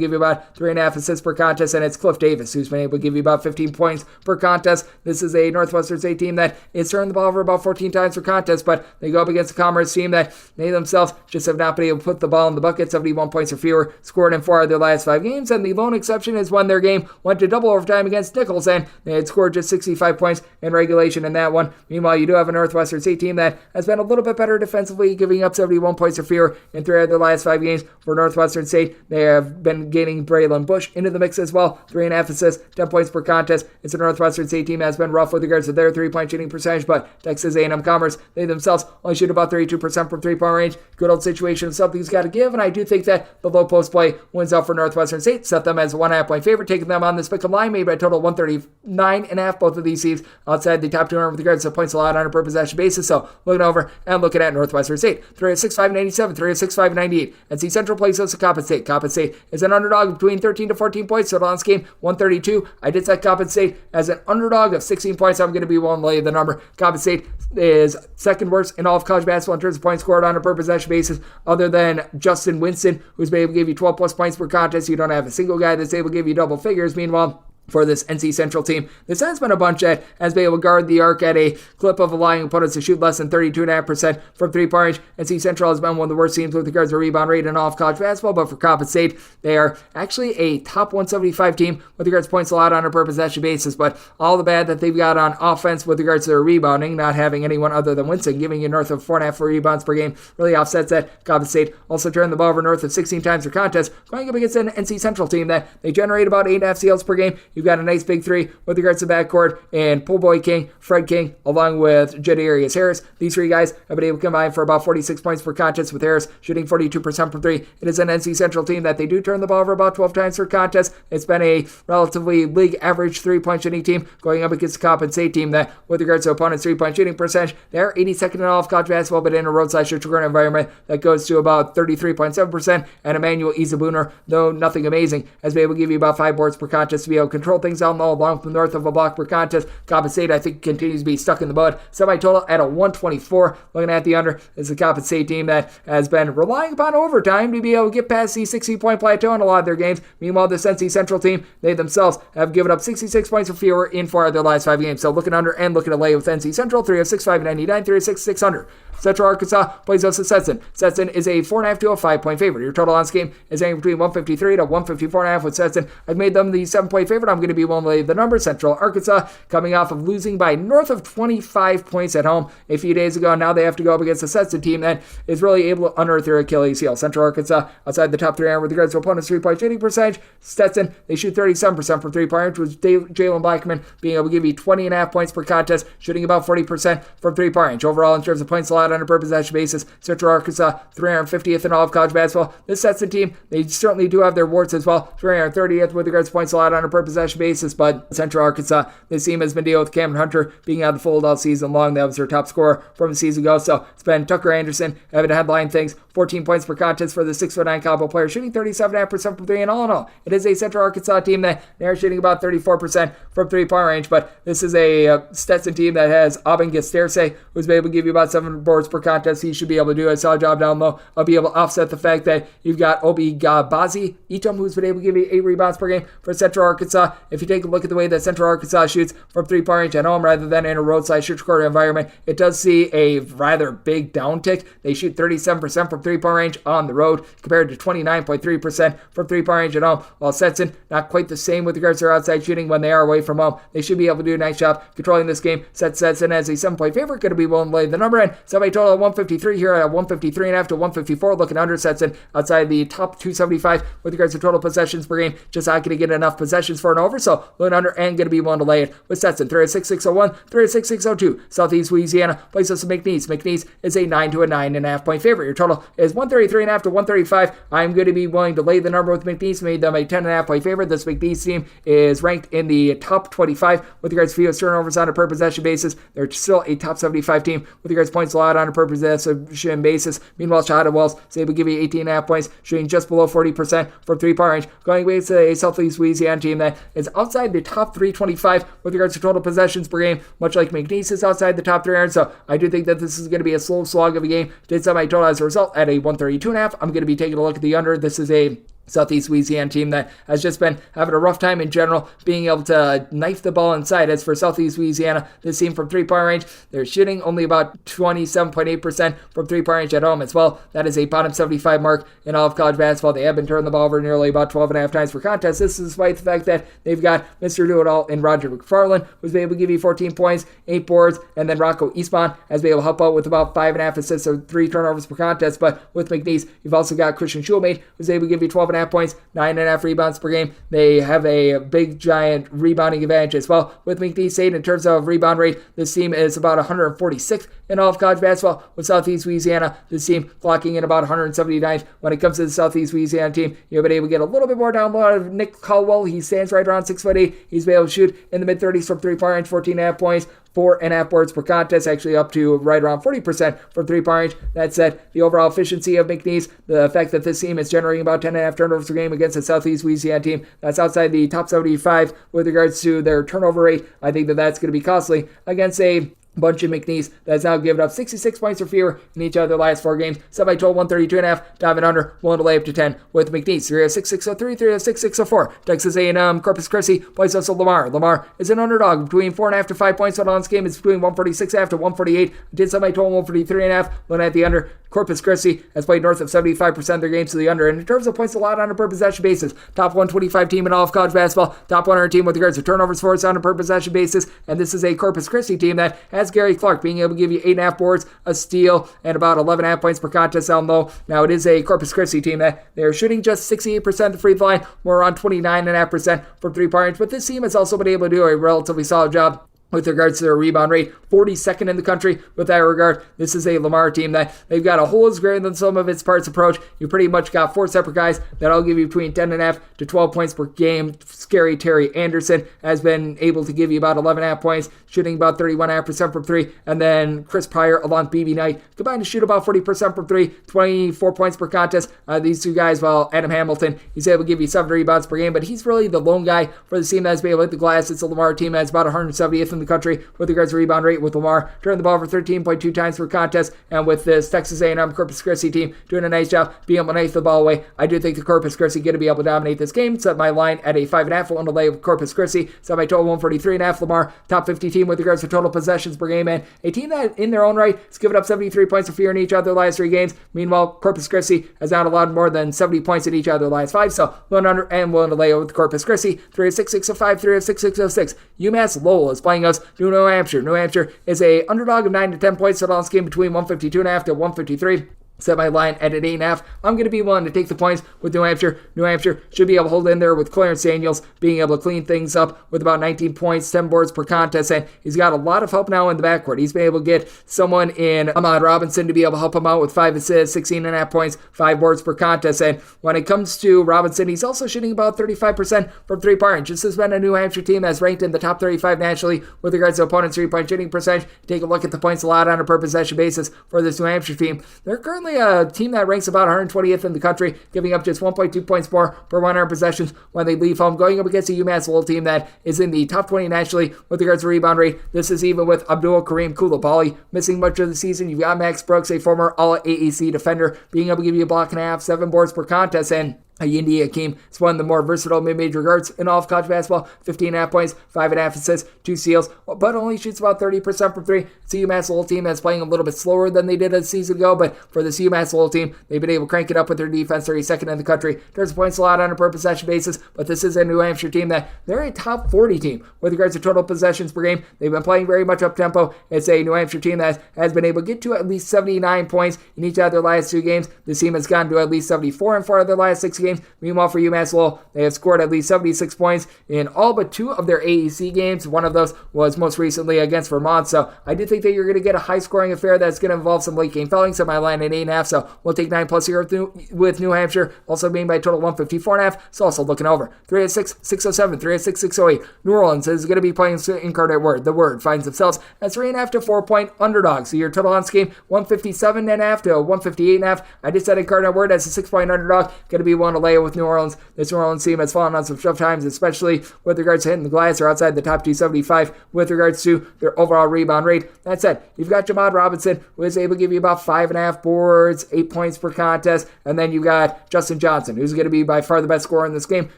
give you about 3.5 assists per contest, and it's Cliff Davis, who's been able to give you about 15 points per contest. This is a Northwestern State team that is turning the ball over about 14 times per contest, but they go up against a Commerce team that they themselves just have not been able to put the ball in the bucket. 71 points or fewer scored in 4 of their last 5 games, and the lone exception is when their game went to double overtime against Nichols, and they had scored just 65 points in regulation in that one. Meanwhile, you do have a Northwestern State team that has been a little bit better defensively, giving up 71 points or fewer in 3 of their last 5 games. For Northwestern State, they have been gaining Braylon Bush into the mix as well. 3.5 assists, 10 points per contest. It's a Northwestern State team that has been rough with regards to their 3-point shooting percentage, but Texas A&M Commerce, they themselves only shoot about 32% from 3-point range. Good old situation, something's got to give, and I do think that the low post play wins out for Northwestern State. Set them as a 1.5 point favorite, taking them on this pick'em line, made by a total of 139.5. Both of these teams outside the top 200 with regards to points allowed on a per possession basis. So looking over and looking at Northwestern State, 306.597, 306.598. NC Central plays us to Coppin State. Coppin State is an underdog between 13 to 14 points. Total on this game 132. I did set Coppin State as an underdog of 16 points. I'm going to be willing to lay the number. Coppin State is second worst in all of college basketball in terms of points scored on a per possession basis, other than Justin Winston, who's been able to give you 12 plus points per contest. You don't have a single guy that's able to give you double figures. Meanwhile, for this NC Central team. This has been a bunch that has been able to guard the arc at a clip of allowing opponents to shoot less than 32.5% from three-point range. NC Central has been one of the worst teams with regards to rebound rate in all of college basketball, but for Coppin State, they are actually a top 175 team with regards to points allowed on a per possession basis, but all the bad that they've got on offense with regards to their rebounding, not having anyone other than Winston giving you north of 4.5 rebounds per game, really offsets that. Coppin State also turned the ball over north of 16 times per contest, going up against an NC Central team that they generate about 8.5 steals per game. You've got a nice big three with regards to backcourt and Pool Boy King, Fred King, along with Jadarius Harris. These three guys have been able to combine for about 46 points per contest, with Harris shooting 42% from three. It is an NC Central team that they do turn the ball over about 12 times per contest. It's been a relatively league average three-point shooting team going up against the Coppin State team that, with regards to opponents' three-point shooting percentage, they are 82nd in all of college basketball, but in a roadside shooting environment that goes to about 33.7%. And Emmanuel Izabuner, though nothing amazing, has been able to give you about 5 boards per contest to be able to control things down low along from north of a block per contest. Coppin State, I think, continues to be stuck in the mud. Semi-total at a 124. Looking at the under, is the Coppin State team that has been relying upon overtime to be able to get past the 60-point plateau in a lot of their games. Meanwhile, the NC Central team, they themselves have given up 66 points or fewer in 4 of their last 5 games. So looking under and looking to lay with NC Central, 3 of 6, 599, 3 of 6, 600. Central Arkansas plays us at Stetson. Stetson is a 4.5 to a 5-point favorite. Your total on this game is anywhere between 153 to 154.5 with Stetson. I've made them the 7-point favorite. I'm going to be willing to lay the number. Central Arkansas coming off of losing by north of 25 points at home a few days ago. Now they have to go up against a Stetson team that is really able to unearth their Achilles heel. Central Arkansas outside the top 3 with regards to opponents' 3-point shooting percentage. Stetson, they shoot 37% from 3-point, with Jalen Blackman being able to give you 20.5 points per contest, shooting about 40% from 3-point range. Overall, in terms of points allowed on a per possession basis, Central Arkansas 350th in all of college basketball. This Stetson team, they certainly do have their warts as well, 330th with regards to points allowed on a per possession basis, but Central Arkansas, this team has been dealing with Cameron Hunter being out of the fold all season long. That was their top scorer from the season ago. So it's been Tucker Anderson having to headline things. 14 points per contest for the 6'9" combo player, shooting 37.5% from 3. And all in all, it is a Central Arkansas team that they're shooting about 34% from 3-point range. But this is a Stetson team that has Aubin Gesterse, who's been able to give you about 7 boards per contest. He should be able to do a solid job down low. I'll be able to offset the fact that you've got Obi Gabazi Itom, who's been able to give you 8 rebounds per game for Central Arkansas. If you take a look at the way that Central Arkansas shoots from 3-point range at home rather than in a roadside shoot court environment, it does see a rather big downtick. They shoot 37% from 3-point range on the road compared to 29.3% from 3-point range at home. While Stetson, not quite the same with regards to their outside shooting when they are away from home. They should be able to do a nice job controlling this game. Stetson as a 7-point favorite, going to be willing to lay the number in. Somebody total of 153 here at 153.5 to 154. Looking under Stetson outside the top 275 with regards to total possessions per game. Just not going to get enough possessions for an over, so looking under and going to be willing to lay it with Stetson. 3-6-6-0-1, 3-6-6-0-2. Southeast Louisiana plays us to McNeese. McNeese is a 9 to a 9.5 point favorite. Your total is 133.5 to 135. I'm going to be willing to lay the number with McNeese. Made them a 10.5 point favorite. This McNeese team is ranked in the top 25 with regards to fewest turnovers on a per possession basis. They're still a top 75 team with regards to points allowed on a per possession basis. Meanwhile, Shahada Wells is able to give you 18.5 points, shooting just below 40% from 3-point range. Going away to a Southeast Louisiana team that is outside the top 325 with regards to total possessions per game, much like McNeese is outside the top 300. So I do think that this is going to be a slow slog of a game. Did set my total as a result at a 132.5. I'm going to be taking a look at the under. This is a Southeast Louisiana team that has just been having a rough time in general, being able to knife the ball inside. As for Southeast Louisiana, this team from 3-point range, they're shooting only about 27.8% from 3-point range at home as well. That is a bottom 75 mark in all of college basketball. They have been turning the ball over nearly about 12.5 times per contest. This is despite the fact that they've got Mr. Do-It-All in Roger McFarland, who's been able to give you 14 points, 8 boards, and then Rocco Eastman has been able to help out with about 5.5 assists or 3 turnovers per contest. But with McNeese, you've also got Christian Schulmate, who's able to give you 12.5 points, 9.5 rebounds per game. They have a big, giant rebounding advantage as well. With McNeese State, in terms of rebound rate, this team is about 146th in all of college basketball. With Southeast Louisiana, this team clocking in about 179th. When it comes to the Southeast Louisiana team, you've been able to get a little bit more down low out of Nick Caldwell. He stands right around 6'8". He's been able to shoot in the mid-30s from 3-point range, 14.5 points. 4.5 boards per contest, actually up to right around 40% from 3-point range. That said, the overall efficiency of McNeese, the fact that this team is generating about 10.5 turnovers per game against a Southeast Louisiana team that's outside the top 75 with regards to their turnover rate, I think that that's going to be costly against a bunch of McNeese that's now given up 66 points or fewer in each of their last 4 games. Semi-total 132.5, diving under, willing to lay up to 10 with McNeese. 306-603, 306-604. Texas A&M, Corpus Christi plays us Lamar. Lamar is an underdog between 4.5 to 5 points. Total on this game is between 146.5 to 148. Did semi-total 143.5, looking at the under. Corpus Christi has played north of 75% of their games to the under. And in terms of points allowed on a per possession basis, top 125 team in all of college basketball, top 100 team with regards to turnovers forced on a per possession basis. And this is a Corpus Christi team that has Gary Clark being able to give you 8.5 boards, a steal, and about 11.5 points per contest down low. Now, it is a Corpus Christi team that they're shooting just 68% the free throw line, more around 29.5% from three-point range. But this team has also been able to do a relatively solid job with regards to their rebound rate, 42nd in the country with that regard. This is a Lamar team that they've got a whole is greater than some of its parts approach. You pretty much got 4 separate guys that'll give you between 10.5 to 12 points per game. Scary Terry Anderson has been able to give you about 11.5 points, shooting about 31.5% from 3. And then Chris Pryor along BB Knight combined to shoot about 40% from 3, 24 points per contest. These two guys, while Adam Hamilton, he's able to give you 7 rebounds per game, but he's really the lone guy for the team that's been able to hit the glass. It's a Lamar team that's about 170th in the country with regards to rebound rate, with Lamar turning the ball over 13.2 times per contest, and with this Texas A&M Corpus Christi team doing a nice job being able to knife the ball away. I do think the Corpus Christi going to be able to dominate this game. Set my line at a 5.5 on the lay with Corpus Christi. Set my total 143.5. Lamar, top 50 team with regards to total possessions per game, and a team that in their own right has given up 73 points of fear in each of their last 3 games. Meanwhile, Corpus Christi has not allowed more than 70 points in each of their last 5, so willing under and willing to lay with Corpus Christi. 306-605, 306-606. UMass Lowell is playing us New Hampshire. New Hampshire is a underdog of 9 to 10 points. So this game between 152.5 to 153. Set my line at an 8.5. I'm going to be willing to take the points with New Hampshire. New Hampshire should be able to hold in there with Clarence Daniels being able to clean things up with about 19 points, 10 boards per contest, and he's got a lot of help now in the backcourt. He's been able to get someone in Ahmad Robinson to be able to help him out with 5 assists, 16.5 points, 5 boards per contest. And when it comes to Robinson, he's also shooting about 35% from three-point range. This has been a New Hampshire team that's ranked in the top 35 nationally with regards to opponents' three-point shooting percentage. Take a look at the points allowed on a per possession basis for this New Hampshire team. They're currently a team that ranks about 120th in the country, giving up just 1.2 points more per 100 possessions when they leave home, going up against a UMass Lowell team that is in the top 20 nationally with regards to rebound rate. This is even with Abdul Kareem Koulibaly missing much of the season. You've got Max Brooks, a former All-AAC defender, being able to give you a block and a half, 7 boards per contest, and Yindi Akeem is one of the more versatile mid-major guards in all of college basketball. 15.5 points, 5.5 assists, 2 steals, but only shoots about 30% from 3. It's a UMass Lowell team that's playing a little bit slower than they did a season ago, but for this UMass Lowell team, they've been able to crank it up with their defense. 32nd in the country. There's points allowed on a per possession basis, but this is a New Hampshire team that they're a top 40 team with regards to total possessions per game. They've been playing very much up-tempo. It's a New Hampshire team that has been able to get to at least 79 points in each of their last 2 games. This team has gotten to at least 74 in 4 of their last 6 games. Meanwhile, for UMass Lowell, they have scored at least 76 points in all but 2 of their AAC games. One of those was most recently against Vermont. So I do think that you're going to get a high-scoring affair that's going to involve some late-game fouling. So my line at 8.5. So we'll take 9+ here with New Hampshire, also being by a total 154.5. So also looking over 306-607, 306-608. New Orleans is going to be playing Incarnate Word. The Word finds themselves at 3.5 to 4-point underdogs. So your total on this game 157.5 to 158.5. I just said Incarnate Word as a 6-point underdog. Going to be one to lay with New Orleans. This New Orleans team has fallen on some tough times, especially with regards to hitting the glass or outside the top 275 with regards to their overall rebound rate. That said, you've got Ahmad Robinson, who is able to give you about 5.5 boards, 8 points per contest, and then you got Justin Johnson, who's going to be by far the best scorer in this game,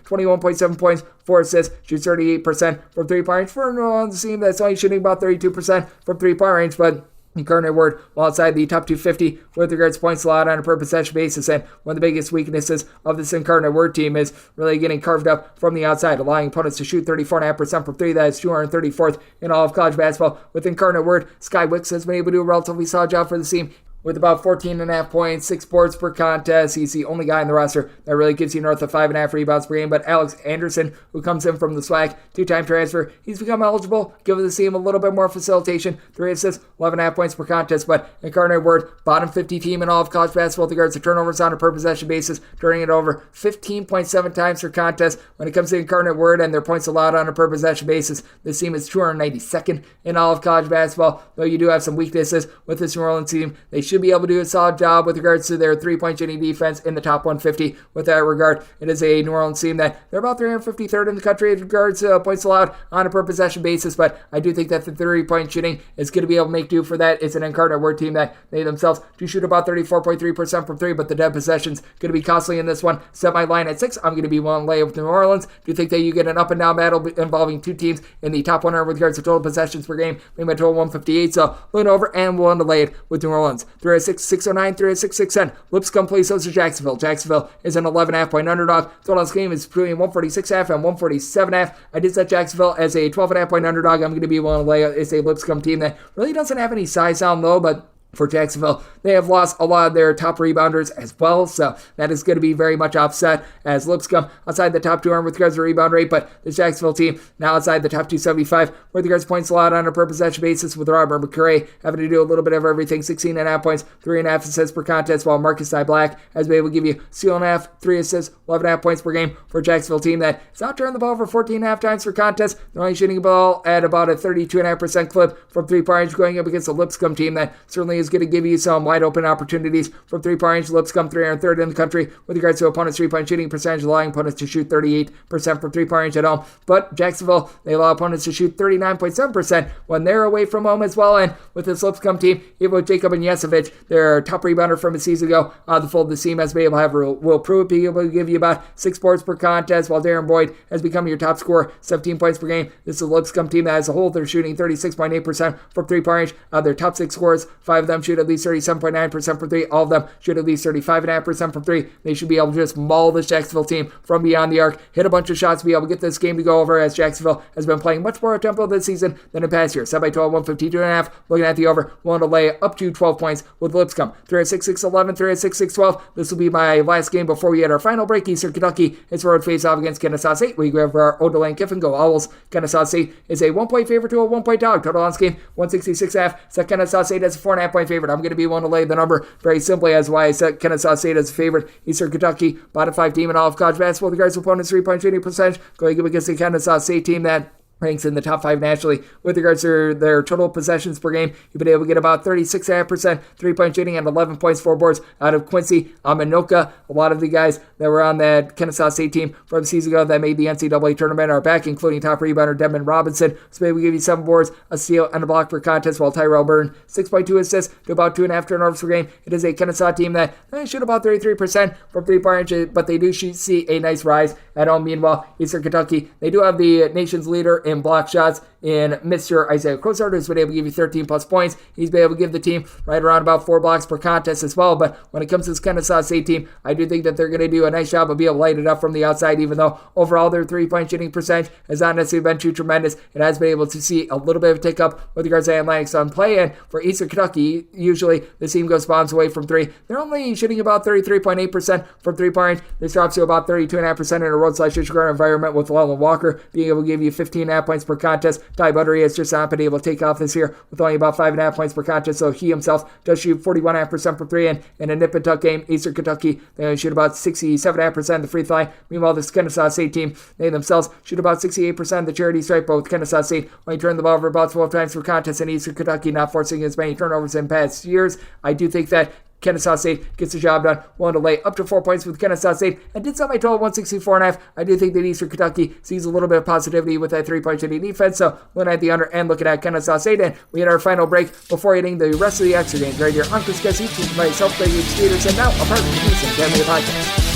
21.7 points, 4 assists, shoots 38% from three-point range for a New Orleans team that's only shooting about 32% from three-point range, but Incarnate Word, while outside the top 250 with regards to points allowed on a per possession basis, and one of the biggest weaknesses of this Incarnate Word team is really getting carved up from the outside, allowing opponents to shoot 34.5% from 3. That is 234th in all of college basketball. With Incarnate Word, Sky Wicks has been able to do a relatively solid job for the team, with about 14.5 points, 6 boards per contest. He's the only guy in the roster that really gives you north of 5.5 rebounds per game. But Alex Anderson, who comes in from the SWAC, 2-time transfer, he's become eligible, giving the team a little bit more facilitation. 3 assists, 11.5 points per contest. But Incarnate Word, bottom 50 team in all of college basketball with regards to turnovers on a per possession basis, turning it over 15.7 times per contest. When it comes to Incarnate Word and their points allowed on a per possession basis, this team is 292nd in all of college basketball. Though you do have some weaknesses with this New Orleans team, they should should be able to do a solid job with regards to their three-point shooting defense in the top 150 with that regard. It is a New Orleans team that they're about 353rd in the country with regards to points allowed on a per possession basis, but I do think that the three-point shooting is going to be able to make do for that. It's an incarnate word team that they themselves do shoot about 34.3% from three, but the dead possession's going to be costly in this one. Set my line at 6. I'm going to be willing to lay with New Orleans. Do you think that you get an up and down battle involving two teams in the top 100 with regards to total possessions per game? We went total 158, so looking over and willing to lay it with New Orleans. 306, 609, 306, 610. Lipscomb plays those to Jacksonville. Jacksonville is an 11.5 point underdog. Total this game is between 146.5 and 147.5. I did set Jacksonville as a 12.5 point underdog. I'm going to be willing to lay it. It's a Lipscomb team that really doesn't have any size down low, but for Jacksonville, they have lost a lot of their top rebounders as well, so that is going to be very much offset as Lipscomb outside the top 200 with regards to rebound rate, but the Jacksonville team now outside the top 275 with regards to points allowed on a per possession basis, with Robert McCray having to do a little bit of everything. 16.5 points, 3.5 assists per contest, while Marcus Ty Black has been able to give you steal and a half, 3 assists, 11.5 points per game for a Jacksonville team that has not turned the ball over 14.5 times per contest. They're only shooting the ball at about a 32.5% clip from three-point range, going up against a Lipscomb team that certainly is going to give you some wide open opportunities from three-point range. Lipscomb 303rd in the country with regards to opponents' three-point shooting percentage, allowing opponents to shoot 38% from three-point range at home. But Jacksonville, they allow opponents to shoot 39.7% when they're away from home as well. And with this Lipscomb team, even with Jacob Jesevich, their top rebounder from a season ago, the fold the team has been able to have Will Pruitt be able to give you about 6 boards per contest, while Darren Boyd has become your top scorer, 17 points per game. This is a Lipscomb team that as a whole, they're shooting 36.8% from three-point range. Their top 6 scorers, 5 of them shoot at least 37.9% from three. All of them shoot at least 35.5% from three. They should be able to just maul this Jacksonville team from beyond the arc, hit a bunch of shots, be able to get this game to go over, as Jacksonville has been playing much more tempo this season than in past years. Set by 12, 152.5. Looking at the over, willing to lay up to 12 points with Lipscomb. 306, 611, 306, 612. This will be my last game before we hit our final break. Eastern Kentucky, it's road face-off against Kennesaw State. We have our Odell Kiffin go Owls. Kennesaw State is a 1-point favorite to a 1-point dog. Total on this game, 166.5. Set Kennesaw State as a 4.5 point favorite. I'm going to be willing to lay the number very simply as why I set Kennesaw State as a favorite. Eastern Kentucky, bottom 5 team in all of college basketball with regards to opponents' three-point shooting percentage, going up against the Kennesaw State team that ranks in the top 5 nationally with regards to their total possessions per game. You've been able to get about 36.5% three-point shooting and 11 points, 4 boards out of Quincy Aminoka. A lot of the guys that were on that Kennesaw State team from the season ago that made the NCAA tournament are back, including top rebounder Devin Robinson. So maybe we give you 7 boards, a steal, and a block per contest, while Tyrell Burton, 6.2 assists to about 2.5 turnovers per game. It is a Kennesaw team that they shoot about 33% from three-point range, but they do see a nice rise at home. Meanwhile, Eastern Kentucky, they do have the nation's leader in block shots in Mr. Isaiah Crozart, who's been able to give you 13 plus points. He's been able to give the team right around about 4 blocks per contest as well. But when it comes to this Kennesaw State team, I do think that they're going to do a nice job of being able to light it up from the outside, even though overall their three-point shooting percentage has not necessarily been too tremendous. It has been able to see a little bit of a tick up with regards to Atlantic Sun play. And for Eastern Kentucky, usually the team goes bounds away from 3. They're only shooting about 33.8% from three-point range. This drops to about 32.5% in a road/Chicago environment, with Llewellyn Walker being able to give you 15.5 points per contest. Ty Buttery has just not been able to take off this year with only about 5.5 points per contest, so he himself does shoot 41.5% from 3. And in a nip and tuck game, Eastern Kentucky, they only shoot about 67.5% of the free throw line. Meanwhile, this Kennesaw State team, they themselves shoot about 68% of the charity stripe, but with Kennesaw State only turn the ball over about 12 times per contest, and Eastern Kentucky not forcing as many turnovers in past years. I do think that Kennesaw State gets the job done, willing to lay up to 4 points with Kennesaw State, and did set my total 164.5. I do think that Eastern Kentucky sees a little bit of positivity with that three-point shooting defense, so looking at the under and looking at Kennesaw State, and we had our final break before hitting the rest of the extra games right here on Chris Kessie, teaching myself, Greg Peterson, now a part of the Houston Family Podcast.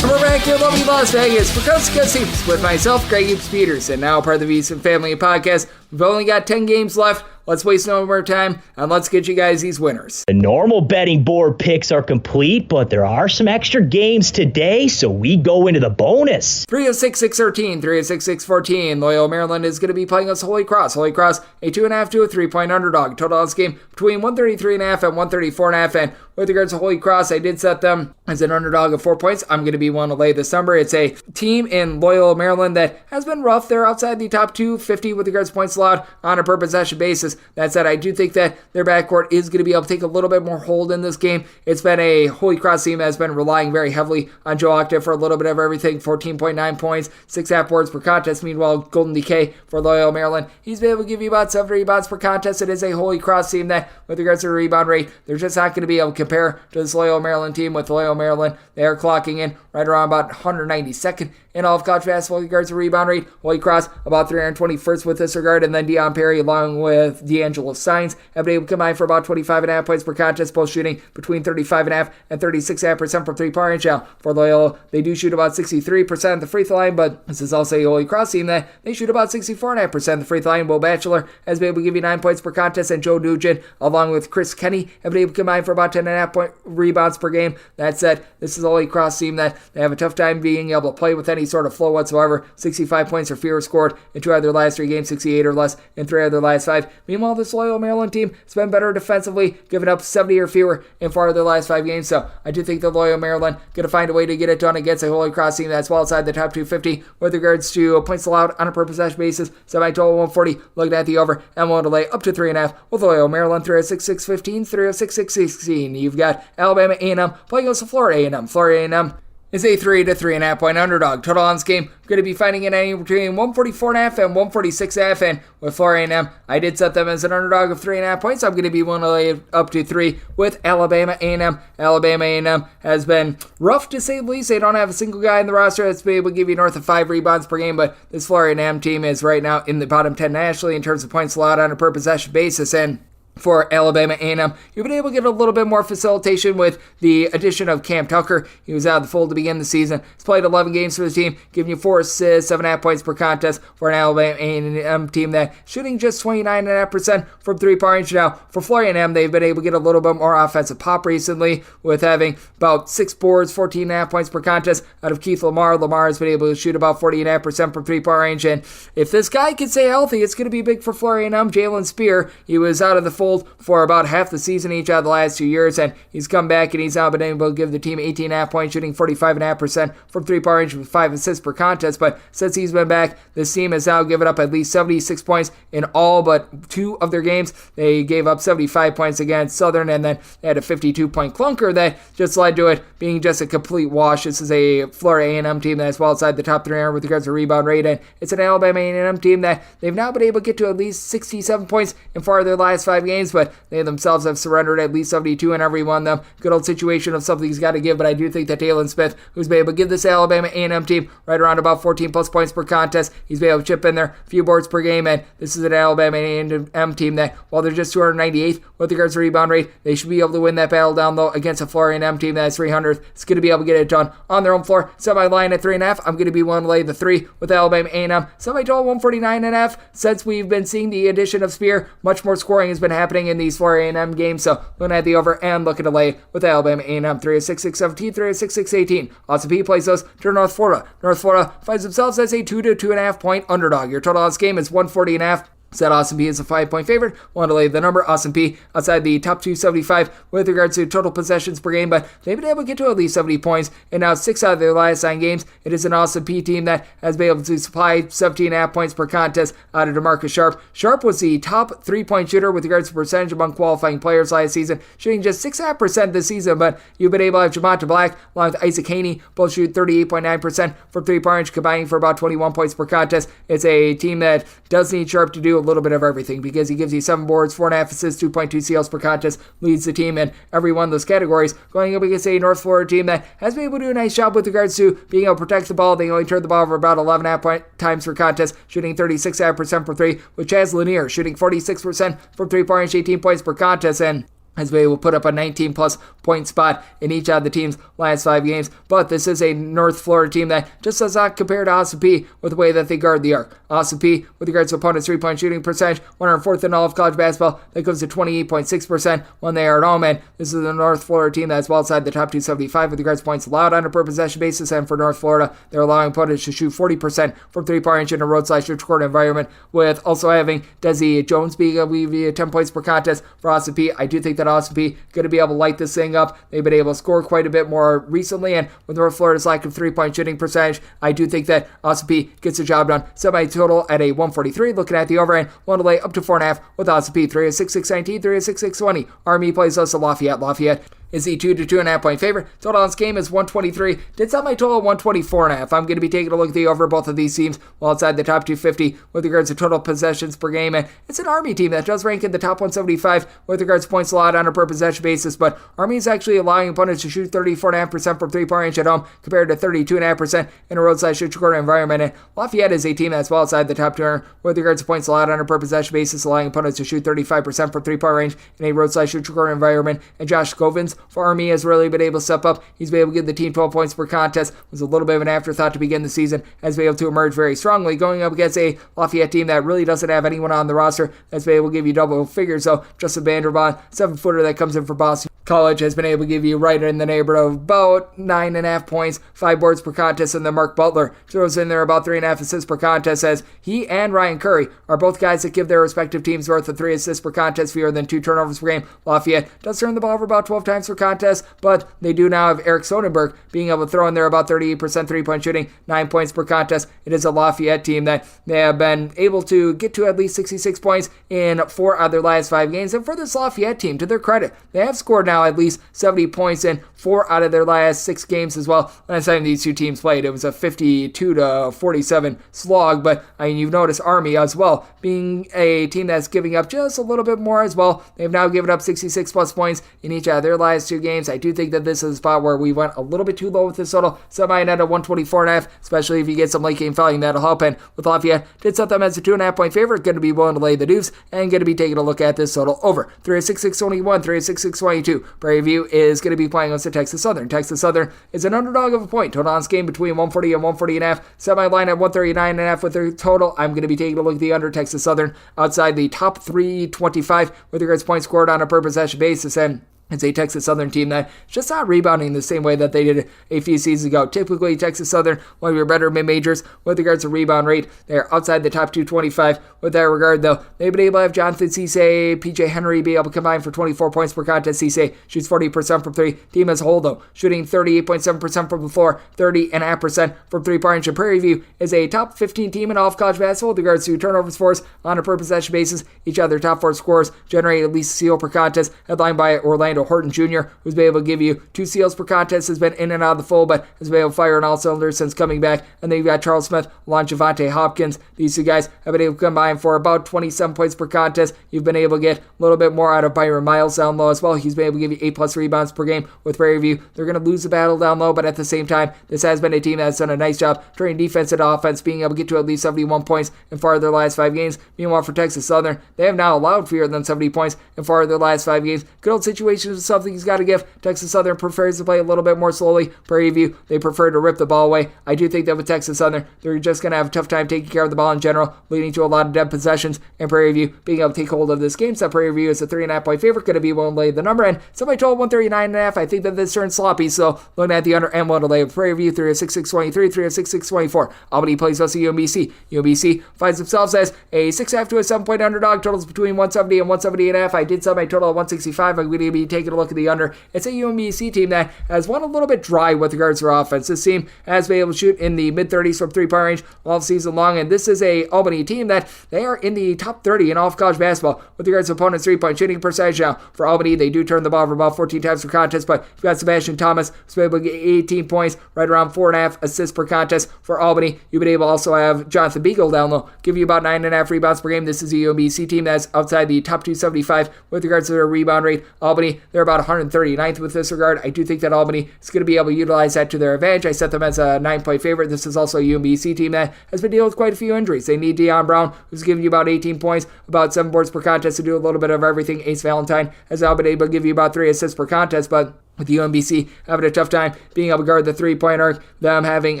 We're back here in lovely Las Vegas for Coast to Coast Hoops with myself, Greg Peterson, now part of the Houston Family Podcast. We've only got 10 games left. Let's waste no more time, and let's get you guys these winners. The normal betting board picks are complete, but there are some extra games today, so we go into the bonus. 306-613, 306-614. Loyola Maryland is going to be playing us Holy Cross. Holy Cross, a 2.5 to a 3-point underdog. Total on this game between 133.5 and 134.5. And with regards to Holy Cross, I did set them as an underdog of 4 points. I'm going to be willing to lay this number. It's a team in Loyola Maryland that has been rough. They're outside the top 250 with regards to points allowed on a per possession basis. That said, I do think that their backcourt is going to be able to take a little bit more hold in this game. It's been a Holy Cross team that has been relying very heavily on Joe Octave for a little bit of everything. 14.9 points, 6.5 boards per contest. Meanwhile, Golden Decay for Loyola Maryland, he's been able to give you about 7 rebounds per contest. It is a Holy Cross team that, with regards to the rebound rate, they're just not going to be able to compare to this Loyola Maryland team. With Loyola Maryland, they are clocking in right around about 192nd in all of college basketball with regards to rebound rate. Holy Cross about 321st with this regard, and then Deion Perry along with D'Angelo Sainz have been able to combine for about 25.5 points per contest, both shooting between 35.5 and 36.5% from three-point range. Now, for Loyola, they do shoot about 63% at the free throw line, but this is also a Holy Cross team that they shoot about 64.5% at the free throw line. Will Batchelor has been able to give you 9 points per contest, and Joe Nugent, along with Chris Kenny, have been able to combine for about 10.5 point rebounds per game. That said, this is a Holy Cross team that they have a tough time being able to play with any sort of flow whatsoever. 65 points or fewer scored in 2 out of their last 3 games, 68 or less in 3 out of their last 5. Meanwhile, this Loyola Maryland team has been better defensively, giving up 70 or fewer in 4 of their last 5 games. So I do think that Loyola Maryland going to find a way to get it done against a Holy Cross team that's well outside the top 250 with regards to points allowed on a per possession basis. Semi-total 140, looking at the over, and willing to lay up to 3.5 with Loyola Maryland 306-615, 306-616. You've got Alabama A&M playing against Florida A&M. Florida A&M is a 3 to 3.5 point underdog. Total on this game, going to be finding it anywhere between 144.5 and 146.5. And with Florida A&M, I did set them as an underdog of 3.5 points. I'm going to be willing to lay up to 3 with Alabama A&M. Alabama A&M has been rough to say the least. They don't have a single guy in the roster that's been able to give you north of 5 rebounds per game, but this Florida A&M team is right now in the bottom 10 nationally in terms of points allowed on a per possession basis. And for Alabama A&M, you've been able to get a little bit more facilitation with the addition of Cam Tucker. He was out of the fold to begin the season. He's played 11 games for the team, giving you 4 assists, 7.5 points per contest for an Alabama A&M team that shooting just 29.5% from three-point range. Now, for Florida A&M, they've been able to get a little bit more offensive pop recently with having about 6 boards, 14.5 points per contest out of Keith Lamar. Lamar has been able to shoot about 40.5% from three-point range, and if this guy can stay healthy, it's going to be big for Florida A&M. Jalen Spear, he was out of the fold for about half the season each out of the last 2 years, and he's come back and he's now been able to give the team 18.5 points, shooting 45.5% from three-point range with 5 assists per contest. But since he's been back, this team has now given up at least 76 points in all but 2 of their games. They gave up 75 points against Southern, and then they had a 52-point clunker that just led to it being just a complete wash. This is a Florida A&M team that's well outside the top 300 with regards to rebound rate, and it's an Alabama A&M team that they've now been able to get to at least 67 points in 4 of their last 5 games, but they themselves have surrendered at least 72 in every one of them. Good old situation of something's got to give, but I do think that Dalen Smith, who's been able to give this Alabama A&M team right around about 14 plus points per contest, he's been able to chip in there a few boards per game, and this is an Alabama A&M team that, while they're just 298th with regards to rebound rate, they should be able to win that battle down low against a Florida A&M team that's 300th. It's going to be able to get it done on their own floor. Semi-line at 3.5. I'm going to be willing to lay the 3 with Alabama A&M. Semi-total 149.5. Since we've been seeing the addition of Spear, much more scoring has been happening in these Florida A&M games, so looking at the over and looking to lay with Alabama A&M 306-617, 306-618. Austin Peay plays those to North Florida. North Florida finds themselves as a 2 to 2.5 point underdog. Your total on this game is 140.5. Set Austin Peay as a 5-point favorite. Want to lay the number. Austin Peay outside the top 275 with regards to total possessions per game, but they've been able to get to at least 70 points in now 6 out of their last 9 games. It is an Austin Peay team that has been able to supply 17.5 points per contest out of DeMarcus Sharp. Sharp was the top 3-point shooter with regards to percentage among qualifying players last season, shooting just 6.5% this season, but you've been able to have Jamonta Black along with Isaac Haney both shoot 38.9% from 3-point range, combining for about 21 points per contest. It's a team that does need Sharp to do a little bit of everything because he gives you 7 boards, 4.5 assists, 2.2 steals per contest, leads the team in every one of those categories. Going up against a North Florida team that has been able to do a nice job with regards to being able to protect the ball. They only turned the ball over about 11.5 times per contest, shooting 36.5% from 3, with Chaz Lanier shooting 46% from 3-point range, 18 points per contest, and has been able to put up a 19-plus point spot in each of the team's last 5 games. But this is a North Florida team that just does not compare to Austin Peay with the way that they guard the arc. Austin Peay, with regards to opponents' 3-point shooting percentage, 104th in all of college basketball. That goes to 28.6% when they are at home. And this is a North Florida team that's well outside the top 275 with regards to points allowed on a per possession basis. And for North Florida, they're allowing opponents to shoot 40% from 3-point range in a road/court environment, with also having Desi Jones being able to give you 10 points per contest for Austin Peay. I do think that OSP going to be able to light this thing up. They've been able to score quite a bit more recently, and with North Florida's lack of three-point shooting percentage, I do think that OSP gets the job done. Semi-total at a 143. Looking at the over-end, one to lay up to 4.5 with OSP. 3 of 6-6-19, 3 of 6-6-20. Army plays us to Lafayette. Lafayette is the 2 to 2.5 point favorite. Total on this game is 123. Did set my total 124.5. I'm going to be taking a look at the over both of these teams while outside the top 250 with regards to total possessions per game. And it's an Army team that does rank in the top 175 with regards to points allowed on a per possession basis. But Army is actually allowing opponents to shoot 34.5% from three-point range at home compared to 32.5% in a roadside shoot-corner environment. And Lafayette is a team that's well outside the top 200 with regards to points allowed on a per possession basis, allowing opponents to shoot 35% from three-point range in a roadside shoot-corner environment. And Josh Scovins for Army has really been able to step up. He's been able to give the team 12 points per contest. Was a little bit of an afterthought to begin the season. Has been able to emerge very strongly, going up against a Lafayette team that really doesn't have anyone on the roster that's been able to give you double figures. So Justin Vanderbond, 7-footer that comes in for Boston College, has been able to give you right in the neighborhood of about 9.5 points, 5 boards per contest, and then Mark Butler throws in there about 3.5 assists per contest, as he and Ryan Curry are both guys that give their respective teams worth of 3 assists per contest, fewer than 2 turnovers per game. Lafayette does turn the ball over about 12 times per contest, but they do now have Eric Sonnenberg being able to throw in there about 38% three-point shooting, 9 points per contest. It is a Lafayette team that they have been able to get to at least 66 points in 4 out of their last 5 games, and for this Lafayette team, to their credit, they have scored now at least 70 points in 4 out of their last 6 games as well. Last time these two teams played, it was a 52 to 47 slog, but I mean, you've noticed Army as well being a team that's giving up just a little bit more as well. They've now given up 66 plus points in each of their last 2 games. I do think that this is a spot where we went a little bit too low with this total. Semi-net at 124.5, especially if you get some late game fouling, that'll help. And with Lafayette, did set them as a 2.5 point favorite. Going to be willing to lay the deuce and going to be taking a look at this total over 3 of 6-6-21, 3 of 6-6-22. Prairie View is going to be playing against the Texas Southern. Texas Southern is an underdog of a point. Total on this game between 140 and 140.5. Semi-line at 139.5 with their total. I'm going to be taking a look at the under. Texas Southern outside the top 325 with regards to points scored on a per possession basis, and it's a Texas Southern team that's just not rebounding the same way that they did a few seasons ago. Typically, Texas Southern, one of your better mid-majors with regards to rebound rate. They're outside the top 225 with that regard, though. They've been able to have Jonathan Cisse, PJ Henry be able to combine for 24 points per contest. Cisse shoots 40% from 3. Team as a whole, though, shooting 38.7% from the floor, 30.5% from three-point range. Prairie View is a top 15 team in all of college basketball with regards to turnovers forced on a per possession basis. Each of their top 4 scorers generate at least a steal per contest, headlined by Orlando Horton Jr., who's been able to give you 2 steals per contest, has been in and out of the fold, but has been able to fire on all cylinders since coming back. And then you've got Charles Smith along Javante Hopkins. These 2 guys have been able to combine for about 27 points per contest. You've been able to get a little bit more out of Byron Miles down low as well. He's been able to give you 8 plus rebounds per game with Prairie View. They're going to lose the battle down low, but at the same time, this has been a team that's done a nice job turning defense into offense, being able to get to at least 71 points in 4 of their last 5 games. Meanwhile, for Texas Southern, they have now allowed fewer than 70 points in 4 of their last 5 games. Good old situations is something he's got to give. Texas Southern prefers to play a little bit more slowly. Prairie View, they prefer to rip the ball away. I do think that with Texas Southern, they're just going to have a tough time taking care of the ball in general, leading to a lot of dead possessions, and Prairie View being able to take hold of this game. So Prairie View is a 3.5 point favorite, going to be willing to lay the number, and somebody told 139.5. I think that this turns sloppy, so looking at the under and willing to lay Prairie View 3 of 6-6-23, 3 of 6-6-24. Albany plays versus UMBC. UMBC finds themselves as a 6.5 to a 7 point underdog. Totals between 170 and 178.5. I did set my total at 165. I'm going to be taking a look at the under. It's a UMBC team that has won a little bit dry with regards to their offense. This team has been able to shoot in the mid-30s from three-point range all season long, and this is a Albany team that they are in the top 30 in all of college basketball with regards to opponents' three-point shooting percentage. Now, for Albany, they do turn the ball over about 14 times per contest, but you've got Sebastian Thomas, who's been able to get 18 points, right around 4.5 assists per contest. For Albany, you've been able to also have Jonathan Beagle down low, give you about 9.5 rebounds per game. This is a UMBC team that's outside the top 275 with regards to their rebound rate. Albany, they're about 139th with this regard. I do think that Albany is going to be able to utilize that to their advantage. I set them as a 9-point favorite. This is also a UMBC team that has been dealing with quite a few injuries. They need Deion Brown, who's giving you about 18 points, about 7 boards per contest to do a little bit of everything. Ace Valentine has now been able to give you about 3 assists per contest, but with the UMBC having a tough time being able to guard the three-point arc, them having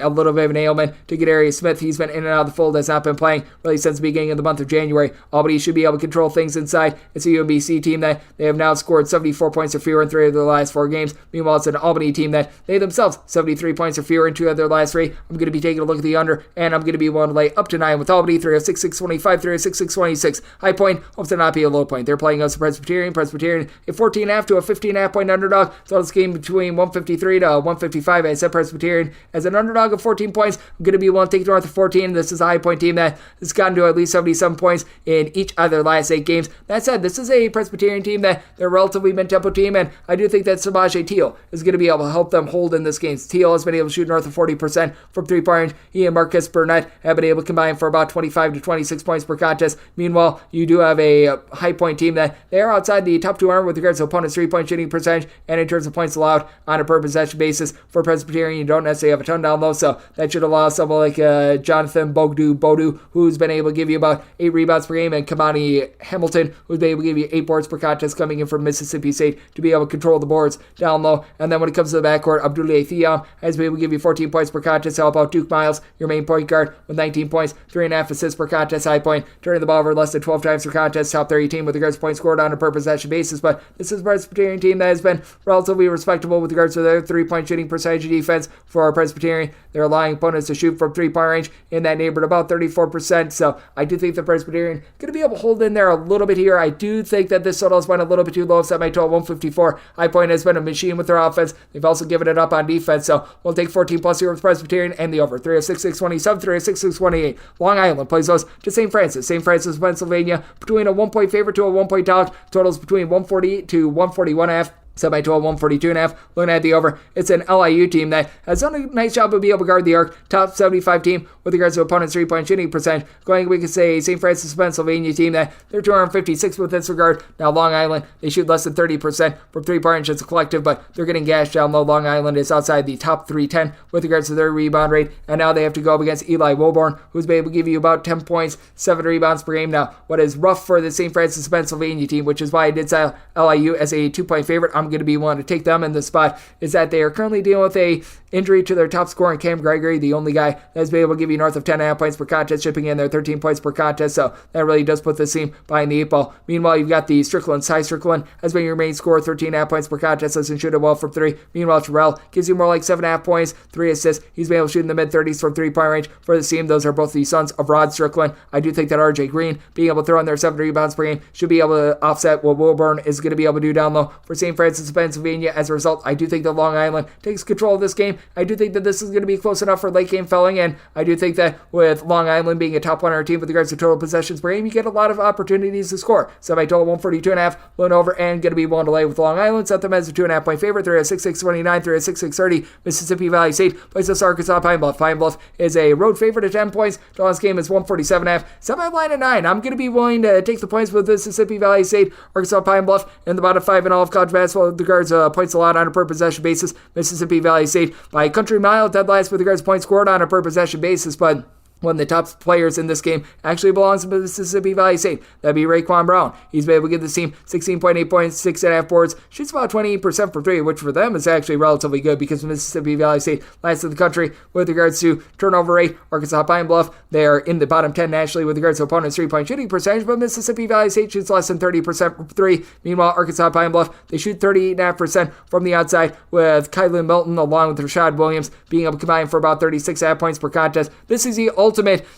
a little bit of an ailment. To get Darius Smith, he's been in and out of the fold, has not been playing really since the beginning of the month of January. Albany should be able to control things inside. It's a UMBC team that they have now scored 74 points or fewer in 3 of their last 4 games. Meanwhile, it's an Albany team that they themselves 73 points or fewer in 2 of their last 3. I'm going to be taking a look at the under, and I'm going to be willing to lay up to 9 with Albany, 306, 625, 306, 626. High point hopes to not be a low point. They're playing us Presbyterian. Presbyterian, a 14.5 to a 15.5 point underdog. So this game between 153 to 155. I said Presbyterian as an underdog of 14 points. I'm going to be willing to take north of 14. This is a high point team that has gotten to at least 77 points in each of their last 8 games. That said, this is a Presbyterian team that they're a relatively mid-tempo team, and I do think that Samaje Teal is going to be able to help them hold in this game. Teal has been able to shoot north of 40% from 3-point range. He and Marcus Burnett have been able to combine for about 25 to 26 points per contest. Meanwhile, you do have a high point team that they are outside the top 200 with regards to opponents' 3-point shooting percentage and in terms of points allowed on a per possession basis. For Presbyterian, you don't necessarily have a ton down low, so that should allow someone like Jonathan Bodu, who's been able to give you about 8 rebounds per game, and Kamani Hamilton, who's been able to give you 8 boards per contest coming in from Mississippi State to be able to control the boards down low. And then when it comes to the backcourt, Abdoulaye Thiam has been able to give you 14 points per contest to help out Duke Miles, your main point guard, with 19 points, 3.5 assists per contest, high point, turning the ball over less than 12 times per contest, top 30 team with regards to points scored on a per possession basis. But this is a Presbyterian team that has been relatively respectable with regards to their 3-point shooting percentage of defense. For our Presbyterian, they're allowing opponents to shoot from 3-point range in that neighborhood about 34%. So I do think the Presbyterian going to be able to hold in there a little bit here. I do think that this total has been a little bit too low. Set my total 154. High point has been a machine with their offense. They've also given it up on defense. So we'll take 14 plus here with Presbyterian and the over. 306, 627, 306, 628. Long Island plays those to St. Francis. St. Francis, Pennsylvania, between a 1-point favorite to a 1-point dog. Totals between 148 to 141.5. Set by 12, 142.5. Looking at the over, it's an LIU team that has done a nice job of being able to guard the arc. Top 75 team with regards to opponents' 3-point shooting percentage. We could say St. Francis, Pennsylvania team that they're 256 with this regard. Now Long Island, they shoot less than 30% from 3-point range as a collective, but they're getting gashed down low. Long Island is outside the top 310 with regards to their rebound rate, and now they have to go up against Eli Wilborn, who's been able to give you about 10 points, 7 rebounds per game. Now, what is rough for the St. Francis, Pennsylvania team, which is why I did say LIU as a 2-point favorite, I'm going to be willing to take them in this spot, is that they are currently dealing with a injury to their top scorer, Cam Gregory, the only guy that has been able to give you north of 10.5 points per contest, shipping in their 13 points per contest, so that really does put this team behind the 8 ball. Meanwhile, you've got the Strickland. Cy Strickland has been your main scorer, 13.5 points per contest, doesn't shoot it well from 3. Meanwhile, Terrell gives you more like 7.5 points, 3 assists. He's been able to shoot in the mid-30s from 3-point range for the team. Those are both the sons of Rod Strickland. I do think that RJ Green, being able to throw in their 7 rebounds per game, should be able to offset what Wilburn is going to be able to do down low for St. Francis, Pennsylvania. As a result, I do think that Long Island takes control of this game. I do think that this is going to be close enough for late game felling, and I do think that with Long Island being a top 100 team with regards to total possessions per game, you get a lot of opportunities to score. So my total 142.5, loan over, and going to be willing to lay with Long Island. Set them as a 2.5 point favorite. 306, 629, 306, 630. Mississippi Valley State plays us Arkansas Pine Bluff. Pine Bluff is a road favorite at 10 points. Total game is 147.5. Set my line at 9. I'm going to be willing to take the points with Mississippi Valley State, Arkansas Pine Bluff, and the bottom 5 in all of college basketball with regards to points allowed on a per possession basis. Mississippi Valley State by a country mile, dead last with regards to points scored on a per possession basis, but one of the top players in this game actually belongs to Mississippi Valley State. That'd be Raekwon Brown. He's been able to give the team 16.8 points, 6.5 boards, shoots about 28% from 3, which for them is actually relatively good because Mississippi Valley State last in the country with regards to turnover rate. Arkansas Pine Bluff, they are in the bottom 10 nationally with regards to opponents' 3-point shooting percentage, but Mississippi Valley State shoots less than 30% from 3. Meanwhile, Arkansas Pine Bluff, they shoot 38.5% from the outside with Kylan Milton along with Rashad Williams being able to combine for about 36.5 points per contest. This is the ultimate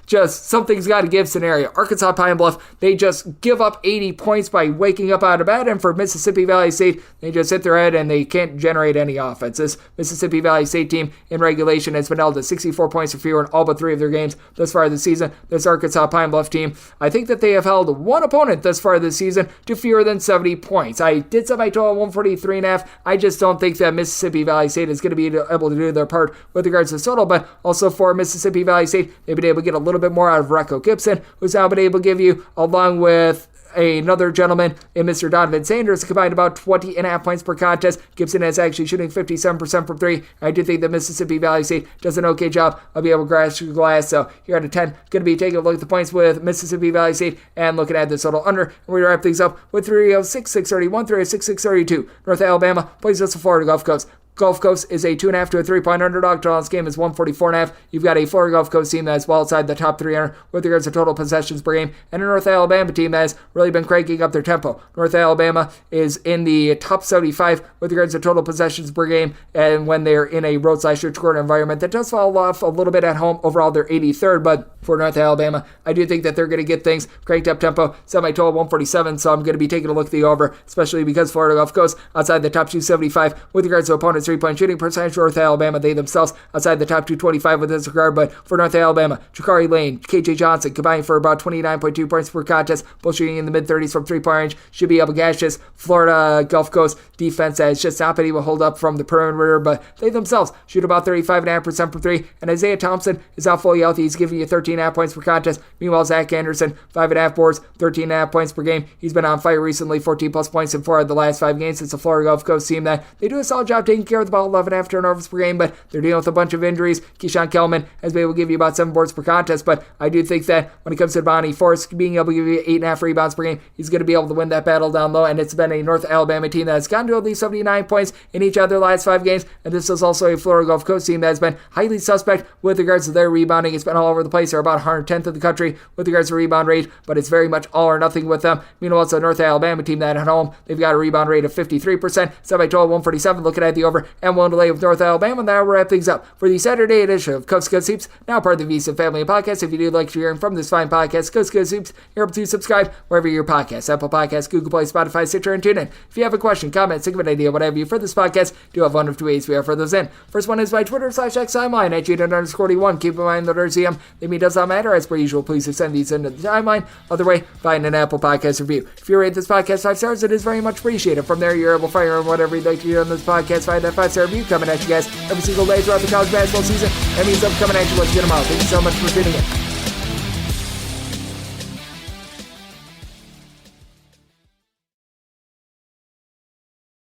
just something's got to give scenario. Arkansas Pine Bluff, they just give up 80 points by waking up out of bed, and for Mississippi Valley State, they just hit their head and they can't generate any offense. This Mississippi Valley State team in regulation has been held to 64 points or fewer in all but 3 of their games thus far this season. This Arkansas Pine Bluff team, I think that they have held one opponent thus far this season to fewer than 70 points. I did set my total 143.5. I just don't think that Mississippi Valley State is going to be able to do their part with regards to the total, but also for Mississippi Valley State, they've been able to get a little bit more out of Recco Gibson, who's now been able to give you, along with another gentleman in Mr. Donovan Sanders, combined about 20.5 points per contest. Gibson is actually shooting 57% from three. I do think that Mississippi Valley State does an okay job of being able to crash the glass. So here at a 10, going to be taking a look at the points with Mississippi Valley State and looking at this total under. And we wrap things up with 306, 631, 306, 632. North Alabama plays us the Florida Gulf Coast. Gulf Coast is a 2.5 to a 3-point underdog. Total on this game is 144.5. You've got a Florida Gulf Coast team that is well outside the top 300 with regards to total possessions per game, and a North Alabama team that has really been cranking up their tempo. North Alabama is in the top 75 with regards to total possessions per game, and when they're in a road/church court environment, that does fall off a little bit at home. Overall, they're 83rd, but for North Alabama, I do think that they're going to get things cranked up tempo. Semi-total 147, so I'm going to be taking a look at the over, especially because Florida Gulf Coast outside the top 275 with regards to opponents' three-point shooting percentage. North Alabama, they themselves outside the top 225 with this regard, but for North Alabama, Jakari Lane, KJ Johnson combined for about 29.2 points per contest, both shooting in the mid-30s from three-point range. Should be able to gash this Florida Gulf Coast defense that has just not been able to hold up from the perimeter, but they themselves shoot about 35.5% from three, and Isaiah Thompson is not fully healthy. He's giving you 13.5 points per contest. Meanwhile, Zach Anderson, 5.5 boards, 13.5 points per game. He's been on fire recently, 14-plus points in 4 of the last 5 games. It's a Florida Gulf Coast team that they do a solid job taking care of the ball, 11.5 turnovers per game, but they're dealing with a bunch of injuries. Keyshawn Kellman has been able to give you about 7 boards per contest, but I do think that when it comes to Bonnie Forrest being able to give you 8.5 rebounds per game, he's going to be able to win that battle down low, and it's been a North Alabama team that has gotten to at least 79 points in each of their last 5 games, and this is also a Florida Gulf Coast team that has been highly suspect with regards to their rebounding. It's been all over the place. They're about 110th of the country with regards to rebound rate, but it's very much all or nothing with them. Meanwhile, it's a North Alabama team that at home, they've got a rebound rate of 53%, semi-total 147, looking at the over, and willing to lay with North Alabama. That'll wrap things up for the Saturday edition of Coast to Coast Hoops, now part of the VSiN family of podcasts. If you do like hearing from this fine podcast, Coast to Coast Hoops, you're able to subscribe wherever your podcasts, Apple Podcasts, Google Play, Spotify, Stitcher, and TuneIn. If you have a question, comment, think of an idea, whatever you for this podcast, do have one of 2 ways we offer those in. First one is by Twitter/X timeline at @Jadon_41. Keep in mind that RCM, the me does not matter. As per usual, please send these into the timeline. Other way, find an Apple Podcast review. If you rate this podcast 5 stars, it is very much appreciated. From there, you're able to fire on whatever you'd like to hear on this podcast. Find that 5-star review coming at you guys every single day throughout the college basketball season. That means I'm coming at you. Let's get them out. Thank you so much for tuning in.